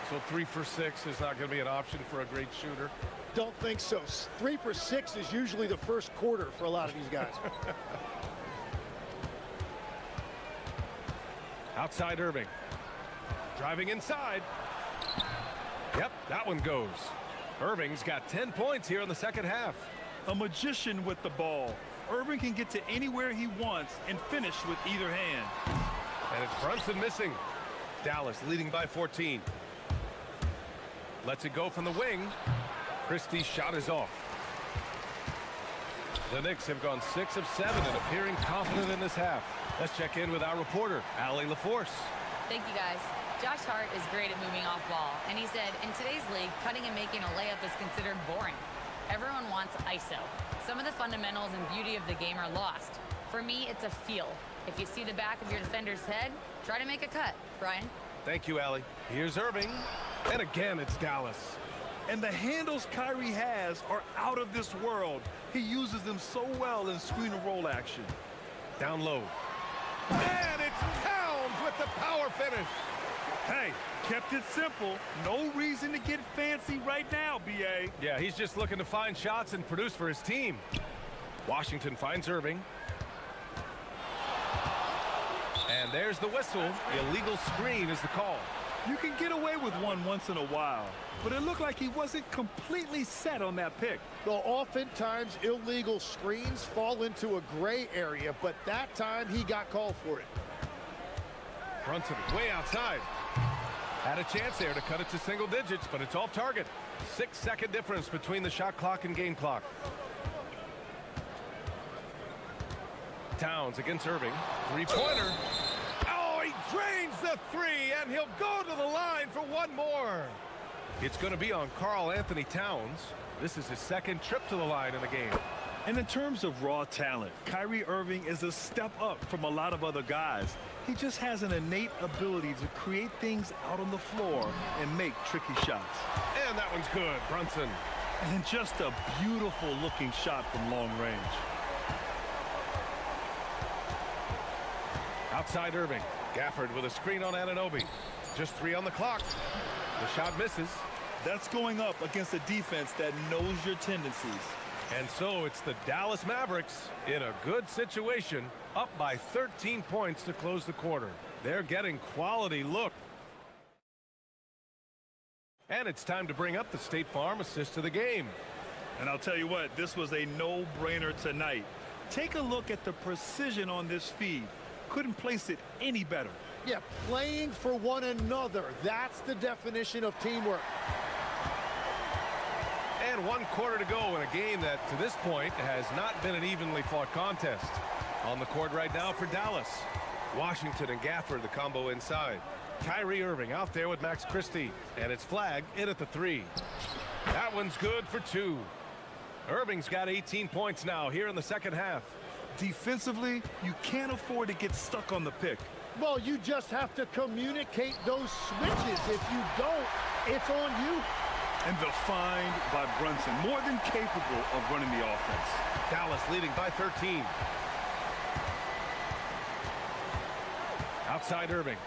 So 3 for 6 is not going to be an option for a great shooter? Don't think so. 3 for 6 is usually the first quarter for a lot of these guys. Outside Irving. Driving inside. Yep, that one goes. Irving's got 10 points here in the second half. A magician with the ball. Irving can get to anywhere he wants and finish with either hand. And it's Brunson missing. Dallas leading by 14. Lets it go from the wing. Christie's shot is off. The Knicks have gone 6 of 7 and appearing confident in this half. Let's check in with our reporter, Allie LaForce. Thank you, guys. Josh Hart is great at moving off ball, and he said, in today's league, cutting and making a layup is considered boring. Everyone wants ISO. Some of the fundamentals and beauty of the game are lost. For me, it's a feel. If you see the back of your defender's head, try to make a cut. Brian? Thank you, Allie. Here's Irving. And again, it's Dallas. And the handles Kyrie has are out of this world. He uses them so well in screen and roll action. Down low. And it's Towns with the power finish. Hey, kept it simple. No reason to get fancy right now, B.A. Yeah, he's just looking to find shots and produce for his team. Washington finds Irving. And there's the whistle. Illegal screen is the call. You can get away with one once in a while, but it looked like he wasn't completely set on that pick. Well, oftentimes illegal screens fall into a gray area, but that time he got called for it. Brunson way outside. Had a chance there to cut it to single digits, but it's off target. 6-second difference between the shot clock and game clock. Towns against Irving. Three-pointer. Oh, he drains the three, and he'll go to the line for one more. It's going to be on Karl Anthony Towns. This is his second trip to the line in the game. And in terms of raw talent, Kyrie Irving is a step up from a lot of other guys. He just has an innate ability to create things out on the floor and make tricky shots. And that one's good, Brunson. And just a beautiful looking shot from long range. Outside Irving. Gafford with a screen on Anunoby. Just 3 on the clock. The shot misses. That's going up against a defense that knows your tendencies. And so it's the Dallas Mavericks in a good situation, up by 13 points to close the quarter. They're getting quality look. And it's time to bring up the State Farm assist of the game. And I'll tell you what, this was a no-brainer tonight. Take a look at the precision on this feed. Couldn't place it any better. Yeah, playing for one another. That's the definition of teamwork. And 1 quarter to go in a game that, to this point, has not been an evenly fought contest. On the court right now for Dallas. Washington and Gafford, the combo inside. Kyrie Irving out there with Max Christie. And it's flagged in at the 3. That one's good for 2. Irving's got 18 points now here in the second half. Defensively, you can't afford to get stuck on the pick. Well, you just have to communicate those switches. If you don't, it's on you. And the find by Brunson, more than capable of running the offense. Dallas leading by 13. Outside Irving.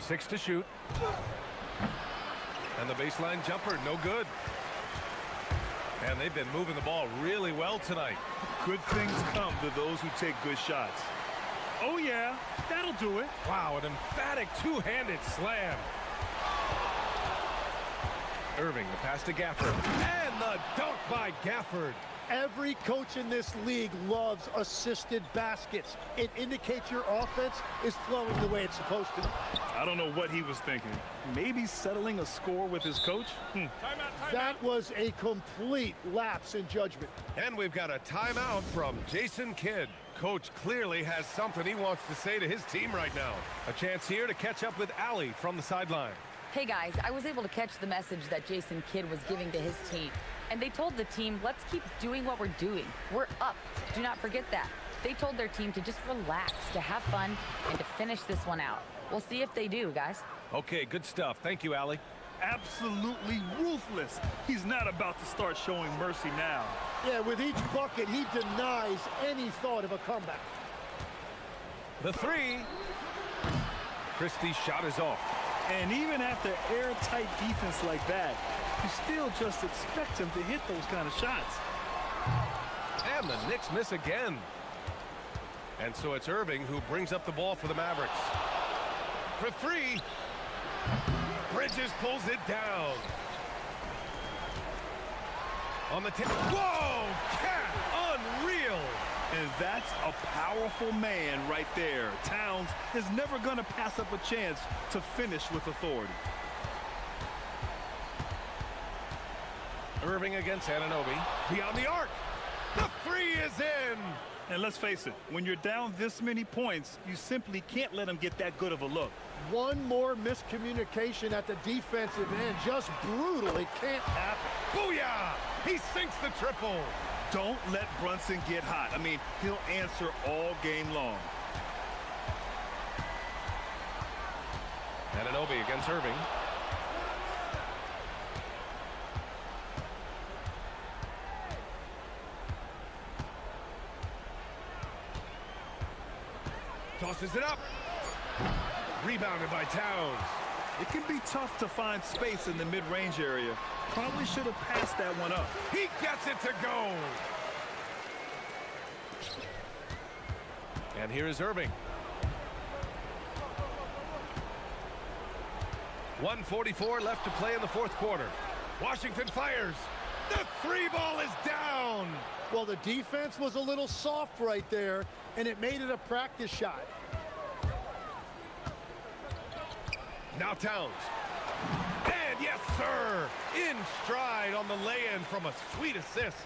Six to shoot. And the baseline jumper, no good. And they've been moving the ball really well tonight. Good things come to those who take good shots. Oh, yeah, that'll do it. Wow, an emphatic two-handed slam. Irving, the pass to Gafford. And the dunk by Gafford. Every coach in this league loves assisted baskets. It indicates your offense is flowing the way it's supposed to. I don't know what he was thinking. Maybe settling a score with his coach? That was a complete lapse in judgment. And we've got a timeout from Jason Kidd. Coach clearly has something he wants to say to his team right now. A chance here to catch up with Allie from the sideline. Hey guys, I was able to catch the message that Jason Kidd was giving to his team. And they told the team, let's keep doing what we're doing. We're up. Do not forget that. They told their team to just relax, to have fun, and to finish this one out. We'll see if they do, guys. Okay, good stuff. Thank you, Allie. Absolutely ruthless. He's not about to start showing mercy now. Yeah, with each bucket, he denies any thought of a comeback. The 3. Christie's shot is off. And even after airtight defense like that, you still just expect him to hit those kind of shots. And the Knicks miss again. And so it's Irving who brings up the ball for the Mavericks. For 3. Bridges pulls it down. On the tip. Whoa! Cat! Unreal! And that's a powerful man right there. Towns is never going to pass up a chance to finish with authority. Irving against Anunoby. Beyond the arc. The 3 is in. And let's face it, when you're down this many points, you simply can't let him get that good of a look. One more miscommunication at the defensive end. Just brutal. It can't happen. Booyah! He sinks the triple. Don't let Brunson get hot. I mean, he'll answer all game long. Anunoby against Irving. Tosses it up. Rebounded by Towns. It can be tough to find space in the mid-range area. Probably should have passed that one up. He gets it to go. And here is Irving. 1:44 left to play in the fourth quarter. Washington fires. The 3 ball is down. Well, the defense was a little soft right there, and it made it a practice shot. Now Towns. And yes, sir. In stride on the lay-in from a sweet assist.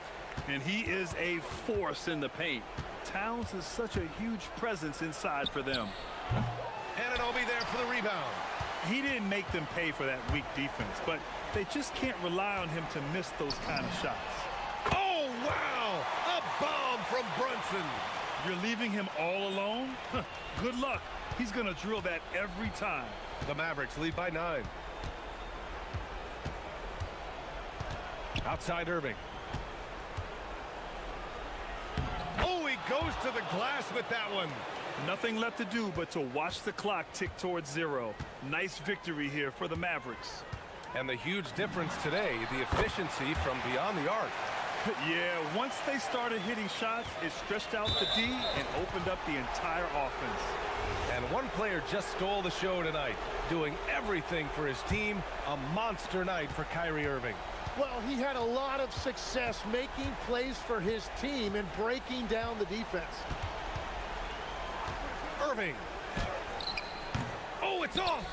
And he is a force in the paint. Towns is such a huge presence inside for them. Anunoby there for the rebound. He didn't make them pay for that weak defense, but they just can't rely on him to miss those kind of shots. Oh, wow! A bomb from Brunson. You're leaving him all alone? Good luck. He's going to drill that every time. The Mavericks lead by 9. Outside Irving. Oh, he goes to the glass with that one. Nothing left to do but to watch the clock tick towards 0. Nice victory here for the Mavericks. And the huge difference today, the efficiency from beyond the arc. Yeah, once they started hitting shots, it stretched out the D and opened up the entire offense. And one player just stole the show tonight, doing everything for his team. A monster night for Kyrie Irving. Well, he had a lot of success making plays for his team and breaking down the defense. Irving. Oh, it's off.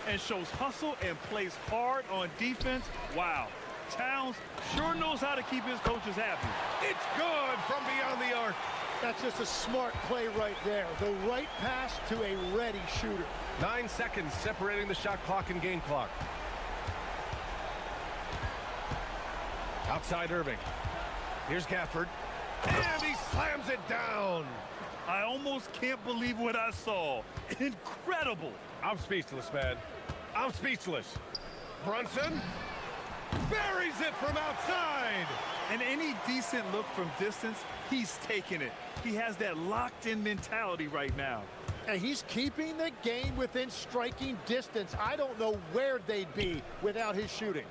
And shows hustle and plays hard on defense. Wow. Towns sure knows how to keep his coaches happy. It's good from beyond the arc. That's just a smart play right there. The right pass to a ready shooter. 9 seconds separating the shot clock and game clock. Outside Irving. Here's Gafford. And he slams it down. I almost can't believe what I saw. Incredible. I'm speechless, man. I'm speechless. Brunson buries it from outside. And any decent look from distance, he's taking it. He has that locked-in mentality right now. And he's keeping the game within striking distance. I don't know where they'd be without his shooting.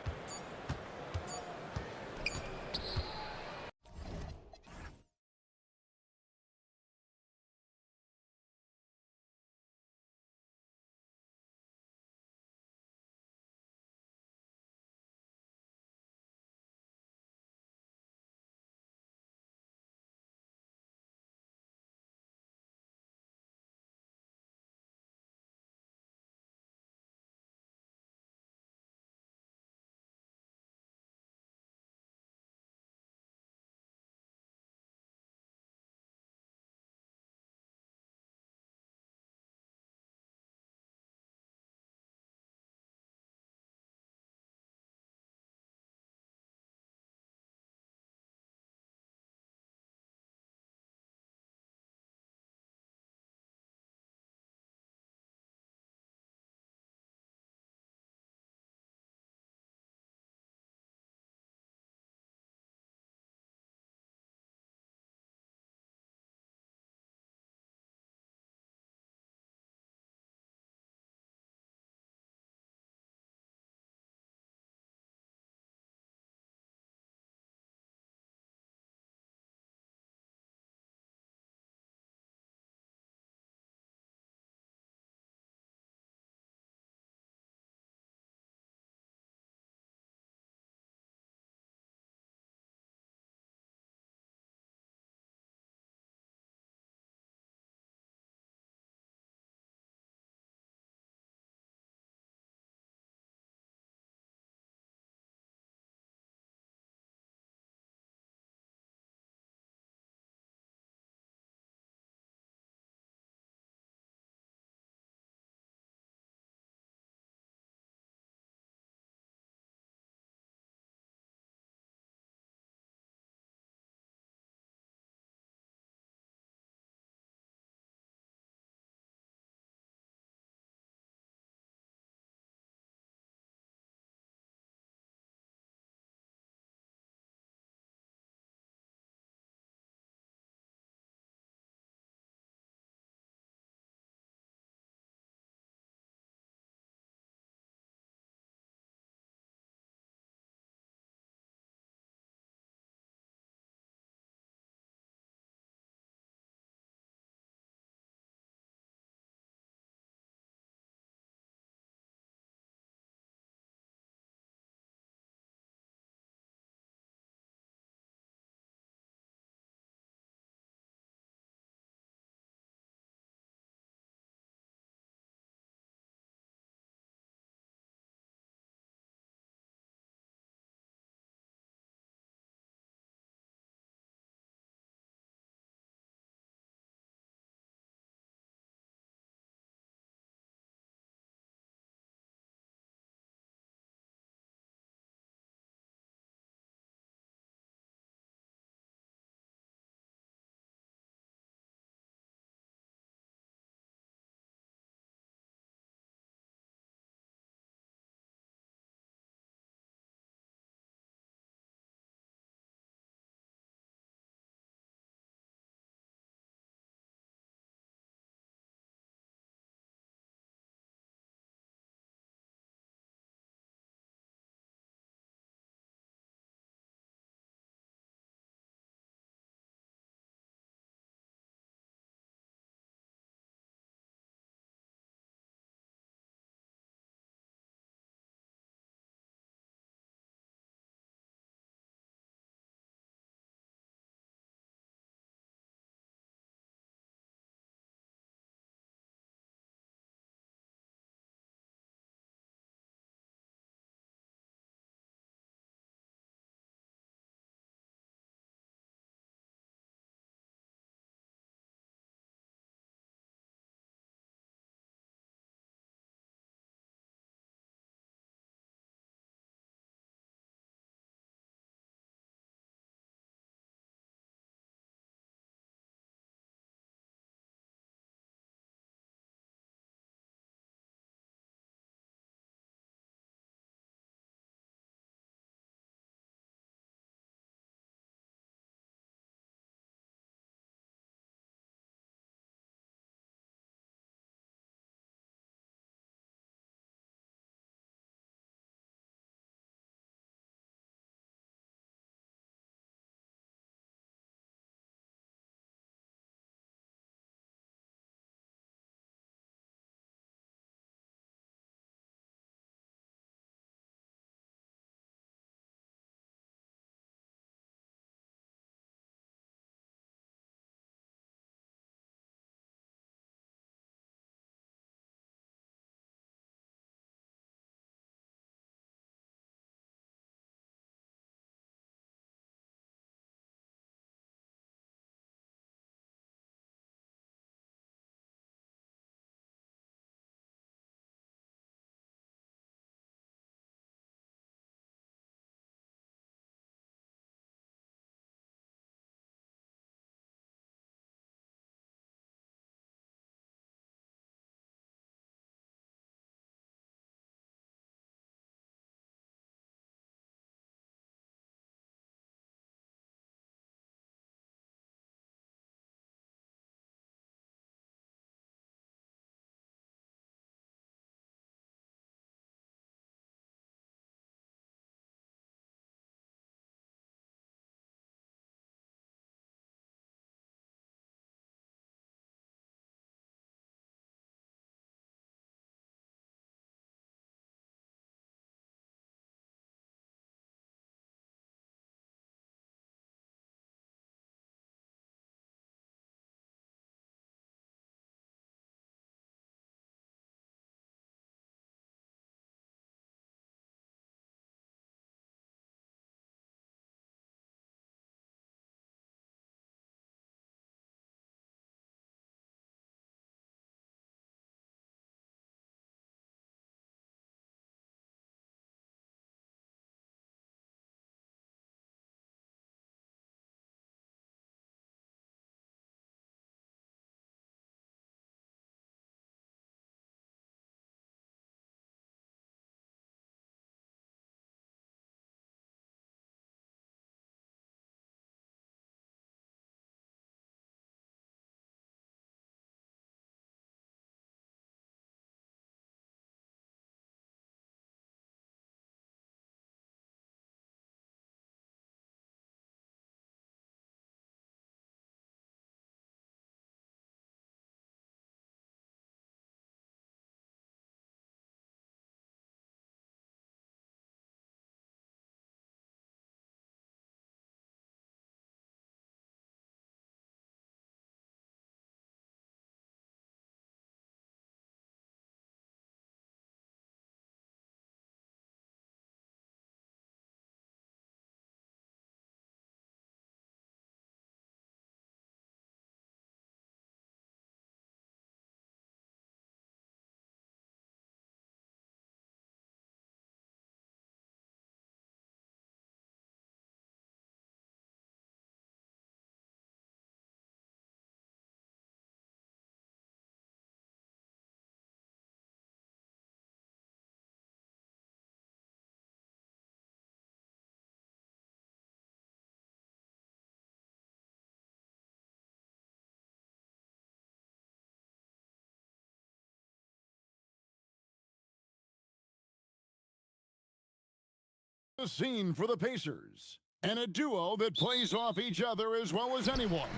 the scene for the Pacers. And a duo that plays off each other as well as anyone.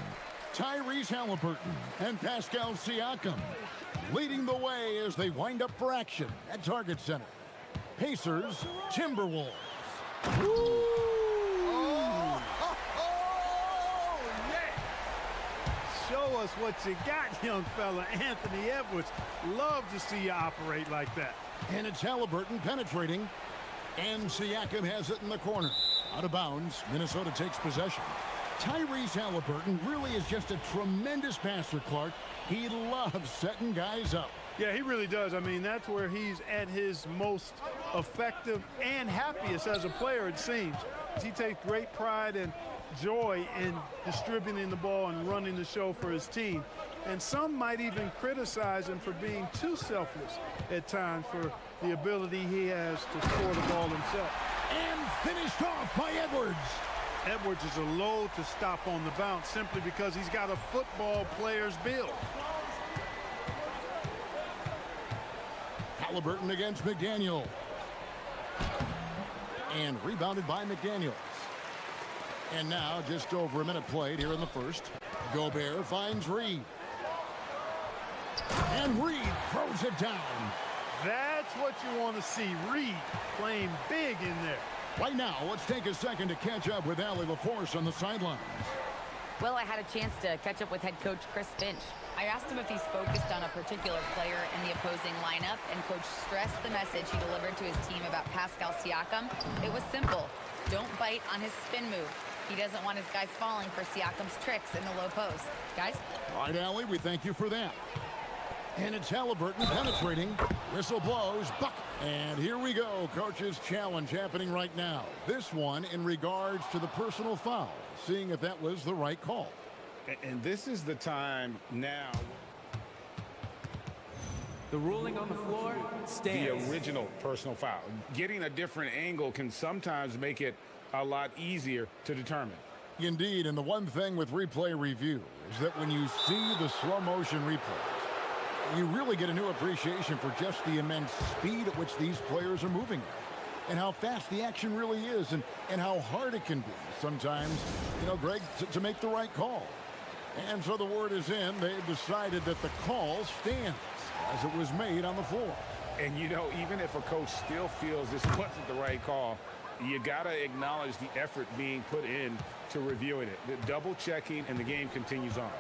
Tyrese Halliburton and Pascal Siakam leading the way as they wind up for action at Target Center. Pacers, Timberwolves. Show us what you got, young fella. Anthony Edwards. Love to see you operate like that. And it's Halliburton penetrating. And Siakam has it in the corner. Out of bounds, Minnesota takes possession. Tyrese Halliburton really is just a tremendous passer, Clark. He loves setting guys up. Yeah, he really does. I mean, that's where he's at his most effective and happiest as a player, it seems. He takes great pride and joy in distributing the ball and running the show for his team. And some might even criticize him for being too selfless at times for the ability he has to score the ball himself. And finished off by Edwards. Edwards is a load to stop on the bounce simply because he's got a football player's build. Halliburton against McDaniel. And rebounded by McDaniels. And now just over a minute played here in the first. Gobert finds Reed. And Reed throws it down. That's what you want to see. Reed playing big in there. Right now, let's take a second to catch up with Allie LaForce on the sidelines. Well, I had a chance to catch up with head coach Chris Finch. I asked him if he's focused on a particular player in the opposing lineup, and coach stressed the message he delivered to his team about Pascal Siakam. It was simple. Don't bite on his spin move. He doesn't want his guys falling for Siakam's tricks in the low post. Guys? All right, Allie, we thank you for that. And it's Halliburton penetrating. Whistle blows. Buck. And here we go. Coach's challenge happening right now. This one in regards to the personal foul. Seeing if that was the right call. And this is the time now. The ruling on the floor stands. The original personal foul. Getting a different angle can sometimes make it a lot easier to determine. Indeed, and the one thing with replay review is that when you see the slow motion replays, you really get a new appreciation for just the immense speed at which these players are moving at, and how fast the action really is, and how hard it can be sometimes, you know, Greg, to make the right call. And so the word is in. They've decided that the call stands as it was made on the floor. And, you know, even if a coach still feels this wasn't the right call, you got to acknowledge the effort being put in to reviewing it. The double checking, and the game continues on.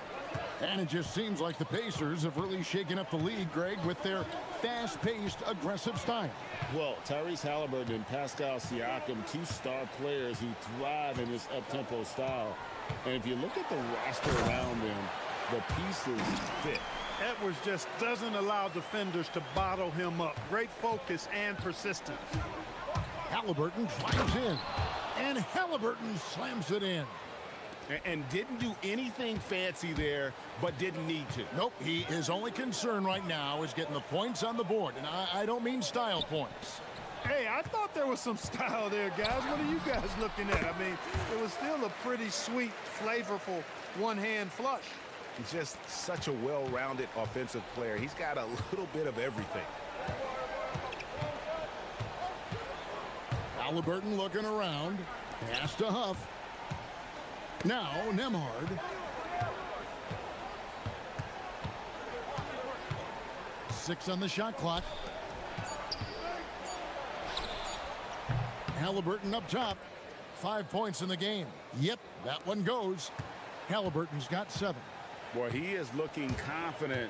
And it just seems like the Pacers have really shaken up the league, Greg, with their fast-paced, aggressive style. Well, Tyrese Halliburton and Pascal Siakam, two star players who thrive in this up-tempo style. And if you look at the roster around them, the pieces fit. Edwards just doesn't allow defenders to bottle him up. Great focus and persistence. Halliburton drives in, and Halliburton slams it in. And didn't do anything fancy there, but didn't need to. Nope, his only concern right now is getting the points on the board, and I don't mean style points. Hey, I thought there was some style there, guys. What are you guys looking at? I mean, it was still a pretty sweet, flavorful one-hand flush. He's just such a well-rounded offensive player. He's got a little bit of everything. Halliburton looking around. Pass to Huff. Now, Nembhard. Six on the shot clock. Halliburton up top. 5 points in the game. Yep, that one goes. Halliburton's got 7. Boy, he is looking confident.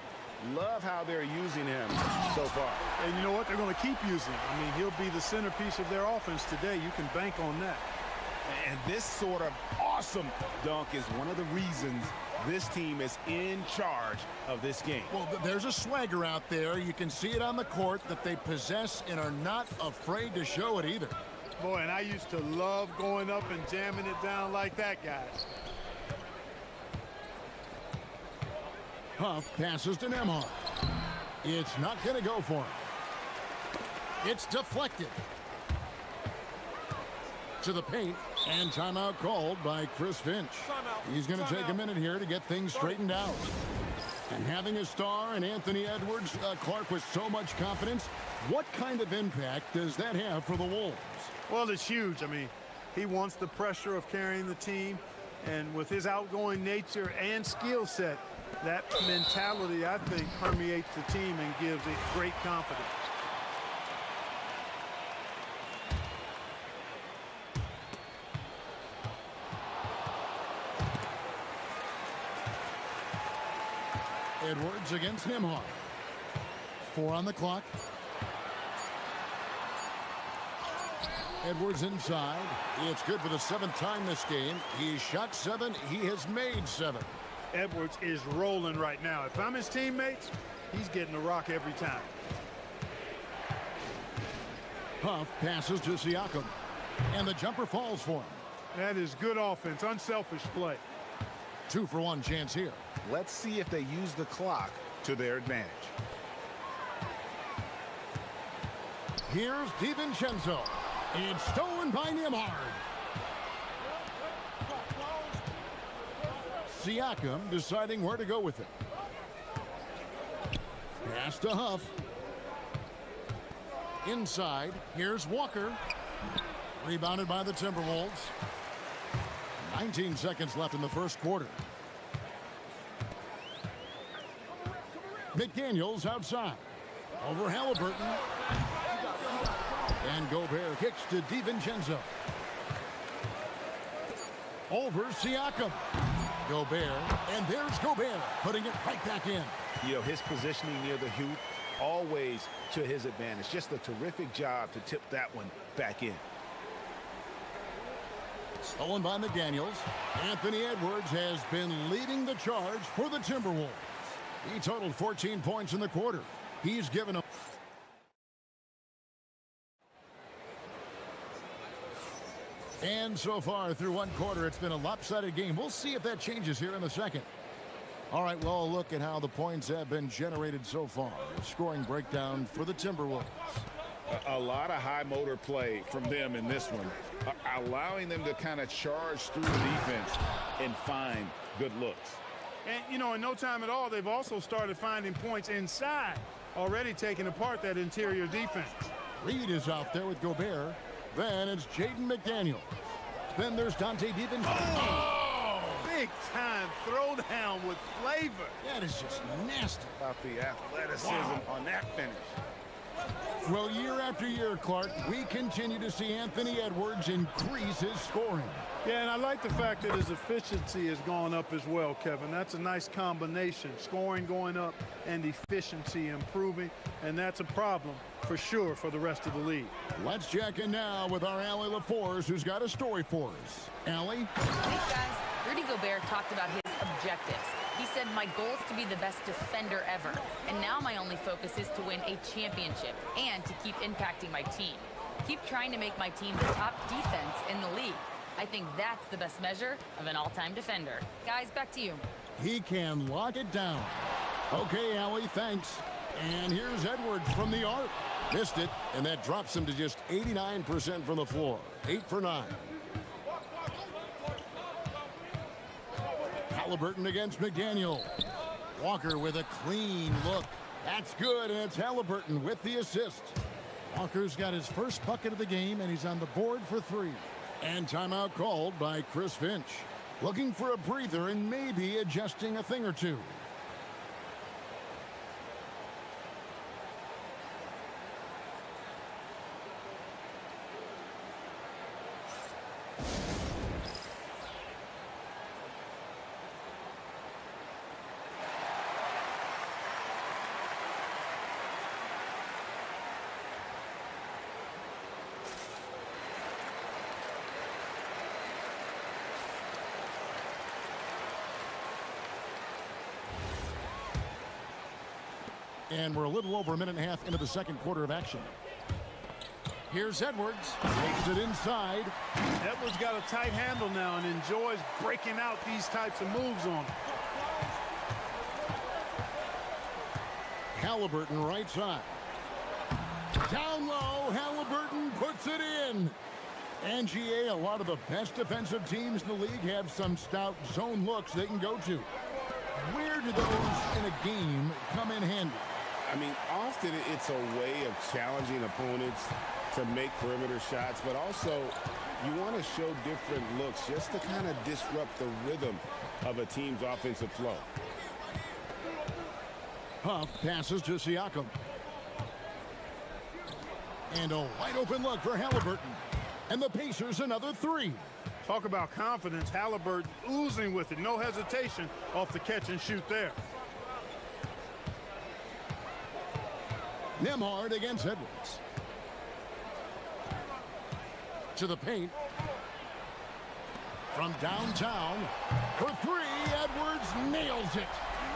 Love how they're using him so far. And you know what? They're going to keep using him. I mean, he'll be the centerpiece of their offense today. You can bank on that. And this sort of awesome dunk is one of the reasons this team is in charge of this game. Well, there's a swagger out there. You can see it on the court that they possess and are not afraid to show it either. Boy, and I used to love going up and jamming it down like that, guys. Huff passes to Nembhard. It's not going to go for him. It's deflected. To the paint, and timeout called by Chris Finch. He's going to take a minute here to get things straightened out. And having a star in Anthony Edwards, Clark, with so much confidence, what kind of impact does that have for the Wolves? Well, it's huge. I mean, he wants the pressure of carrying the team, and with his outgoing nature and skill set, that mentality, I think, permeates the team and gives it great confidence. Edwards against Nembhard. 4 on the clock. Edwards inside. It's good for the 7th time this game. He's shot 7. He has made 7. Edwards is rolling right now. If I'm his teammates, he's getting a rock every time. Huff passes to Siakam. And the jumper falls for him. That is good offense, unselfish play. 2-for-1 chance here. Let's see if they use the clock to their advantage. Here's DiVincenzo. It's stolen by Nembhard. Siakam deciding where to go with it. Pass to Huff. Inside, here's Walker. Rebounded by the Timberwolves. 19 seconds left in the first quarter. McDaniels outside. Over Halliburton. And Gobert kicks to DiVincenzo. Over Siakam. Gobert. And there's Gobert putting it right back in. You know, his positioning near the hoop, always to his advantage. Just a terrific job to tip that one back in. Stolen by McDaniels. Anthony Edwards has been leading the charge for the Timberwolves. He totaled 14 points in the quarter. He's given them. And so far through one quarter, it's been a lopsided game. We'll see if that changes here in the second. All right, well, look at how the points have been generated so far. A scoring breakdown for the Timberwolves. A lot of high motor play from them in this one, allowing them to kind of charge through the defense and find good looks. And, you know, in no time at all, they've also started finding points inside, already taking apart that interior defense. Reed is out there with Gobert. Then it's Jaden McDaniel. Then there's Dante DiVincenzo. Oh! Big time throwdown with flavor. That is just nasty. About the athleticism on that finish. Well, year after year, Clark, we continue to see Anthony Edwards increase his scoring. Yeah, and I like the fact that his efficiency has gone up as well, Kevin. That's a nice combination. Scoring going up and efficiency improving, and that's a problem for sure for the rest of the league. Let's check in now with our Allie LaForce, who's got a story for us. Allie? Thanks, guys. Rudy Gobert talked about his objectives. He said, my goal is to be the best defender ever. And now my only focus is to win a championship and to keep impacting my team. Keep trying to make my team the top defense in the league. I think that's the best measure of an all-time defender. Guys, back to you. He can lock it down. Okay, Allie, thanks. And here's Edwards from the arc. Missed it, and that drops him to just 89% from the floor. 8 for 9. Halliburton against McDaniel. Walker with a clean look. That's good, and it's Halliburton with the assist. Walker's got his first bucket of the game, and he's on the board for 3. And timeout called by Chris Finch. Looking for a breather and maybe adjusting a thing or two. And we're a little over a minute and a half into the second quarter of action. Here's Edwards. Takes it inside. Edwards got a tight handle now and enjoys breaking out these types of moves on him. Halliburton right side. Down low, Halliburton puts it in. NGA, a lot of the best defensive teams in the league have some stout zone looks they can go to. Where do those in a game come in handy? I mean, often it's a way of challenging opponents to make perimeter shots, but also you want to show different looks just to kind of disrupt the rhythm of a team's offensive flow. Huff passes to Siakam. And a wide open look for Halliburton. And the Pacers another three. Talk about confidence. Halliburton oozing with it. No hesitation off the catch and shoot there. Nembhard against Edwards. To the paint. From downtown for three. Edwards nails it.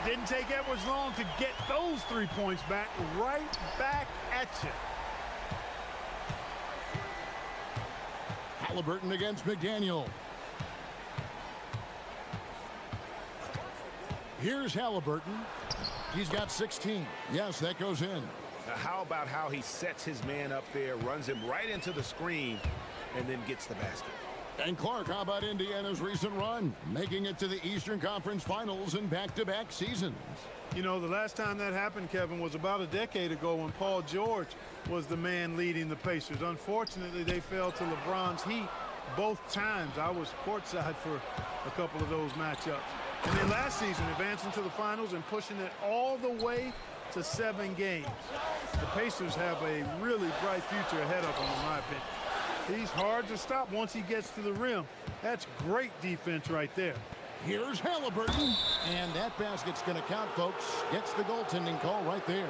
Didn't take Edwards long to get those 3 points back. Right back at you. Halliburton against McDaniel. Here's Halliburton. He's got 16. Yes, that goes in. Now, how about how he sets his man up there, runs him right into the screen, and then gets the basket? And Clark, how about Indiana's recent run, making it to the Eastern Conference Finals in back-to-back seasons? You know, the last time that happened, Kevin, was about a decade ago when Paul George was the man leading the Pacers. Unfortunately, they fell to LeBron's Heat both times. I was courtside for a couple of those matchups. And then last season, advancing to the finals and pushing it all the way to 7 games. The Pacers have a really bright future ahead of them, in my opinion. He's hard to stop once he gets to the rim. That's great defense right there. Here's Halliburton. And that basket's going to count, folks. Gets the goaltending call right there.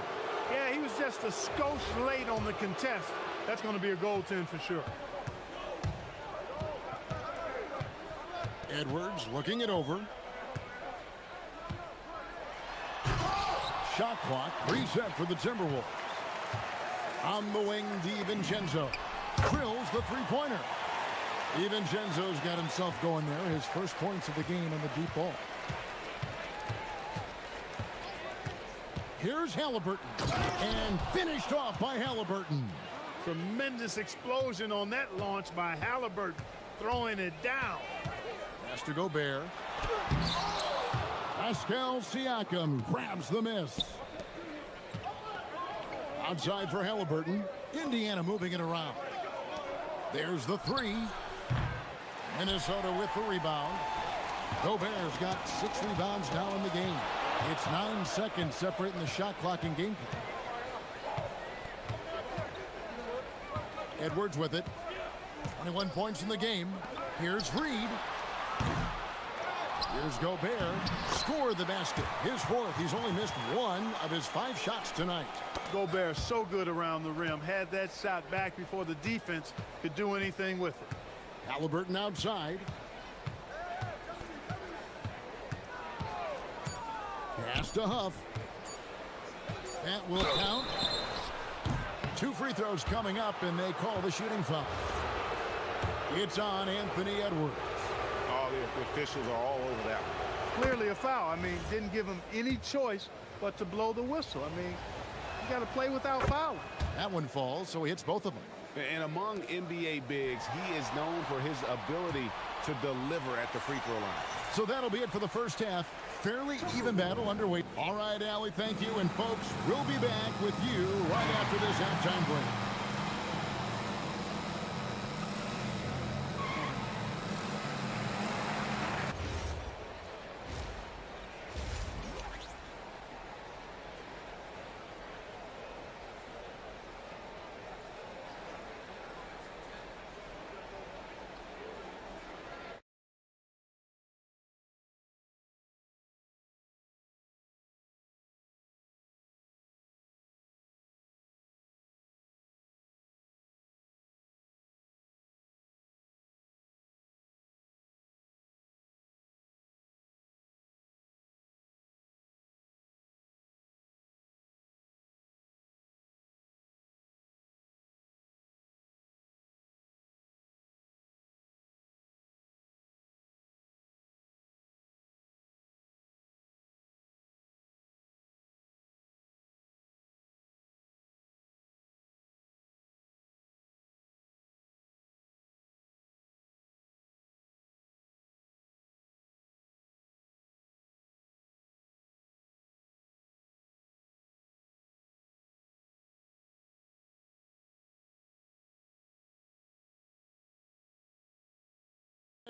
Yeah, he was just a skosh late on the contest. That's going to be a goaltend for sure. Edwards looking it over. Shot clock reset for the Timberwolves. On the wing, DiVincenzo drills the three-pointer. DiVincenzo's got himself going there. His first points of the game on the deep ball. Here's Halliburton. And finished off by Halliburton. Tremendous explosion on that launch by Halliburton. Throwing it down. Pass to Gobert. Pascal Siakam grabs the miss. Outside for Halliburton. Indiana moving it around. There's the three. Minnesota with the rebound. Gobert's got 6 rebounds now in the game. It's 9 seconds separating the shot clock and game clock. Edwards with it. 21 points in the game. Here's Reed. Here's Gobert. Scored the basket. His fourth. He's only missed 1 of his 5 shots tonight. Gobert so good around the rim. Had that shot back before the defense could do anything with it. Halliburton outside. Pass to Huff. That will count. 2 free throws coming up, and they call the shooting foul. It's on Anthony Edwards. Oh, the officials are all over that one. Clearly a foul. I mean, didn't give him any choice but to blow the whistle. I mean, you got to play without fouling. That one falls, so he hits both of them. And among NBA bigs, he is known for his ability to deliver at the free throw line. So that'll be it for the first half. Fairly even battle underway. All right, Allie, thank you. And folks, we'll be back with you right after this halftime break.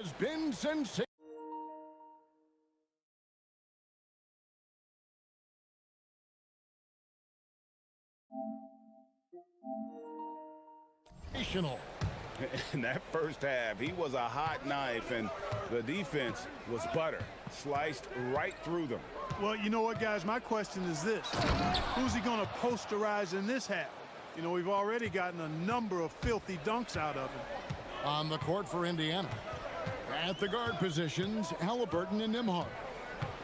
has been sensational. In that first half, he was a hot knife, and the defense was butter, sliced right through them. Well, you know what, guys? My question is this. Who's he going to posterize in this half? You know, we've already gotten a number of filthy dunks out of him. On the court for Indiana. At the guard positions, Halliburton and Nembhard.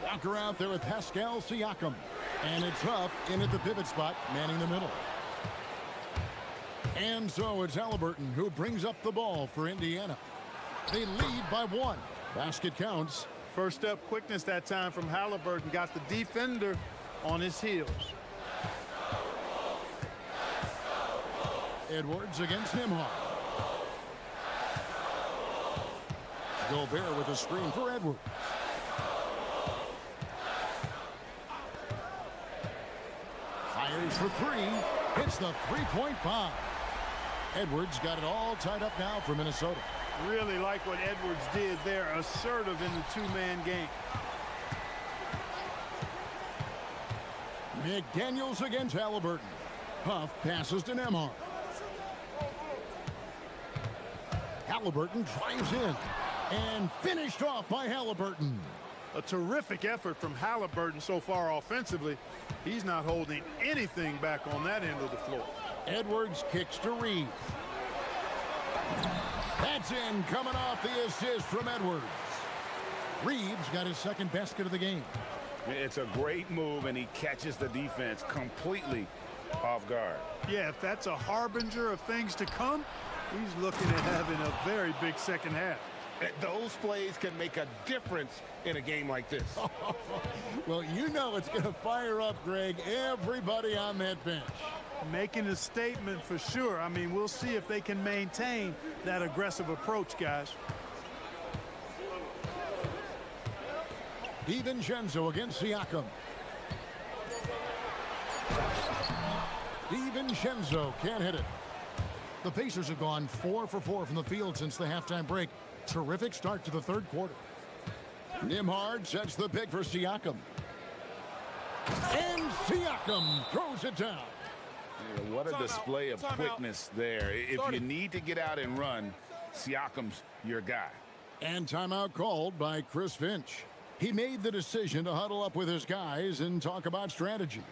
Walker out there with Pascal Siakam. And it's Huff in at the pivot spot, manning the middle. And so it's Halliburton who brings up the ball for Indiana. They lead by 1. Basket counts. First step quickness that time from Halliburton. Got the defender on his heels. Edwards against Nembhard. Gobert with a screen for Edwards. Fires for 3. Hits the three-point bomb. Edwards got it all tied up now for Minnesota. Really like what Edwards did there. Assertive in the two-man game. McDaniels against Halliburton. Huff passes to Nembhard. Halliburton drives in and finished off by Halliburton. A terrific effort from Halliburton so far offensively. He's not holding anything back on that end of the floor. Edwards kicks to Reeves. That's in, coming off the assist from Edwards. Reeves got his second basket of the game. It's a great move, and he catches the defense completely off guard. Yeah, if that's a harbinger of things to come, he's looking at having a very big second half. Those plays can make a difference in a game like this. Well, you know it's going to fire up, Greg, everybody on that bench. Making a statement for sure. I mean, we'll see if they can maintain that aggressive approach, guys. DiVincenzo against Siakam. DiVincenzo can't hit it. The Pacers have gone 4 for 4 from the field since the halftime break. Terrific start to the third quarter. Nembhard sets the pick for Siakam. And Siakam throws it down. Yeah, what a display of quickness there. If you need to get out and run, Siakam's your guy. And timeout called by Chris Finch. He made the decision to huddle up with his guys and talk about strategy.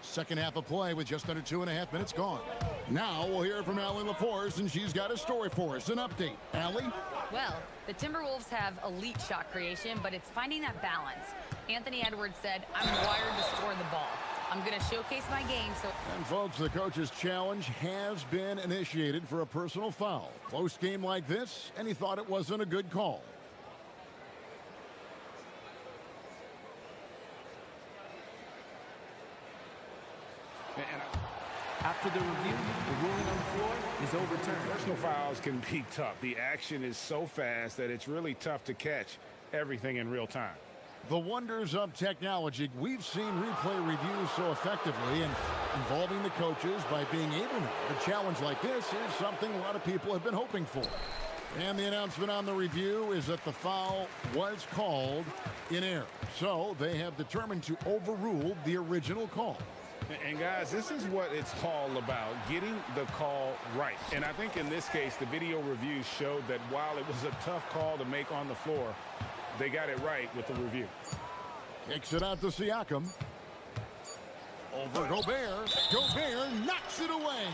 Second half of play with just under 2.5 minutes gone. Now we'll hear from Allie LaForce, and she's got a story for us. An update. Allie? Well, the Timberwolves have elite shot creation, but it's finding that balance. Anthony Edwards said, I'm wired to score the ball. I'm going to showcase my game. And folks, the coach's challenge has been initiated for a personal foul. Close game like this, and he thought it wasn't a good call. After the review, the ruling on the floor is overturned. Personal fouls can be tough. The action is so fast that it's really tough to catch everything in real time. The wonders of technology. We've seen replay reviews so effectively, and involving the coaches by being able to. A challenge like this is something a lot of people have been hoping for. And the announcement on the review is that the foul was called in error. So they have determined to overrule the original call. And guys, this is what it's all about, getting the call right. And I think in this case, the video review showed that while it was a tough call to make on the floor, they got it right with the review. Kicks it out to Siakam. Over Gobert. Gobert knocks it away.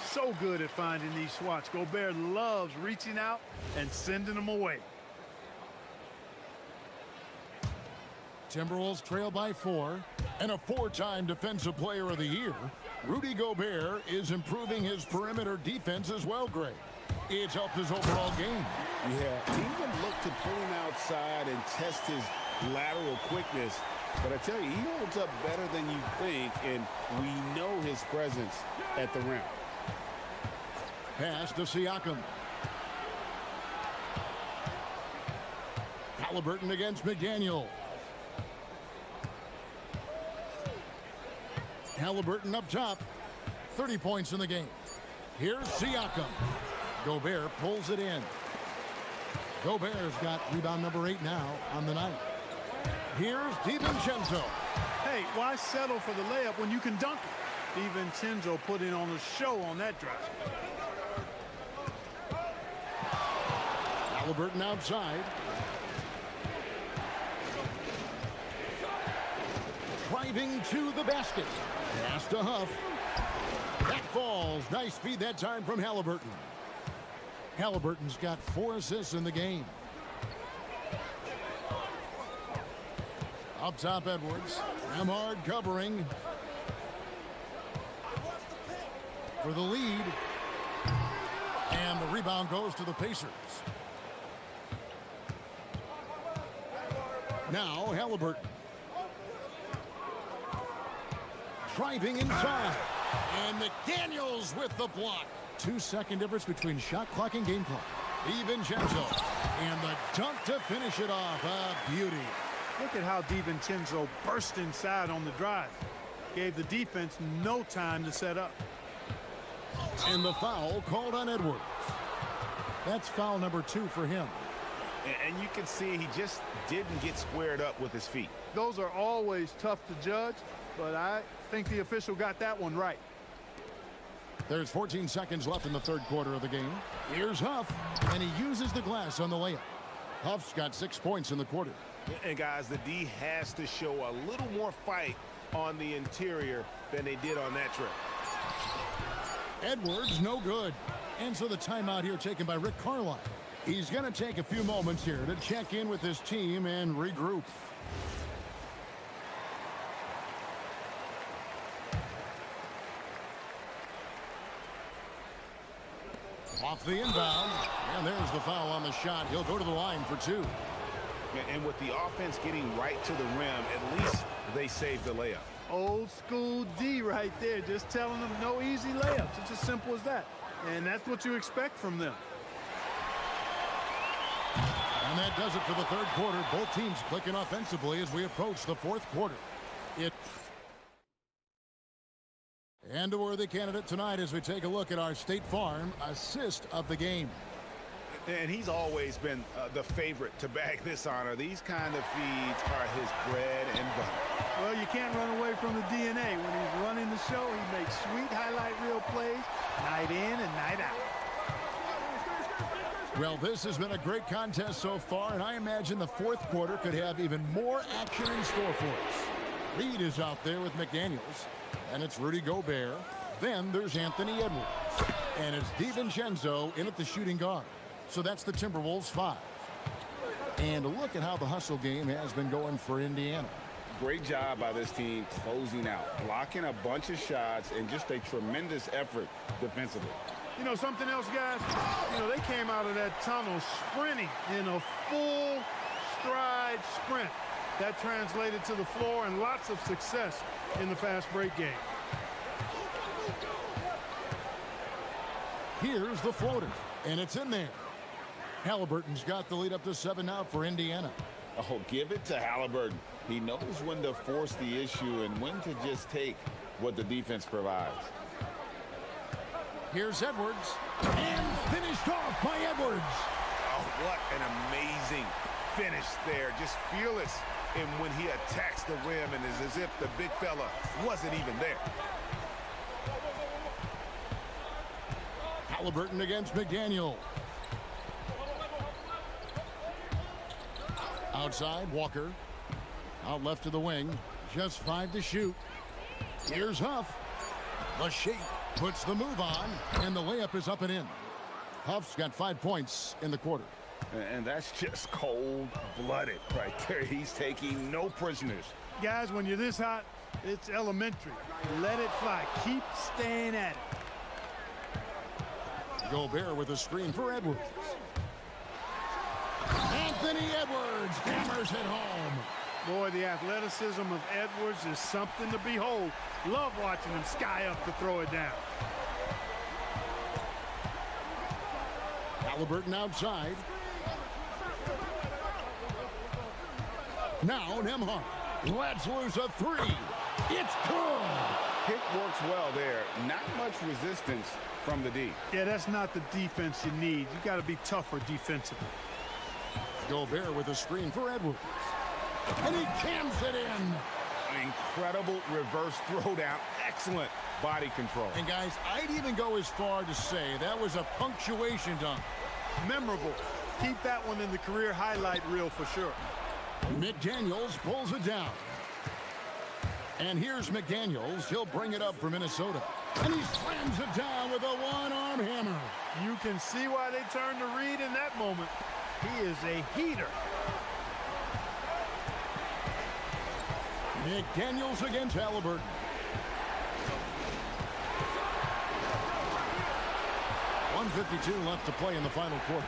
So good at finding these swats. Gobert loves reaching out and sending them away. Timberwolves trail by 4. And a four-time Defensive Player of the Year, Rudy Gobert is improving his perimeter defense as well, Greg. It's helped his overall game. Yeah, teams have looked to pull him outside and test his lateral quickness. But I tell you, he holds up better than you think, and we know his presence at the rim. Pass to Siakam. Halliburton against McDaniel. Halliburton up top. 30 points in the game. Here's Siakam. Gobert pulls it in. Gobert's got rebound number 8 now on the night. Here's DiVincenzo. Hey, why settle for the layup when you can dunk it? DiVincenzo putting on a show on that drive. Halliburton outside. Driving to the basket. Pass to Huff. That falls. Nice feed that time from Halliburton. Halliburton's got 4 assists in the game. Up top, Edwards. Amard covering for the lead. And the rebound goes to the Pacers. Now Halliburton. Driving inside. And McDaniels with the block. 2-second difference between shot clock and game clock. DiVincenzo. And the dunk to finish it off. A beauty. Look at how DiVincenzo burst inside on the drive. Gave the defense no time to set up. And the foul called on Edwards. That's foul number 2 for him. And you can see he just didn't get squared up with his feet. Those are always tough to judge, but I think the official got that one right. There's 14 seconds left in the third quarter of the game. Here's Huff, and he uses the glass on the layup. Huff's got 6 points in the quarter. And guys, the D has to show a little more fight on the interior than they did on that trip. Edwards, no good. And so the timeout here taken by Rick Carlisle. He's going to take a few moments here to check in with his team and regroup. Off the inbound, and there's the foul on the shot. He'll go to the line for 2. And with the offense getting right to the rim, at least they saved the layup. Old school D right there, just telling them no easy layups. It's as simple as that. And that's what you expect from them. And that does it for the third quarter. Both teams clicking offensively as we approach the fourth quarter. And a worthy candidate tonight as we take a look at our State Farm assist of the game. And he's always been the favorite to bag this honor. These kind of feeds are his bread and butter. Well, you can't run away from the DNA. When he's running the show, he makes sweet highlight reel plays night in and night out. Well, this has been a great contest so far, and I imagine the fourth quarter could have even more action in store for us. Reed is out there with McDaniels, and it's Rudy Gobert. Then there's Anthony Edwards, and it's DiVincenzo in at the shooting guard. So that's the Timberwolves 5. And look at how the hustle game has been going for Indiana. Great job by this team closing out, blocking a bunch of shots, and just a tremendous effort defensively. You know something else, guys? You know, they came out of that tunnel sprinting in a full stride sprint. That translated to the floor and lots of success in the fast break game. Here's the floater, and it's in there. Halliburton's got the lead up to 7 now for Indiana. Oh, give it to Halliburton. He knows when to force the issue and when to just take what the defense provides. Here's Edwards, and finished off by Edwards. Oh, what an amazing finish there. Just fearless in when he attacks the rim, and it's as if the big fella wasn't even there. Halliburton against McDaniel. Outside, Walker. Out left to the wing. Just 5 to shoot. Here's Huff. The shake puts the move on, and the layup is up and in. Huff's got 5 points in the quarter. And that's just cold-blooded right there. He's taking no prisoners. Guys, when you're this hot, It's elementary. Let it fly. Keep staying at it. Gobert with a screen for Edwards. Anthony Edwards hammers it home. Boy, the athleticism of Edwards is something to behold. Love watching him sky up to throw it down. Halliburton outside. Now Nembhard lets loose a three. It's good. Pick works well there. Not much resistance from the D. Yeah, that's not the defense you need. You got to be tougher defensively. Gobert with a screen for Edwards. And he jams it in. Incredible reverse throwdown. Excellent body control. And guys, I'd even go as far to say that was a punctuation dunk. Memorable. Keep that one in the career highlight reel for sure. McDaniels pulls it down. And here's McDaniels. He'll bring it up for Minnesota. And he slams it down with a one-arm hammer. You can see why they turned to Reed in that moment. He is a heater. McDaniels against Halliburton. .152 left to play in the final quarter.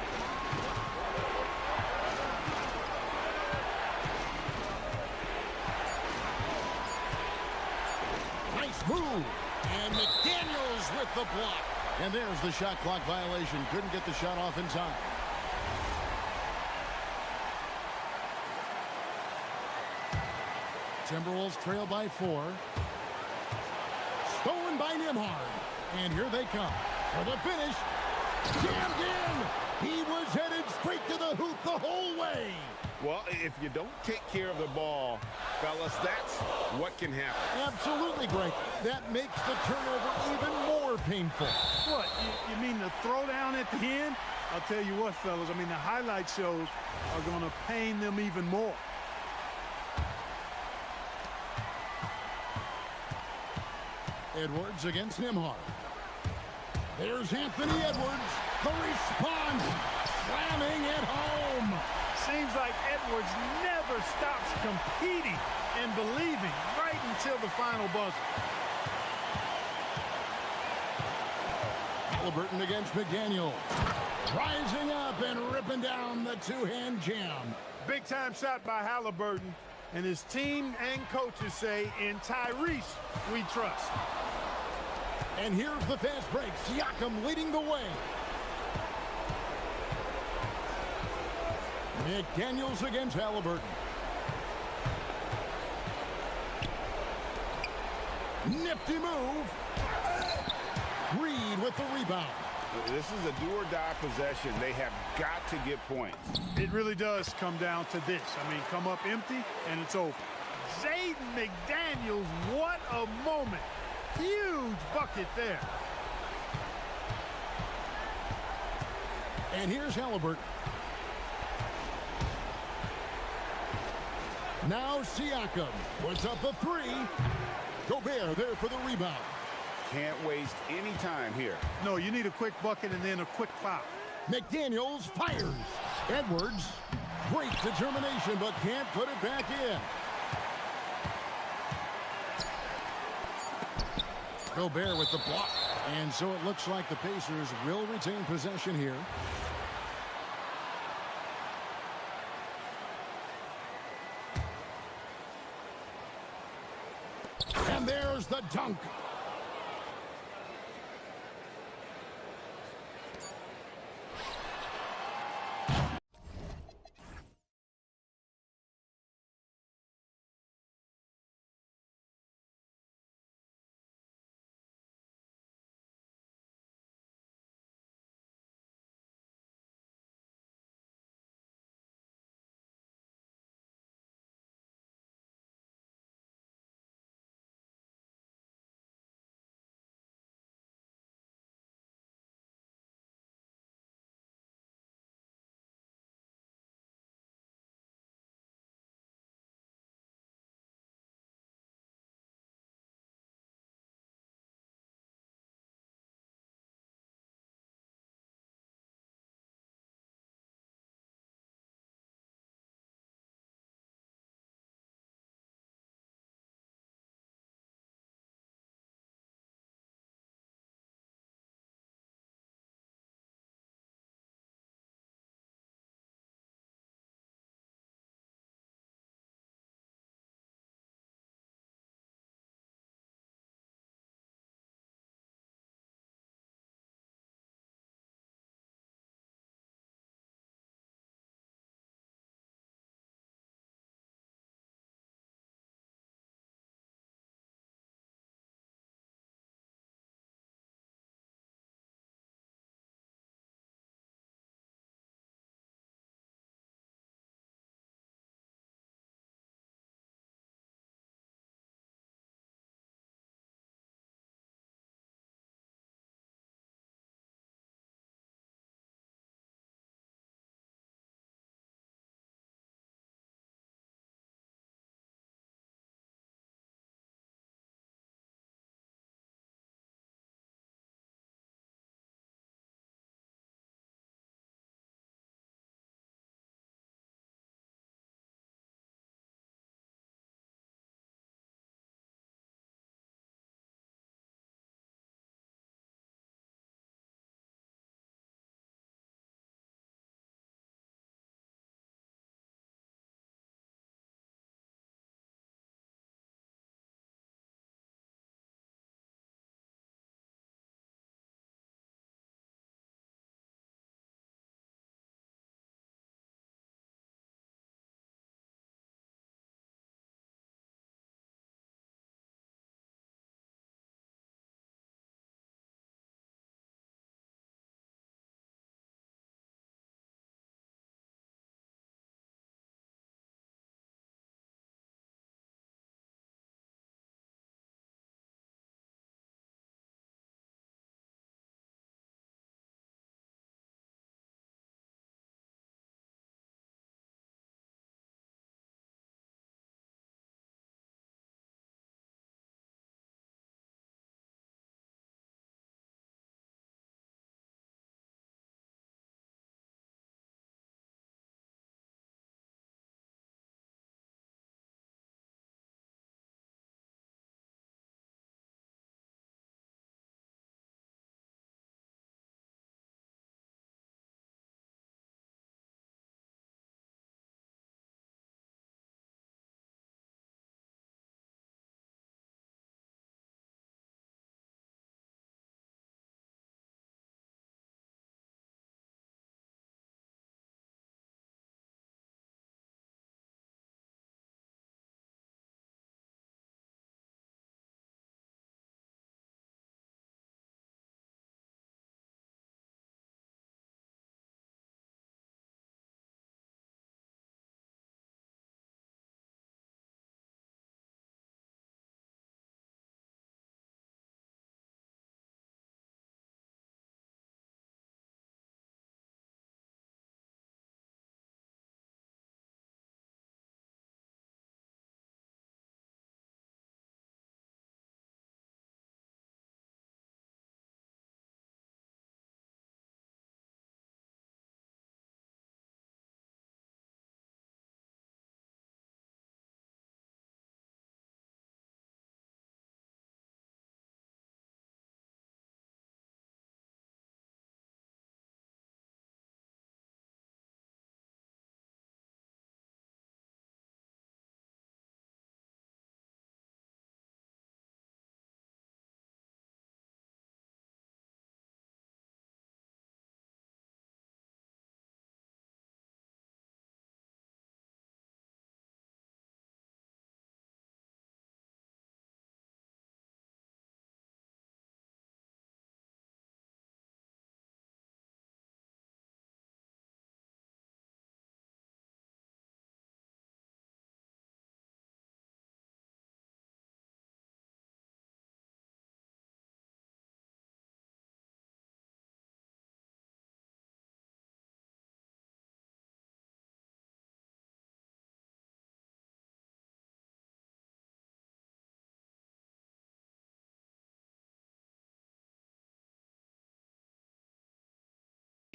Nice move. And McDaniels with the block. And there's the shot clock violation. Couldn't get the shot off in time. Timberwolves trail by 4. Stolen by Nembhard. And here they come for the finish. Jammed in. He was headed straight to the hoop the whole way. Well, if you don't take care of the ball, fellas, that's what can happen. Absolutely, Greg. That makes the turnover even more painful. What, you mean the throwdown at the end? I'll tell you what, fellas, I mean, the highlight shows are going to pain them even more. Edwards against Nembhard. There's Anthony Edwards. The response, slamming it home. Seems like Edwards never stops competing and believing right until the final buzzer. Halliburton against McDaniel. Rising up and ripping down the two-hand jam. Big time shot by Halliburton, and his team and coaches say, in Tyrese, we trust. And here's the fast break. Siakam leading the way. McDaniels against Halliburton. Nifty move. Reed with the rebound. This is a do-or-die possession. They have got to get points. It really does come down to this. I mean, come up empty, and it's over. Jaden McDaniels, what a moment. Huge bucket there. And here's Halliburton. Now Siakam puts up the three. Gobert there for the rebound. Can't waste any time here. No, you need a quick bucket and then a quick foul. McDaniels fires. Edwards, great determination, but can't put it back in. Gobert with the block. And so it looks like the Pacers will retain possession here. And there's the dunk.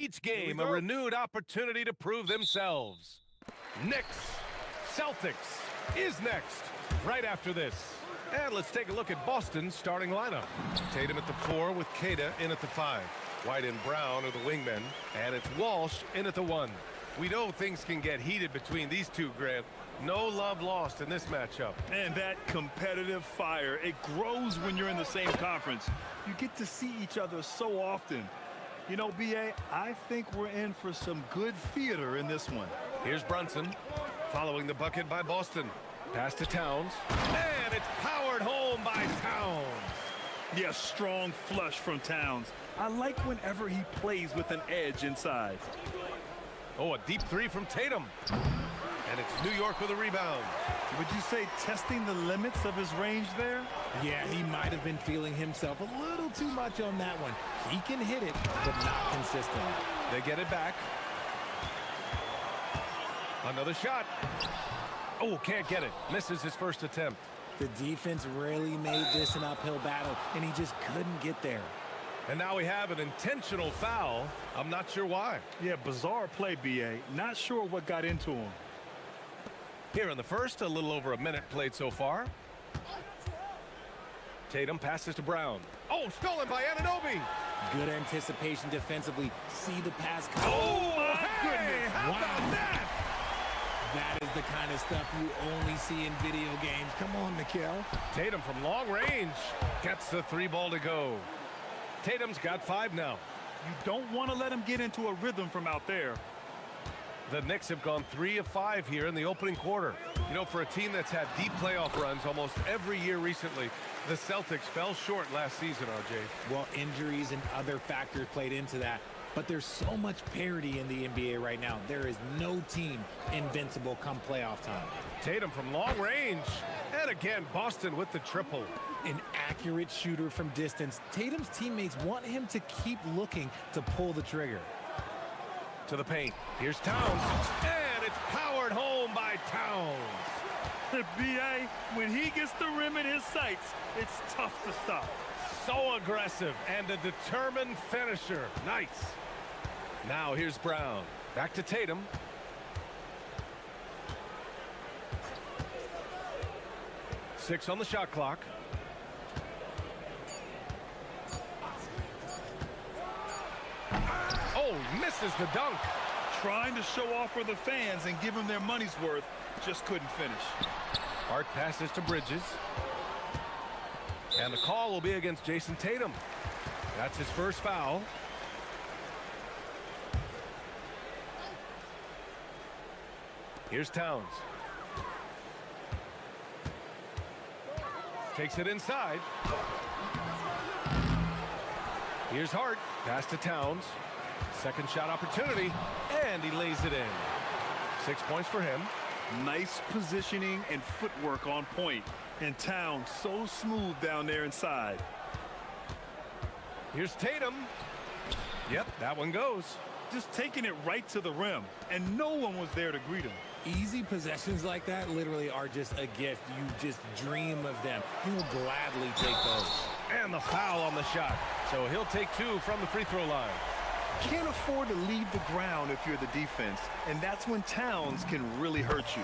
Each game a renewed opportunity to prove themselves. Knicks, Celtics is next, right after this. And let's take a look at Boston's starting lineup. Tatum at the 4 with Kata in at the 5. White and Brown are the wingmen, and it's Walsh in at the 1. We know things can get heated between these two, Grant. No love lost in this matchup. And that competitive fire, it grows when you're in the same conference. You get to see each other so often. You know, B.A., I think we're in for some good theater in this one. Here's Brunson, following the bucket by Boston. Pass to Towns, and it's powered home by Towns. Yeah, strong flush from Towns. I like whenever he plays with an edge inside. Oh, a deep 3 from Tatum. And it's New York with a rebound. Would you say testing the limits of his range there? Yeah, he might have been feeling himself a little too much on that one. He can hit it, but not consistently. They get it back. Another shot. Oh, can't get it. Misses his first attempt. The defense really made this an uphill battle, and he just couldn't get there. And now we have an intentional foul. I'm not sure why. Yeah, bizarre play, B.A. Not sure what got into him. Here in the first, a little over a minute played so far. Tatum passes to Brown. Oh, stolen by Anunoby. Good anticipation defensively. See the pass. Oh, my goodness. How about that? That is the kind of stuff you only see in video games. Come on, Mikhail. Tatum from long range gets the 3 ball to go. Tatum's got 5 now. You don't want to let him get into a rhythm from out there. The Knicks have gone 3 of 5 here in the opening quarter. You know, for a team that's had deep playoff runs almost every year recently, the Celtics fell short last season, RJ. Well, injuries and other factors played into that. But there's so much parity in the NBA right now. There is no team invincible come playoff time. Tatum from long range. And again, Boston with the triple. An accurate shooter from distance. Tatum's teammates want him to keep looking to pull the trigger. To the paint. Here's Towns. And it's powered home by Towns. B.A., when he gets the rim in his sights, it's tough to stop. So aggressive and a determined finisher. Nice. Now here's Brown. Back to Tatum. Six on the shot clock. Oh, misses the dunk. Trying to show off for the fans and give them their money's worth. Just couldn't finish. Hart passes to Bridges. And the call will be against Jason Tatum. That's his first foul. Here's Towns. Takes it inside. Here's Hart. Pass to Towns. Second shot opportunity. And he lays it in. 6 points for him. Nice positioning and footwork on point. And Towns so smooth down there inside. Here's Tatum. Yep, that one goes. Just taking it right to the rim. And no one was there to greet him. Easy possessions like that literally are just a gift. You just dream of them. He'll gladly take those. And the foul on the shot. So he'll take 2 from the free throw line. Can't afford to leave the ground if you're the defense. And that's when Towns can really hurt you.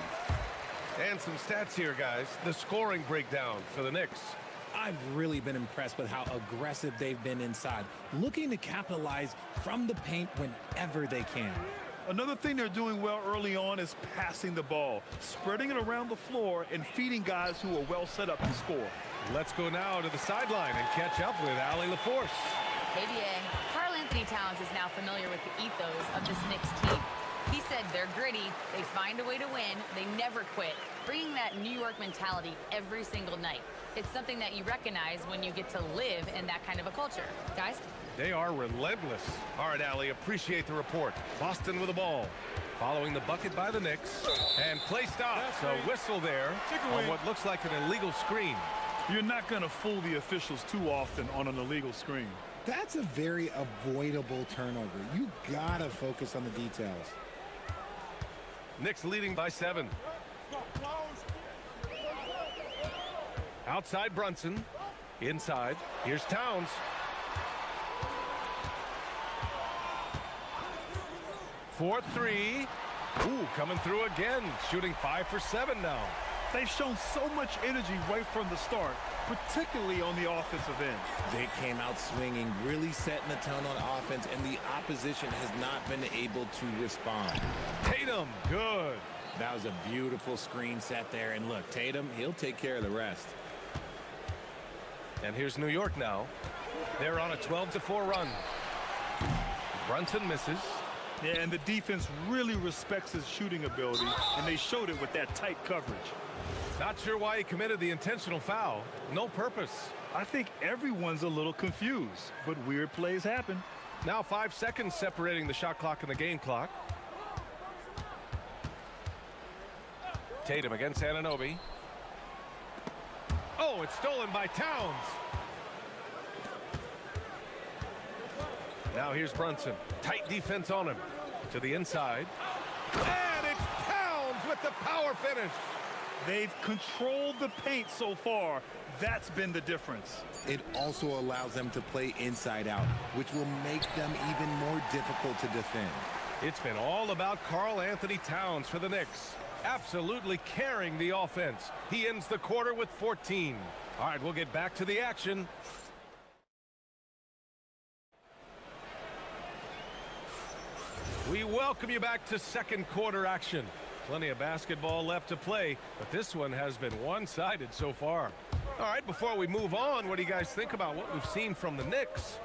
And some stats here, guys. The scoring breakdown for the Knicks. I've really been impressed with how aggressive they've been inside, looking to capitalize from the paint whenever they can. Another thing they're doing well early on is passing the ball, spreading it around the floor and feeding guys who are well set up to score. Let's go now to the sideline and catch up with Allie LaForce. Hey, BA. Karl Anthony Towns is now familiar with the ethos of this Knicks team. He said they're gritty, they find a way to win, they never quit, bringing that New York mentality every single night. It's something that you recognize when you get to live in that kind of a culture. Guys? They are relentless. All right, Allie, appreciate the report. Boston with the ball. Following the bucket by the Knicks. And play stops. A whistle there on what looks like an illegal screen. You're not going to fool the officials too often on an illegal screen. That's a very avoidable turnover. You got to focus on the details. Knicks leading by 7. Outside Brunson. Inside. Here's Towns. 4-3. Ooh, coming through again, shooting 5 for 7 now. They've shown so much energy right from the start, particularly on the offensive end. They came out swinging, really setting the tone on offense, and the opposition has not been able to respond. Tatum, good. That was a beautiful screen set there, and look, Tatum, he'll take care of the rest. And here's New York now. They're on a 12-4 run. Brunson misses. Yeah, and the defense really respects his shooting ability, and they showed it with that tight coverage. Not sure why he committed the intentional foul. No purpose. I think everyone's a little confused, but weird plays happen. Now 5 seconds separating the shot clock and the game clock. Tatum against Anunoby. Oh, it's stolen by Towns. Now here's Brunson. Tight defense on him. To the inside. And it's Towns with the power finish. They've controlled the paint so far. That's been the difference. It also allows them to play inside out, which will make them even more difficult to defend. It's been all about Karl Anthony Towns for the Knicks. Absolutely carrying the offense. He ends the quarter with 14. All right, we'll get back to the action. We welcome you back to second quarter action. Plenty of basketball left to play, but this one has been one-sided so far. All right, before we move on, what do you guys think about what we've seen from the Knicks?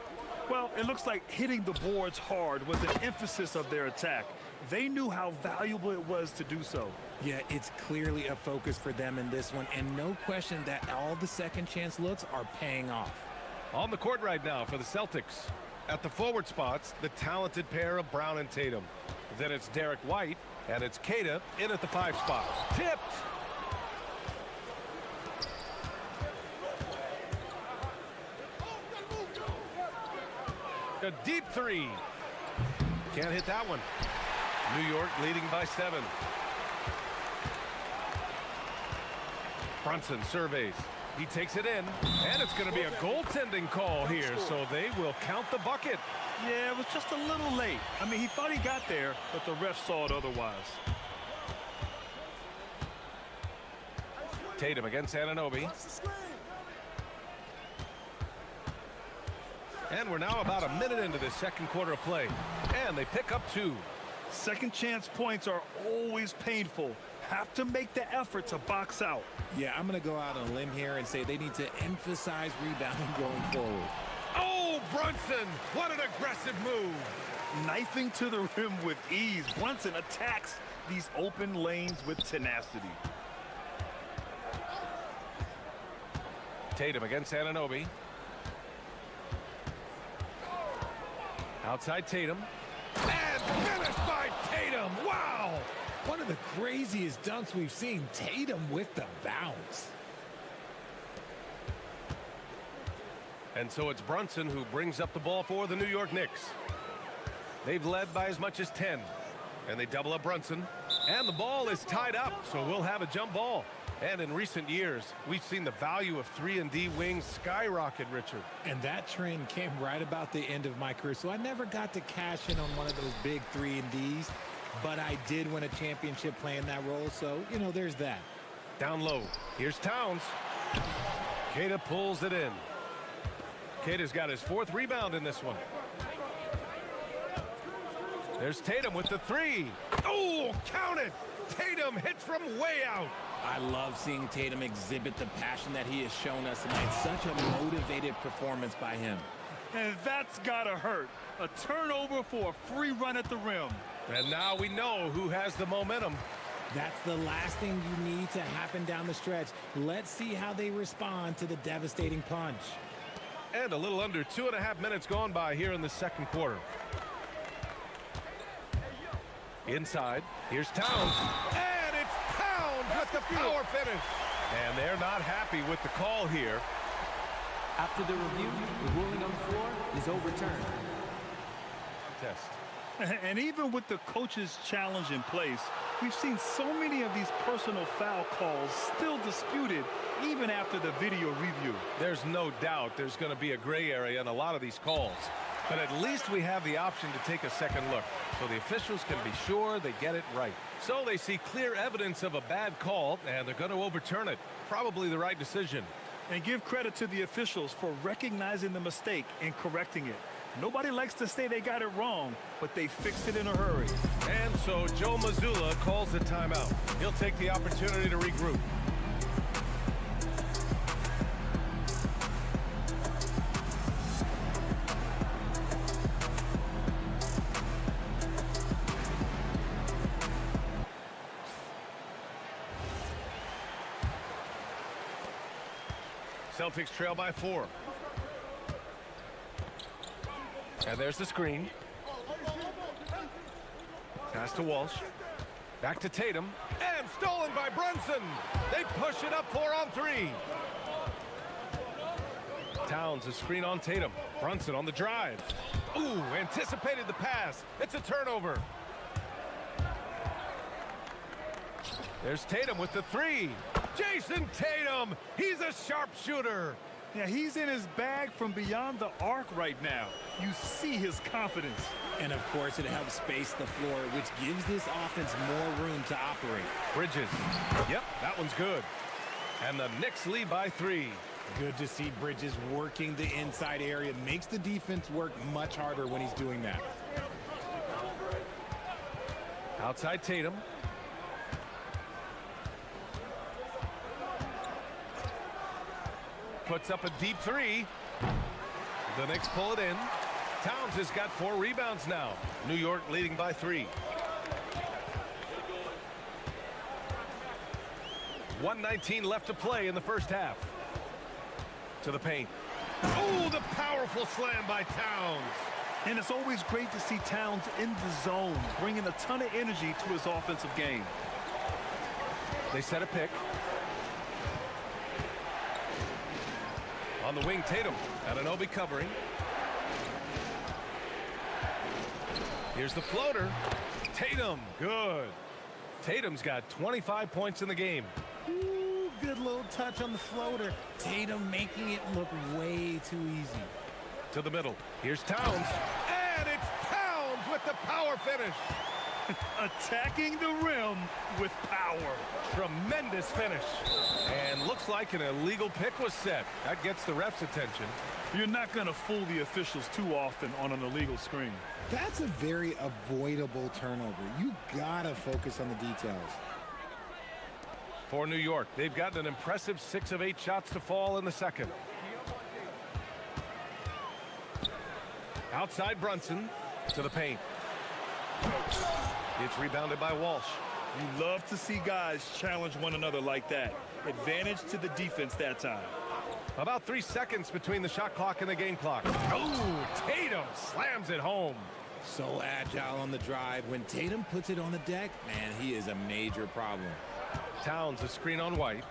Well, it looks like hitting the boards hard was an emphasis of their attack. They knew how valuable it was to do so. Yeah, it's clearly a focus for them in this one, and no question that all the second chance looks are paying off. On the court right now for the Celtics. At the forward spots, the talented pair of Brown and Tatum. Then it's Derek White, and it's Keita in at the 5 spot. Tipped! A deep 3. Can't hit that one. New York leading by 7. Brunson surveys. He takes it in, and it's going to be a goaltending call here, so they will count the bucket. Yeah, it was just a little late. I mean, he thought he got there, but the ref saw it otherwise. Tatum against Anunoby. And we're now about a minute into the second quarter of play, and they pick up 2. Second chance points are always painful. Have to make the effort to box out. Yeah, I'm going to go out on a limb here and say they need to emphasize rebounding going forward. Oh, Brunson! What an aggressive move! Knifing to the rim with ease. Brunson attacks these open lanes with tenacity. Tatum against Anunoby. Outside Tatum. And finished by Tatum! Wow! One of the craziest dunks we've seen. Tatum with the bounce. And so it's Brunson who brings up the ball for the New York Knicks. They've led by as much as 10. And they double up Brunson. And the ball is tied up, so we'll have a jump ball. And in recent years, we've seen the value of 3-and-D wings skyrocket, Richard. And that trend came right about the end of my career, so I never got to cash in on one of those big 3-and-Ds. But I did win a championship playing that role, so, you know, there's that. Down low. Here's Towns. Keita pulls it in. Keita's got his 4th rebound in this one. There's Tatum with the 3. Oh, count it! Tatum hits from way out. I love seeing Tatum exhibit the passion that he has shown us tonight. Such a motivated performance by him. And that's gotta hurt. A turnover for a free run at the rim. And now we know who has the momentum. That's the last thing you need to happen down the stretch. Let's see how they respond to the devastating punch. And a little under 2.5 minutes gone by here in the second quarter. Inside, here's Towns. And it's Towns with the power finish. And they're not happy with the call here. After the review, the ruling on the floor is overturned. Test. And even with the coach's challenge in place, we've seen so many of these personal foul calls still disputed even after the video review. There's no doubt there's going to be a gray area in a lot of these calls. But at least we have the option to take a second look, so the officials can be sure they get it right. So they see clear evidence of a bad call, and they're going to overturn it. Probably the right decision. And give credit to the officials for recognizing the mistake and correcting it. Nobody likes to say they got it wrong, but they fixed it in a hurry. And so Joe Mazzulla calls the timeout. He'll take the opportunity to regroup. Celtics trail by 4. And there's the screen. Pass to Walsh. Back to Tatum. And stolen by Brunson. They push it up 4 on 3. Towns, a screen on Tatum. Brunson on the drive. Ooh, anticipated the pass. It's a turnover. There's Tatum with the 3. Jason Tatum, he's a sharpshooter. Yeah, he's in his bag from beyond the arc right now. You see his confidence. And of course, it helps space the floor, which gives this offense more room to operate. Bridges. Yep, that one's good. And the Knicks lead by 3. Good to see Bridges working the inside area. Makes the defense work much harder when he's doing that. Outside Tatum. Puts up a deep 3. The Knicks pull it in. Towns has got 4 rebounds now. New York leading by 3. 1:19 left to play in the first half. To the paint. Oh, the powerful slam by Towns. And it's always great to see Towns in the zone, bringing a ton of energy to his offensive game. They set a pick. On the wing, Tatum. Anunoby covering. Here's the floater. Tatum, good. Tatum's got 25 points in the game. Ooh, good little touch on the floater. Tatum making it look way too easy. To the middle. Here's Towns. And it's Towns with the power finish. Attacking the rim with power. Tremendous finish. And looks like an illegal pick was set. That gets the ref's attention. You're not going to fool the officials too often on an illegal screen. That's a very avoidable turnover. You gotta focus on the details. For New York, they've gotten an impressive 6 of 8 shots to fall in the second. Outside Brunson to the paint. It's rebounded by Walsh. You love to see guys challenge one another like that. Advantage to the defense that time. About 3 seconds between the shot clock and the game clock. Oh, Tatum slams it home. So agile on the drive. When Tatum puts it on the deck, man, he is a major problem. Towns, a screen on White.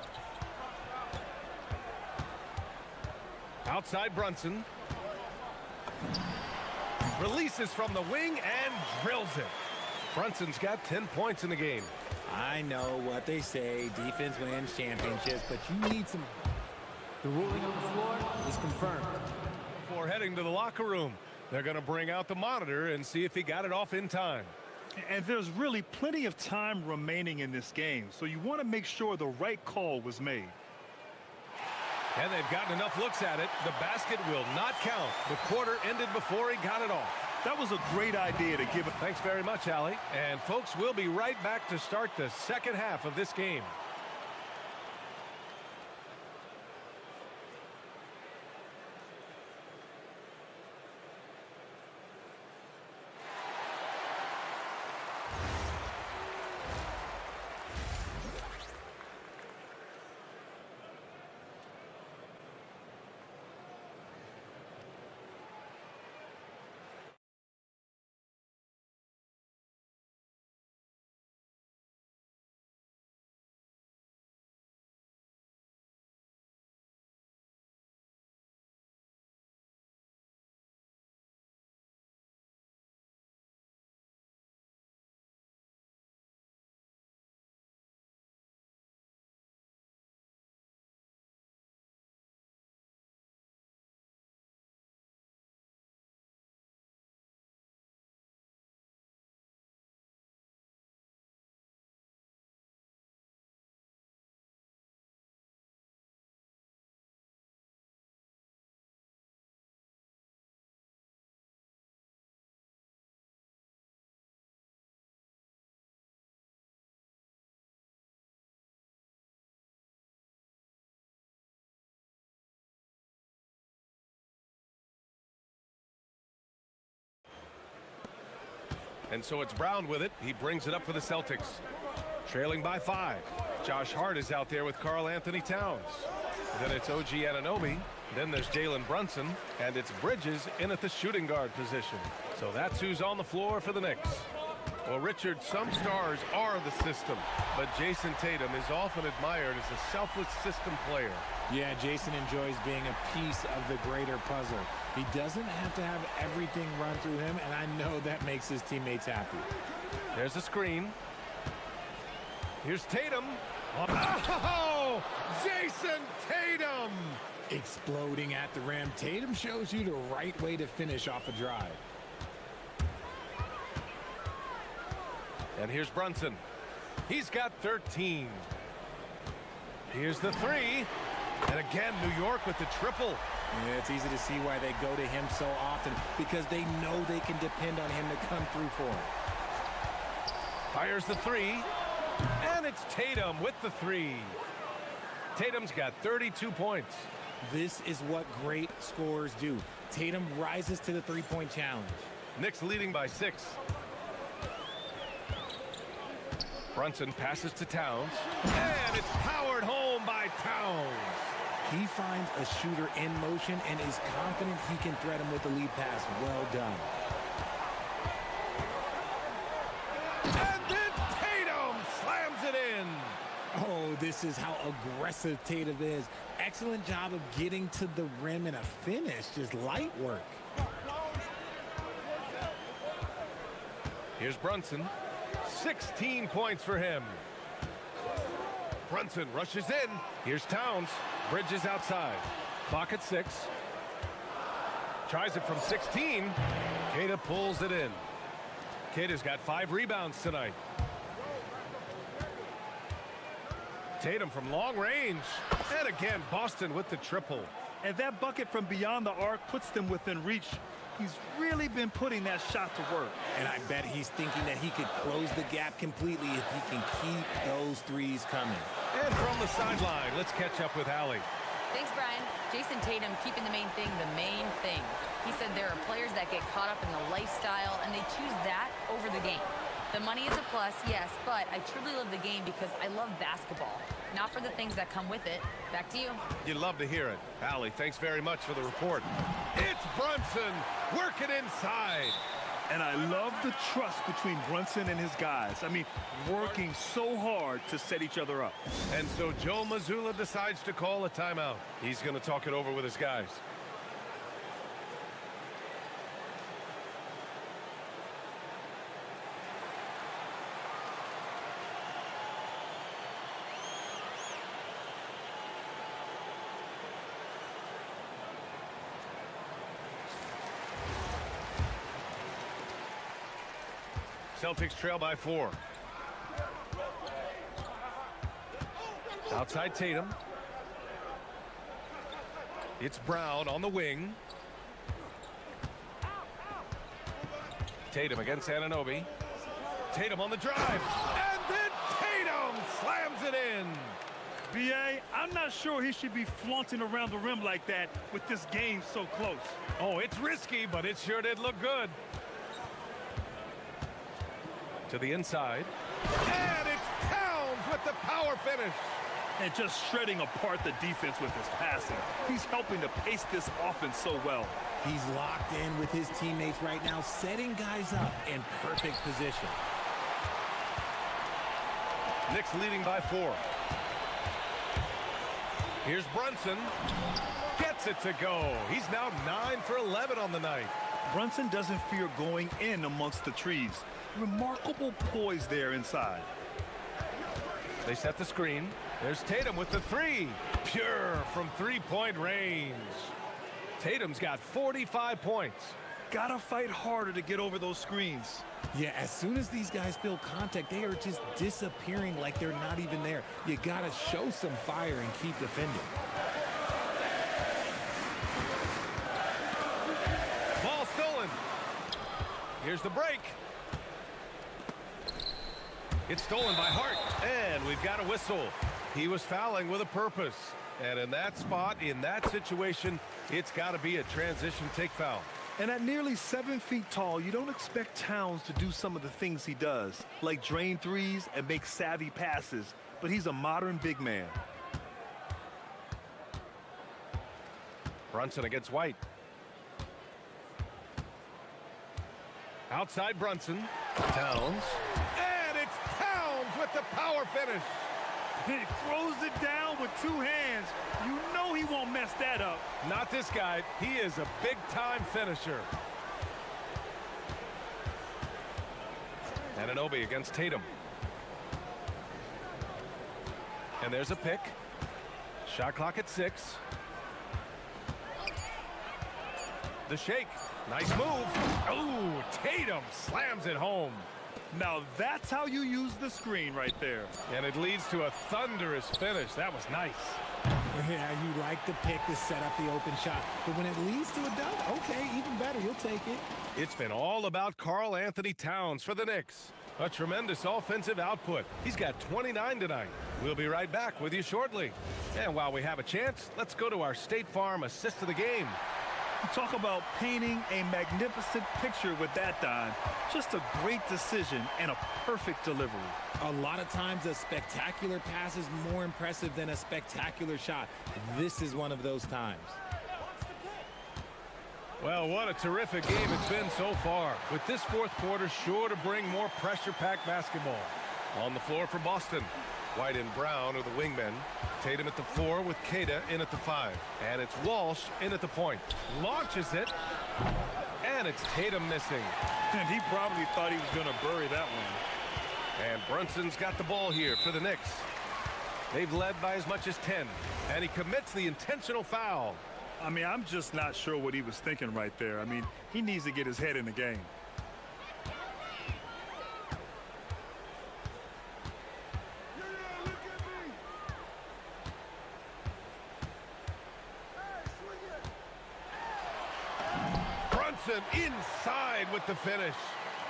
Outside Brunson. Releases from the wing and drills it. Brunson's got 10 points in the game. I know what they say, defense wins championships, but you need some... The ruling on the floor is confirmed. Before heading to the locker room, they're going to bring out the monitor and see if he got it off in time. And there's really plenty of time remaining in this game, so you want to make sure the right call was made. And they've gotten enough looks at it. The basket will not count. The quarter ended before he got it off. That was a great idea to give it. Thanks very much, Allie. And folks, we'll be right back to start the second half of this game. And so it's Brown with it. He brings it up for the Celtics. Trailing by 5. Josh Hart is out there with Karl Anthony Towns. Then it's OG Anunoby. Then there's Jalen Brunson. And it's Bridges in at the shooting guard position. So that's who's on the floor for the Knicks. Well, Richard, some stars are the system, but Jason Tatum is often admired as a selfless system player. Yeah, Jason enjoys being a piece of the greater puzzle. He doesn't have to have everything run through him, and I know that makes his teammates happy. There's a screen. Here's Tatum. Oh, Jason Tatum! Exploding at the rim. Tatum shows you the right way to finish off a drive. And here's Brunson. He's got 13. Here's the 3. And again, New York with the triple. Yeah, it's easy to see why they go to him so often, because they know they can depend on him to come through for him. Fires the 3. And it's Tatum with the 3. Tatum's got 32 points. This is what great scorers do. Tatum rises to the three-point challenge. Knicks leading by 6. Brunson passes to Towns, and it's powered home by Towns. He finds a shooter in motion and is confident he can thread him with the lead pass. Well done. And then Tatum slams it in. Oh, this is how aggressive Tatum is. Excellent job of getting to the rim and a finish. Just light work. Here's Brunson. 16 points for him. Brunson rushes in. Here's Towns. Bridges outside. Clock at 6. Tries it from 16. Queta pulls it in. Queta's got 5 rebounds tonight. Tatum from long range. And again, Boston with the triple. And that bucket from beyond the arc puts them within reach. He's really been putting that shot to work. And I bet he's thinking that he could close the gap completely if he can keep those threes coming. And from the sideline, let's catch up with Allie. Thanks, Brian. Jason Tatum keeping the main thing the main thing. He said there are players that get caught up in the lifestyle, and they choose that over the game. The money is a plus, yes, but I truly love the game because I love basketball, not for the things that come with it. Back to you. You'd love to hear it. Allie, thanks very much for the report. It's Brunson working inside. And I love the trust between Brunson and his guys. I mean, working so hard to set each other up. And so Joe Mazzulla decides to call a timeout. He's going to talk it over with his guys. Celtics trail by 4. Outside Tatum. It's Brown on the wing. Tatum against Anunoby. Tatum on the drive. And then Tatum slams it in. B.A., I'm not sure he should be flaunting around the rim like that with this game so close. Oh, it's risky, but it sure did look good. To the inside. And it's Towns with the power finish. And just shredding apart the defense with his passing. He's helping to pace this offense so well. He's locked in with his teammates right now, setting guys up in perfect position. Knicks leading by 4. Here's Brunson. Gets it to go. He's now 9 for 11 on the night. Brunson doesn't fear going in amongst the trees. Remarkable poise there inside. They set the screen. There's Tatum with the 3. Pure from three-point range. Tatum's got 45 points. Gotta fight harder to get over those screens. Yeah, as soon as these guys feel contact, they are just disappearing like they're not even there. You gotta show some fire and keep defending. Ball stolen. Here's the break. It's stolen by Hart, and we've got a whistle. He was fouling with a purpose, and in that spot, in that situation, it's got to be a transition take foul. And at nearly 7 feet tall, you don't expect Towns to do some of the things he does, like drain threes and make savvy passes, but he's a modern big man. Brunson against White. Outside Brunson. Towns. And it's Towns with the power finish. He throws it down with 2 hands. You know he won't mess that up. Not this guy. He is a big-time finisher. Anunoby against Tatum. And there's a pick. Shot clock at 6. The shake. Nice move. Oh, Tatum slams it home. Now that's how you use the screen right there. And it leads to a thunderous finish. That was nice. Yeah, you like the pick to set up the open shot. But when it leads to a dunk, okay, even better. You'll take it. It's been all about Karl Anthony Towns for the Knicks. A tremendous offensive output. He's got 29 tonight. We'll be right back with you shortly. And while we have a chance, let's go to our State Farm assist of the game. Talk about painting a magnificent picture with that dime. Just a great decision and a perfect delivery. A lot of times a spectacular pass is more impressive than a spectacular shot. This is one of those times. Well, what a terrific game it's been so far. With this fourth quarter sure to bring more pressure-packed basketball. On the floor for Boston. White and Brown are the wingmen. Tatum at the 4 with Queta in at the 5. And it's Walsh in at the point. Launches it. And it's Tatum missing. And he probably thought he was going to bury that one. And Brunson's got the ball here for the Knicks. They've led by as much as 10. And he commits the intentional foul. I mean, I'm just not sure what he was thinking right there. I mean, he needs to get his head in the game. Inside with the finish.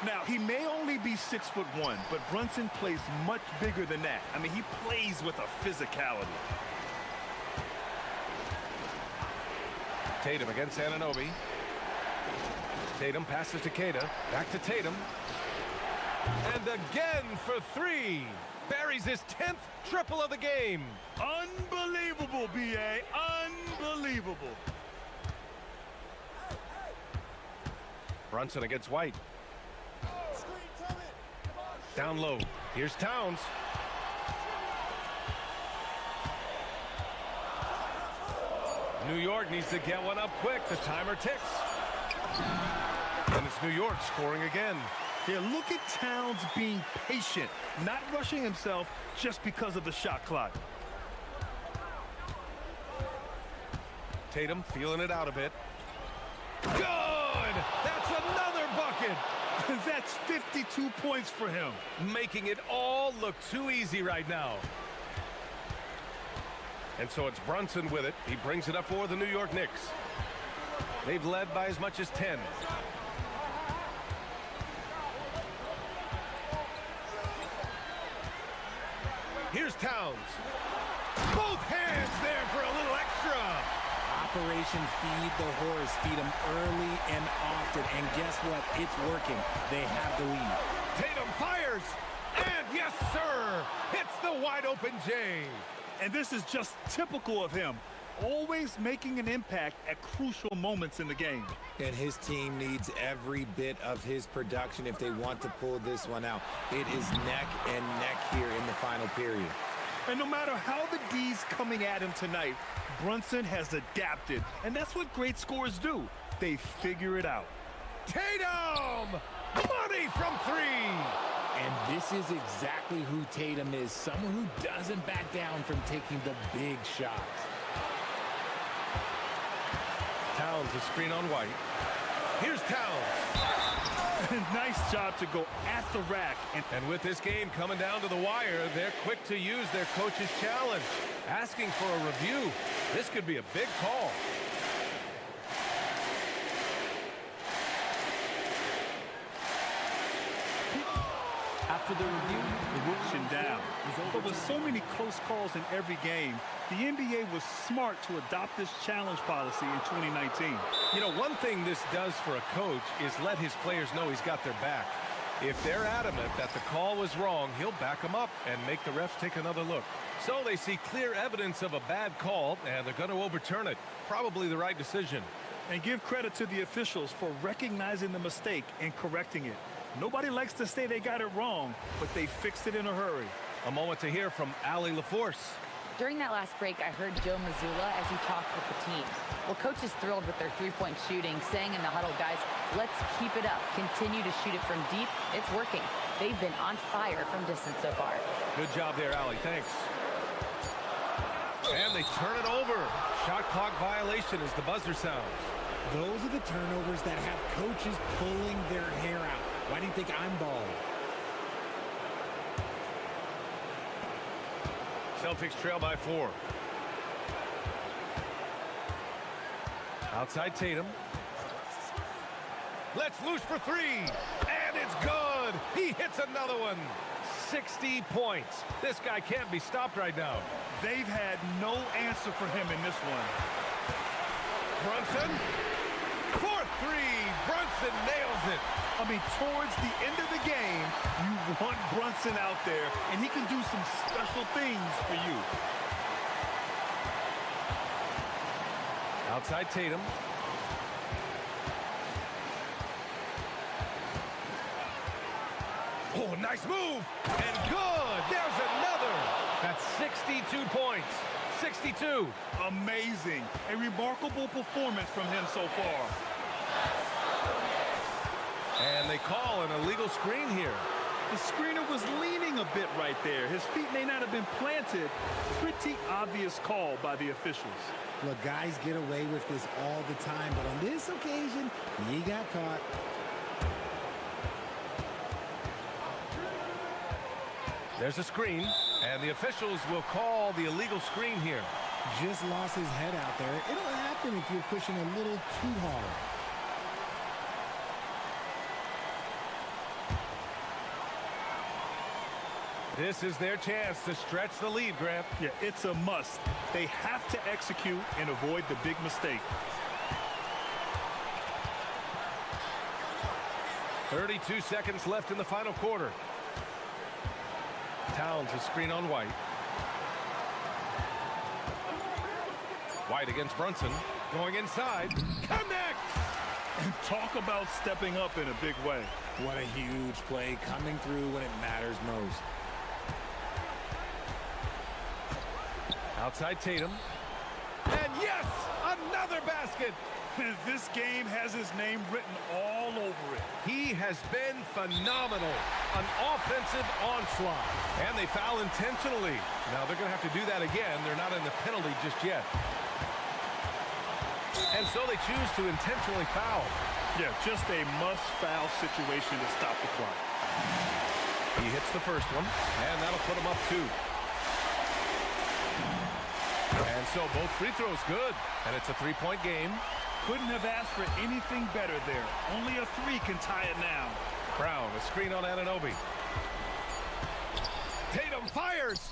Now, he may only be 6'1", but Brunson plays much bigger than that. I mean, he plays with a physicality. Tatum against Anunoby. Tatum passes to Queta. Back to Tatum. And again for 3. Buries his 10th triple of the game. Unbelievable, B.A. Unbelievable. Brunson against White. Down low. Here's Towns. New York needs to get one up quick. The timer ticks. And it's New York scoring again. Yeah, look at Towns being patient, not rushing himself just because of the shot clock. Tatum feeling it out a bit. Good! That's another bucket! That's 52 points for him. Making it all look too easy right now. And so it's Brunson with it. He brings it up for the New York Knicks. They've led by as much as 10. Here's Towns. Both hands there for a little extra. Operation Feed the Horse. Feed them early and often. And guess what? It's working. They have the lead. Tatum fires. And yes, sir. Hits the wide open J. And this is just typical of him. Always making an impact at crucial moments in the game. And his team needs every bit of his production if they want to pull this one out. It is neck and neck here in the final period. And no matter how the D's coming at him tonight, Brunson has adapted. And that's what great scorers do. They figure it out. Tatum! Money from 3! And this is exactly who Tatum is. Someone who doesn't back down from taking the big shots. Towns a screen on White. Here's Towns. Nice job to go at the rack. And with this game coming down to the wire, they're quick to use their coach's challenge. Asking for a review. This could be a big call. After After the review, the ruling Down. But with so many close calls in every game, the NBA was smart to adopt this challenge policy in 2019. You know, one thing this does for a coach is let his players know he's got their back. If they're adamant that the call was wrong, he'll back them up and make the refs take another look. So they see clear evidence of a bad call, and they're going to overturn it. Probably the right decision. And give credit to the officials for recognizing the mistake and correcting it. Nobody likes to say they got it wrong, but they fixed it in a hurry. A moment to hear from Allie LaForce. During that last break, I heard Joe Mazzulla as he talked with the team. Well, coach is thrilled with their three-point shooting, saying in the huddle, guys, let's keep it up. Continue to shoot it from deep. It's working. They've been on fire from distance so far. Good job there, Allie. Thanks. And they turn it over. Shot clock violation as the buzzer sounds. Those are the turnovers that have coaches pulling their hair out. Why do you think I'm bald? Celtics trail by 4. Outside Tatum. Let's loose for 3. And it's good. He hits another one. 60 points. This guy can't be stopped right now. They've had no answer for him in this one. Brunson. For 3. Brunson nails it. I mean, towards the end of the game, you want Brunson out there, and he can do some special things for you. Outside Tatum. Oh, nice move. And good. There's another. That's 62 points. 62. Amazing. A remarkable performance from him so far. And they call an illegal screen here. The screener was leaning a bit right there. His feet may not have been planted. Pretty obvious call by the officials. Look, guys get away with this all the time, but on this occasion, he got caught. There's a screen, and the officials will call the illegal screen here. Just lost his head out there. It'll happen if you're pushing a little too hard. This is their chance to stretch the lead, Grant. Yeah, it's a must. They have to execute and avoid the big mistake. 32 seconds left in the final quarter. Towns a screen on White. White against Brunson. Going inside. Connects! And talk about stepping up in a big way. What a huge play coming through when it matters most. Outside Tatum. And yes, another basket. This game has his name written all over it. He has been phenomenal. An offensive onslaught. And they foul intentionally. Now they're going to have to do that again. They're not in the penalty just yet. And so they choose to intentionally foul. Yeah, just a must-foul situation to stop the clock. He hits the first one, and that'll put him up 2. And so both free throws good, and it's a 3-point game. Couldn't have asked for anything better there. Only a 3 can tie it now. Brown, a screen on Anunoby. Tatum fires!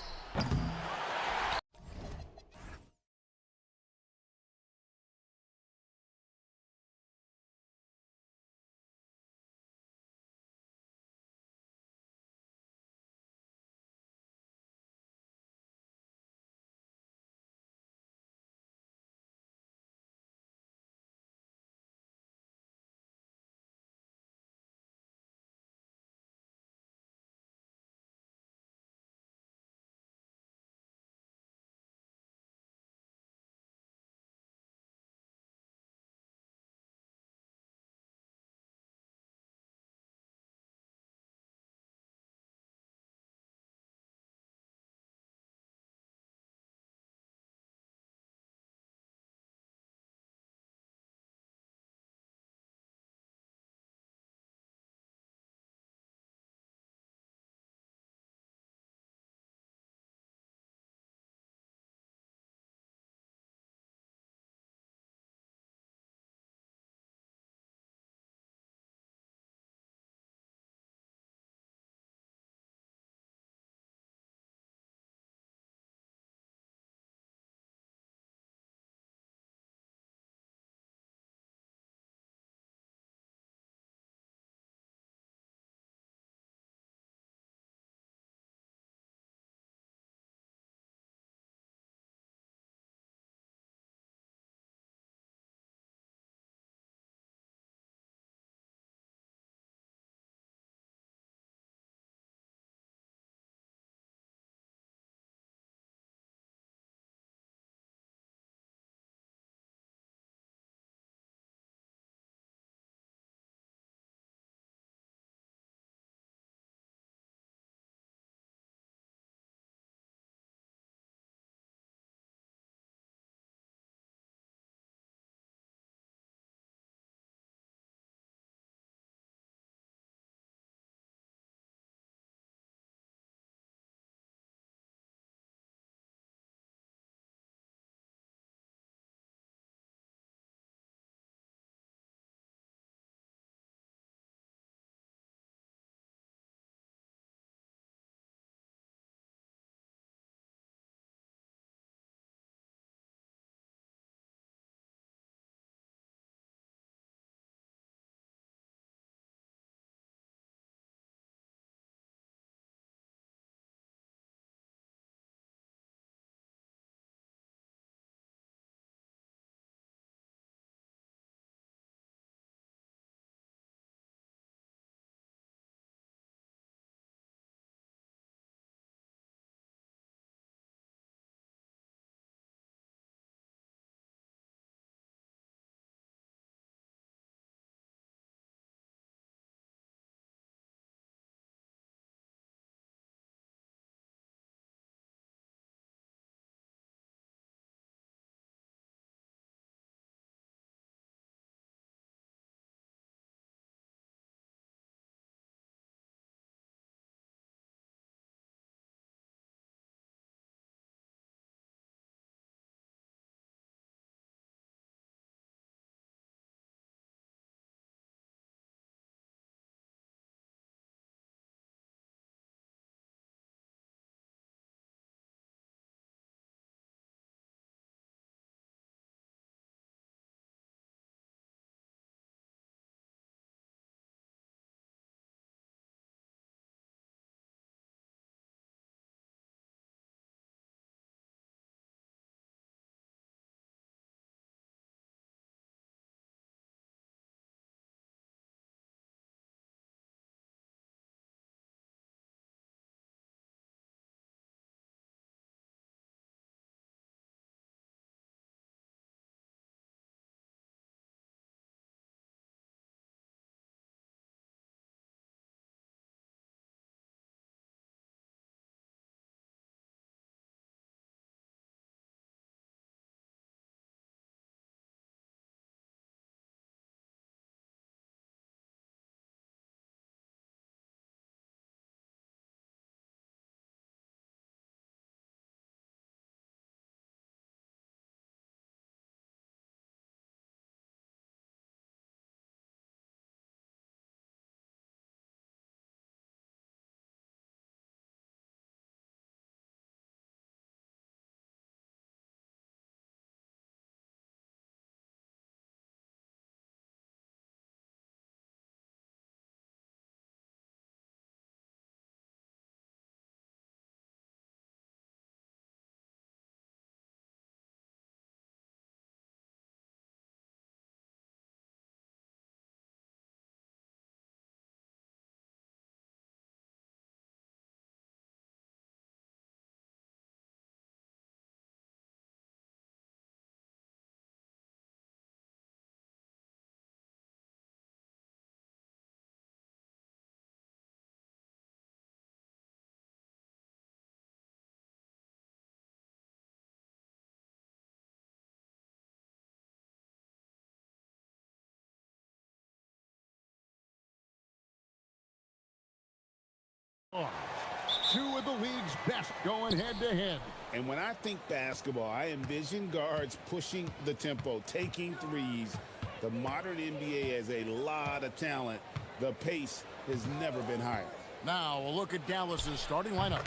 two of the league's best going head-to-head. And when I think basketball, I envision guards pushing the tempo, taking threes. The modern NBA has a lot of talent. The pace has never been higher. Now we'll look at Dallas's starting lineup.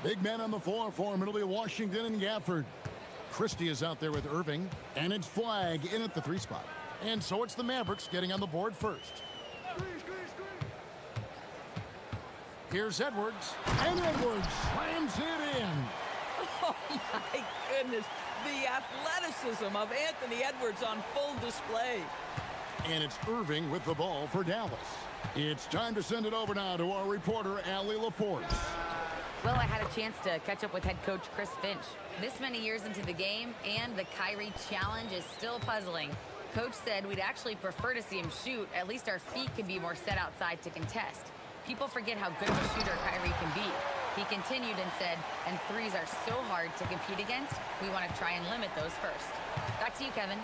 The big men on the floor for Middle Washington and Gafford. Christie is out there with Irving, and it's Flag in at the 3 spot. And so it's the Mavericks getting on the board first. Here's Edwards, and Edwards slams it in. Oh, my goodness. The athleticism of Anthony Edwards on full display. And it's Irving with the ball for Dallas. It's time to send it over now to our reporter, Allie LaForce. Well, I had a chance to catch up with head coach Chris Finch. This many years into the game, and the Kyrie challenge is still puzzling. Coach said we'd actually prefer to see him shoot. At least our feet can be more set outside to contest. People forget how good of a shooter Kyrie can be. He continued and said, and threes are so hard to compete against, we want to try and limit those first. Back to you, Kevin.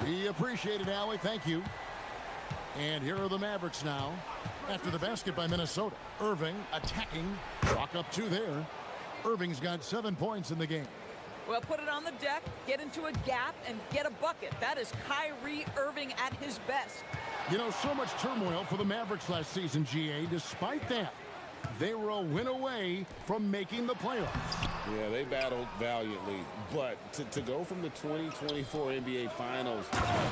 We appreciate it, Allie. Thank you. And here are the Mavericks now. After the basket by Minnesota. Irving attacking. Rock up 2 there. Irving's got 7 points in the game. Well, put it on the deck, get into a gap, and get a bucket. That is Kyrie Irving at his best. You know, so much turmoil for the Mavericks last season, GA. Despite that, they were a win away from making the playoffs. Yeah, they battled valiantly. But to go from the 2024 NBA Finals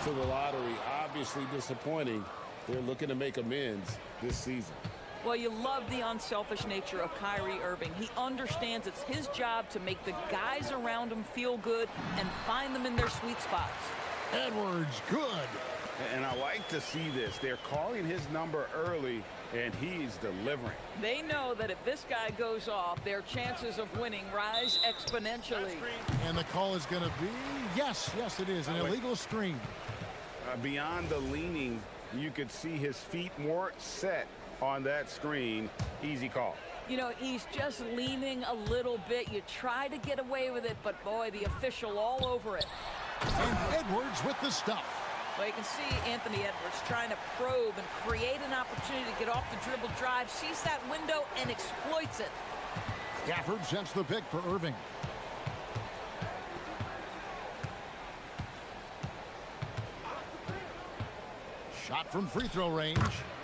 to the lottery, obviously disappointing. They're looking to make amends this season. Well, you love the unselfish nature of Kyrie Irving. He understands it's his job to make the guys around him feel good and find them in their sweet spots. Edwards, good. And I like to see this. They're calling his number early, and he's delivering. They know that if this guy goes off, their chances of winning rise exponentially. And the call is going to be, yes, it is, an illegal screen. Beyond the leaning, you could see his feet more set on that screen. Easy call. You know, he's just leaning a little bit. You try to get away with it, but boy, the official all over it. And Edwards with the stuff. Well, you can see Anthony Edwards trying to probe and create an opportunity to get off the dribble drive, sees that window and exploits it. Gafford sends the pick for Irving. Shot from free throw range,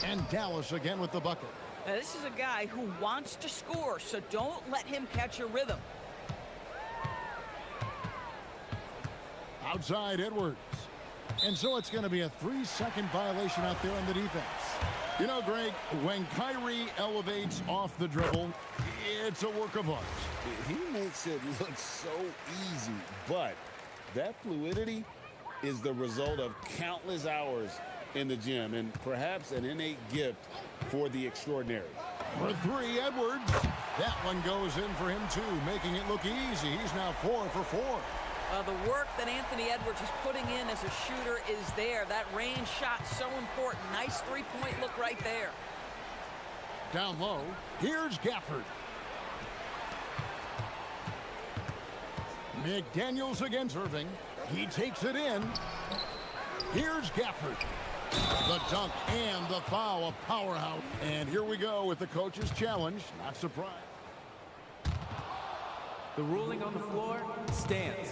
and Dallas again with the bucket. Now, this is a guy who wants to score, so don't let him catch a rhythm. Outside Edwards. And so it's going to be a 3-second violation out there on the defense. You know, Greg, when Kyrie elevates off the dribble, it's a work of art. He makes it look so easy, but that fluidity is the result of countless hours in the gym and perhaps an innate gift for the extraordinary. For 3, Edwards. That one goes in for him, too, making it look easy. He's now 4 for 4. The work that Anthony Edwards is putting in as a shooter is there. That range shot so important. Nice three-point look right there. Down low, here's Gafford. McDaniels against Irving. He takes it in. Here's Gafford. The dunk and the foul, a powerhouse. And here we go with the coach's challenge. Not surprised. The ruling on the floor stands.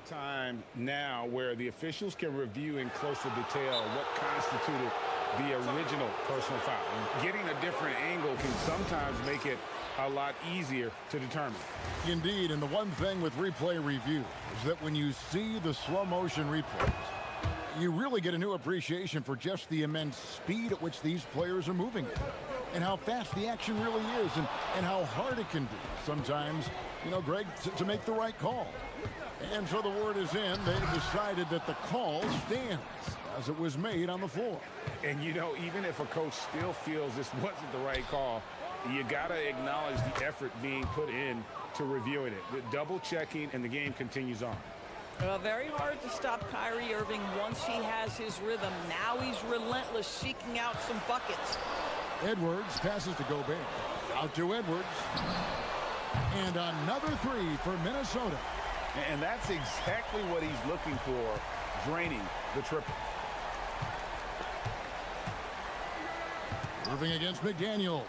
Time now where the officials can review in closer detail what constituted the original personal foul. Getting a different angle can sometimes make it a lot easier to determine. Indeed, and the one thing with replay review is that when you see the slow motion replays, you really get a new appreciation for just the immense speed at which these players are moving at, and how fast the action really is, and how hard it can be sometimes, you know, Greg, to make the right call. And so the word is in. They've decided that the call stands as it was made on the floor. And, you know, even if a coach still feels this wasn't the right call, you got to acknowledge the effort being put in to reviewing it. The double checking, and the game continues on. Very hard to stop Kyrie Irving once he has his rhythm. Now he's relentless, seeking out some buckets. Edwards passes to Gobert. Out to Edwards. And another 3 for Minnesota. And that's exactly what he's looking for, draining the triple. Irving against McDaniel.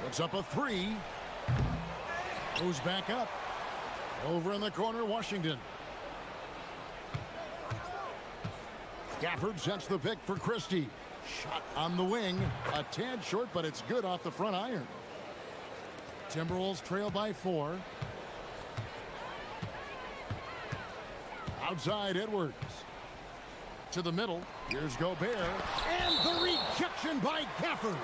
Puts up a three. Goes back up. Over in the corner, Washington. Gafford sets the pick for Christie. Shot on the wing. A tad short, but it's good off the front iron. Timberwolves trail by 4. Outside, Edwards. To the middle. Here's Gobert. And the rejection by Gafford.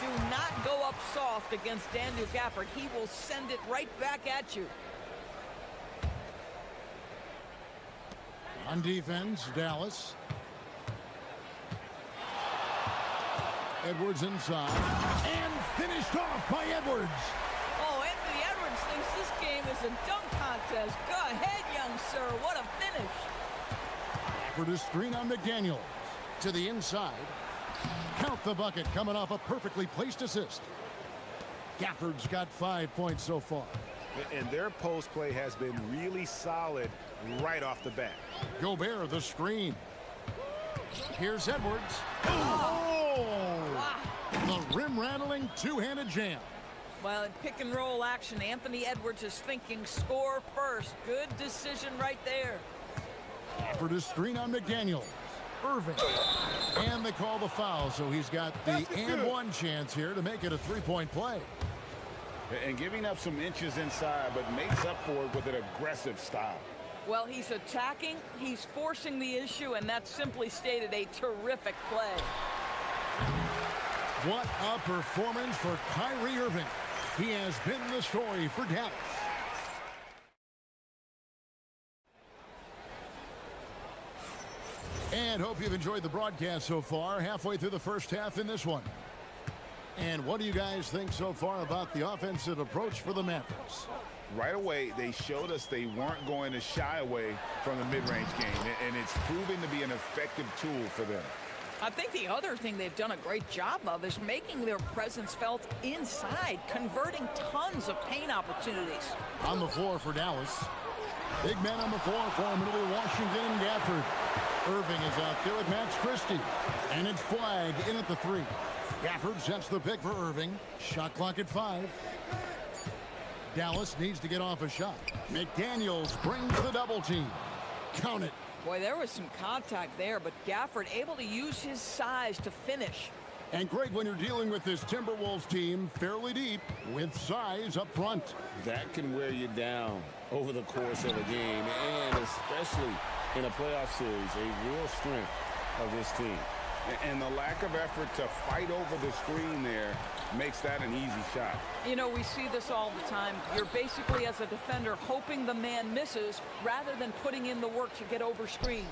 Do not go up soft against Daniel Gafford. He will send it right back at you. On defense, Dallas. Edwards inside. And finished off by Edwards. Oh, Anthony Edwards thinks this game is a dunk contest. Go ahead, young sir. What a finish. For the screen on McDaniels. To the inside. Count the bucket coming off a perfectly placed assist. Gafford's got 5 points so far. And their post play has been really solid right off the bat. Gobert, the screen. Here's Edwards. Oh! Wow. The rim-rattling two-handed jam. Well, in pick-and-roll action, Anthony Edwards is thinking score first. Good decision right there. For the screen on McDaniels. Irving. And they call the foul, so he's got the and-one chance here to make it a three-point play. And giving up some inches inside, but makes up for it with an aggressive style. Well, he's attacking, he's forcing the issue, and that's simply stated a terrific play. What a performance for Kyrie Irving. He has been the story for Dallas. And hope you've enjoyed the broadcast so far. Halfway through the first half in this one. And what do you guys think so far about the offensive approach for the Mavericks? Right away, they showed us they weren't going to shy away from the mid-range game, and it's proving to be an effective tool for them. I think the other thing they've done a great job of is making their presence felt inside, converting tons of paint opportunities. On the floor for Dallas. Big man on the floor for him. It'll be Washington and Gafford. Irving is out there with Max Christie. And it's Flag in at the 3. Gafford sets the pick for Irving. Shot clock at 5. Dallas needs to get off a shot. McDaniels brings the double team. Count it. Boy, there was some contact there, but Gafford able to use his size to finish. And Greg, when you're dealing with this Timberwolves team fairly deep with size up front. That can wear you down over the course of a game, and especially in a playoff series, a real strength of this team. And the lack of effort to fight over the screen there makes that an easy shot. You know, we see this all the time. You're basically, as a defender, hoping the man misses rather than putting in the work to get over screens.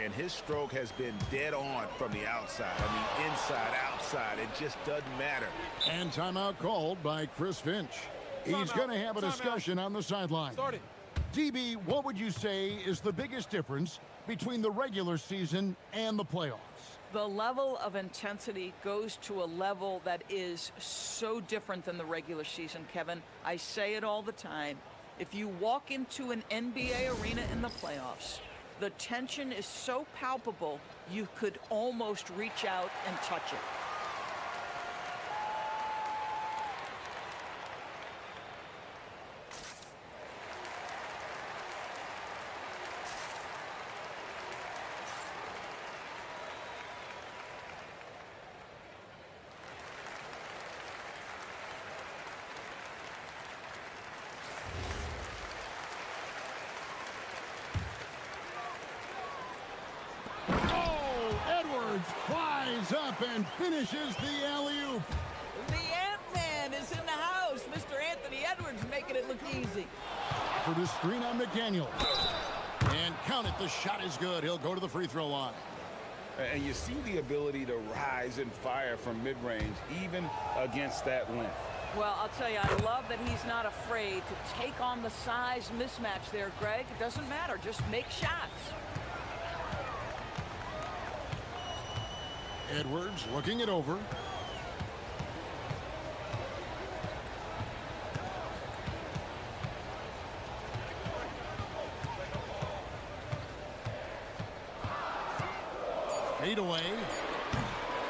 And his stroke has been dead on from the outside. I mean, inside, outside, it just doesn't matter. And timeout called by Chris Finch. He's going to have a discussion on the sideline. DB, what would you say is the biggest difference between the regular season and the playoffs? The level of intensity goes to a level that is so different than the regular season, Kevin. I say it all the time. If you walk into an NBA arena in the playoffs, the tension is so palpable, you could almost reach out and touch it. Flies up and finishes the alley-oop. The Ant-Man is in the house. Mr. Anthony Edwards making it look easy. For the screen on McDaniels. And count it, the shot is good. He'll go to the free throw line. And you see the ability to rise and fire from mid-range, even against that length. Well, I'll tell you, I love that he's not afraid to take on the size mismatch there, Greg. It doesn't matter. Just make shots. Edwards looking it over. Fade away.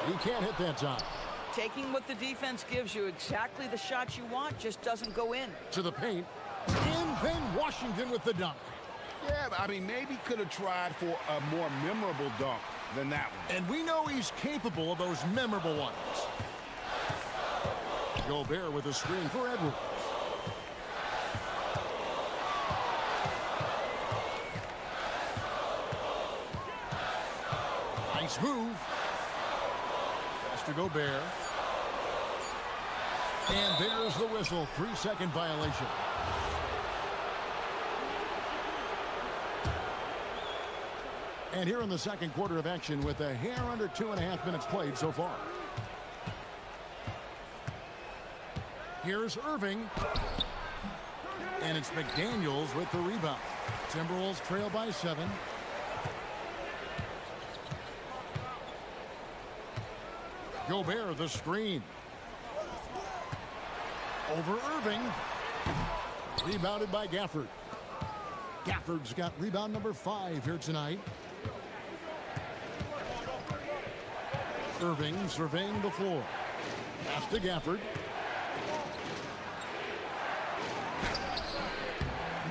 He can't hit that time. taking what the defense gives you, exactly the shot you want, just doesn't go in. To the paint, and then Washington with the dunk. Yeah, I mean, maybe could have tried for a more memorable dunk than that one. And we know he's capable of those memorable ones. Gobert with a screen for Edwards. Nice move. Pass to Gobert. And there's the whistle. 3-second violation. And here in the second quarter of action with a hair under 2.5 minutes played so far. Here's Irving. And it's McDaniels with the rebound. Timberwolves trail by 7. Gobert the screen. Over Irving. Rebounded by Gafford. Gafford's got rebound number 5 here tonight. Irving surveying the floor. Pass to Gafford.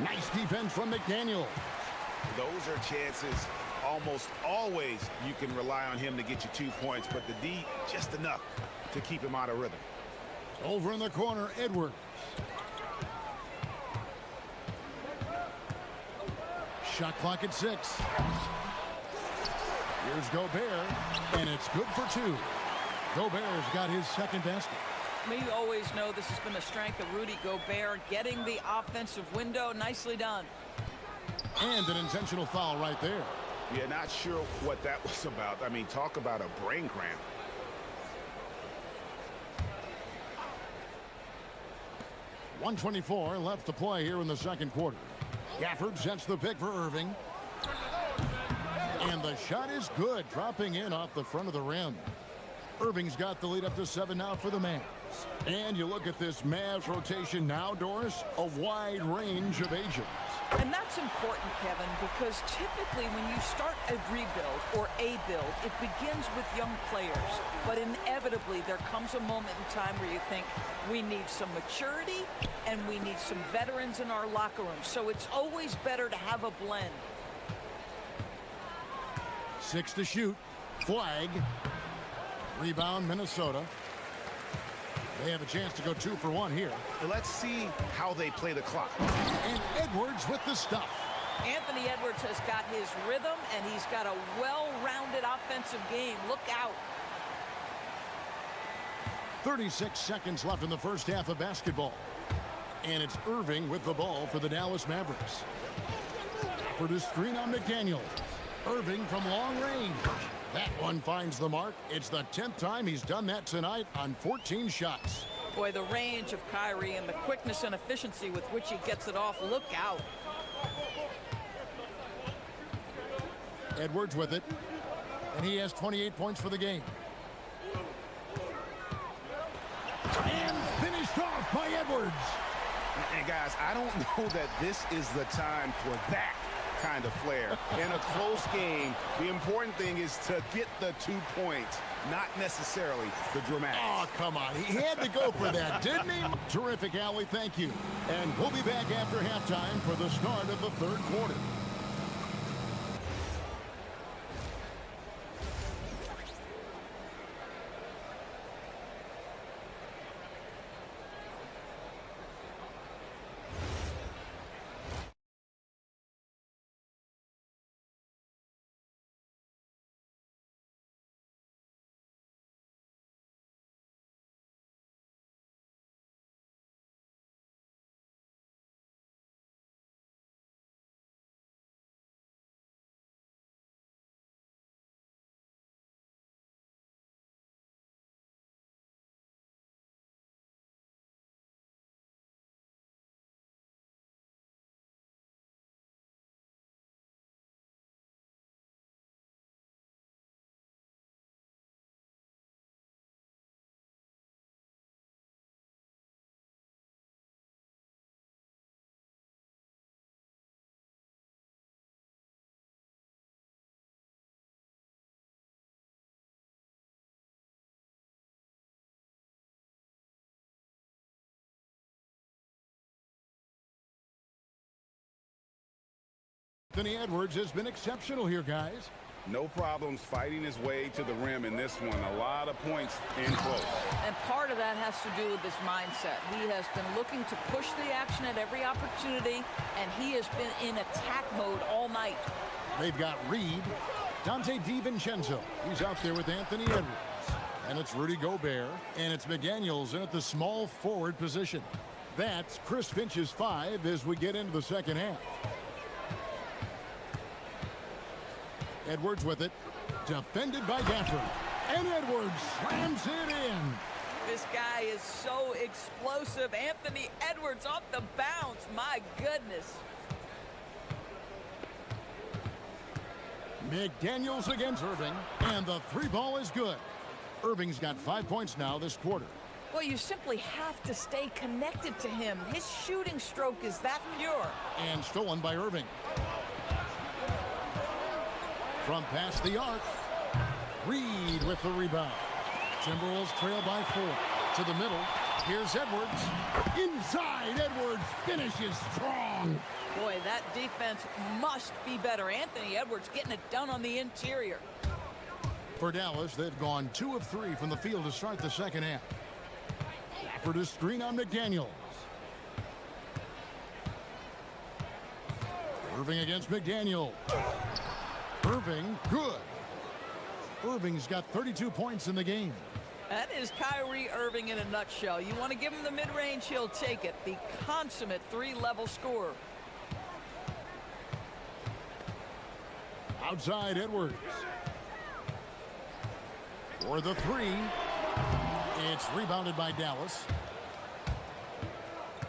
Nice defense from McDaniel. Those are chances. Almost always you can rely on him to get you 2 points, but the D just enough to keep him out of rhythm. Over in the corner, Edwards. Shot clock at 6. Here's Gobert, and it's good for 2. Gobert's got his second basket. We always know this has been a strength of Rudy Gobert, getting the offensive window. Nicely done. And an intentional foul right there. Yeah, not sure what that was about. I mean, talk about a brain cramp. .124 left to play here in the second quarter. Gafford sets the pick for Irving. And the shot is good, dropping in off the front of the rim. Irving's got the lead up to 7 now for the Mavs. And you look at this Mavs rotation now, Doris, a wide range of ages. And that's important, Kevin, because typically when you start a rebuild or a build, it begins with young players. But inevitably, there comes a moment in time where you think we need some maturity and we need some veterans in our locker room. So it's always better to have a blend. 6 to shoot. Flag. Rebound, Minnesota. They have a chance to go 2 for 1 here. Let's see how they play the clock. And Edwards with the stuff. Anthony Edwards has got his rhythm, and he's got a well-rounded offensive game. Look out. 36 seconds left in the first half of basketball. And it's Irving with the ball for the Dallas Mavericks. For the screen on McDaniel. Irving from long range. That one finds the mark. It's the 10th time he's done that tonight on 14 shots. Boy, the range of Kyrie and the quickness and efficiency with which he gets it off. Look out. Edwards with it. And he has 28 points for the game. And finished off by Edwards. And guys, I don't know that this is the time for that kind of flair. In a close game, the important thing is to get the 2 points, not necessarily the dramatics. Oh, come on. He had to go for that, didn't he? Terrific, Allie. Thank you. And we'll be back after halftime for the start of the third quarter. Anthony Edwards has been exceptional here, guys. No problems fighting his way to the rim in this one. A lot of points in close. And part of that has to do with his mindset. He has been looking to push the action at every opportunity, and he has been in attack mode all night. They've got Reed, Dante DiVincenzo. He's out there with Anthony Edwards. And it's Rudy Gobert, and it's McDaniels in at the small forward position. That's Chris Finch's 5 as we get into the second half. Edwards with it, defended by Gafford. And Edwards slams it in. This guy is so explosive. Anthony Edwards off the bounce. My goodness. McDaniels against Irving, and the 3-ball is good. Irving's got 5 points now this quarter. Well, you simply have to stay connected to him. His shooting stroke is that pure. And stolen by Irving. From past the arc, Reed with the rebound. Timberwolves trail by 4. To the middle, here's Edwards. Inside, Edwards finishes strong. Boy, that defense must be better. Anthony Edwards getting it done on the interior. For Dallas, they've gone 2 of 3 from the field to start the second half. For the screen on McDaniels. Irving against McDaniel. Irving, good. Irving's got 32 points in the game. That is Kyrie Irving in a nutshell. You want to give him the mid-range, he'll take it. The consummate 3-level scorer. Outside Edwards. For the 3. It's rebounded by Dallas.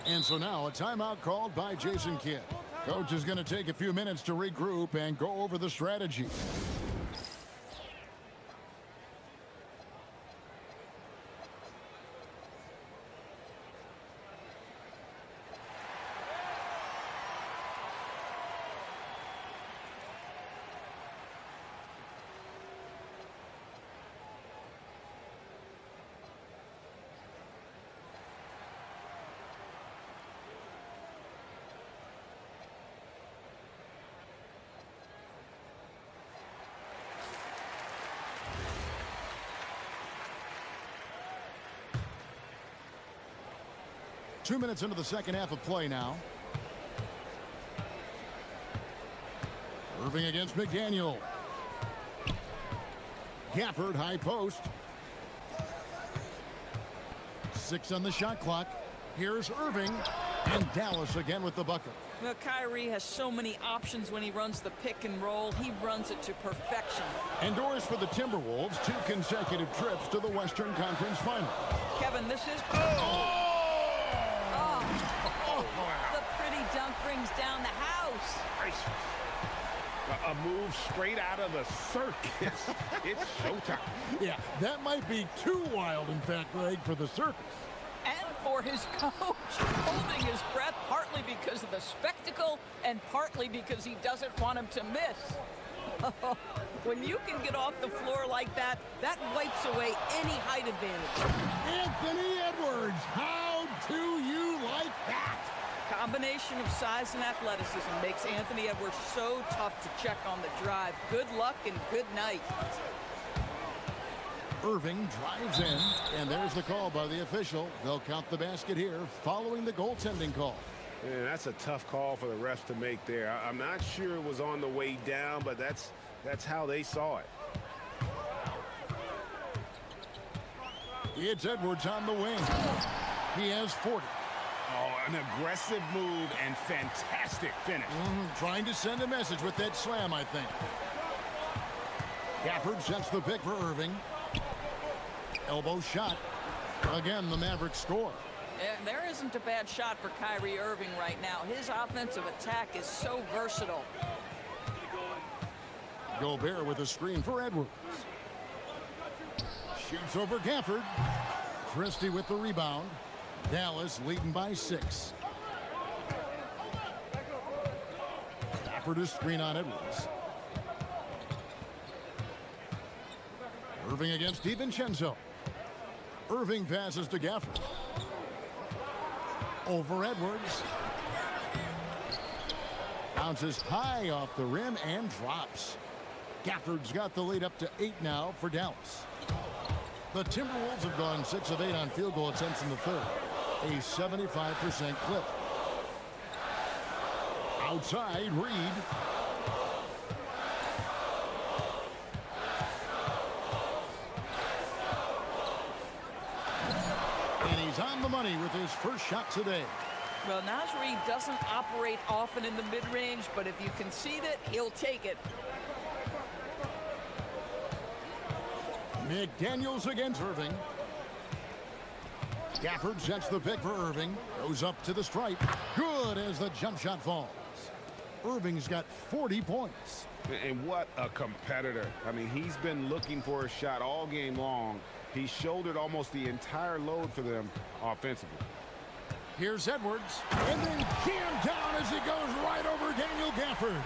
And so now a timeout called by Jason Kidd. Coach is going to take a few minutes to regroup and go over the strategy. Two minutes into the second half of play now. Irving against McDaniel. Gafford, high post. 6 on the shot clock. Here's Irving. And Dallas again with the bucket. Well, Kyrie has so many options when he runs the pick and roll. He runs it to perfection. Endorse for the Timberwolves, 2 consecutive trips to the Western Conference Final. Kevin, this is... The pretty dunk brings down the house. A move straight out of the circus. It's showtime. Yeah, that might be too wild, in fact, Greg, for the circus. And for his coach, holding his breath, partly because of the spectacle and partly because he doesn't want him to miss. When you can get off the floor like that, that wipes away any height advantage. Anthony Edwards, how do you like that? Combination of size and athleticism makes Anthony Edwards so tough to check on the drive. Good luck and good night. Irving drives in, and there's the call by the official. They'll count the basket here following the goaltending call. Yeah, that's a tough call for the refs to make there. I'm not sure it was on the way down, but that's how they saw it. It's Edwards on the wing. He has 40. Oh, an aggressive move and fantastic finish. Trying to send a message with that slam, I think. Gafford sets the pick for Irving. Elbow shot. Again, the Mavericks score. And there isn't a bad shot for Kyrie Irving right now. His offensive attack is so versatile. Gobert with a screen for Edwards. Shoots over Gafford. Christie with the rebound. Dallas leading by 6. Gafford a screen on Edwards. Irving against DiVincenzo. Irving passes to Gafford. Over Edwards. Bounces high off the rim and drops. Gafford's got the lead up to 8 now for Dallas. The Timberwolves have gone 6 of 8 on field goal attempts in the third. A 75% clip. Outside, Reed. And he's on the money with his first shot today. Well, Naz Reid doesn't operate often in the mid-range, but if you concede it, he'll take it. McDaniels against Irving. Gafford sets the pick for Irving. Goes up to the stripe. Good as the jump shot falls. Irving's got 40 points. And what a competitor. I mean, he's been looking for a shot all game long. He shouldered almost the entire load for them offensively. Here's Edwards. And then jammed down as he goes right over Daniel Gafford.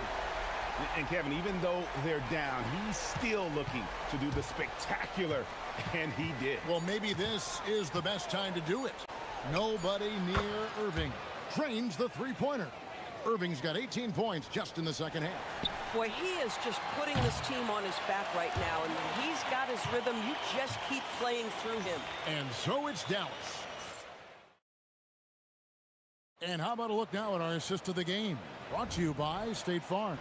And Kevin, even though they're down, he's still looking to do the spectacular, and he did. Well, maybe this is the best time to do it. Nobody near Irving. Drains the three-pointer. Irving's got 18 points just in the second half. Boy, he is just putting this team on his back right now, and when he's got his rhythm, you just keep playing through him. And so it's Dallas. And how about a look now at our assist of the game? Brought to you by State Farm.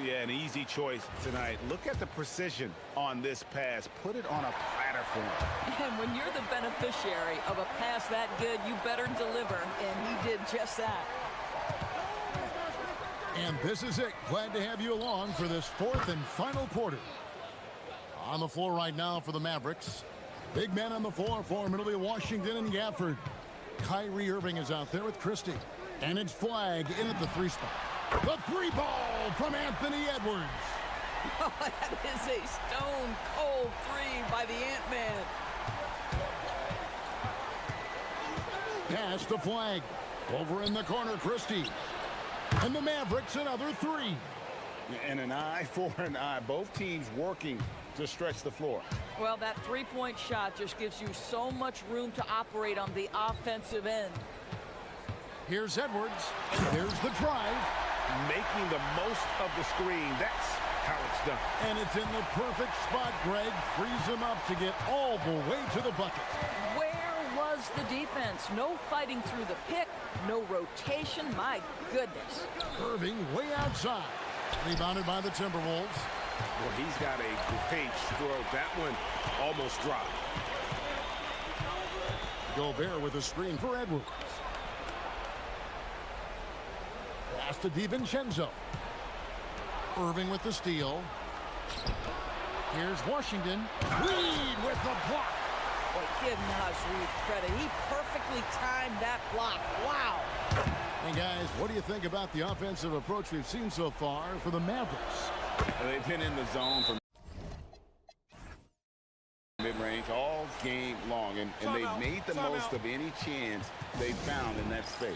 Yeah, an easy choice tonight. Look at the precision on this pass. Put it on a platter for him. And when you're the beneficiary of a pass that good, you better deliver, and he did just that. And this is it. Glad to have you along for this fourth and final quarter. On the floor right now for the Mavericks. Big men on the floor for him. It'll be Washington and Gafford. Kyrie Irving is out there with Christie. And it's Flag in at the three spot. The three ball from Anthony Edwards. Oh, that is a stone-cold three by the Ant-Man. Pass to Flag. Over in the corner, Christie. And the Mavericks another three. And an eye for an eye. Both teams working to stretch the floor. Well, that three-point shot just gives you so much room to operate on the offensive end. Here's Edwards. There's the drive. Making the most of the screen. That's how it's done. And it's in the perfect spot, Greg. Frees him up to get all the way to the bucket. Where was the defense? No fighting through the pick. No rotation. My goodness. Irving way outside. Rebounded by the Timberwolves. Well, he's got a great stroke. That one almost dropped. Gobert with a screen for Edwards. Pass to DiVincenzo. Irving with the steal. Here's Washington. Reed with the block. Well, give Naz Reid credit. He perfectly timed that block. Wow. And guys, what do you think about the offensive approach we've seen so far for the Mavericks? They've been in the zone for mid-range all game long, and they've made the most of any chance they found in that space.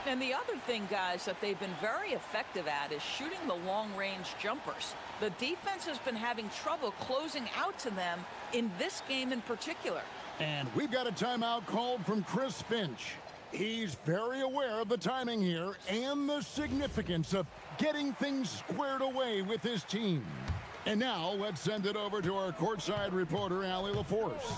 And the other thing, guys, that they've been very effective at is shooting the long-range jumpers. The defense has been having trouble closing out to them in this game in particular. And we've got a timeout called from Chris Finch. He's very aware of the timing here and the significance of getting things squared away with his team. And now let's send it over to our courtside reporter, Allie LaForce.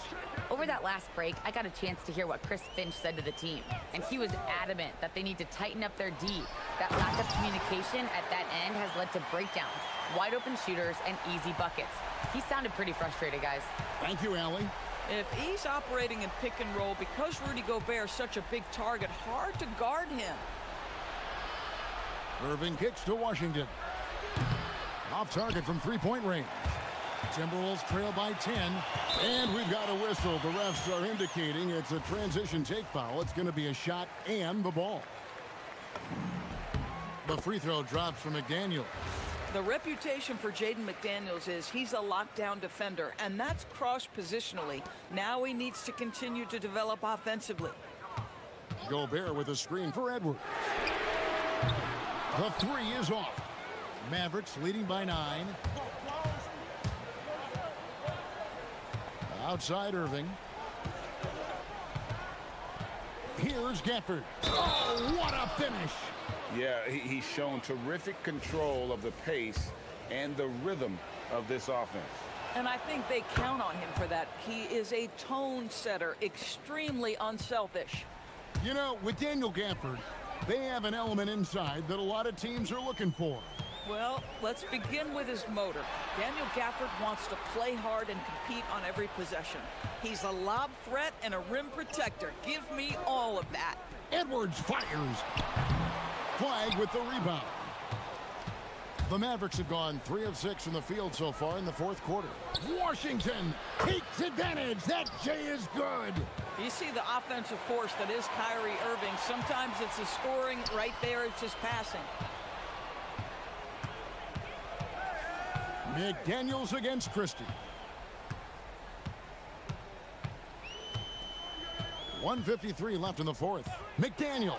Over that last break, I got a chance to hear what Chris Finch said to the team, and he was adamant that they need to tighten up their D. That lack of communication at that end has led to breakdowns, wide open shooters, and easy buckets. He sounded pretty frustrated, guys. Thank you, Allie. If he's operating in pick and roll, because Rudy Gobert is such a big target, hard to guard him. Irving kicks to Washington. Off target from three-point range. Timberwolves trail by 10. And we've got a whistle. The refs are indicating it's a transition take foul. It's going to be a shot and the ball. The free throw drops from McDaniels. The reputation for Jaden McDaniels is he's a lockdown defender, and that's cross-positionally. Now he needs to continue to develop offensively. Gobert with a screen for Edwards. The three is off. Mavericks leading by 9. Outside Irving. Here's Gafford. Oh, what a finish. Yeah, he's shown terrific control of the pace and the rhythm of this offense. And I think they count on him for that. He is a tone setter, extremely unselfish. You know, with Daniel Gafford, they have an element inside that a lot of teams are looking for. Well, let's begin with his motor. Daniel Gafford wants to play hard and compete on every possession. He's a lob threat and a rim protector. Give me all of that. Edwards fires. Flag with the rebound. The Mavericks have gone 3 of 6 from the field so far in the fourth quarter. Washington takes advantage. That J is good. You see the offensive force that is Kyrie Irving. Sometimes it's the scoring. Right there, it's just passing. McDaniels against Christie. 1:53 left in the fourth. McDaniels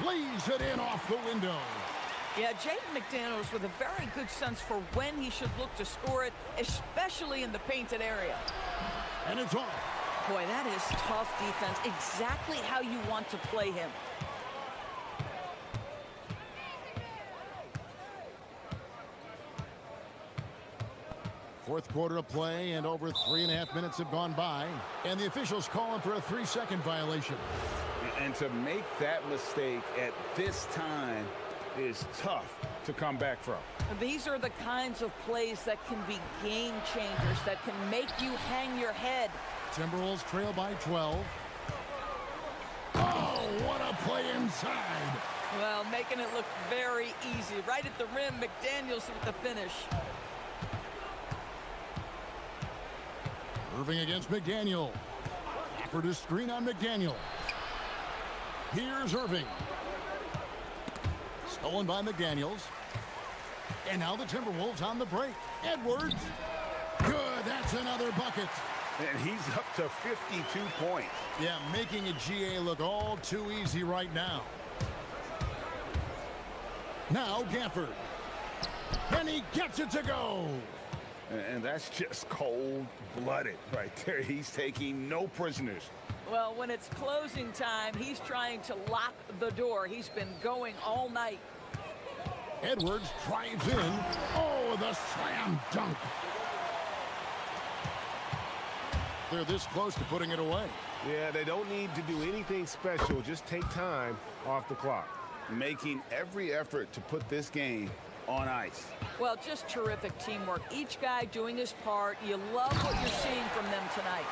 plays it in off the window. Yeah, Jaden McDaniels with a very good sense for when he should look to score it, especially in the painted area. And it's off. Boy, that is tough defense. Exactly how you want to play him. Fourth quarter of play, and over 3.5 minutes have gone by, and the officials calling for a 3-second violation. And to make that mistake at this time is tough to come back from. These are the kinds of plays that can be game changers, that can make you hang your head. Timberwolves trail by 12. Oh, what a play inside. Well, making it look very easy. Right at the rim, McDaniels with the finish. Irving against McDaniel. Offered a screen on McDaniel. Here's Irving. Stolen by McDaniels. And now the Timberwolves on the break. Edwards. Good. That's another bucket. And he's up to 52 points. Yeah, making a GA look all too easy right now. Now Gafford. And he gets it to go. And that's just cold-blooded right there. He's taking no prisoners. Well, when it's closing time, he's trying to lock the door. He's been going all night. Edwards drives in. Oh, the slam dunk. They're this close to putting it away. Yeah, they don't need to do anything special. Just take time off the clock. Making every effort to put this game on ice. Well, just terrific teamwork. Each guy doing his part. You love what you're seeing from them tonight.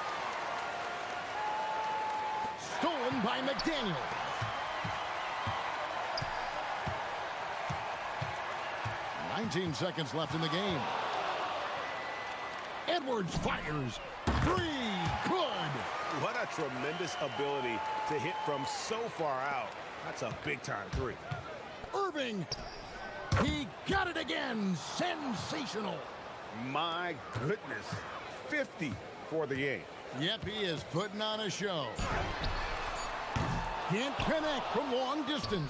Stolen by McDaniel. "19 seconds left in the game. Edwards fires. 3. Good. What a tremendous ability to hit from so far out. That's a big-time 3. Irving. He got it again. Sensational. My goodness. 50 for the game. Yep, he is putting on a show. Can't connect from long distance.